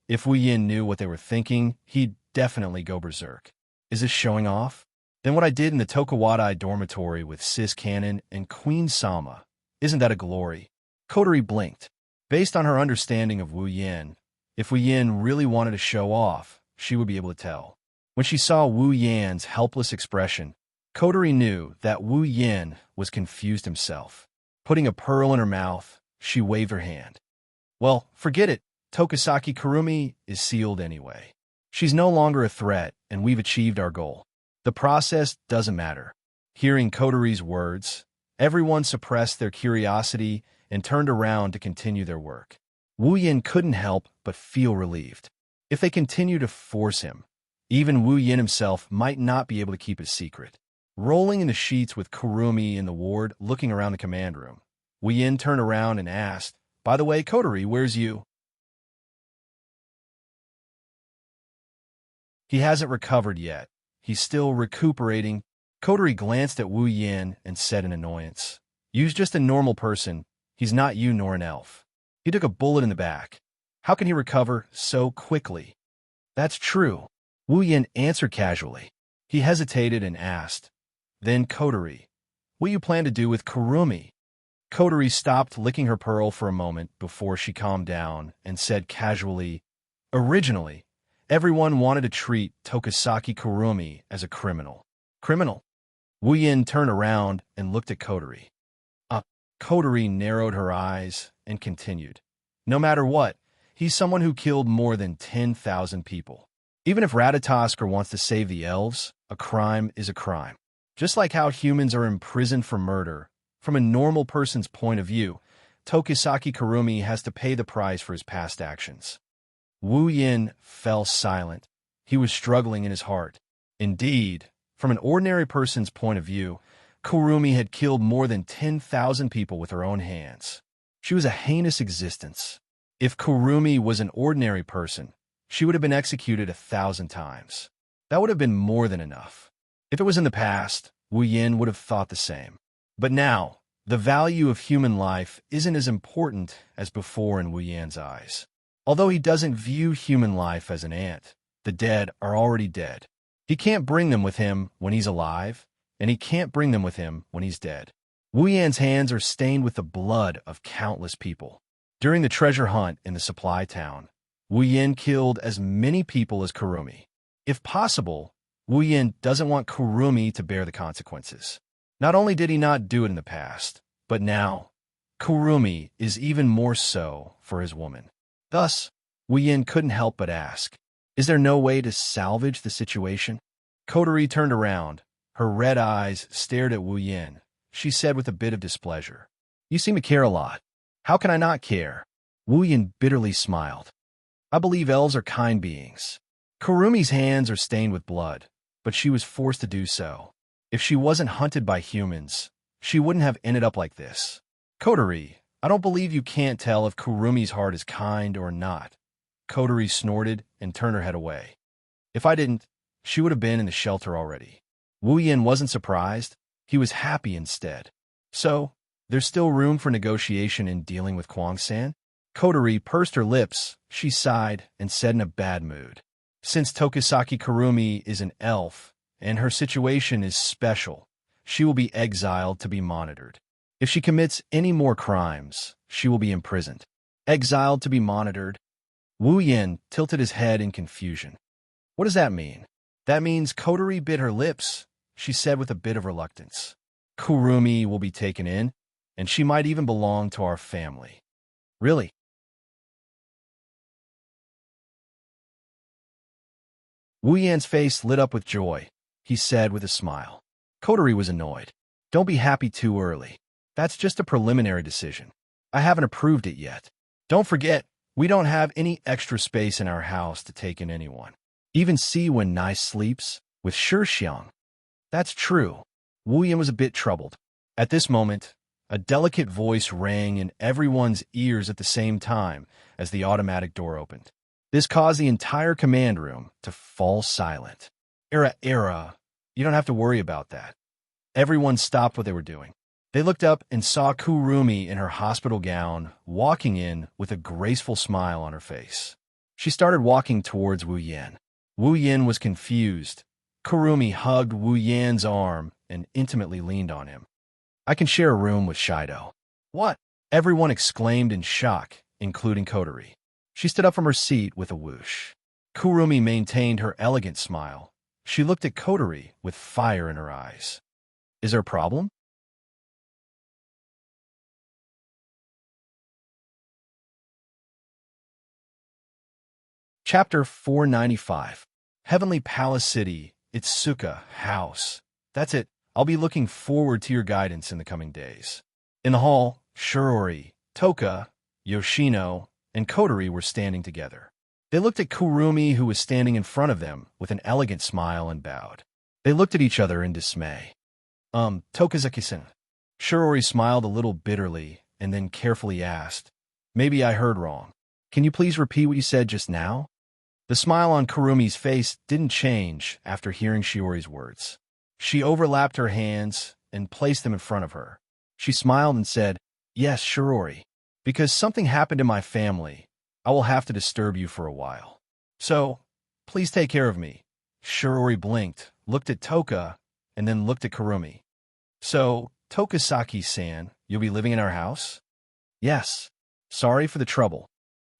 If Wu Yin knew what they were thinking, he'd definitely go berserk. Is this showing off? Then what I did in the Tokuwadai dormitory with Sis Cannon and Queen Sama, isn't that a glory? Kotori blinked. Based on her understanding of Wu Yin, if Wu Yin really wanted to show off, she would be able to tell. When she saw Wu Yin's helpless expression, Kotori knew that Wu Yin was confused himself. Putting a pearl in her mouth, she waved her hand. Well, forget it. Tokisaki Kurumi is sealed anyway. She's no longer a threat, and we've achieved our goal. The process doesn't matter. Hearing Kotori's words, everyone suppressed their curiosity and turned around to continue their work. Wu Yin couldn't help but feel relieved. If they continue to force him, even Wu Yin himself might not be able to keep his secret. Rolling in the sheets with Kurumi in the ward, looking around the command room, Wu Yin turned around and asked, "By the way, Kotori, where's you?" He hasn't recovered yet. He's still recuperating. Kotori glanced at Wu Yin and said in annoyance, "You's just a normal person. He's not you nor an elf. He took a bullet in the back. How can he recover so quickly?" "That's true," Wu Yin answered casually. He hesitated and asked, "Then, Kotori, what you plan to do with Kurumi?" Kotori stopped licking her pearl for a moment before she calmed down and said casually, "Originally, everyone wanted to treat Tokisaki Kurumi as a criminal." "Criminal?" Wu Yin turned around and looked at Kotori. Kotori narrowed her eyes and continued, "No matter what, he's someone who killed more than 10,000 people. Even if Ratatosker wants to save the elves, a crime is a crime. Just like how humans are imprisoned for murder, from a normal person's point of view, Tokisaki Kurumi has to pay the price for his past actions." Wu Yin fell silent. He was struggling in his heart. Indeed, from an ordinary person's point of view, Kurumi had killed more than 10,000 people with her own hands. She was a heinous existence. If Kurumi was an ordinary person, she would have been executed 1,000 times. That would have been more than enough. If it was in the past, Wu Yin would have thought the same. But now, the value of human life isn't as important as before in Wu Yin's eyes. Although he doesn't view human life as an ant, the dead are already dead. He can't bring them with him when he's alive, and he can't bring them with him when he's dead. Wu Yan's hands are stained with the blood of countless people. During the treasure hunt in the supply town, Wu Yin killed as many people as Kurumi. If possible, Wu Yin doesn't want Kurumi to bear the consequences. Not only did he not do it in the past, but now, Kurumi is even more so for his woman. Thus, Wu Yin couldn't help but ask, "Is there no way to salvage the situation?" Kotori turned around. Her red eyes stared at Wu Yin. She said with a bit of displeasure, You seem to care a lot. How can I not care? Wu Yin bitterly smiled. I believe elves are kind beings. Kurumi's hands are stained with blood, but she was forced to do so. If she wasn't hunted by humans, she wouldn't have ended up like this. Kotori, I don't believe you can't tell if Kurumi's heart is kind or not. Kotori snorted and turned her head away. If I didn't, she would have been in the shelter already. Wu Yin wasn't surprised. He was happy instead. So, there's still room for negotiation in dealing with Kwang-san? Kotori pursed her lips, she sighed, and said in a bad mood. Since Tokisaki Kurumi is an elf, and her situation is special, she will be exiled to be monitored. If she commits any more crimes, she will be imprisoned. Exiled to be monitored? Wu Yin tilted his head in confusion. What does that mean? That means Kotori bit her lips, she said with a bit of reluctance. Kurumi will be taken in, and she might even belong to our family. Really? Wu Yan's face lit up with joy. He said with a smile. Kotori was annoyed. Don't be happy too early. That's just a preliminary decision. I haven't approved it yet. Don't forget, we don't have any extra space in our house to take in anyone. Even see when Nice sleeps with Shixiang. That's true. Wu Yan was a bit troubled. At this moment, a delicate voice rang in everyone's ears at the same time as the automatic door opened. This caused the entire command room to fall silent. Era, you don't have to worry about that. Everyone stopped what they were doing. They looked up and saw Kurumi in her hospital gown, walking in with a graceful smile on her face. She started walking towards Wu Yan. Wu Yan was confused. Kurumi hugged Wu Yan's arm and intimately leaned on him. I can share a room with Shido. What? Everyone exclaimed in shock, including Kotori. She stood up from her seat with a whoosh. Kurumi maintained her elegant smile. She looked at Kotori with fire in her eyes. Is there a problem? Chapter 495. Heavenly Palace City, Itsuka House. That's it. I'll be looking forward to your guidance in the coming days. In the hall, Shirori, Toka, Yoshino, and Kotori were standing together. They looked at Kurumi, who was standing in front of them, with an elegant smile and bowed. They looked at each other in dismay. Tokizaki-san. Shirori smiled a little bitterly and then carefully asked, Maybe I heard wrong. Can you please repeat what you said just now? The smile on Kurumi's face didn't change after hearing Shiori's words. She overlapped her hands and placed them in front of her. She smiled and said, Yes, Shirori. Because something happened in my family, I will have to disturb you for a while. So, please take care of me. Shirori blinked, looked at Toka, and then looked at Kurumi. So, Tokisaki-san, you'll be living in our house? Yes. Sorry for the trouble.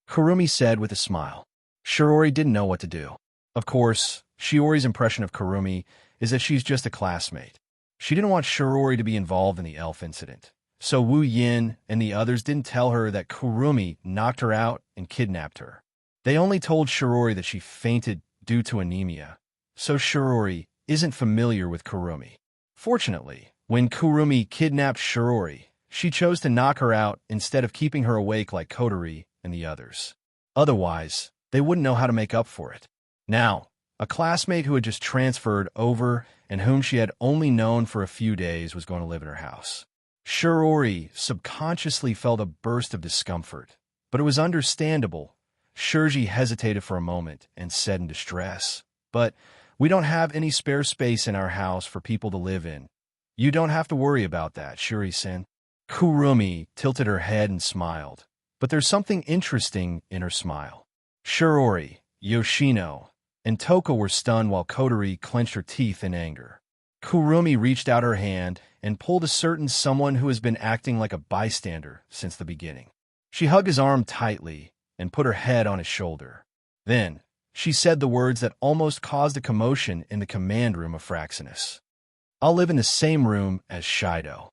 Kurumi said with a smile. Shirori didn't know what to do. Of course, Shiori's impression of Kurumi is that she's just a classmate. She didn't want Shirori to be involved in the elf incident. So Wu Yin and the others didn't tell her that Kurumi knocked her out and kidnapped her. They only told Shirori that she fainted due to anemia. So Shirori isn't familiar with Kurumi. Fortunately, when Kurumi kidnapped Shirori, she chose to knock her out instead of keeping her awake like Kotori and the others. Otherwise, they wouldn't know how to make up for it. Now, a classmate who had just transferred over and whom she had only known for a few days was going to live in her house. Shirori subconsciously felt a burst of discomfort, but it was understandable. Shirji hesitated for a moment and said in distress, But we don't have any spare space in our house for people to live in. You don't have to worry about that, Shuri-san. Kurumi tilted her head and smiled, but there's something interesting in her smile. Shirori, Yoshino, and Toka were stunned while Kotori clenched her teeth in anger. Kurumi reached out her hand and pulled a certain someone who has been acting like a bystander since the beginning. She hugged his arm tightly and put her head on his shoulder. Then, she said the words that almost caused a commotion in the command room of Fraxinus. I'll live in the same room as Shido.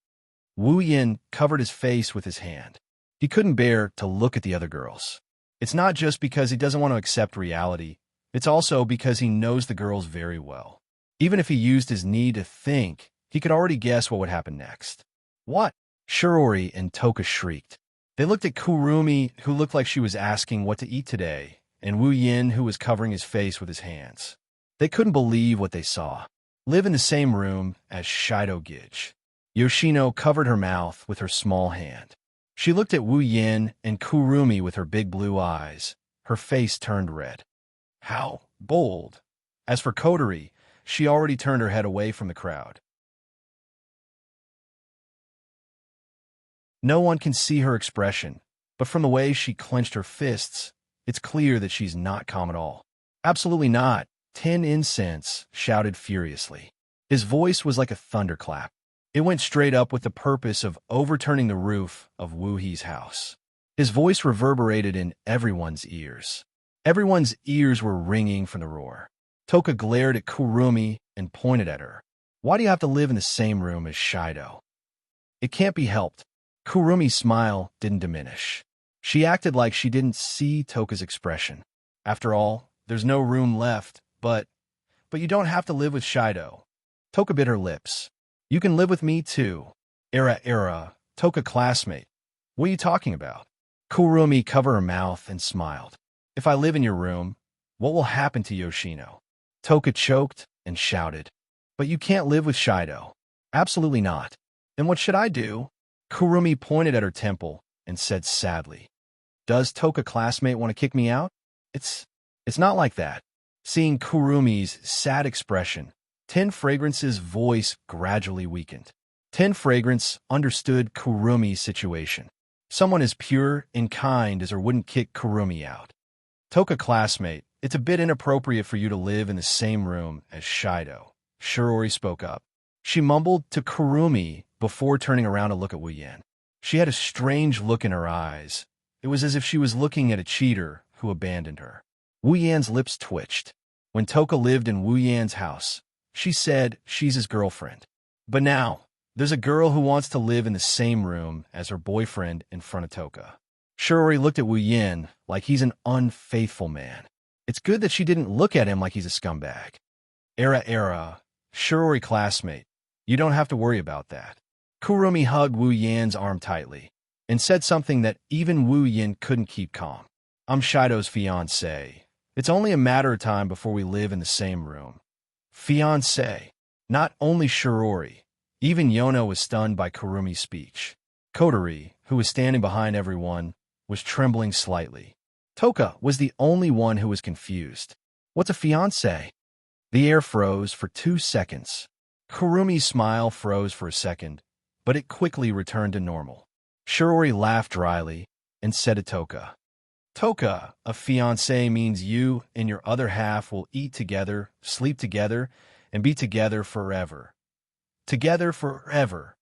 Wu Yin covered his face with his hand. He couldn't bear to look at the other girls. It's not just because he doesn't want to accept reality, it's also because he knows the girls very well. Even if he used his knee to think, he could already guess what would happen next. What? Shirori and Toka shrieked. They looked at Kurumi, who looked like she was asking what to eat today, and Wu Yin, who was covering his face with his hands. They couldn't believe what they saw. Live in the same room as Shido Gij. Yoshino covered her mouth with her small hand. She looked at Wu Yin and Kurumi with her big blue eyes. Her face turned red. How bold! As for Kotori, she already turned her head away from the crowd. No one can see her expression, but from the way she clenched her fists, it's clear that she's not calm at all. Absolutely not, 10 Incense shouted furiously. His voice was like a thunderclap. It went straight up with the purpose of overturning the roof of Wu He's house. His voice reverberated in everyone's ears. Everyone's ears were ringing from the roar. Toka glared at Kurumi and pointed at her. Why do you have to live in the same room as Shido? It can't be helped. Kurumi's smile didn't diminish. She acted like she didn't see Toka's expression. After all, there's no room left, but you don't have to live with Shido. Toka bit her lips. You can live with me too. Era, Toka classmate. What are you talking about? Kurumi covered her mouth and smiled. If I live in your room, what will happen to Yoshino? Toka choked and shouted. But you can't live with Shido. Absolutely not. Then what should I do? Kurumi pointed at her temple and said sadly. Does Toka classmate want to kick me out? It's not like that. Seeing Kurumi's sad expression, 10 Fragrance's voice gradually weakened. 10 Fragrance understood Kurumi's situation. Someone as pure and kind as her wouldn't kick Kurumi out. Toka classmate, it's a bit inappropriate for you to live in the same room as Shido. Shirori spoke up. She mumbled to Kurumi before turning around to look at Wu Yan. She had a strange look in her eyes. It was as if she was looking at a cheater who abandoned her. Wu Yan's lips twitched. When Toka lived in Wu Yan's house, she said she's his girlfriend. But now, there's a girl who wants to live in the same room as her boyfriend in front of Toka. Shirori looked at Wu Yan like he's an unfaithful man. It's good that she didn't look at him like he's a scumbag. Era, Shirori classmate, you don't have to worry about that. Kurumi hugged Wu Yan's arm tightly and said something that even Wu Yan couldn't keep calm. I'm Shido's fiancé. It's only a matter of time before we live in the same room. Fiancé. Not only Shirori, even Yono was stunned by Kurumi's speech. Kotori, who was standing behind everyone, was trembling slightly. Toka was the only one who was confused. What's a fiancé? The air froze for 2 seconds. Kurumi's smile froze for a second, but it quickly returned to normal. Shirori laughed dryly and said to Toka, Toka, a fiancé means you and your other half will eat together, sleep together, and be together forever. Together forever.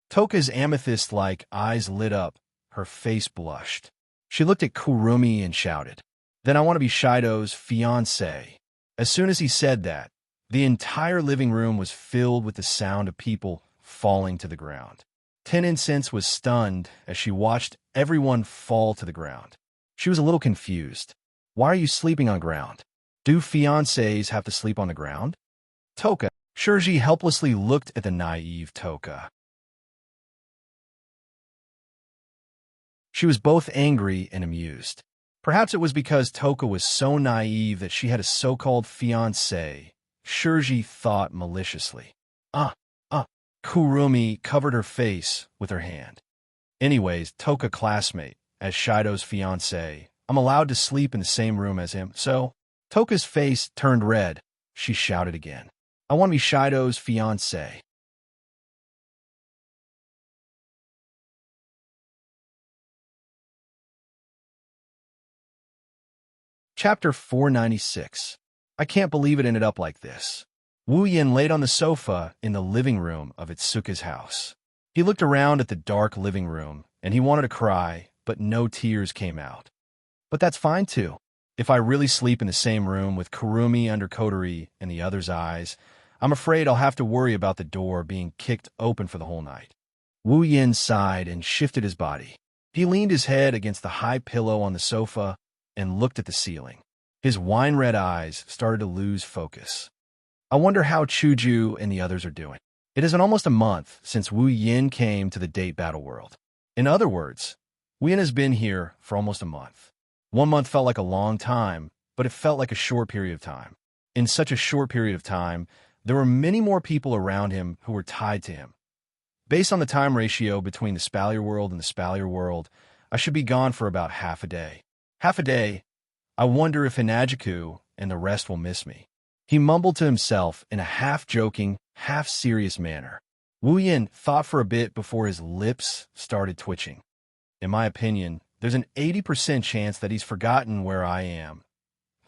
Toka's amethyst-like eyes lit up. Her face blushed. She looked at Kurumi and shouted, Then I want to be Shido's fiancé. As soon as he said that, the entire living room was filled with the sound of people falling to the ground. 10 Incense was stunned as she watched everyone fall to the ground. She was a little confused. Why are you sleeping on ground? Do fiancés have to sleep on the ground? Toka. Shirji helplessly looked at the naive Toka. She was both angry and amused. Perhaps it was because Toka was so naive that she had a so-called fiancé. Shirji thought maliciously. Kurumi covered her face with her hand. Anyways, Toka classmate, as Shido's fiancé, I'm allowed to sleep in the same room as him, so... Toka's face turned red. She shouted again. I want to be Shido's fiancé. Chapter 496. I can't believe it ended up like this. Wu Yin laid on the sofa in the living room of Itsuka's house. He looked around at the dark living room, and he wanted to cry, but no tears came out. But that's fine too. If I really sleep in the same room with Kurumi under Kotori in the other's eyes, I'm afraid I'll have to worry about the door being kicked open for the whole night. Wu Yin sighed and shifted his body. He leaned his head against the high pillow on the sofa and looked at the ceiling. His wine-red eyes started to lose focus. I wonder how Chuju and the others are doing. It is almost a month since Wu Yin came to the date battle world. In other words, Wu Yin has been here for almost a month. 1 month felt like a long time, but it felt like a short period of time. In such a short period of time, there were many more people around him who were tied to him. Based on the time ratio between the Spalier world and the Spalier world, I should be gone for about half a day. Half a day? I wonder if Inajiku and the rest will miss me. He mumbled to himself in a half-joking, half-serious manner. Wu Yin thought for a bit before his lips started twitching. In my opinion, there's an 80% chance that he's forgotten where I am.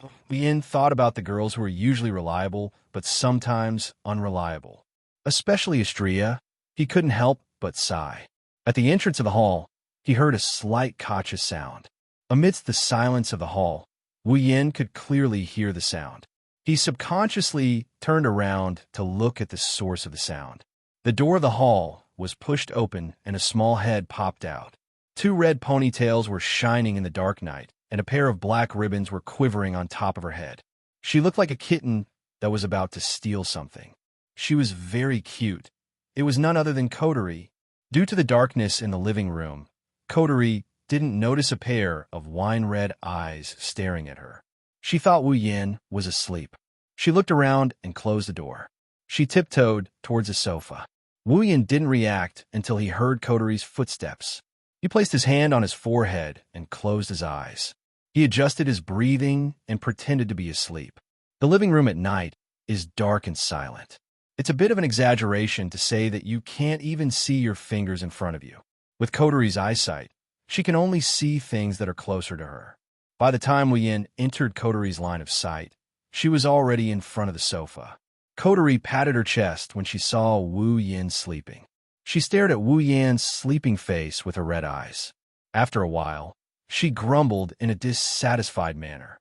Wu Yin thought about the girls who are usually reliable, but sometimes unreliable. Especially Astria. He couldn't help but sigh. At the entrance of the hall, he heard a slight cautious sound. Amidst the silence of the hall, Wu Yin could clearly hear the sound. He subconsciously turned around to look at the source of the sound. The door of the hall was pushed open and a small head popped out. 2 red ponytails were shining in the dark night, and a pair of black ribbons were quivering on top of her head. She looked like a kitten that was about to steal something. She was very cute. It was none other than Kotori. Due to the darkness in the living room, Kotori didn't notice a pair of wine-red eyes staring at her. She thought Wu Yin was asleep. She looked around and closed the door. She tiptoed towards a sofa. Wu Yin didn't react until he heard Kotori's footsteps. He placed his hand on his forehead and closed his eyes. He adjusted his breathing and pretended to be asleep. The living room at night is dark and silent. It's a bit of an exaggeration to say that you can't even see your fingers in front of you. With Kotori's eyesight, she can only see things that are closer to her. By the time Wu Yin entered Kotori's line of sight, she was already in front of the sofa. Kotori patted her chest when she saw Wu Yin sleeping. She stared at Wu Yin's sleeping face with her red eyes. After a while, she grumbled in a dissatisfied manner.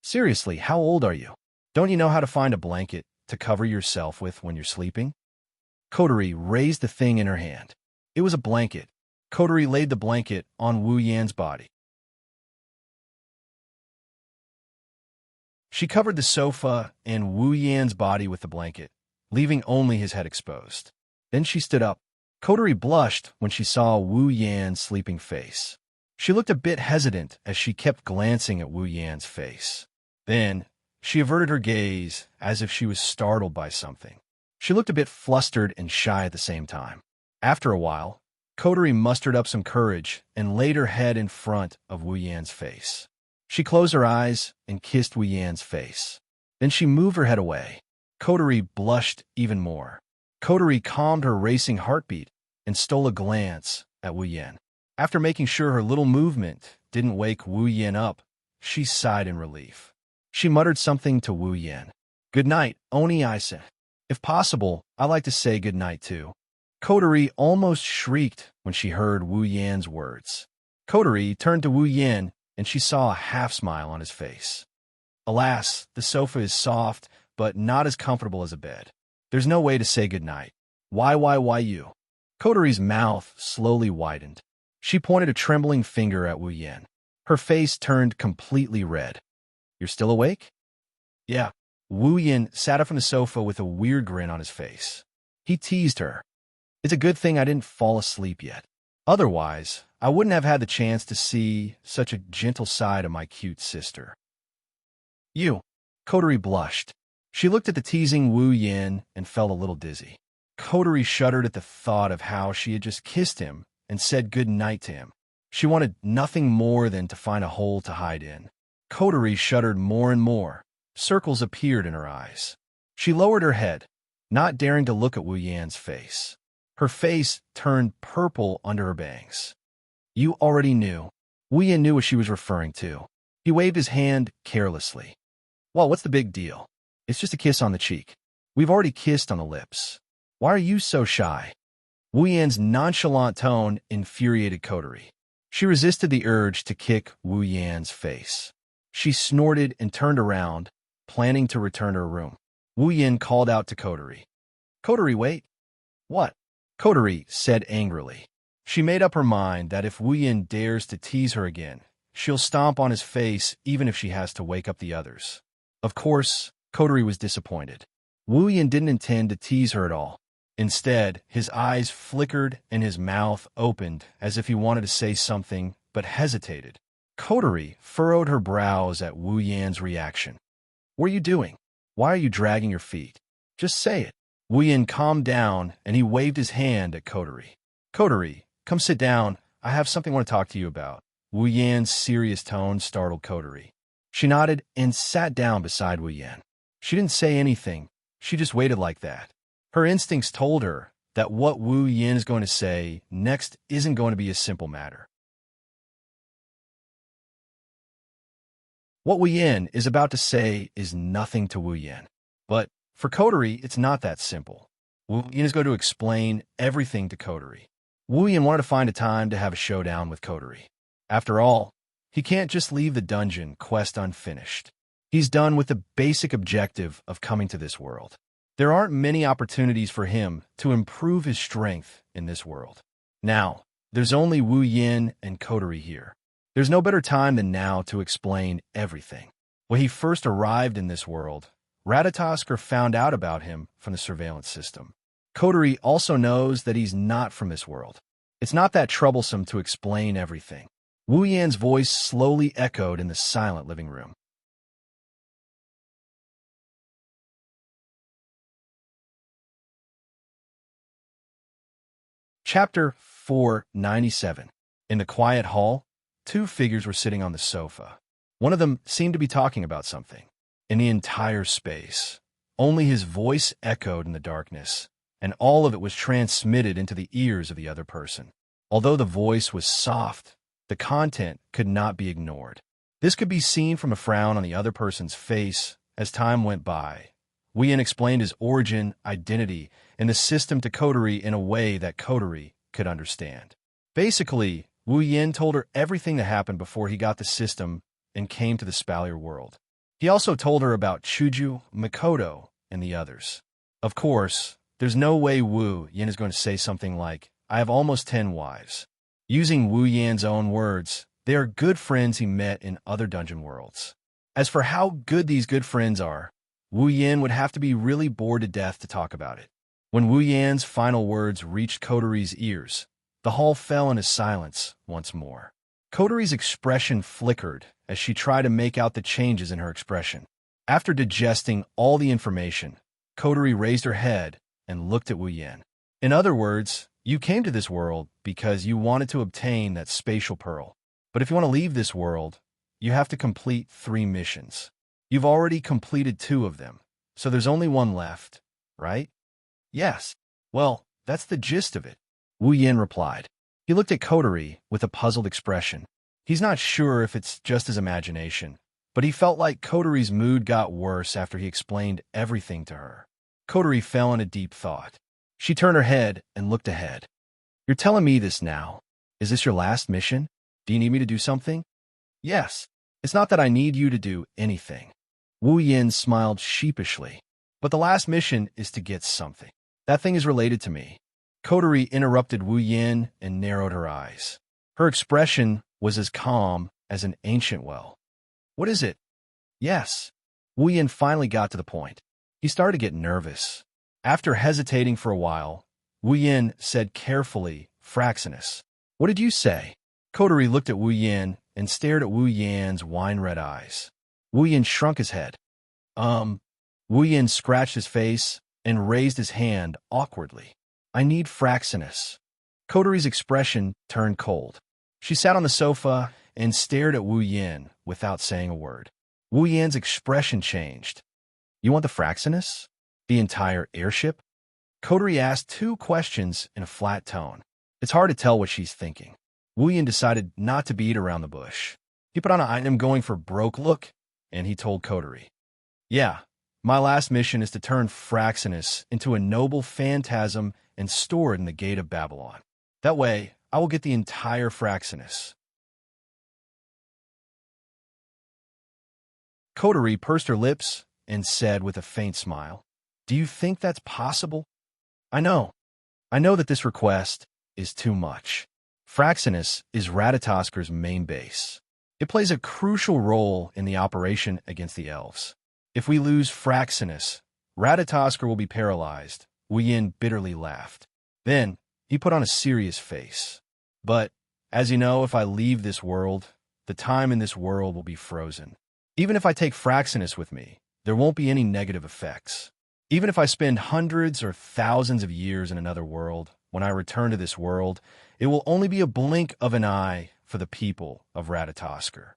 Seriously, how old are you? Don't you know how to find a blanket to cover yourself with when you're sleeping? Kotori raised the thing in her hand. It was a blanket. Kotori laid the blanket on Wu Yin's body. She covered the sofa and Wu Yin's body with the blanket, leaving only his head exposed. Then she stood up. Kotori blushed when she saw Wu Yin's sleeping face. She looked a bit hesitant as she kept glancing at Wu Yin's face. Then, she averted her gaze as if she was startled by something. She looked a bit flustered and shy at the same time. After a while, Kotori mustered up some courage and laid her head in front of Wu Yin's face. She closed her eyes and kissed Wu Yin's face. Then she moved her head away. Kotori blushed even more. Kotori calmed her racing heartbeat and stole a glance at Wu Yin. After making sure her little movement didn't wake Wu Yin up, she sighed in relief. She muttered something to Wu Yin. "Good night, Oni-san. If possible, I'd like to say good night too." Kotori almost shrieked when she heard Wu Yin's words. Kotori turned to Wu Yin and she saw a half-smile on his face. Alas, the sofa is soft, but not as comfortable as a bed. There's no way to say goodnight. Why you? Kotori's mouth slowly widened. She pointed a trembling finger at Wu Yin. Her face turned completely red. "You're still awake?" "Yeah." Wu Yin sat up from the sofa with a weird grin on his face. He teased her. "It's a good thing I didn't fall asleep yet. Otherwise, I wouldn't have had the chance to see such a gentle side of my cute sister." "You." Kotori blushed. She looked at the teasing Wu Yin and felt a little dizzy. Kotori shuddered at the thought of how she had just kissed him and said good night to him. She wanted nothing more than to find a hole to hide in. Kotori shuddered more and more. Circles appeared in her eyes. She lowered her head, not daring to look at Wu Yin's face. Her face turned purple under her bangs. "You already knew." Wu Yin knew what she was referring to. He waved his hand carelessly. "Well, what's the big deal? It's just a kiss on the cheek. We've already kissed on the lips. Why are you so shy?" Wu Yin's nonchalant tone infuriated Kotori. She resisted the urge to kick Wu Yin's face. She snorted and turned around, planning to return to her room. Wu Yin called out to Kotori. "Kotori, wait." "What?" Kotori said angrily. She made up her mind that if Wu Yin dares to tease her again, she'll stomp on his face even if she has to wake up the others. Of course, Kotori was disappointed. Wu Yin didn't intend to tease her at all. Instead, his eyes flickered and his mouth opened as if he wanted to say something but hesitated. Coterie furrowed her brows at Wu Yan's reaction. "What are you doing? Why are you dragging your feet? Just say it." Wu Yan calmed down and he waved his hand at Coterie. "Coterie, come sit down. I have something I want to talk to you about." Wu Yan's serious tone startled Coterie. She nodded and sat down beside Wu Yan. She didn't say anything. She just waited like that. Her instincts told her that what Wu Yan is going to say next isn't going to be a simple matter. What Wu Yan is about to say is nothing to Wu Yan. But for Coterie, it's not that simple. Wu Yan is going to explain everything to Coterie. Wu Yan wanted to find a time to have a showdown with Coterie. After all, he can't just leave the dungeon quest unfinished. He's done with the basic objective of coming to this world. There aren't many opportunities for him to improve his strength in this world. Now, there's only Wu Yan and Coterie here. There's no better time than now to explain everything. When he first arrived in this world, Ratatoskr found out about him from the surveillance system. Coterie also knows that he's not from this world. It's not that troublesome to explain everything. Wu Yan's voice slowly echoed in the silent living room. Chapter 497. In the quiet hall, two figures were sitting on the sofa. One of them seemed to be talking about something. In the entire space, only his voice echoed in the darkness, and all of it was transmitted into the ears of the other person. Although the voice was soft, the content could not be ignored. This could be seen from a frown on the other person's face as time went by. Wu Yan explained his origin, identity, and the system to Coterie in a way that Coterie could understand. Basically, Wu Yan told her everything that happened before he got the system and came to the Spalier world. He also told her about Chuju, Mikoto, and the others. Of course, there's no way Wu Yan is going to say something like, "I have almost 10 wives." Using Wu Yan's own words, they are good friends he met in other dungeon worlds. As for how good these good friends are, Wu Yan would have to be really bored to death to talk about it. When Wu Yan's final words reached Coterie's ears, the hall fell into silence once more. Coterie's expression flickered as she tried to make out the changes in her expression. After digesting all the information, Coterie raised her head and looked at Wu Yan. "In other words, you came to this world because you wanted to obtain that spatial pearl. But if you want to leave this world, you have to complete 3 missions. You've already completed 2 of them, so there's only 1 left, right?" "Yes." "Well, that's the gist of it," Wu Yan replied. He looked at Coterie with a puzzled expression. He's not sure if it's just his imagination, but he felt like Coterie's mood got worse after he explained everything to her. Coterie fell into deep thought. She turned her head and looked ahead. "You're telling me this now. Is this your last mission? Do you need me to do something?" "Yes. It's not that I need you to do anything." Wu Yan smiled sheepishly. "But the last mission is to get something. That thing is related to me." Coterie interrupted Wu Yan and narrowed her eyes. Her expression was as calm as an ancient well. "What is it?" "Yes." Wu Yan finally got to the point. He started to get nervous. After hesitating for a while, Wu Yan said carefully, "Fraxinus." "What did you say?" Coterie looked at Wu Yan and stared at Wu Yan's wine-red eyes. Wu Yan shrunk his head. Wu Yan scratched his face and raised his hand awkwardly. "I need Fraxinus." Coterie's expression turned cold. She sat on the sofa and stared at Wu Yan without saying a word. Wu Yan's expression changed. "You want the Fraxinus? The entire airship?" Coterie asked 2 questions in a flat tone. It's hard to tell what she's thinking. Wu Yan decided not to beat around the bush. He put on an "I'm going for broke" look, and he told Coterie, "Yeah, my last mission is to turn Fraxinus into a noble phantasm and store it in the gate of Babylon. That way, I will get the entire Fraxinus." Coterie pursed her lips and said with a faint smile, "Do you think that's possible?" I know that this request is too much. Fraxinus is Ratataskr's main base. It plays a crucial role in the operation against the elves. If we lose Fraxinus, Ratataskr will be paralyzed, Wu Yin bitterly laughed. Then, he put on a serious face. But, as you know, if I leave this world, the time in this world will be frozen. Even if I take Fraxinus with me, there won't be any negative effects. Even if I spend hundreds or thousands of years in another world, when I return to this world, it will only be a blink of an eye for the people of Ratatoskr.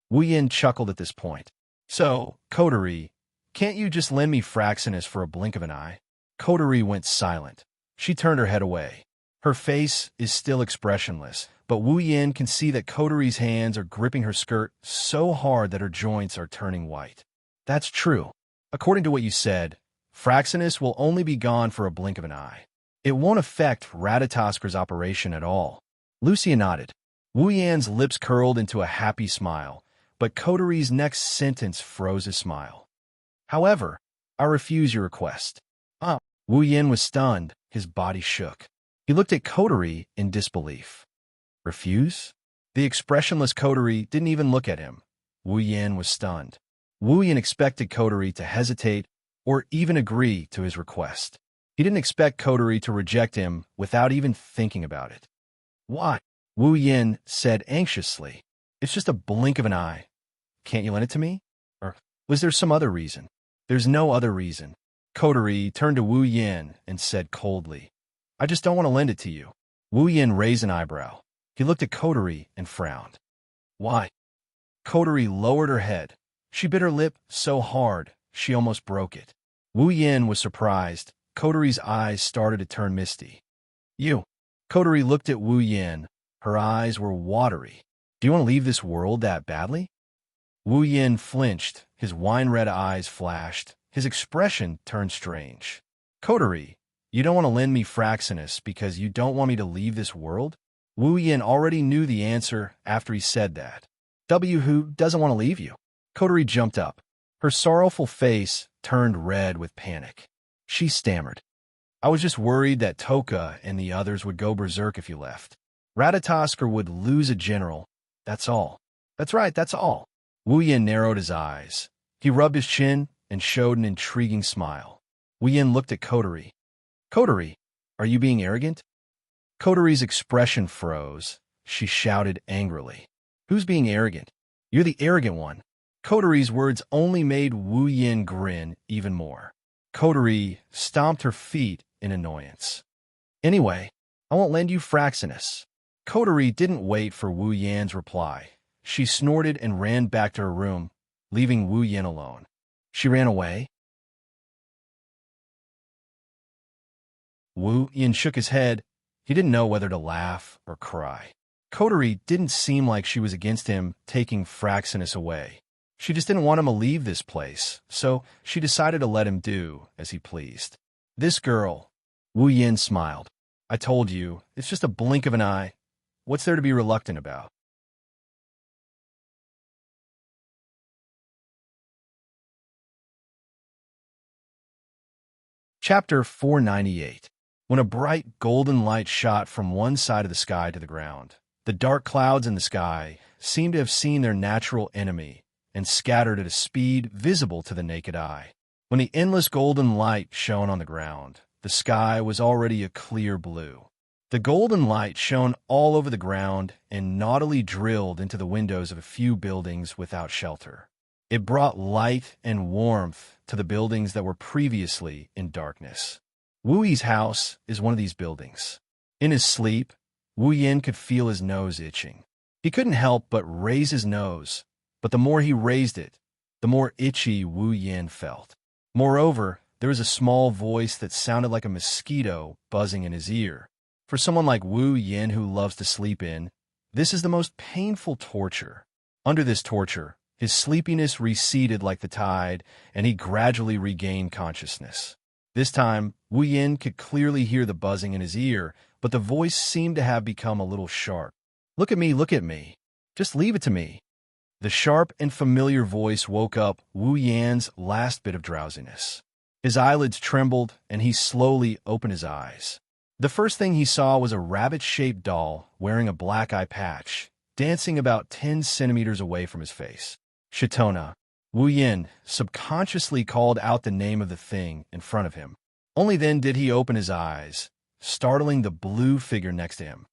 Wu Yin chuckled at this point. So, Coterie, can't you just lend me Fraxinus for a blink of an eye? Coterie went silent. She turned her head away. Her face is still expressionless, but Wu Yin can see that Coterie's hands are gripping her skirt so hard that her joints are turning white. That's true. According to what you said, Fraxinus will only be gone for a blink of an eye. It won't affect Ratatoskr's operation at all. Lucia nodded. Wu Yan's lips curled into a happy smile, but Coterie's next sentence froze his smile. However, I refuse your request. Wu Yin was stunned. His body shook. He looked at Coterie in disbelief. Refuse? The expressionless Coterie didn't even look at him. Wu Yin was stunned. Wu Yin expected Coterie to hesitate or even agree to his request. He didn't expect Coterie to reject him without even thinking about it. Why? Wu Yin said anxiously. It's just a blink of an eye. Can't you lend it to me? Or was there some other reason? There's no other reason. Coterie turned to Wu Yin and said coldly, I just don't want to lend it to you. Wu Yin raised an eyebrow. He looked at Coterie and frowned. Why? Coterie lowered her head. She bit her lip so hard, she almost broke it. Wu Yin was surprised. Coterie's eyes started to turn misty. You. Coterie looked at Wu Yin. Her eyes were watery. Do you want to leave this world that badly? Wu Yin flinched. His wine-red eyes flashed. His expression turned strange. Coterie, you don't want to lend me Fraxinus because you don't want me to leave this world? Wu Yin already knew the answer after he said that. Who doesn't want to leave you? Coterie jumped up. Her sorrowful face turned red with panic. She stammered. I was just worried that Toka and the others would go berserk if you left. Ratatoskr would lose a general. That's all. That's right, that's all. Wu Yin narrowed his eyes. He rubbed his chin and showed an intriguing smile. Wu Yin looked at Coterie. Coterie, are you being arrogant? Coterie's expression froze. She shouted angrily. Who's being arrogant? You're the arrogant one. Coterie's words only made Wu Yin grin even more. Coterie stomped her feet in annoyance. Anyway, I won't lend you Fraxinus. Coterie didn't wait for Wu Yan's reply. She snorted and ran back to her room, leaving Wu Yin alone. She ran away. Wu Yin shook his head. He didn't know whether to laugh or cry. Coterie didn't seem like she was against him taking Fraxinus away. She just didn't want him to leave this place, so she decided to let him do as he pleased. This girl, Wu Yin smiled. I told you, it's just a blink of an eye. What's there to be reluctant about? Chapter 498. When a bright golden light shot from one side of the sky to the ground, the dark clouds in the sky seemed to have seen their natural enemy and scattered at a speed visible to the naked eye. When the endless golden light shone on the ground, the sky was already a clear blue. The golden light shone all over the ground and naughtily drilled into the windows of a few buildings without shelter. It brought light and warmth to the buildings that were previously in darkness. Wu Yi's house is one of these buildings. In his sleep, Wu Yin could feel his nose itching. He couldn't help but raise his nose, but the more he raised it, the more itchy Wu Yin felt. Moreover, there was a small voice that sounded like a mosquito buzzing in his ear. For someone like Wu Yin who loves to sleep in, this is the most painful torture. Under this torture, his sleepiness receded like the tide, and he gradually regained consciousness. This time, Wu Yin could clearly hear the buzzing in his ear, but the voice seemed to have become a little sharp. Look at me, look at me. Just leave it to me. The sharp and familiar voice woke up Wu Yan's last bit of drowsiness. His eyelids trembled, and he slowly opened his eyes. The first thing he saw was a rabbit-shaped doll wearing a black eye patch, dancing about 10 centimeters away from his face. Shatona. Wu Yin subconsciously called out the name of the thing in front of him. Only then did he open his eyes, startling the blue figure next to him.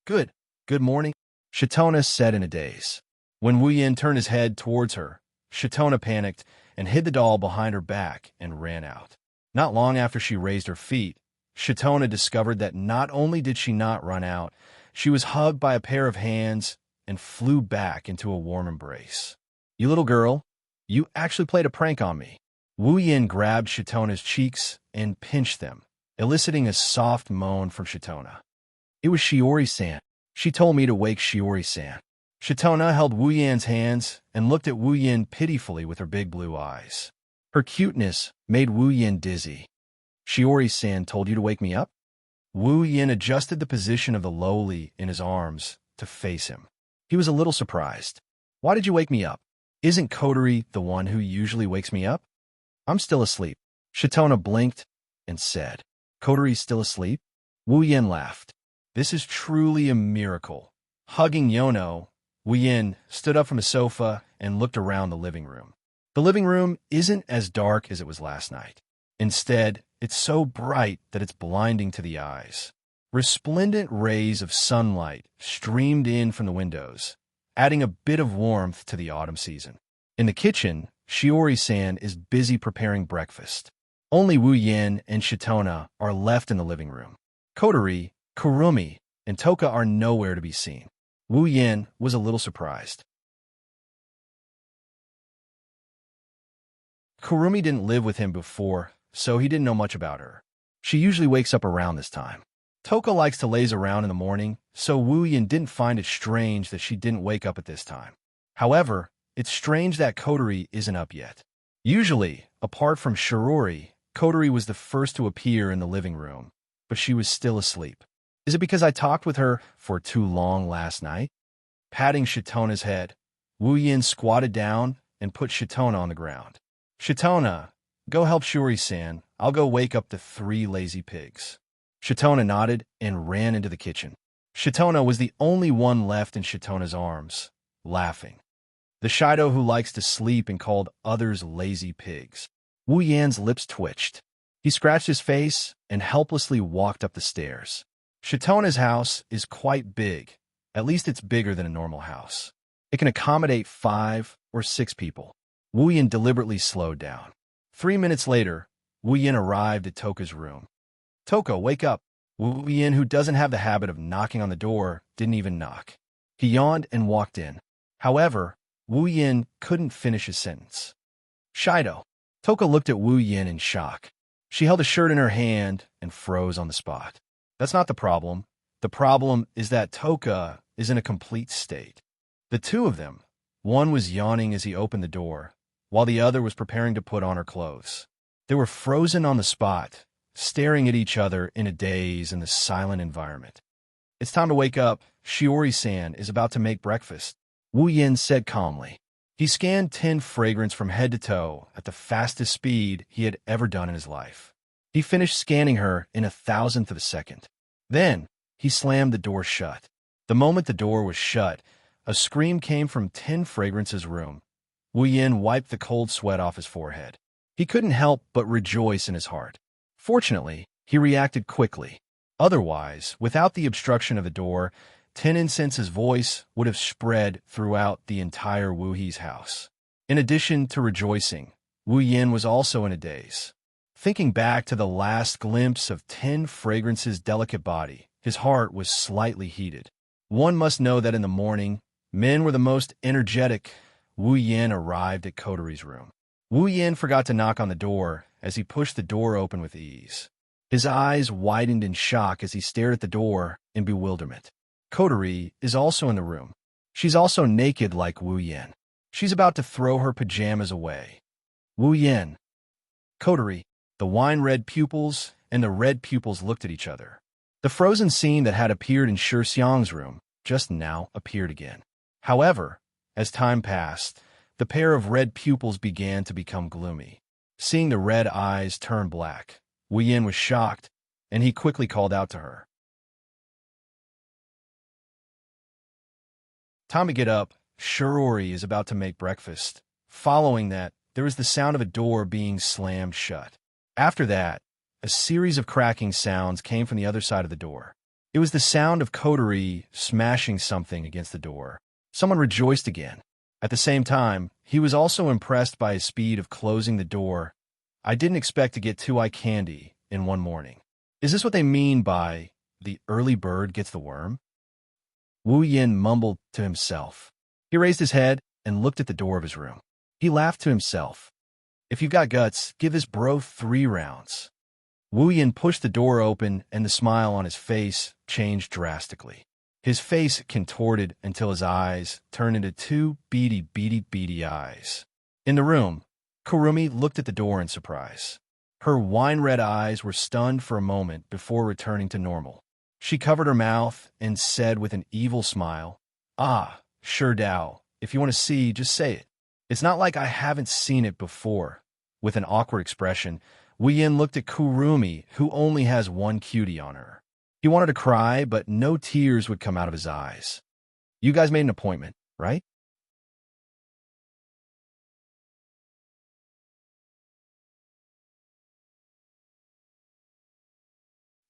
Good morning, Shatona said in a daze. When Wu Yin turned his head towards her, Shatona panicked and hid the doll behind her back and ran out. Not long after she raised her feet, Shatona discovered that not only did she not run out, she was hugged by a pair of hands and flew back into a warm embrace. You little girl, you actually played a prank on me. Wu Yin grabbed Shatona's cheeks and pinched them, eliciting a soft moan from Shatona. It was Shiori-san. She told me to wake Shiori-san. Shatona held Wu Yin's hands and looked at Wu Yin pitifully with her big blue eyes. Her cuteness made Wu Yin dizzy. Shiori-san told you to wake me up? Wu Yin adjusted the position of the loli in his arms to face him. He was a little surprised. Why did you wake me up? Isn't Kotori the one who usually wakes me up? I'm still asleep. Shatona blinked and said, Kotori's still asleep? Wu Yin laughed. This is truly a miracle. Hugging Yono, Wu Yin stood up from the sofa and looked around the living room. The living room isn't as dark as it was last night. Instead, it's so bright that it's blinding to the eyes. Resplendent rays of sunlight streamed in from the windows, adding a bit of warmth to the autumn season. In the kitchen, Shiori-san is busy preparing breakfast. Only Wu Yin and Shatona are left in the living room. Kotori, Kurumi, and Toka are nowhere to be seen. Wu Yin was a little surprised. Kurumi didn't live with him before, so he didn't know much about her. She usually wakes up around this time. Toka likes to laze around in the morning, so Wu Yin didn't find it strange that she didn't wake up at this time. However, it's strange that Kotori isn't up yet. Usually, apart from Shirori, Kotori was the first to appear in the living room, but she was still asleep. Is it because I talked with her for too long last night? Patting Shatona's head, Wu Yin squatted down and put Shatona on the ground. Shatona, go help Shiori-san. I'll go wake up the 3 lazy pigs. Shatona nodded and ran into the kitchen. Shatona was the only one left in Shatona's arms, laughing. The Shido who likes to sleep and called others lazy pigs. Wu Yan's lips twitched. He scratched his face and helplessly walked up the stairs. Shatona's house is quite big. At least it's bigger than a normal house. It can accommodate 5 or 6 people. Wu Yan deliberately slowed down. 3 minutes later, Wu Yan arrived at Toka's room. Toka, wake up. Wu Yan, who doesn't have the habit of knocking on the door, didn't even knock. He yawned and walked in. However, Wu Yan couldn't finish his sentence. Shido. Toka looked at Wu Yan in shock. She held a shirt in her hand and froze on the spot. That's not the problem. The problem is that Toka is in a complete state. The two of them, one was yawning as he opened the door, while the other was preparing to put on her clothes. They were frozen on the spot, staring at each other in a daze in the silent environment. It's time to wake up. Shiori-san is about to make breakfast, Wu Yin said calmly. He scanned 10 fragrance from head to toe at the fastest speed he had ever done in his life. He finished scanning her in 1,000th of a second. Then, he slammed the door shut. The moment the door was shut, a scream came from 10 Fragrance's room. Wu Yin wiped the cold sweat off his forehead. He couldn't help but rejoice in his heart. Fortunately, he reacted quickly. Otherwise, without the obstruction of the door, 10 Incense's voice would have spread throughout the entire Wu He's house. In addition to rejoicing, Wu Yin was also in a daze. Thinking back to the last glimpse of 10 Fragrance's delicate body, his heart was slightly heated. One must know that in the morning, men were the most energetic. Wu Yin arrived at Kotori's room. Wu Yin forgot to knock on the door as he pushed the door open with ease. His eyes widened in shock as he stared at the door in bewilderment. Kotori is also in the room. She's also naked like Wu Yin. She's about to throw her pajamas away. Wu Yin. Kotori. The wine-red pupils and the red pupils looked at each other. The frozen scene that had appeared in Shi Xiang's room just now appeared again. However, as time passed, the pair of red pupils began to become gloomy. Seeing the red eyes turn black, Wu Yin was shocked, and he quickly called out to her. Time to get up. Shirori is about to make breakfast. Following that, there was the sound of a door being slammed shut. After that, a series of cracking sounds came from the other side of the door. It was the sound of coterie smashing something against the door. Someone rejoiced again. At the same time, he was also impressed by his speed of closing the door. I didn't expect to get 2 eye candy in one morning. Is this what they mean by the early bird gets the worm? Wu Yin mumbled to himself. He raised his head and looked at the door of his room. He laughed to himself. If you've got guts, give this bro 3 rounds. Wu Yin pushed the door open and the smile on his face changed drastically. His face contorted until his eyes turned into 2 beady eyes. In the room, Kurumi looked at the door in surprise. Her wine-red eyes were stunned for a moment before returning to normal. She covered her mouth and said with an evil smile, "Ah, sure Dao, if you want to see, just say it. It's not like I haven't seen it before." With an awkward expression, Wu Yin looked at Kurumi, who only has 1 cutie on her. He wanted to cry, but no tears would come out of his eyes. You guys made an appointment, right?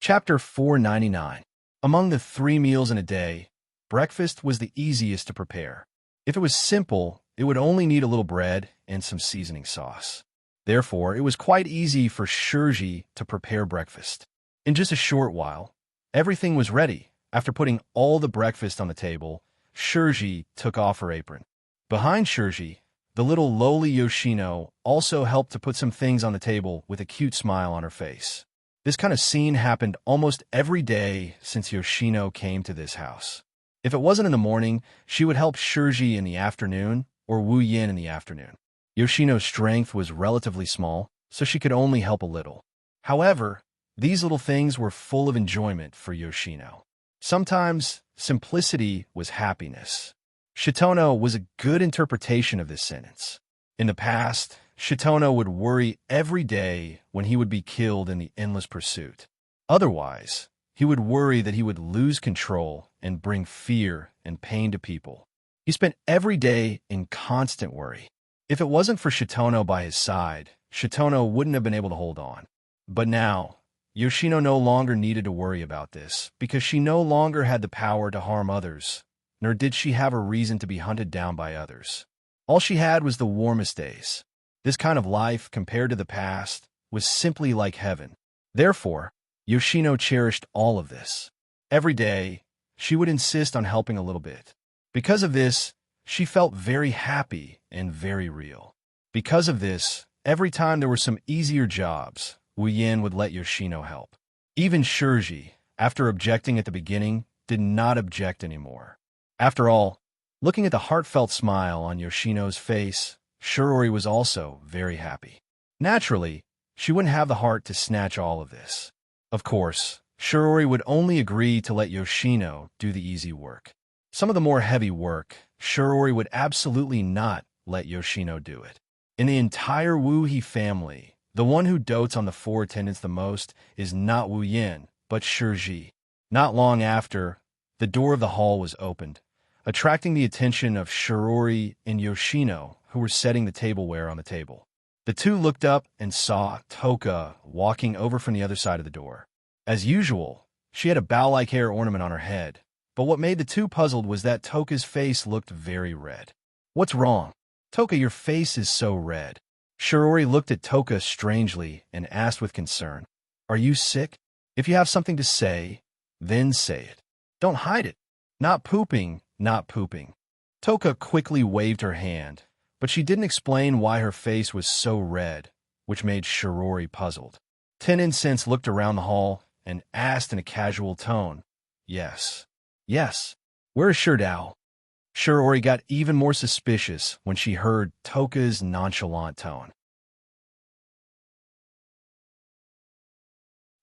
Chapter 499. Among the 3 meals in a day, breakfast was the easiest to prepare. If it was simple, it would only need a little bread and some seasoning sauce. Therefore, it was quite easy for Shirji to prepare breakfast. In just a short while, everything was ready. After putting all the breakfast on the table, Shirji took off her apron. Behind Shirji, the little lowly Yoshino also helped to put some things on the table with a cute smile on her face. This kind of scene happened almost every day since Yoshino came to this house. If it wasn't in the morning, she would help Shirji in the afternoon or Wu Yin in the afternoon. Yoshino's strength was relatively small, so she could only help a little. However, these little things were full of enjoyment for Yoshino. Sometimes, simplicity was happiness. Shitono was a good interpretation of this sentence. In the past, Shitono would worry every day when he would be killed in the endless pursuit. Otherwise, he would worry that he would lose control and bring fear and pain to people. He spent every day in constant worry. If it wasn't for Shitono by his side, Shitono wouldn't have been able to hold on. But now, Yoshino no longer needed to worry about this, because she no longer had the power to harm others, nor did she have a reason to be hunted down by others. All she had was the warmest days. This kind of life, compared to the past, was simply like heaven. Therefore, Yoshino cherished all of this. Every day, she would insist on helping a little bit. Because of this, she felt very happy and very real. Because of this, every time there were some easier jobs, Wu Yin would let Yoshino help. Even Shirji, after objecting at the beginning, did not object anymore. After all, looking at the heartfelt smile on Yoshino's face, Shirori was also very happy. Naturally, she wouldn't have the heart to snatch all of this. Of course, Shirori would only agree to let Yoshino do the easy work. Some of the more heavy work, Shirori would absolutely not let Yoshino do it. In the entire Wu He family, the one who dotes on the 4 attendants the most is not Wu Yin, but Shirji. Not long after, the door of the hall was opened, attracting the attention of Shirori and Yoshino, who were setting the tableware on the table. The 2 looked up and saw Toka walking over from the other side of the door. As usual, she had a bow-like hair ornament on her head, but what made the 2 puzzled was that Toka's face looked very red. "What's wrong? Toka, your face is so red." Shirori looked at Toka strangely and asked with concern, "Are you sick? If you have something to say, then say it. Don't hide it. Not pooping, not pooping." Toka quickly waved her hand, but she didn't explain why her face was so red, which made Shirori puzzled. Ten Incense looked around the hall and asked in a casual tone, "Yes. Yes. Where is Shirdao?" Shirori got even more suspicious when she heard Toka's nonchalant tone.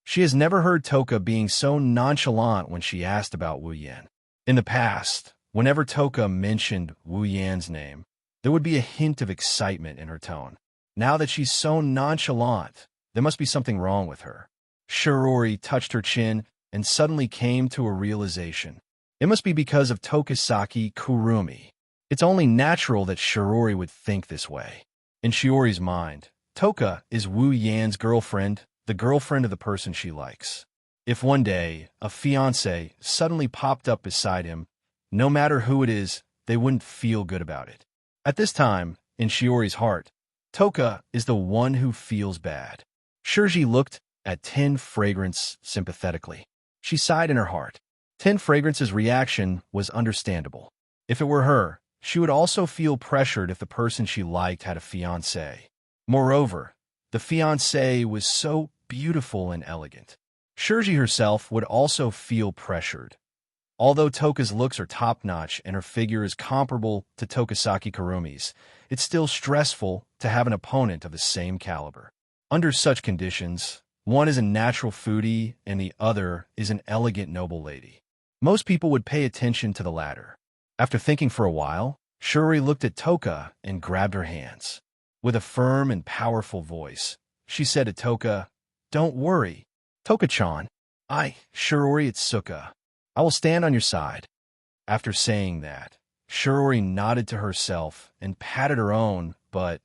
She has never heard Toka being so nonchalant when she asked about Wu Yan. In the past, whenever Toka mentioned Wu Yan's name, there would be a hint of excitement in her tone. Now that she's so nonchalant, there must be something wrong with her. Shirori touched her chin and suddenly came to a realization. It must be because of Tokisaki Kurumi. It's only natural that Shirori would think this way. In Shiori's mind, Toka is Wu Yan's girlfriend, the girlfriend of the person she likes. If one day a fiancé suddenly popped up beside him, no matter who it is, they wouldn't feel good about it. At this time, in Shiori's heart, Toka is the one who feels bad. Shirji looked at Tin Fragrance sympathetically. She sighed in her heart. Tin Fragrance's reaction was understandable. If it were her, she would also feel pressured if the person she liked had a fiancé. Moreover, the fiancé was so beautiful and elegant. Shirji herself would also feel pressured. Although Toka's looks are top-notch and her figure is comparable to Tokasaki Kurumi's, it's still stressful to have an opponent of the same caliber. Under such conditions, one is a natural foodie and the other is an elegant noble lady. Most people would pay attention to the latter. After thinking for a while, Shiori looked at Toka and grabbed her hands. With a firm and powerful voice, she said to Toka, "Don't worry, Toka-chan. Shiori Itsuka. I will stand on your side." After saying that, Shiori nodded to herself and patted her own, but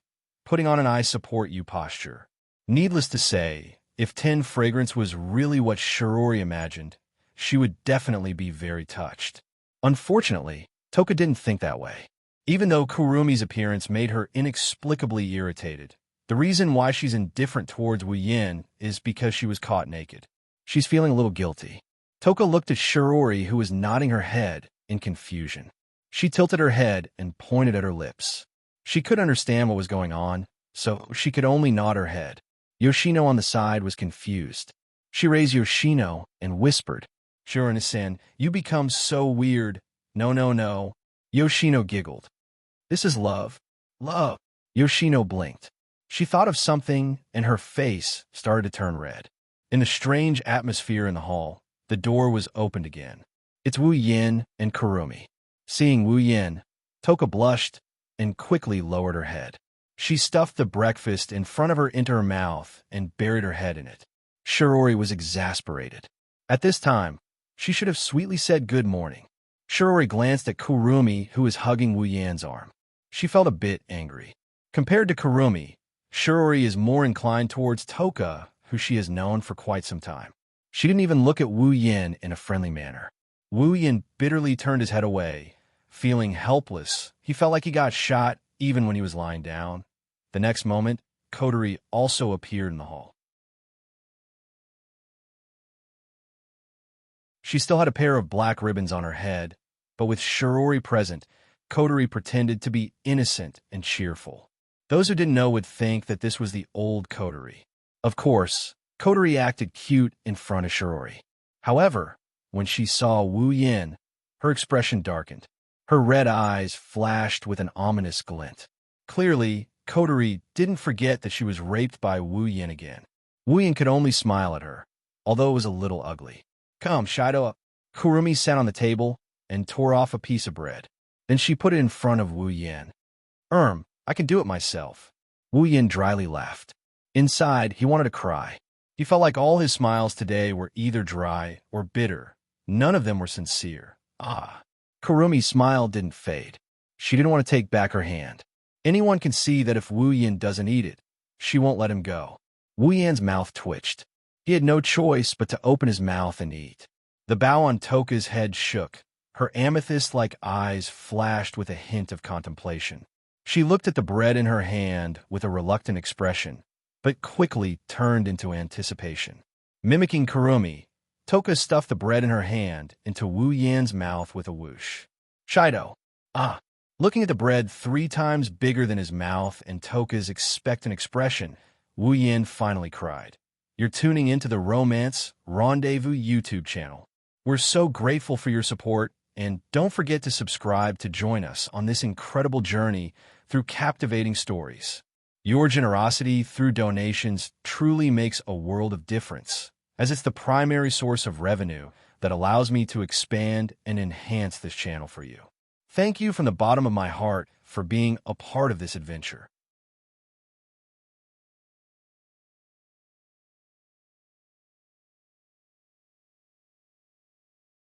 putting on an "I support you" posture. Needless to say, if Tin Fragrance was really what Shiori imagined, she would definitely be very touched. Unfortunately, Toka didn't think that way. Even though Kurumi's appearance made her inexplicably irritated, the reason why she's indifferent towards Wu Yin is because she was caught naked. She's feeling a little guilty. Toka looked at Shiori, who was nodding her head in confusion. She tilted her head and pointed at her lips. She couldn't understand what was going on, so she could only nod her head. Yoshino on the side was confused. She raised Yoshino and whispered, "Shiori-san, you become so weird." No, no, no. Yoshino giggled. "This is love. Love." Yoshino blinked. She thought of something, and her face started to turn red. In the strange atmosphere in the hall, the door was opened again. It's Wu Yin and Kurumi. Seeing Wu Yin, Toka blushed and quickly lowered her head. She stuffed the breakfast in front of her into her mouth and buried her head in it. Shiori was exasperated. At this time, she should have sweetly said good morning. Shiori glanced at Kurumi, who was hugging Wu Yan's arm. She felt a bit angry. Compared to Kurumi, Shiori is more inclined towards Toka, who she has known for quite some time. She didn't even look at Wu Yin in a friendly manner. Wu Yin bitterly turned his head away. Feeling helpless, he felt like he got shot even when he was lying down. The next moment, Kotori also appeared in the hall. She still had a pair of black ribbons on her head, but with Shiori present, Kotori pretended to be innocent and cheerful. Those who didn't know would think that this was the old Kotori. Of course, Kotori acted cute in front of Shiori. However, when she saw Wu Yin, her expression darkened. Her red eyes flashed with an ominous glint. Clearly, Kotori didn't forget that she was raped by Wu Yin again. Wu Yin could only smile at her, although it was a little ugly. "Come, Shido." Kurumi sat on the table and tore off a piece of bread. Then she put it in front of Wu Yin. I can do it myself." Wu Yin dryly laughed. Inside, he wanted to cry. He felt like all his smiles today were either dry or bitter. None of them were sincere. Kurumi's smile didn't fade. She didn't want to take back her hand. Anyone can see that if Wu Yin doesn't eat it, she won't let him go. Wu Yan's mouth twitched. He had no choice but to open his mouth and eat. The bow on Toka's head shook. Her amethyst-like eyes flashed with a hint of contemplation. She looked at the bread in her hand with a reluctant expression, but quickly turned into anticipation. Mimicking Kurumi, Toka stuffed the bread in her hand into Wu Yan's mouth with a whoosh. "Shido." Looking at the bread 3 times bigger than his mouth and Toka's expectant expression, Wu Yan finally cried. "You're tuning into the Romance Rendezvous YouTube channel. We're so grateful for your support, and don't forget to subscribe to join us on this incredible journey through captivating stories. Your generosity through donations truly makes a world of difference, as it's the primary source of revenue that allows me to expand and enhance this channel for you. Thank you from the bottom of my heart for being a part of this adventure.